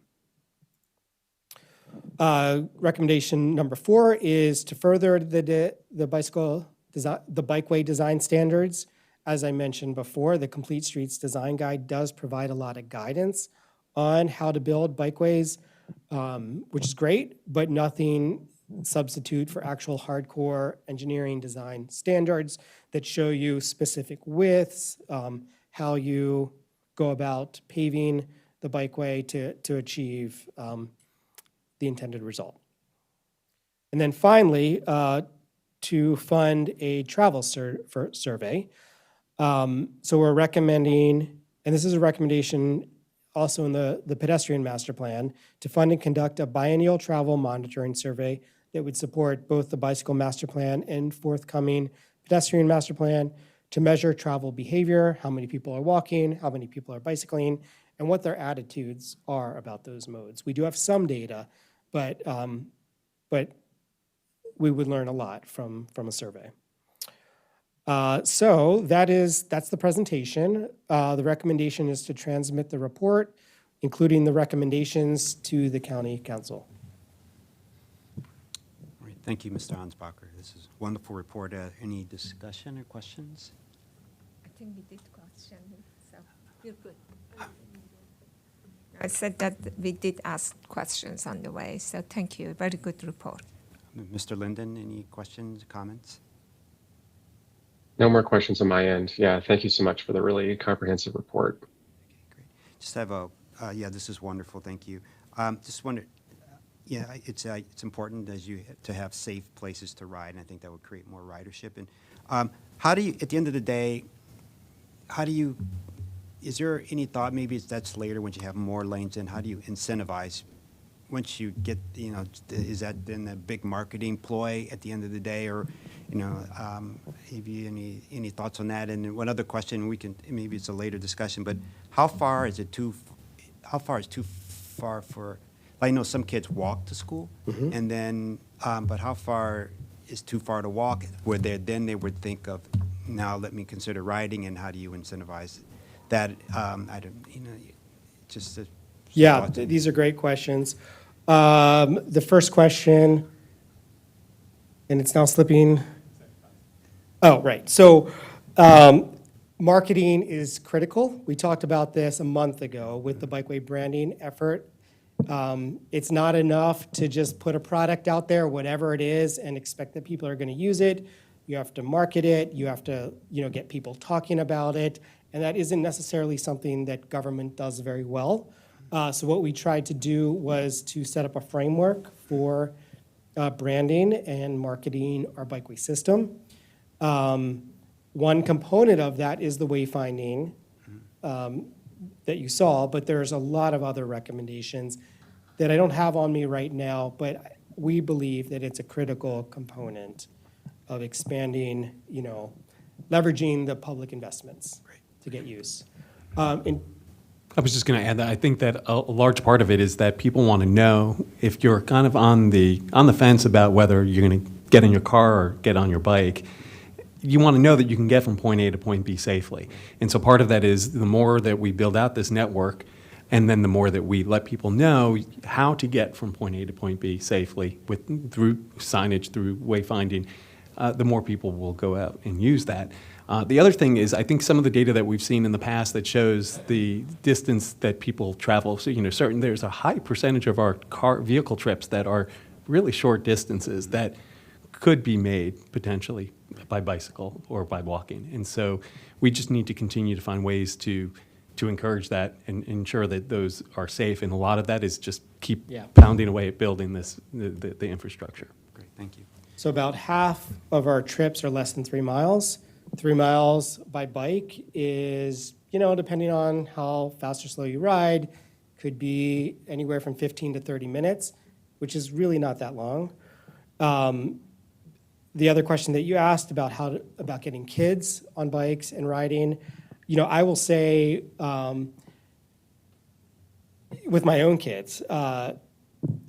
Recommendation number 4 is to further the bikeway design standards. As I mentioned before, the Complete Streets Design Guide does provide a lot of guidance on how to build bikeways, which is great, but nothing substitute for actual hardcore engineering design standards that show you specific widths, how you go about paving the bikeway to achieve the intended result. And then finally, to fund a travel survey. So we're recommending, and this is a recommendation also in the pedestrian master plan, to fund and conduct a biennial travel monitoring survey that would support both the bicycle master plan and forthcoming pedestrian master plan to measure travel behavior, how many people are walking, how many people are bicycling, and what their attitudes are about those modes. We do have some data, but we would learn a lot from a survey. So that's the presentation. The recommendation is to transmit the report, including the recommendations to the county council. All right, thank you, Mr. Ansbacher. This is a wonderful report. Any discussion or questions? I think we did question, so you're good. I said that we did ask questions on the way, so thank you. Very good report. Mr. Linden, any questions, comments? No more questions on my end. Yeah, thank you so much for the really comprehensive report. Just have this is wonderful, thank you. Just wondered, it's important to have safe places to ride, and I think that would create more ridership. And how do you, at the end of the day, is there any thought, maybe that's later when you have more lanes in, how do you incentivize once you get, is that then a big marketing ploy at the end of the day, or, maybe any thoughts on that? And one other question, maybe it's a later discussion, but how far is too far for, I know some kids walk to school, and then, but how far is too far to walk, where they would think of, now let me consider riding, and how do you incentivize that? These are great questions. The first question, and it's now slipping. Oh, right. So marketing is critical. We talked about this a month ago with the Bikeway branding effort. It's not enough to just put a product out there, whatever it is, and expect that people are going to use it. You have to market it. You have to, get people talking about it. And that isn't necessarily something that government does very well. So what we tried to do was to set up a framework for branding and marketing our Bikeway system. One component of that is the wayfinding that you saw, but there's a lot of other recommendations that I don't have on me right now, but we believe that it's a critical component of expanding, leveraging the public investments to get use. I was just going to add that I think that a large part of it is that people want to know, if you're kind of on the fence about whether you're going to get in your car or get on your bike, you want to know that you can get from point A to point B safely. And so part of that is the more that we build out this network, and then the more that we let people know how to get from point A to point B safely through signage, through wayfinding, the more people will go out and use that. The other thing is, I think some of the data that we've seen in the past that shows the distance that people travel. So, there's a high percentage of our vehicle trips that are really short distances that could be made potentially by bicycle or by walking. And so we just need to continue to find ways to encourage that and ensure that those are safe. And a lot of that is just keep pounding away at building the infrastructure. Great, thank you. So about half of our trips are less than 3 miles. 3 miles by bike is, depending on how fast or slow you ride, could be anywhere from 15 to 30 minutes, which is really not that long. the other question that you asked about about getting kids on bikes and riding, you know, I will say, with my own kids,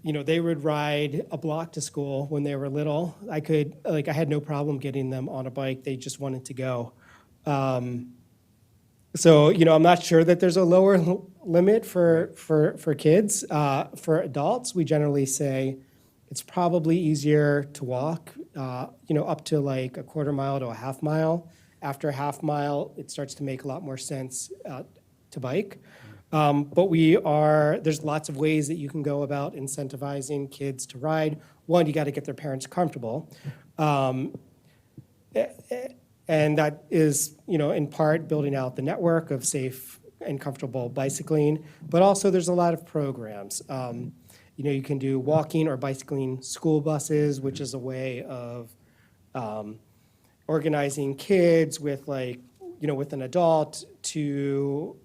you know, they would ride a block to school when they were little. I had no problem getting them on a bike. They just wanted to go. So, you know, I'm not sure that there's a lower limit for kids. For adults, we generally say it's probably easier to walk, you know, up to like a quarter mile to a half mile. After a half mile, it starts to make a lot more sense to bike. But there's lots of ways that you can go about incentivizing kids to ride. One, you got to get their parents comfortable. And that is, you know, in part building out the network of safe and comfortable bicycling. But also there's a lot of programs. You know, you can do walking or bicycling school buses, which is a way of organizing kids with like, you know, with an adult to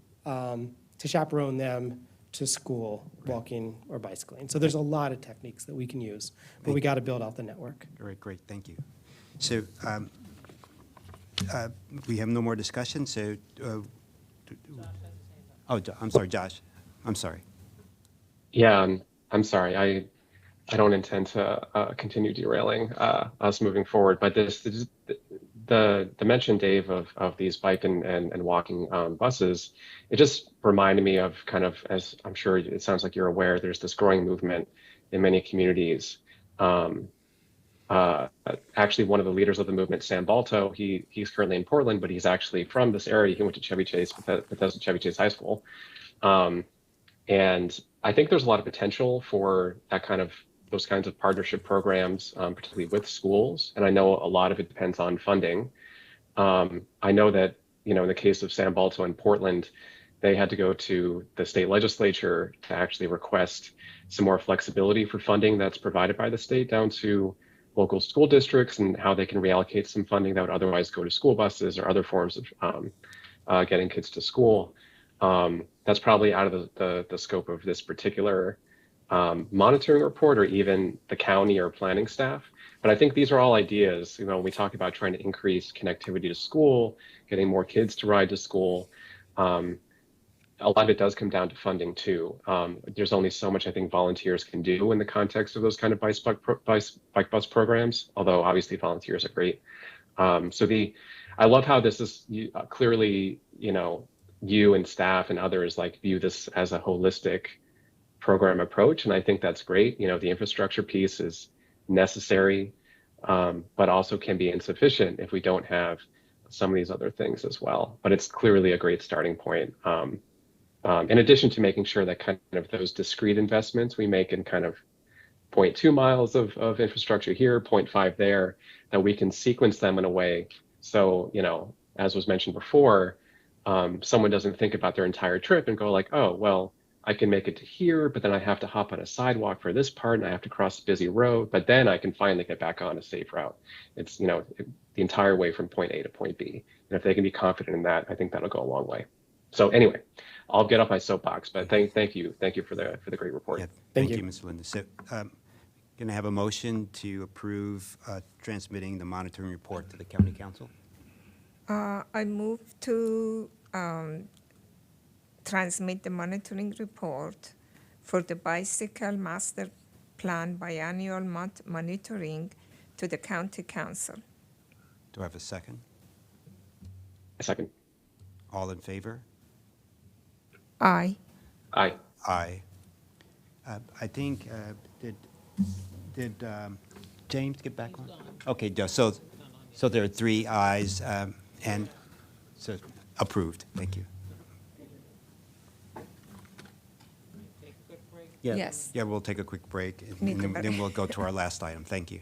chaperone them to school, walking or bicycling. So there's a lot of techniques that we can use, but we got to build out the network. All right, great, thank you. So we have no more discussion, so, I'm sorry, Josh, I'm sorry. Yeah, I'm sorry. I don't intend to continue derailing us moving forward, but the mention, Dave, of these bike and walking buses, it just reminded me of kind of, as I'm sure it sounds like you're aware, there's this growing movement in many communities. Actually, one of the leaders of the movement, Sam Balto, he's currently in Portland, but he's actually from this area. He went to Chevy Chase, Bethesda Chevy Chase High School. And I think there's a lot of potential for those kinds of partnership programs, particularly with schools. And I know a lot of it depends on funding. I know that, you know, in the case of Sam Balto in Portland, they had to go to the state legislature to actually request some more flexibility for funding that's provided by the state down to local school districts and how they can reallocate some funding that would otherwise go to school buses or other forms of getting kids to school. That's probably out of the scope of this particular monitoring report or even the county or planning staff. But I think these are all ideas, you know, when we talk about trying to increase connectivity to school, getting more kids to ride to school. A lot of it does come down to funding too. There's only so much I think volunteers can do in the context of those kind of bike bus programs, although obviously volunteers are great. I love how this is clearly, you know, you and staff and others like view this as a holistic program approach. And I think that's great. You know, the infrastructure piece is necessary, but also can be insufficient if we don't have some of these other things as well. But it's clearly a great starting point. In addition to making sure that kind of those discrete investments we make in kind of 0.2 miles of infrastructure here, 0.5 there, that we can sequence them in a way. So, you know, as was mentioned before, someone doesn't think about their entire trip and go like, oh, well, I can make it to here, but then I have to hop on a sidewalk for this part and I have to cross a busy road, but then I can finally get back on a safe route. It's, you know, the entire way from point A to point B. And if they can be confident in that, I think that'll go a long way. So anyway, I'll get off my soapbox, but thank you for the great report. Yeah, thank you, Ms. Linda. So, can I have a motion to approve transmitting the monitoring report to the county council? I move to transmit the monitoring report for the bicycle master plan biannual monitoring to the county council. Do I have a second? A second. All in favor? Aye. Aye. Aye. I think, did James get back on? Okay, so there are 3 ayes, and so approved. Thank you. Yeah. Yes. Yeah, we'll take a quick break, and Need to then we'll go to our last item. Thank you.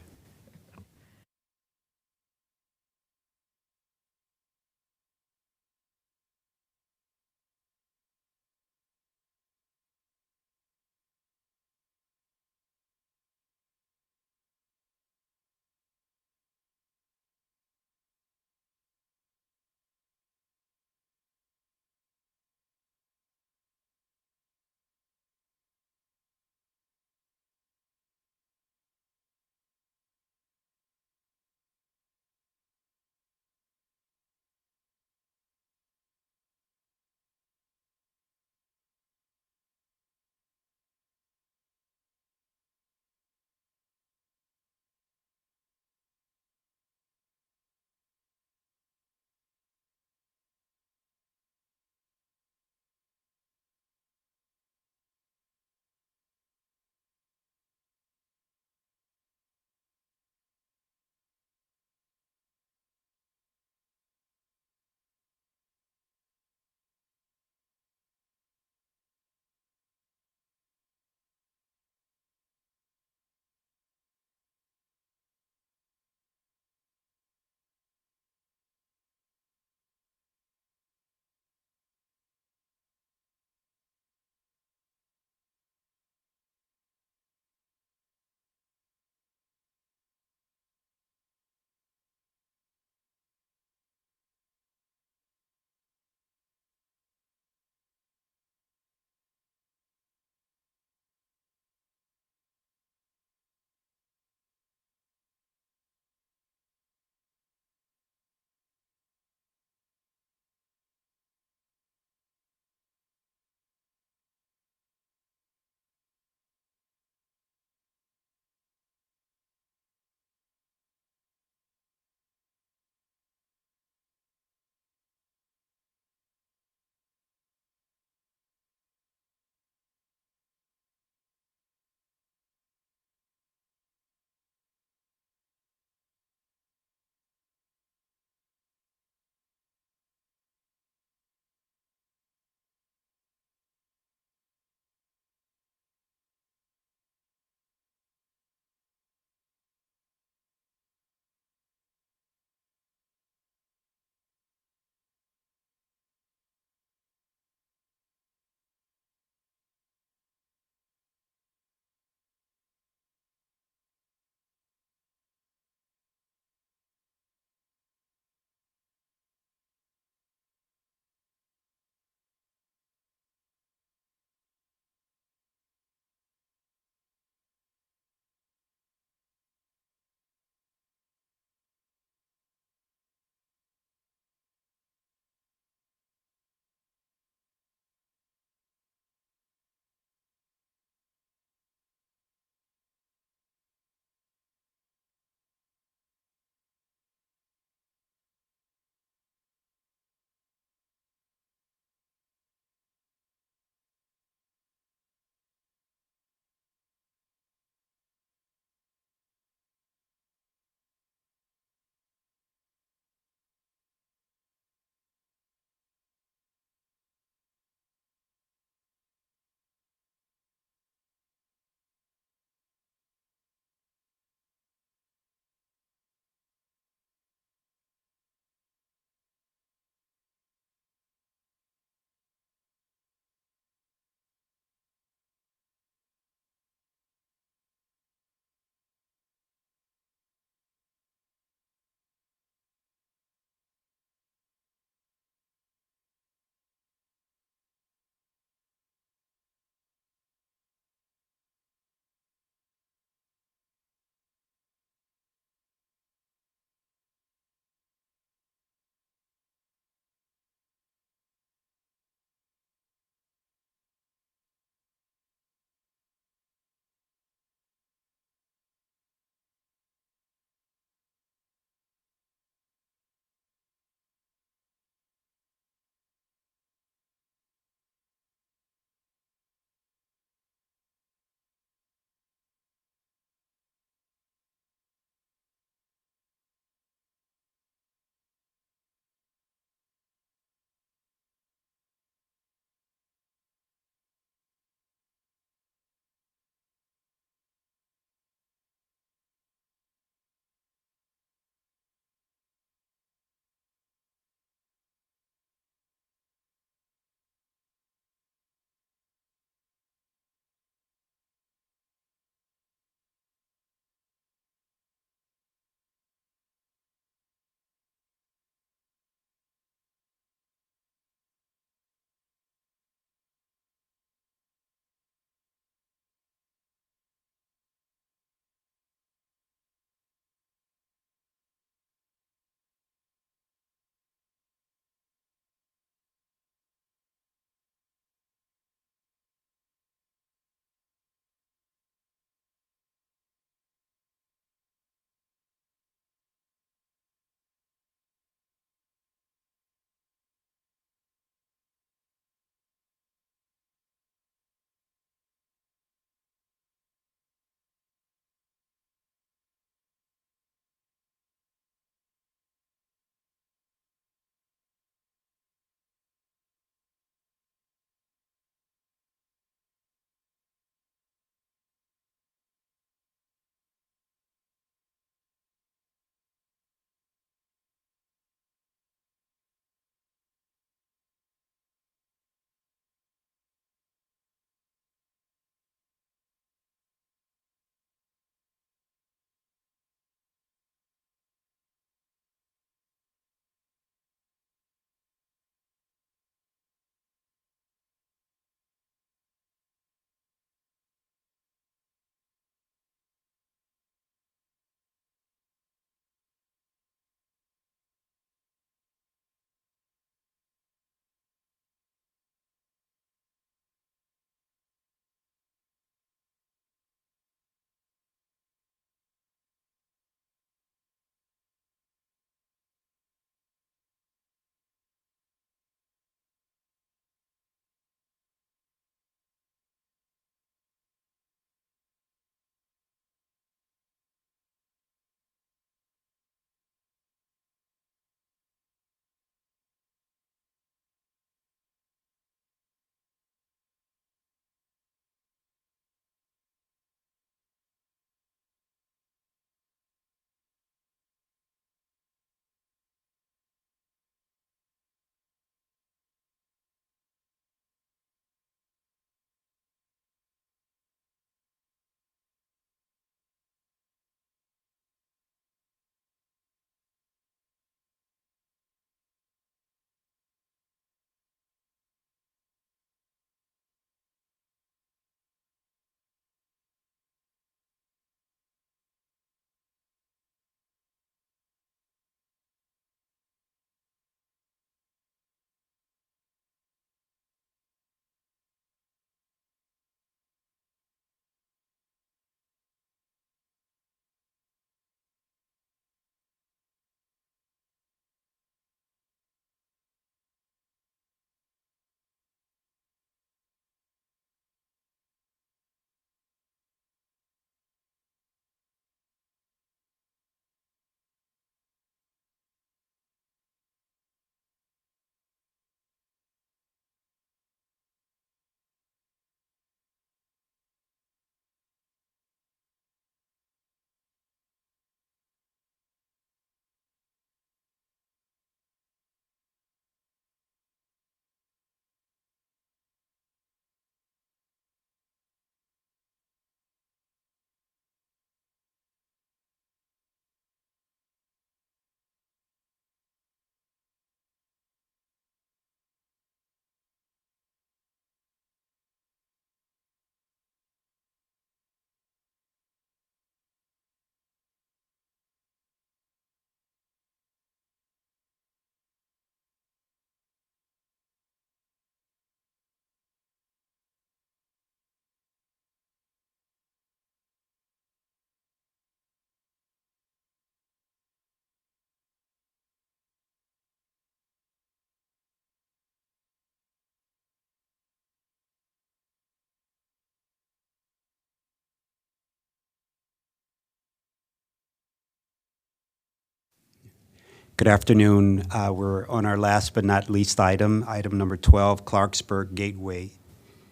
Good afternoon. We're on our last but not least item, item number 12, Clarksburg Gateway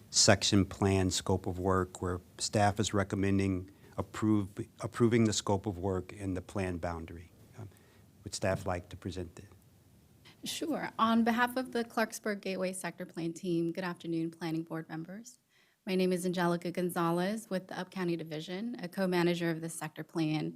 Section Plan Scope of Work, where staff is recommending approving the scope of work and the plan boundary. Would staff like to present it? Sure. On behalf of the Clarksburg Gateway Sector Plan team, good afternoon, Planning Board members. My name is Angelica Gonzalez with the Up-County Division, a co-manager of the sector plan.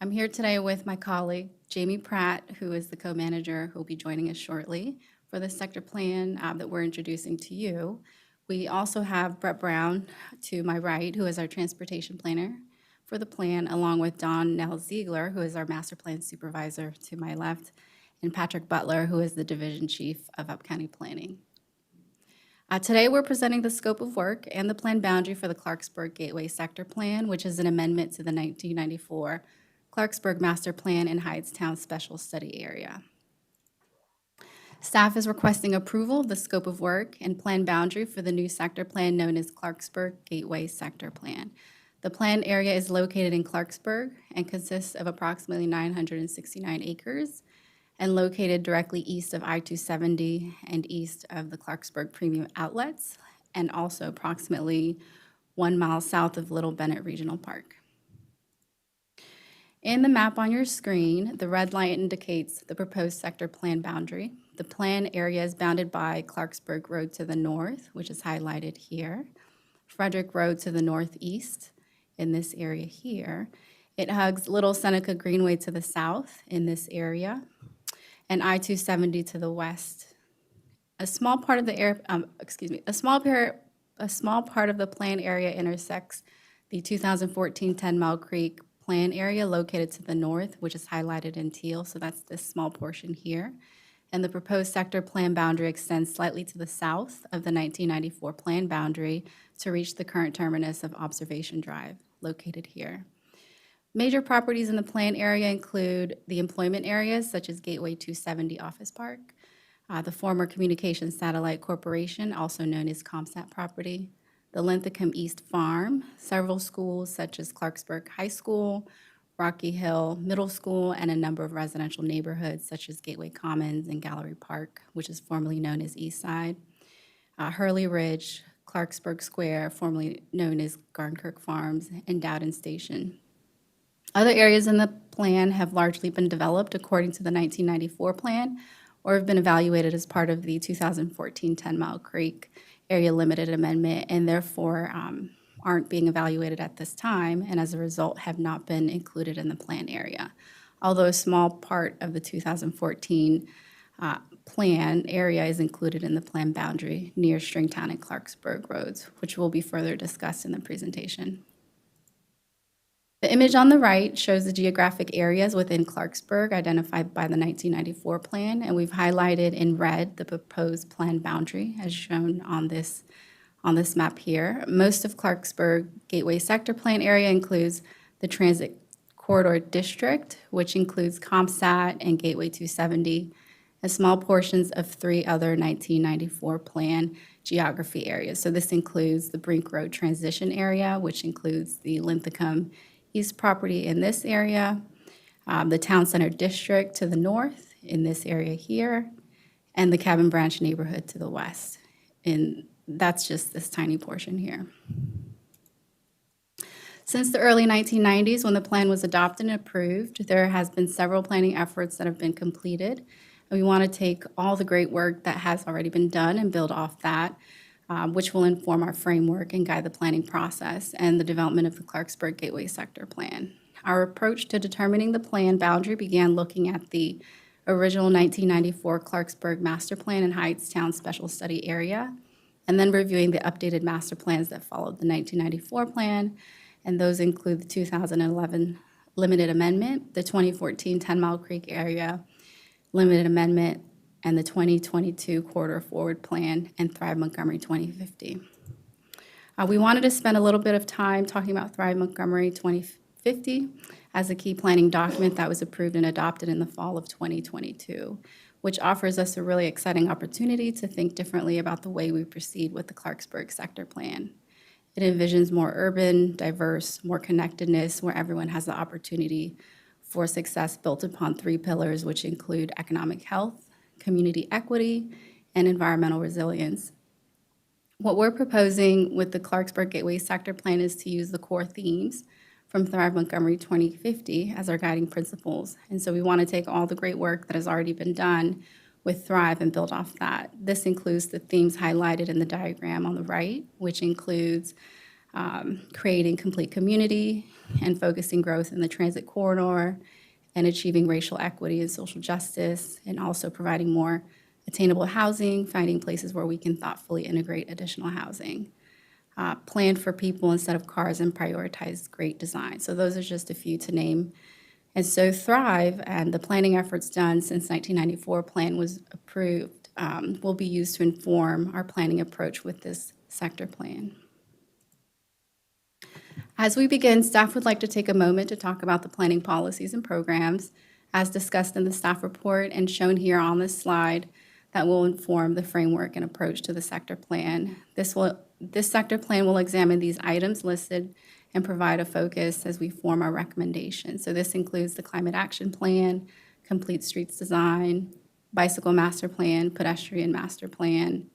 I'm here today with my colleague, Jamie Pratt, who is the co-manager who will be joining us shortly for the sector plan that we're introducing to you. We also have Brett Brown to my right, who is our transportation planner for the plan, along with Don Nell Ziegler, who is our master plan supervisor to my left, and Patrick Butler, who is the division chief of Up-County Planning. Today, we're presenting the scope of work and the plan boundary for the Clarksburg Gateway Sector Plan, which is an amendment to the 1994 Clarksburg Master Plan in Hyattstown Special Study Area. Staff is requesting approval of the scope of work and plan boundary for the new sector plan known as Clarksburg Gateway Sector Plan. The planned area is located in Clarksburg and consists of approximately 969 acres and located directly east of I-270 and east of the Clarksburg Premium Outlets, and also approximately 1 mile south of Little Bennett Regional Park. In the map on your screen, the red line indicates the proposed sector plan boundary. The plan area is bounded by Clarksburg Road to the north, which is highlighted here, Frederick Road to the northeast in this area here. It hugs Little Seneca Greenway to the south in this area, and I-270 to the west. A small part of the a small part of the plan area intersects the 2014 10 Mile Creek plan area located to the north, which is highlighted in teal, so that's this small portion here. And the proposed sector plan boundary extends slightly to the south of the 1994 plan boundary to reach the current terminus of Observation Drive, located here. Major properties in the plan area include the employment areas such as Gateway 270 Office Park, the former Communications Satellite Corporation, also known as ComSat property, the Linthicum East Farm, several schools such as Clarksburg High School, Rocky Hill Middle School, and a number of residential neighborhoods such as Gateway Commons and Gallery Park, which is formerly known as East Side, Hurley Ridge, Clarksburg Square, formerly known as Garnkirk Farms, and Dowden Station. Other areas in the plan have largely been developed according to the 1994 plan or have been evaluated as part of the 2014 10 Mile Creek Area Limited Amendment, and therefore aren't being evaluated at this time, and as a result have not been included in the plan area. Although a small part of the 2014 plan area is included in the plan boundary near Stringtown and Clarksburg roads, which will be further discussed in the presentation. The image on the right shows the geographic areas within Clarksburg identified by the 1994 plan, and we've highlighted in red the proposed plan boundary as shown on this map here. Most of Clarksburg Gateway Sector Plan area includes the Transit Corridor District, which includes ComSat and Gateway 270, and small portions of 3 other 1994 plan geography areas. So this includes the Brink Road Transition Area, which includes the Linthicum East property in this area, the Town Center District to the north in this area here, and the Cabin Branch neighborhood to the west. And that's just this tiny portion here. Since the early 1990s, when the plan was adopted and approved, there has been several planning efforts that have been completed. And we want to take all the great work that has already been done and build off that, which will inform our framework and guide the planning process and the development of the Clarksburg Gateway Sector Plan. Our approach to determining the plan boundary began looking at the original 1994 Clarksburg Master Plan in Hyattstown Special Study Area, and then reviewing the updated master plans that followed the 1994 plan, and those include the 2011 Limited Amendment, the 2014 10 Mile Creek Area Limited Amendment, and the 2022 Corridor Forward Plan and Thrive Montgomery 2050. We wanted to spend a little bit of time talking about Thrive Montgomery 2050 as a key planning document that was approved and adopted in the fall of 2022, which offers us a really exciting opportunity to think differently about the way we proceed with the Clarksburg Sector Plan. It envisions more urban, diverse, more connectedness, where everyone has the opportunity for success built upon three pillars, which include economic health, community equity, and environmental resilience. What we're proposing with the Clarksburg Gateway Sector Plan is to use the core themes from Thrive Montgomery 2050 as our guiding principles. And so we want to take all the great work that has already been done with Thrive and build off that. This includes the themes highlighted in the diagram on the right, which includes creating complete community and focusing growth in the transit corridor and achieving racial equity and social justice, and also providing more attainable housing, finding places where we can thoughtfully integrate additional housing. Plan for people instead of cars, and prioritize great design. So those are just a few to name. And so Thrive and the planning efforts done since 1994 plan was approved will be used to inform our planning approach with this sector plan. As we begin, staff would like to take a moment to talk about the planning policies and programs as discussed in the staff report and shown here on this slide that will inform the framework and approach to the sector plan. This sector plan will examine these items listed and provide a focus as we form our recommendations. So this includes the climate action plan, complete streets design, bicycle master plan, pedestrian master plan,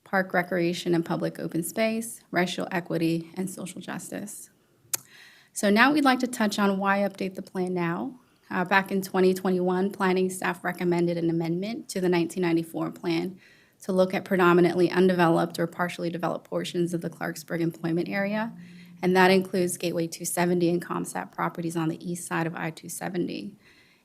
park recreation and public open space, racial equity, and social justice. So now we'd like to touch on why update the plan now. Back in 2021, planning staff recommended an amendment to the 1994 plan to look at predominantly undeveloped or partially developed portions of the Clarksburg employment area, and that includes Gateway 270 and ComSat properties on the east side of I-270.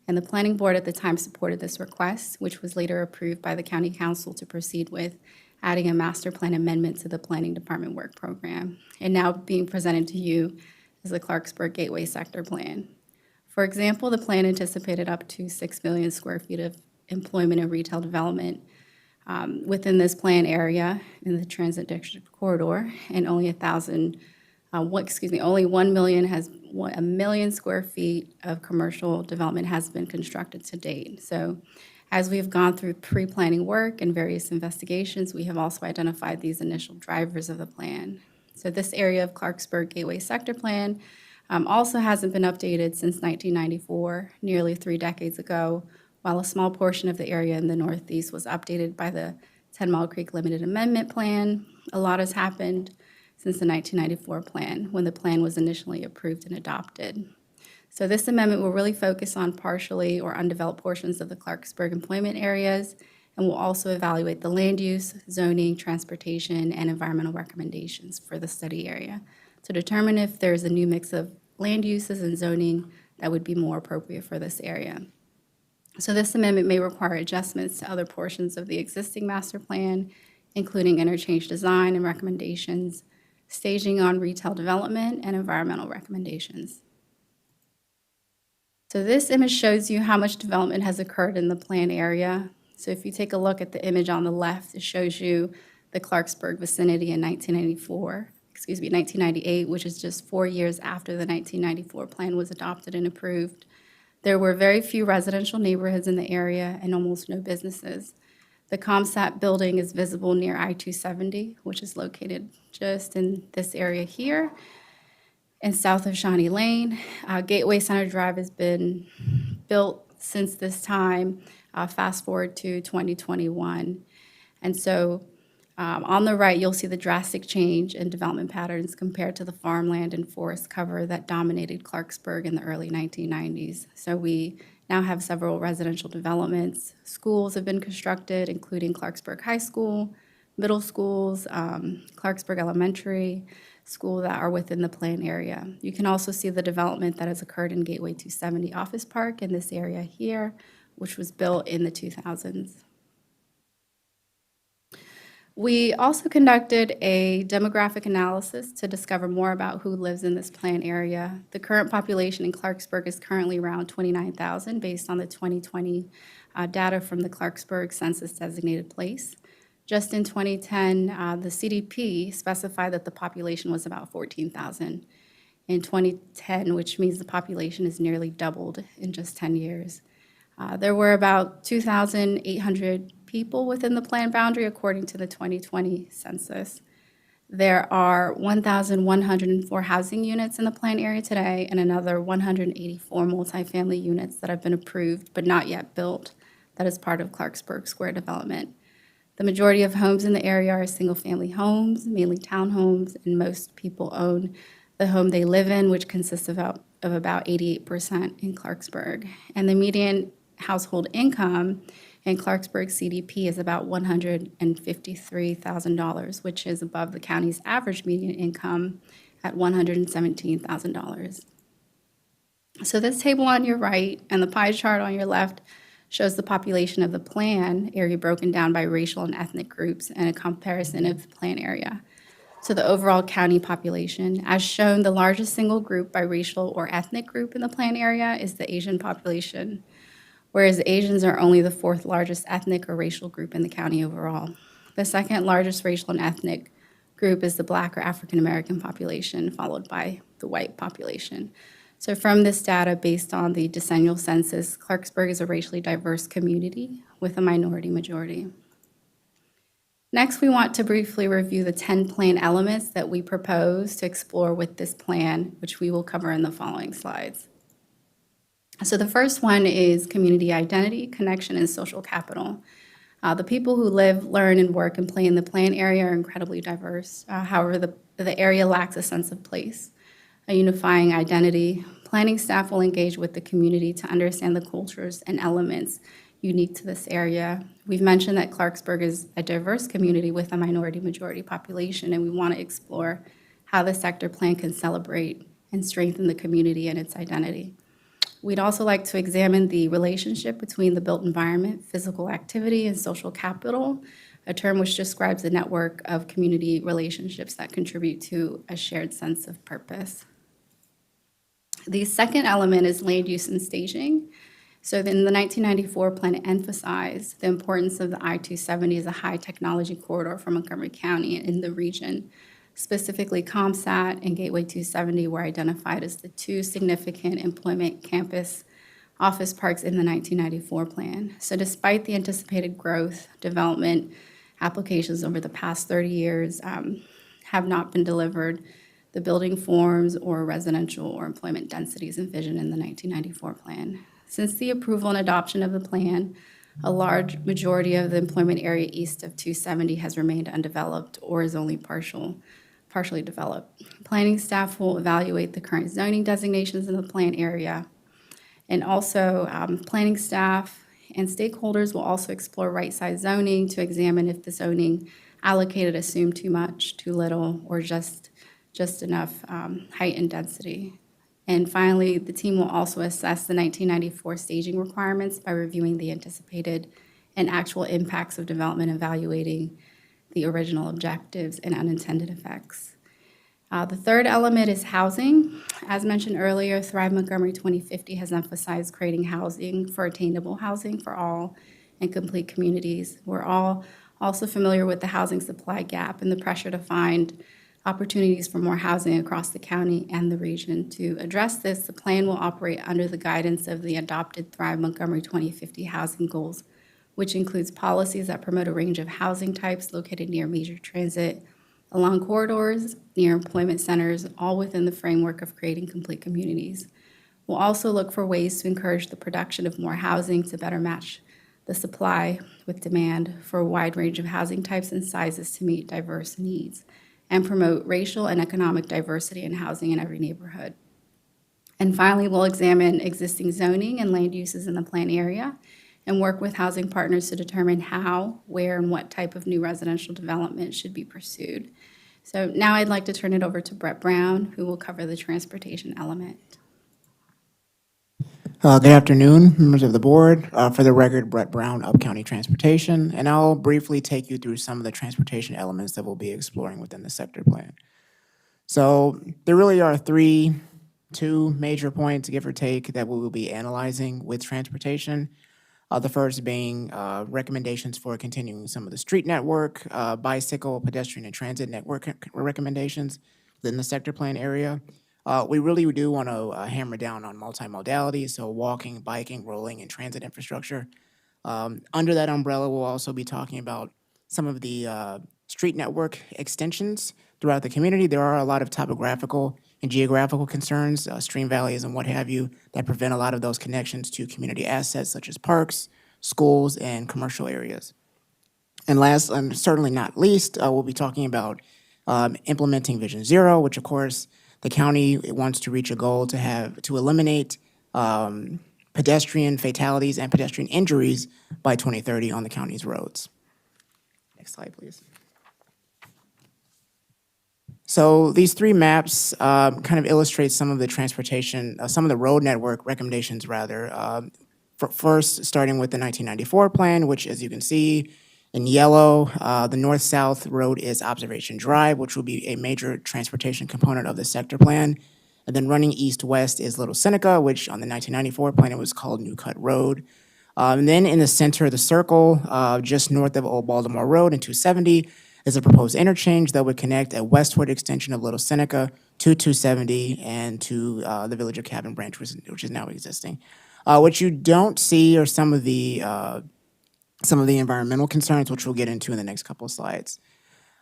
And the planning board at the time supported this request, which was later approved by the county council to proceed with adding a master plan amendment to the planning department work program. And now being presented to you is the Clarksburg Gateway Sector Plan. For example, the plan anticipated up to 6 million square feet of employment and retail development within this plan area in the transit district corridor, and only 1 million square feet of commercial development has been constructed to date. So as we've gone through pre-planning work and various investigations, we have also identified these initial drivers of the plan. So this area of Clarksburg Gateway Sector Plan also hasn't been updated since 1994, nearly 3 decades ago, while a small portion of the area in the northeast was updated by the 10 Mile Creek Limited Amendment Plan. A lot has happened since the 1994 plan, when the plan was initially approved and adopted. So this amendment will really focus on partially or undeveloped portions of the Clarksburg employment areas, and will also evaluate the land use, zoning, transportation, and environmental recommendations for the study area to determine if there's a new mix of land uses and zoning that would be more appropriate for this area. So this amendment may require adjustments to other portions of the existing master plan, including interchange design and recommendations, staging on retail development, and environmental recommendations. So this image shows you how much development has occurred in the plan area. So if you take a look at the image on the left, it shows you the Clarksburg vicinity in 1998, which is just 4 years after the 1994 plan was adopted and approved. There were very few residential neighborhoods in the area and almost no businesses. The ComSat building is visible near I-270, which is located just in this area here and south of Shawnee Lane. Gateway Center Drive has been built since this time, fast forward to 2021. And so on the right, you'll see the drastic change in development patterns compared to the farmland and forest cover that dominated Clarksburg in the early 1990s. So we now have several residential developments. Schools have been constructed, including Clarksburg High School, middle schools, Clarksburg Elementary School that are within the plan area. You can also see the development that has occurred in Gateway 270 Office Park in this area here, which was built in the 2000s. We also conducted a demographic analysis to discover more about who lives in this plan area. The current population in Clarksburg is currently around 29,000 based on the 2020 data from the Clarksburg Census Designated Place. Just in 2010, the CDP specified that the population was about 14,000 in 2010, which means the population has nearly doubled in just 10 years. There were about 2,800 people within the plan boundary according to the 2020 census. There are 1,104 housing units in the planned area today and another 184 multifamily units that have been approved but not yet built. That is part of Clarksburg Square development. The majority of homes in the area are single-family homes, mainly townhomes, and most people own the home they live in, which consists of about 88% in Clarksburg. And the median household income in Clarksburg CDP is about $153,000, which is above the county's average median income at $117,000. So this table on your right and the pie chart on your left shows the population of the plan area broken down by racial and ethnic groups and a comparison of the plan area to the overall county population. As shown, the largest single group by racial or ethnic group in the plan area is the Asian population, whereas Asians are only the fourth largest ethnic or racial group in the county overall. The second largest racial and ethnic group is the Black or African American population, followed by the white population. So from this data, based on the decennial census, Clarksburg is a racially diverse community with a minority majority. Next, we want to briefly review the 10 plan elements that we propose to explore with this plan, which we will cover in the following slides. So the first one is community identity, connection, and social capital. The people who live, learn, and work and play in the plan area are incredibly diverse. However, the area lacks a sense of place, a unifying identity. Planning staff will engage with the community to understand the cultures and elements unique to this area. We've mentioned that Clarksburg is a diverse community with a minority majority population, and we want to explore how the sector plan can celebrate and strengthen the community and its identity. We'd also like to examine the relationship between the built environment, physical activity, and social capital, a term which describes the network of community relationships that contribute to a shared sense of purpose. The second element is land use and staging. So in the 1994 plan, it emphasized the importance of the I-270 as a high technology corridor for Montgomery County and in the region. Specifically, ComSat and Gateway 270 were identified as the two significant employment campus office parks in the 1994 plan. So despite the anticipated growth, development applications over the past 30 years have not been delivered the building forms or residential or employment densities envisioned in the 1994 plan. Since the approval and adoption of the plan, a large majority of the employment area east of 270 has remained undeveloped or is only partially developed. Planning staff will evaluate the current zoning designations in the plan area. And also, planning staff and stakeholders will also explore right-size zoning to examine if the zoning allocated assumed too much, too little, or just enough height and density. And finally, the team will also assess the 1994 staging requirements by reviewing the anticipated and actual impacts of development, evaluating the original objectives and unintended effects. The third element is housing. As mentioned earlier, Thrive Montgomery 2050 has emphasized creating housing for attainable housing for all and complete communities. We're all also familiar with the housing supply gap and the pressure to find opportunities for more housing across the county and the region. To address this, the plan will operate under the guidance of the adopted Thrive Montgomery 2050 housing goals, which includes policies that promote a range of housing types located near major transit, along corridors, near employment centers, all within the framework of creating complete communities. We'll also look for ways to encourage the production of more housing to better match the supply with demand for a wide range of housing types and sizes to meet diverse needs, and promote racial and economic diversity in housing in every neighborhood. And finally, we'll examine existing zoning and land uses in the plan area and work with housing partners to determine how, where, and what type of new residential development should be pursued. So now I'd like to turn it over to Brett Brown, who will cover the transportation element. Good afternoon, members of the board. For the record, Brett Brown, Up County Transportation, and I'll briefly take you through some of the transportation elements that we'll be exploring within the sector plan. So there really are two major points, give or take, that we will be analyzing with transportation. The first being recommendations for continuing some of the street network, bicycle, pedestrian, and transit network recommendations within the sector plan area. We really do want to hammer down on multimodality, so walking, biking, rolling, and transit infrastructure. Under that umbrella, we'll also be talking about some of the street network extensions. throughout the community, there are a lot of topographical and geographical concerns, stream valleys and what have you, that prevent a lot of those connections to community assets such as parks, schools, and commercial areas. And last, and certainly not least, we'll be talking about implementing Vision Zero, which of course the county wants to reach a goal to eliminate pedestrian fatalities and pedestrian injuries by 2030 on the county's roads. Next slide, please. So these three maps kind of illustrate some of the transportation, some of the road network recommendations rather. First, starting with the 1994 plan, which as you can see in yellow, the north-south road is Observation Drive, which will be a major transportation component of the sector plan. And then running east-west is Little Seneca, which on the 1994 plan, it was called New Cut Road. And then in the center of the circle, just north of Old Baltimore Road and 270, is a proposed interchange that would connect a westward extension of Little Seneca to 270 and to the village of Cabin Branch, which is now existing. What you don't see are some of the environmental concerns, which we'll get into in the next couple of slides.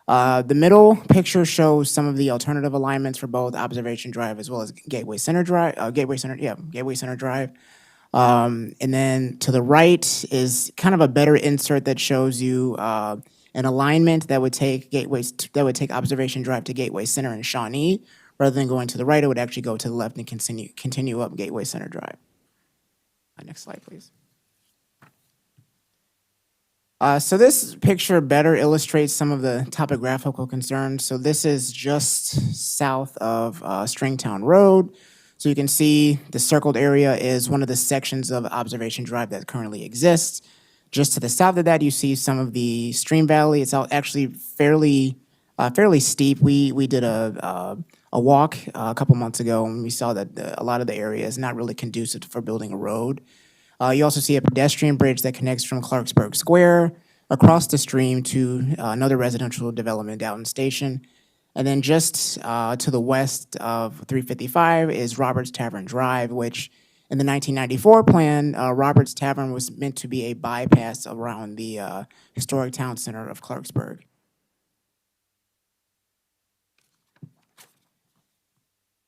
The middle picture shows some of the alternative alignments for both Observation Drive as well as Gateway Center Drive. Gateway Center Drive. And then to the right is kind of a better insert that shows you an alignment that would take Observation Drive to Gateway Center and Shawnee. Rather than going to the right, it would actually go to the left and continue up Gateway Center Drive. Next slide, please. So this picture better illustrates some of the topographical concerns. So this is just south of Stringtown Road. So you can see the circled area is one of the sections of Observation Drive that currently exists. Just to the south of that, you see some of the stream valley. It's actually fairly steep. We did a walk a couple months ago, and we saw that a lot of the area is not really conducive for building a road. You also see a pedestrian bridge that connects from Clarksburg Square across the stream to another residential development, Downton Station. And then just to the west of 355 is Roberts Tavern Drive, which in the 1994 plan, Roberts Tavern was meant to be a bypass around the historic town center of Clarksburg.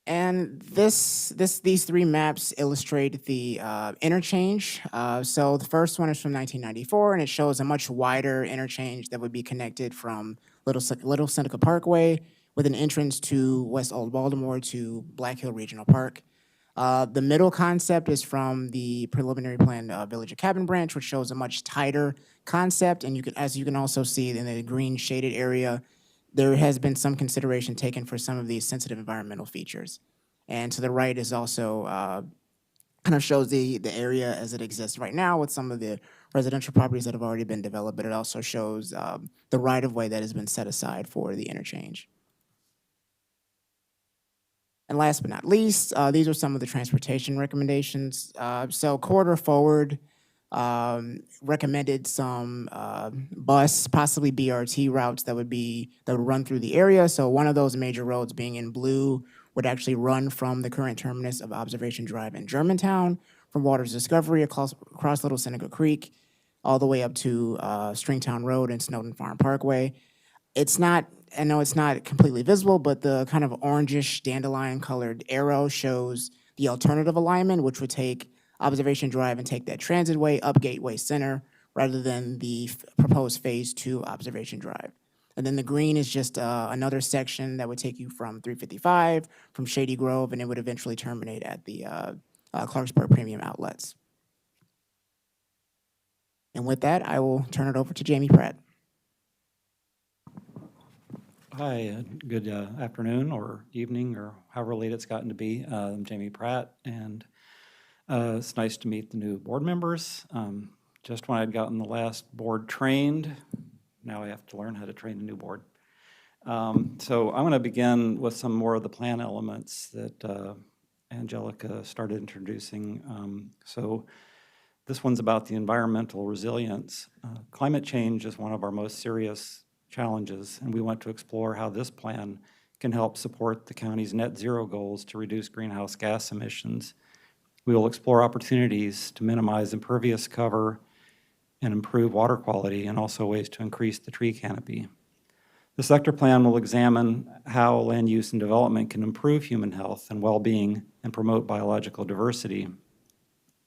And these three maps illustrate the interchange. So the first one is from 1994, and it shows a much wider interchange that would be connected from Little Seneca Parkway with an entrance to West Old Baltimore to Black Hill Regional Park. The middle concept is from the preliminary plan Village of Cabin Branch, which shows a much tighter concept. And as you can also see in the green shaded area, there has been some consideration taken for some of these sensitive environmental features. And to the right is also kind of shows the area as it exists right now with some of the residential properties that have already been developed, but it also shows the right-of-way that has been set aside for the interchange. And last but not least, these are some of the transportation recommendations. So Corridor Forward recommended some bus, possibly BRT routes that would run through the area. So one of those major roads, being in blue, would actually run from the current terminus of Observation Drive in Germantown, from Waters Discovery across Little Seneca Creek, all the way up to Stringtown Road and Snowden Farm Parkway. I know it's not completely visible, but the kind of orangish dandelion colored arrow shows the alternative alignment, which would take Observation Drive and take that transitway up Gateway Center rather than the proposed phase 2 Observation Drive. And then the green is just another section that would take you from 355, from Shady Grove, and it would eventually terminate at the Clarksburg Premium Outlets. And with that, I will turn it over to Jamie Pratt. Hi, good afternoon or evening or however late it's gotten to be. I'm Jamie Pratt, and it's nice to meet the new board members. Just when I'd gotten the last board trained, now I have to learn how to train a new board. So I'm going to begin with some more of the plan elements that Angelica started introducing. So this one's about the environmental resilience. Climate change is one of our most serious challenges, and we want to explore how this plan can help support the county's net zero goals to reduce greenhouse gas emissions. We will explore opportunities to minimize impervious cover and improve water quality, and also ways to increase the tree canopy. The sector plan will examine how land use and development can improve human health and well-being and promote biological diversity.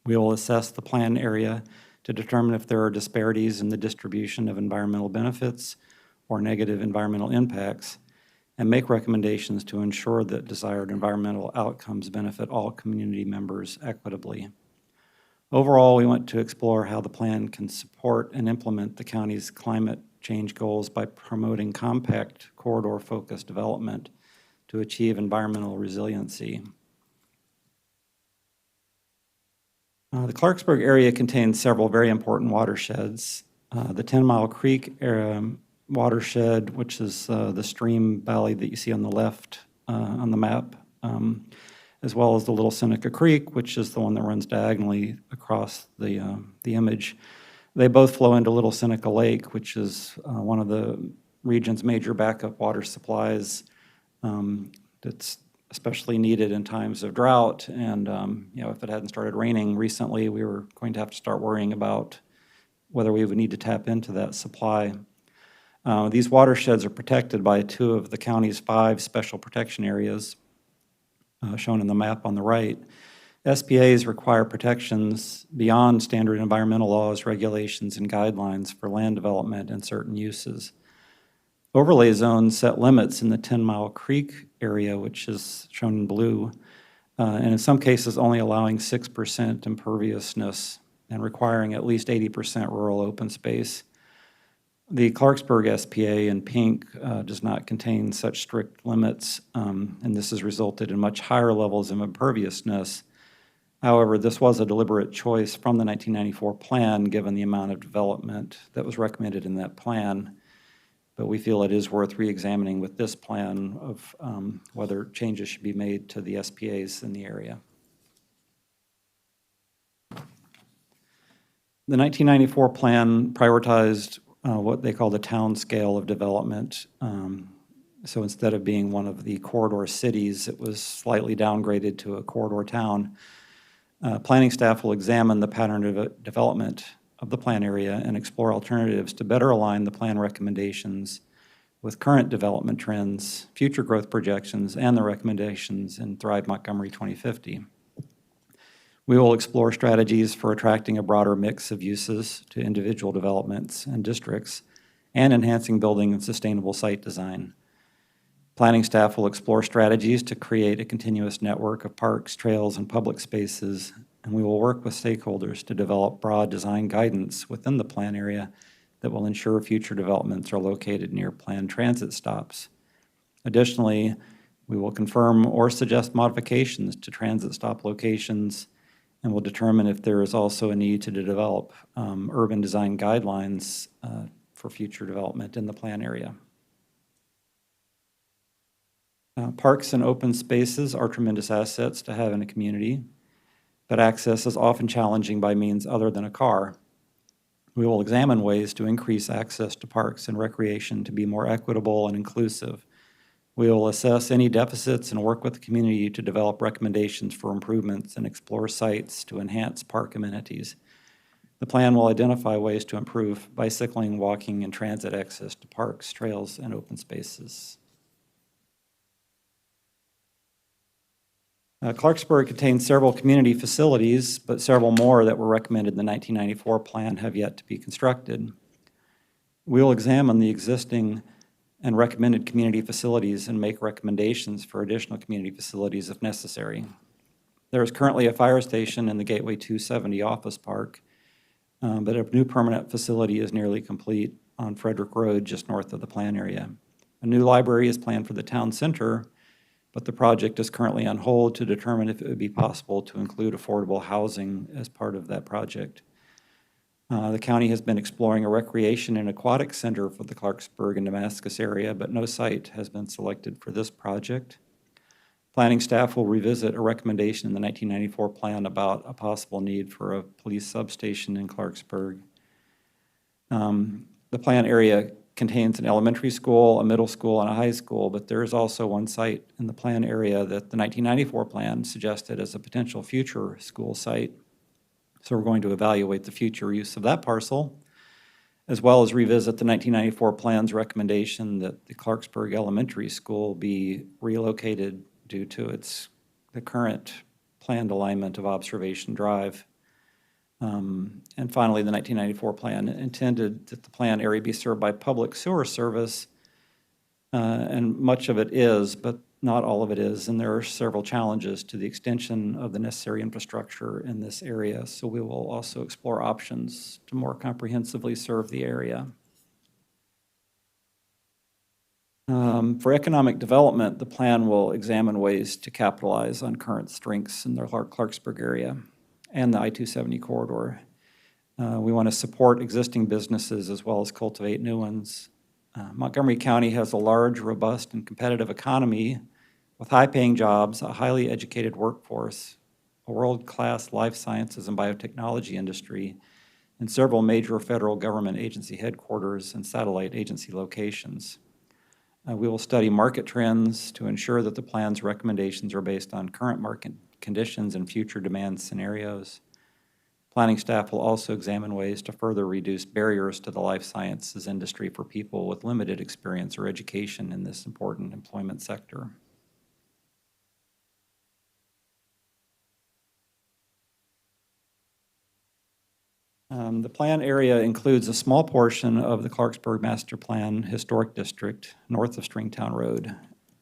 We will assess the plan area to determine if there are disparities in the distribution of environmental benefits or negative environmental impacts, and make recommendations to ensure that desired environmental outcomes benefit all community members equitably. Overall, we want to explore how the plan can support and implement the county's climate change goals by promoting compact corridor-focused development to achieve environmental resiliency. The Clarksburg area contains several very important watersheds. The 10 Mile Creek watershed, which is the stream valley that you see on the left on the map, as well as the Little Seneca Creek, which is the one that runs diagonally across the image. They both flow into Little Seneca Lake, which is one of the region's major backup water supplies that's especially needed in times of drought. And if it hadn't started raining recently, we were going to have to start worrying about whether we would need to tap into that supply. These watersheds are protected by 2 of the county's 5 special protection areas, shown in the map on the right. SPAs require protections beyond standard environmental laws, regulations, and guidelines for land development and certain uses. Overlay zones set limits in the 10 Mile Creek area, which is shown in blue, and in some cases only allowing 6% imperviousness and requiring at least 80% rural open space. The Clarksburg SPA in pink does not contain such strict limits, and this has resulted in much higher levels of imperviousness. However, this was a deliberate choice from the 1994 plan, given the amount of development that was recommended in that plan. But we feel it is worth re-examining with this plan of whether changes should be made to the SPAs in the area. The 1994 plan prioritized what they call the town scale of development. So instead of being one of the corridor cities, it was slightly downgraded to a corridor town. Planning staff will examine the pattern of development of the plan area and explore alternatives to better align the plan recommendations with current development trends, future growth projections, and the recommendations in Thrive Montgomery 2050. We will explore strategies for attracting a broader mix of uses to individual developments and districts and enhancing building and sustainable site design. Planning staff will explore strategies to create a continuous network of parks, trails, and public spaces, and we will work with stakeholders to develop broad design guidance within the plan area that will ensure future developments are located near planned transit stops. Additionally, we will confirm or suggest modifications to transit stop locations and will determine if there is also a need to develop urban design guidelines for future development in the plan area. Parks and open spaces are tremendous assets to have in a community, but access is often challenging by means other than a car. We will examine ways to increase access to parks and recreation to be more equitable and inclusive. We will assess any deficits and work with the community to develop recommendations for improvements and explore sites to enhance park amenities. The plan will identify ways to improve bicycling, walking, and transit access to parks, trails, and open spaces. Clarksburg contains several community facilities, but several more that were recommended in the 1994 plan have yet to be constructed. We will examine the existing and recommended community facilities and make recommendations for additional community facilities if necessary. There is currently a fire station in the Gateway 270 office park, but a new permanent facility is nearly complete on Frederick Road, just north of the plan area. A new library is planned for the town center, but the project is currently on hold to determine if it would be possible to include affordable housing as part of that project. The county has been exploring a recreation and aquatic center for the Clarksburg and Damascus area, but no site has been selected for this project. Planning staff will revisit a recommendation in the 1994 plan about a possible need for a police substation in Clarksburg. The plan area contains an elementary school, a middle school, and a high school, but there is also one site in the plan area that the 1994 plan suggested as a potential future school site. So we're going to evaluate the future use of that parcel. as well as revisit the 1994 plan's recommendation that the Clarksburg Elementary School be relocated due to the current planned alignment of Observation Drive. And finally, the 1994 plan intended that the planned area be served by public sewer service, and much of it is, but not all of it is, and there are several challenges to the extension of the necessary infrastructure in this area. So we will also explore options to more comprehensively serve the area. For economic development, the plan will examine ways to capitalize on current strengths in the Clarksburg area and the I-270 corridor. We want to support existing businesses as well as cultivate new ones. Montgomery County has a large, robust, and competitive economy with high-paying jobs, a highly educated workforce, a world-class life sciences and biotechnology industry, and several major federal government agency headquarters and satellite agency locations. We will study market trends to ensure that the plan's recommendations are based on current market conditions and future demand scenarios. Planning staff will also examine ways to further reduce barriers to the life sciences industry for people with limited experience or education in this important employment sector. The plan area includes a small portion of the Clarksburg Master Plan Historic District north of Stringtown Road.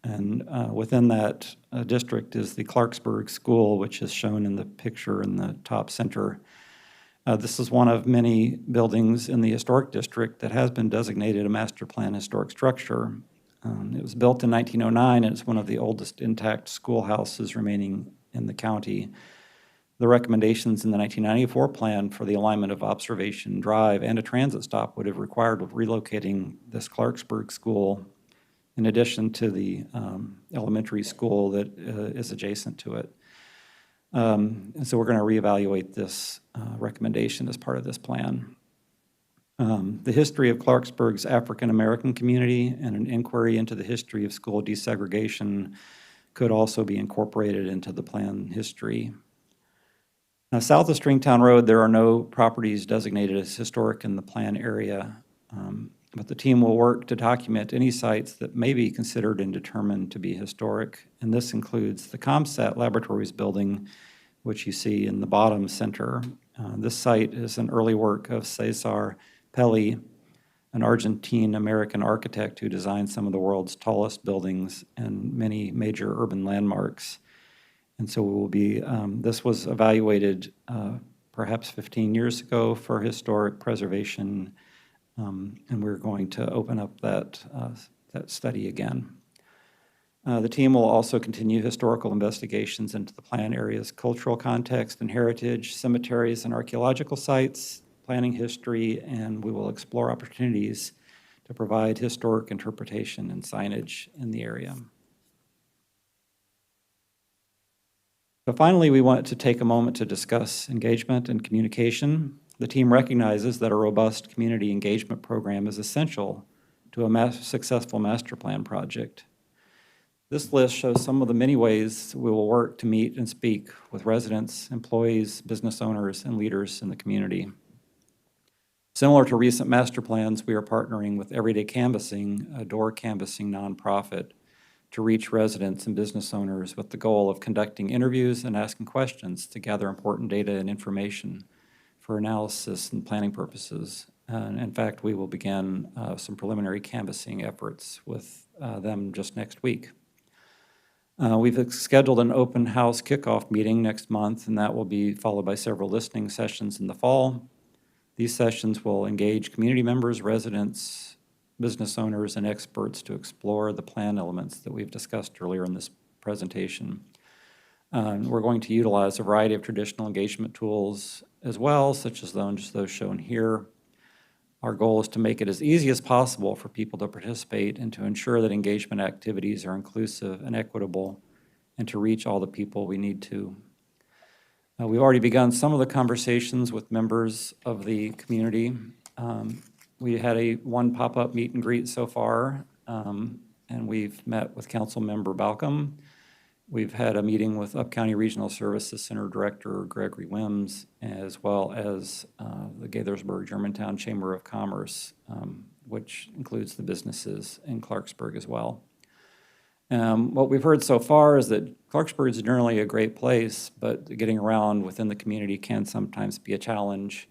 And within that district is the Clarksburg School, which is shown in the picture in the top center. This is one of many buildings in the historic district that has been designated a Master Plan historic structure. It was built in 1909, and it's one of the oldest intact schoolhouses remaining in the county. The recommendations in the 1994 plan for the alignment of Observation Drive and a transit stop would have required relocating this Clarksburg School in addition to the elementary school that is adjacent to it. And so we're going to reevaluate this recommendation as part of this plan. The history of Clarksburg's African-American community and an inquiry into the history of school desegregation could also be incorporated into the plan history. Now, south of Stringtown Road, there are no properties designated as historic in the plan area, but the team will work to document any sites that may be considered and determined to be historic, and this includes the ComSat Laboratories building, which you see in the bottom center. This site is an early work of Cesar Pelli, an Argentine-American architect who designed some of the world's tallest buildings and many major urban landmarks. And so we will be, this was evaluated perhaps 15 years ago for historic preservation, and we're going to open up that study again. The team will also continue historical investigations into the plan area's cultural context and heritage, cemeteries and archaeological sites, planning history, and we will explore opportunities to provide historic interpretation and signage in the area. So finally, we want to take a moment to discuss engagement and communication. The team recognizes that a robust community engagement program is essential to a successful master plan project. This list shows some of the many ways we will work to meet and speak with residents, employees, business owners, and leaders in the community. Similar to recent master plans, we are partnering with Everyday Canvassing, a door canvassing nonprofit, to reach residents and business owners with the goal of conducting interviews and asking questions to gather important data and information for analysis and planning purposes. In fact, we will begin some preliminary canvassing efforts with them just next week. We've scheduled an open house kickoff meeting next month, and that will be followed by several listening sessions in the fall. These sessions will engage community members, residents, business owners, and experts to explore the plan elements that we've discussed earlier in this presentation. We're going to utilize a variety of traditional engagement tools as well, such as those shown here. Our goal is to make it as easy as possible for people to participate and to ensure that engagement activities are inclusive and equitable and to reach all the people we need to. We've already begun some of the conversations with members of the community. We had one pop-up meet and greet so far, and we've met with Council Member Balcom We've had a meeting with Up-County Regional Services Center Director Gregory Wims, as well as the Gaithersburg-Germantown Chamber of Commerce, which includes the businesses in Clarksburg as well. What we've heard so far is that Clarksburg is generally a great place, but getting around within the community can sometimes be a challenge,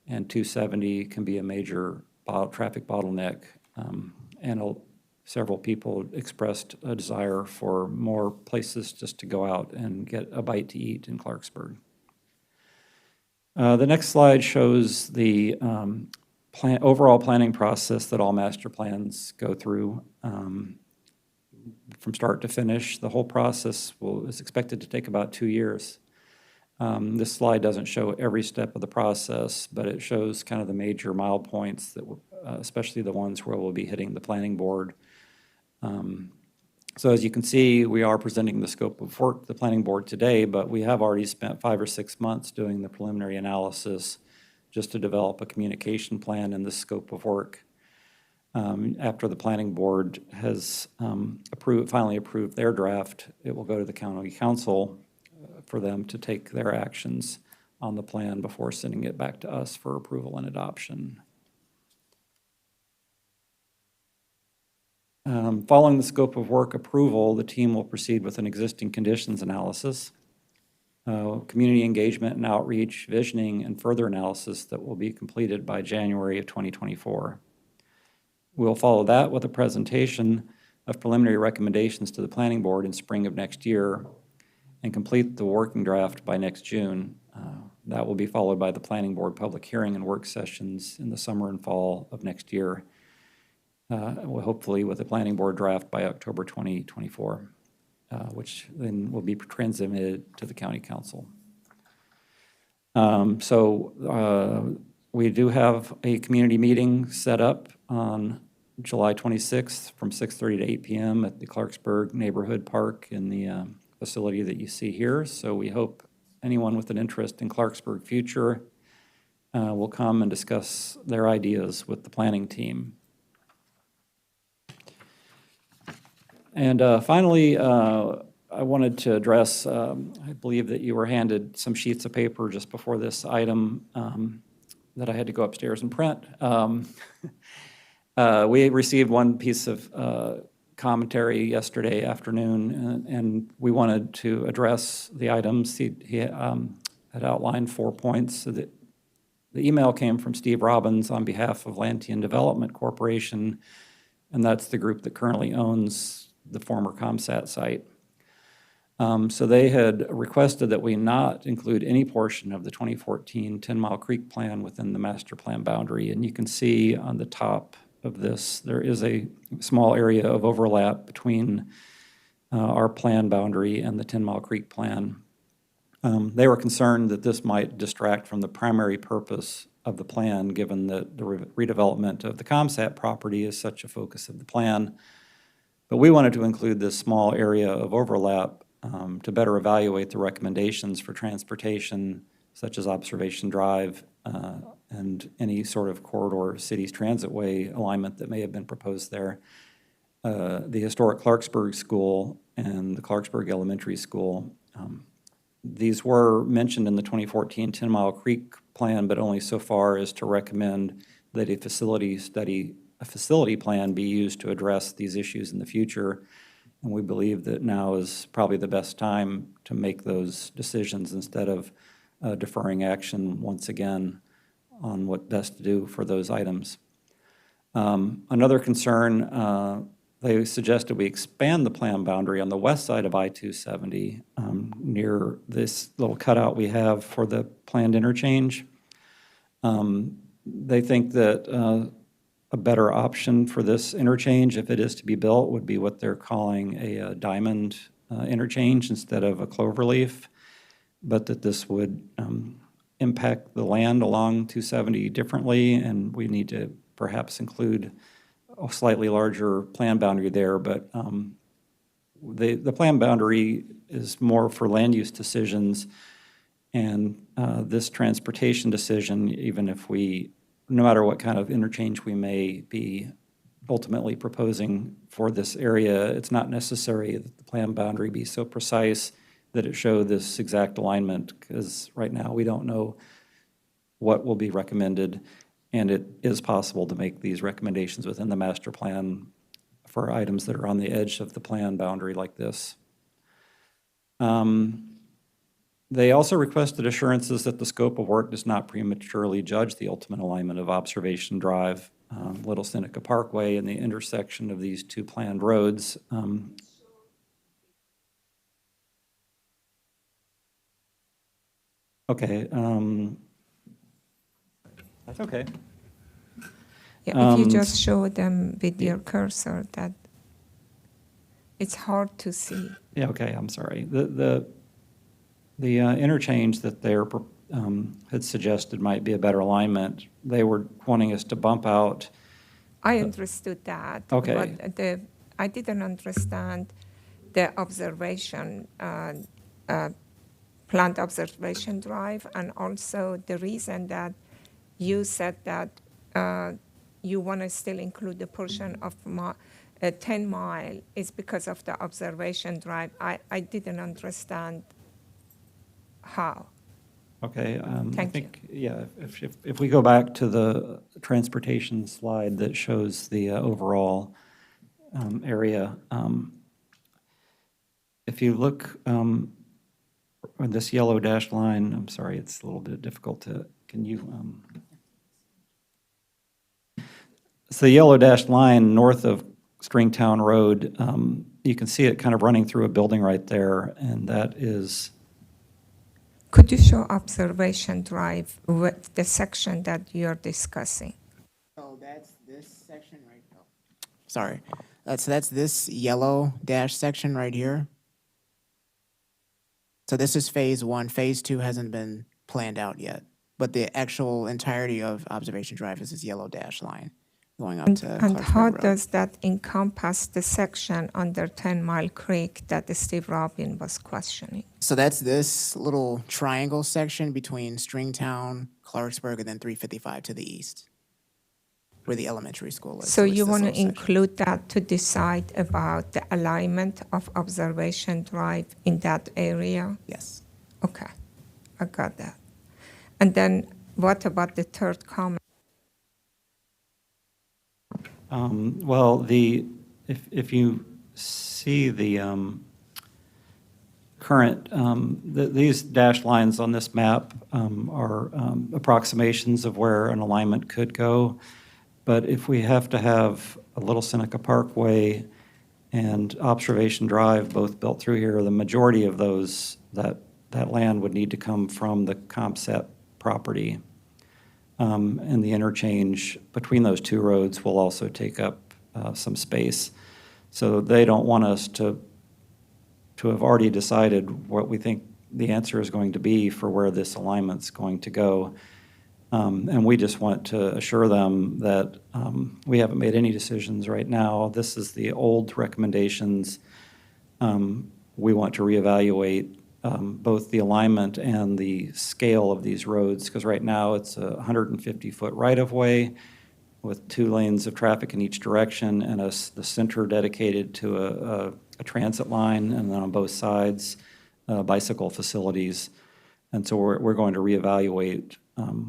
and 270 can be a major traffic bottleneck. Several people expressed a desire for more places just to go out and get a bite to eat in Clarksburg. The next slide shows the overall planning process that all master plans go through. From start to finish, the whole process is expected to take about 2 years. This slide doesn't show every step of the process, but it shows kind of the major mile points, that, especially the ones where we'll be hitting the planning board. So as you can see, we are presenting the scope of work to the planning board today, but we have already spent 5 or 6 months doing the preliminary analysis just to develop a communication plan and the scope of work. After the planning board has finally approved their draft, it will go to the county council for them to take their actions on the plan before sending it back to us for approval and adoption. Following the scope of work approval, the team will proceed with an existing conditions analysis, community engagement and outreach, visioning, and further analysis that will be completed by January of 2024. We'll follow that with a presentation of preliminary recommendations to the planning board in spring of next year and complete the working draft by next June. That will be followed by the planning board public hearing and work sessions in the summer and fall of next year. Hopefully with the planning board draft by October 2024, which then will be transmitted to the county council. We do have a community meeting set up on July 26th from 6:30 to 8 p.m. at the Clarksburg Neighborhood Park in the facility that you see here. So we hope anyone with an interest in Clarksburg future will come and discuss their ideas with the planning team. And finally, I wanted to address, I believe that you were handed some sheets of paper just before this item that I had to go upstairs and print. We received one piece of commentary yesterday afternoon, and we wanted to address the items. He had outlined 4 points. So the email came from Steve Robbins on behalf of Lantian Development Corporation, and that's the group that currently owns the former ComSat site. So they had requested that we not include any portion of the 2014 10 Mile Creek plan within the master plan boundary. And you can see on the top of this, there is a small area of overlap between our plan boundary and the 10 Mile Creek plan. They were concerned that this might distract from the primary purpose of the plan, given that the redevelopment of the ComSat property is such a focus of the plan. But we wanted to include this small area of overlap to better evaluate the recommendations for transportation, such as Observation Drive and any sort of corridor cities transitway alignment that may have been proposed there. The historic Clarksburg School and the Clarksburg Elementary School. These were mentioned in the 2014 10 Mile Creek plan, but only so far as to recommend that a facility plan be used to address these issues in the future. And we believe that now is probably the best time to make those decisions instead of deferring action once again on what best to do for those items. Another concern, they suggested we expand the plan boundary on the west side of I-270 near this little cutout we have for the planned interchange. They think that a better option for this interchange, if it is to be built, would be what they're calling a diamond interchange instead of a cloverleaf, but that this would impact the land along 270 differently, and we need to perhaps include a slightly larger plan boundary there. But the plan boundary is more for land use decisions, and this transportation decision, even if no matter what kind of interchange we may be ultimately proposing for this area, it's not necessary that the plan boundary be so precise that it show this exact alignment, because right now we don't know what will be recommended, and it is possible to make these recommendations within the master plan for items that are on the edge of the plan boundary like this. They also requested assurances that the scope of work does not prematurely judge the ultimate alignment of Observation Drive, Little Seneca Parkway, and the intersection of these two planned roads. Okay, that's okay. Yeah, if you just show them with your cursor, that it's hard to see. Yeah, okay, I'm sorry. The interchange that they're had suggested might be a better alignment. They were wanting us to bump out. I understood that. Okay. But I didn't understand the observation, planned observation drive, and also the reason that you said that you want to still include the portion of 10 Mile is because of the observation drive. I didn't understand how. Okay, I Thank think, yeah, if we go back to the transportation slide that shows the overall area, if you look on this yellow dashed line, I'm sorry, it's a little bit difficult to, can you? It's the yellow dashed line north of Stringtown Road. You can see it kind of running through a building right there, and that is. Could you show observation drive with the section that you're discussing? So that's this section right here. Sorry. That's this yellow dash section right here. So this is phase 1. Phase 2 hasn't been planned out yet. But the actual entirety of Observation Drive is this yellow dash line going up to And how Clarksburg Road. does that encompass the section under 10 Mile Creek that Steve Robin was questioning? So that's this little triangle section between Stringtown, Clarksburg, and then 355 to the east, where the elementary school is. So it's you this want to little section. include that to decide about the alignment of Observation Drive in that area? Yes. Okay, I got that. And then what about the third comment? Well, if you see the current, these dashed lines on this map are approximations of where an alignment could go. But if we have to have a Little Seneca Parkway and Observation Drive both built through here, the majority of those, that land would need to come from the CompSat property. And the interchange between those two roads will also take up some space. So they don't want us to have already decided what we think the answer is going to be for where this alignment's going to go. And we just want to assure them that we haven't made any decisions right now. This is the old recommendations. We want to reevaluate both the alignment and the scale of these roads, because right now it's a 150-foot right-of-way with 2 lanes of traffic in each direction and the center dedicated to a transit line, and then on both sides, bicycle facilities. And so we're going to reevaluate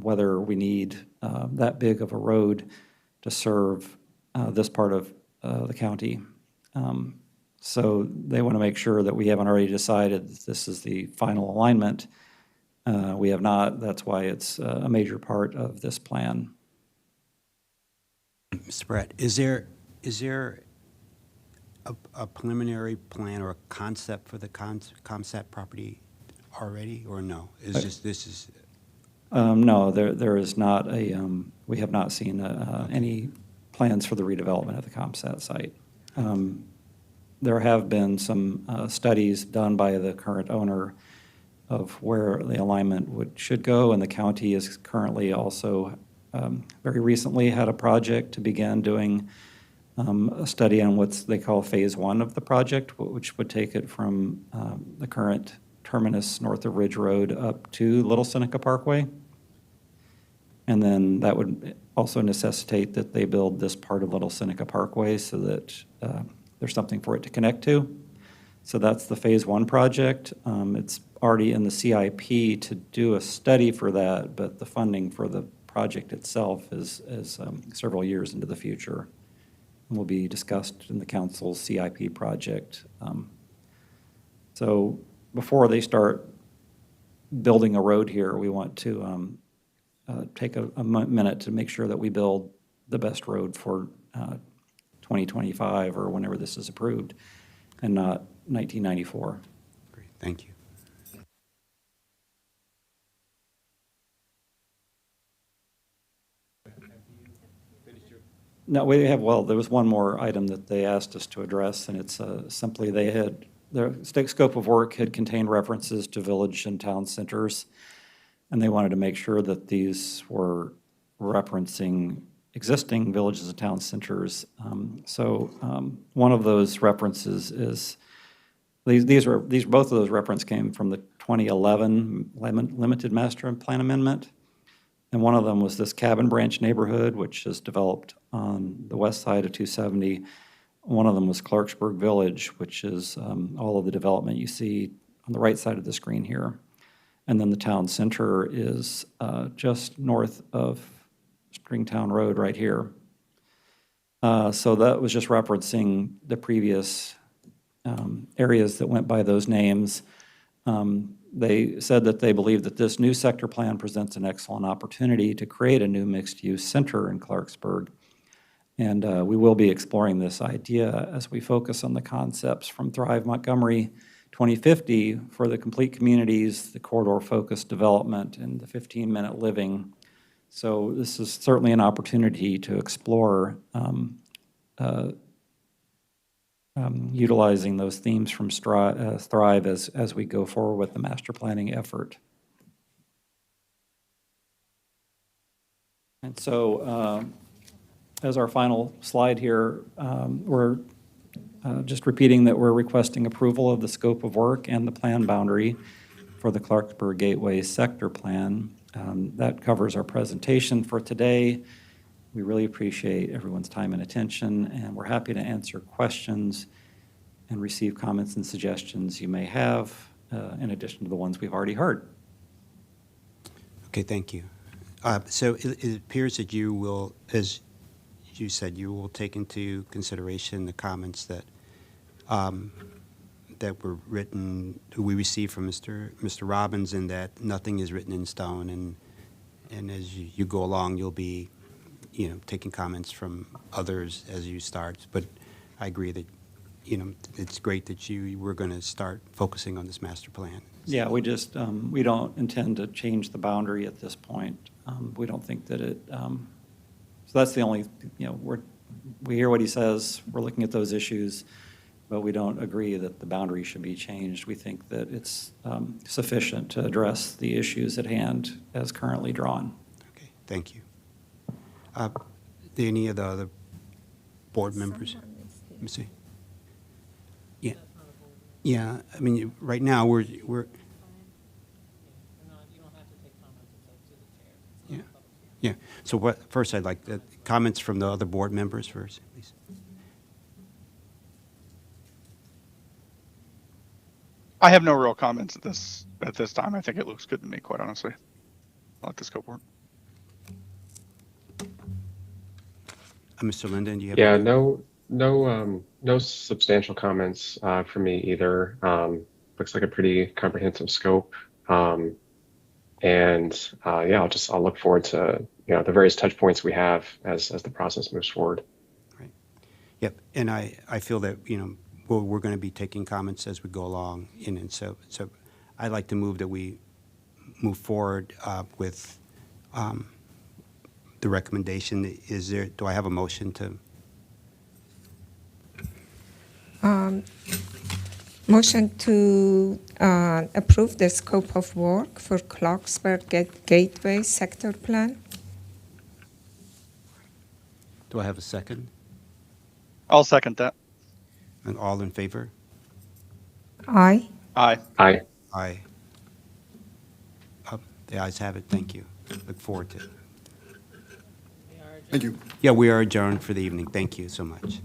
whether we need that big of a road to serve this part of the county. So they want to make sure that we haven't already decided that this is the final alignment. We have not. That's why it's a major part of this plan. Mr. Brett, is there a preliminary plan or a concept for the CompSat property already, or no? Is just this is? No, there is not we have not seen any plans for the redevelopment of the CompSat site. There have been some studies done by the current owner of where the alignment should go, and the county is currently also very recently had a project to begin doing a study on what they call phase 1 of the project, which would take it from the current terminus north of Ridge Road up to Little Seneca Parkway. And then that would also necessitate that they build this part of Little Seneca Parkway so that there's something for it to connect to. So that's the Phase 1 project. It's already in the CIP to do a study for that, but the funding for the project itself is several years into the future and will be discussed in the council's CIP project. So before they start building a road here, we want to take a minute to make sure that we build the best road for 2025 or whenever this is approved, and not 1994. Great, thank you. No, we have, well, there was one more item that they asked us to address, and it's simply their scope of work had contained references to village and town centers, and they wanted to make sure that these were referencing existing villages and town centers. One of those references is, both of those references came from the 2011 Limited Master Plan Amendment. And one of them was this Cabin Branch neighborhood, which is developed on the west side of 270. One of them was Clarksburg Village, which is all of the development you see on the right side of the screen here. And then the town center is just north of Springtown Road right here. So that was just referencing the previous areas that went by those names. They said that they believe that this new sector plan presents an excellent opportunity to create a new mixed-use center in Clarksburg. And we will be exploring this idea as we focus on the concepts from Thrive Montgomery 2050 for the complete communities, the corridor-focused development, and the 15-minute living. So this is certainly an opportunity to explore utilizing those themes from Thrive as we go forward with the master planning effort. And so as our final slide here, we're just repeating that we're requesting approval of the scope of work and the plan boundary for the Clarksburg Gateway Sector Plan. That covers our presentation for today. We really appreciate everyone's time and attention, and we're happy to answer questions and receive comments and suggestions you may have, in addition to the ones we've already heard. Okay, thank you. So it appears that you will, as you said, you will take into consideration the comments that that were written, we received from Mr. Robbins, and that nothing is written in stone, and as you go along, you'll be, taking comments from others as you start. But I agree that, it's great that you were going to start focusing on this master plan. Yeah, we just, we don't intend to change the boundary at this point. We don't think that it, so that's the only, we hear what he says, we're looking at those issues, but we don't agree that the boundary should be changed. We think that it's sufficient to address the issues at hand as currently drawn. Okay, thank you. Do any of the other board members? Let me see. Yeah. Yeah, I mean, right now, we're yeah. Yeah, so first I'd like comments from the other board members first, please. I have no real comments at this time. I think it looks good to me, quite honestly. I like the scope work. Mr. Linden, do you have? Yeah, no substantial comments from me either. Looks like a pretty comprehensive scope. And yeah, I'll look forward to the various touch points we have as the process moves forward. Right. Yep. And I feel that we're going to be taking comments as we go along, and so I'd like to move that we move forward with the recommendation. Do I have a motion to? Motion to approve the scope of work for Clarksburg Gateway Sector Plan. Do I have a second? I'll second that. And all in favor? Aye. Aye. Aye. Aye. The ayes have it. Thank you. Look forward to it. Thank you. Yeah, we are adjourned for the evening. Thank you so much.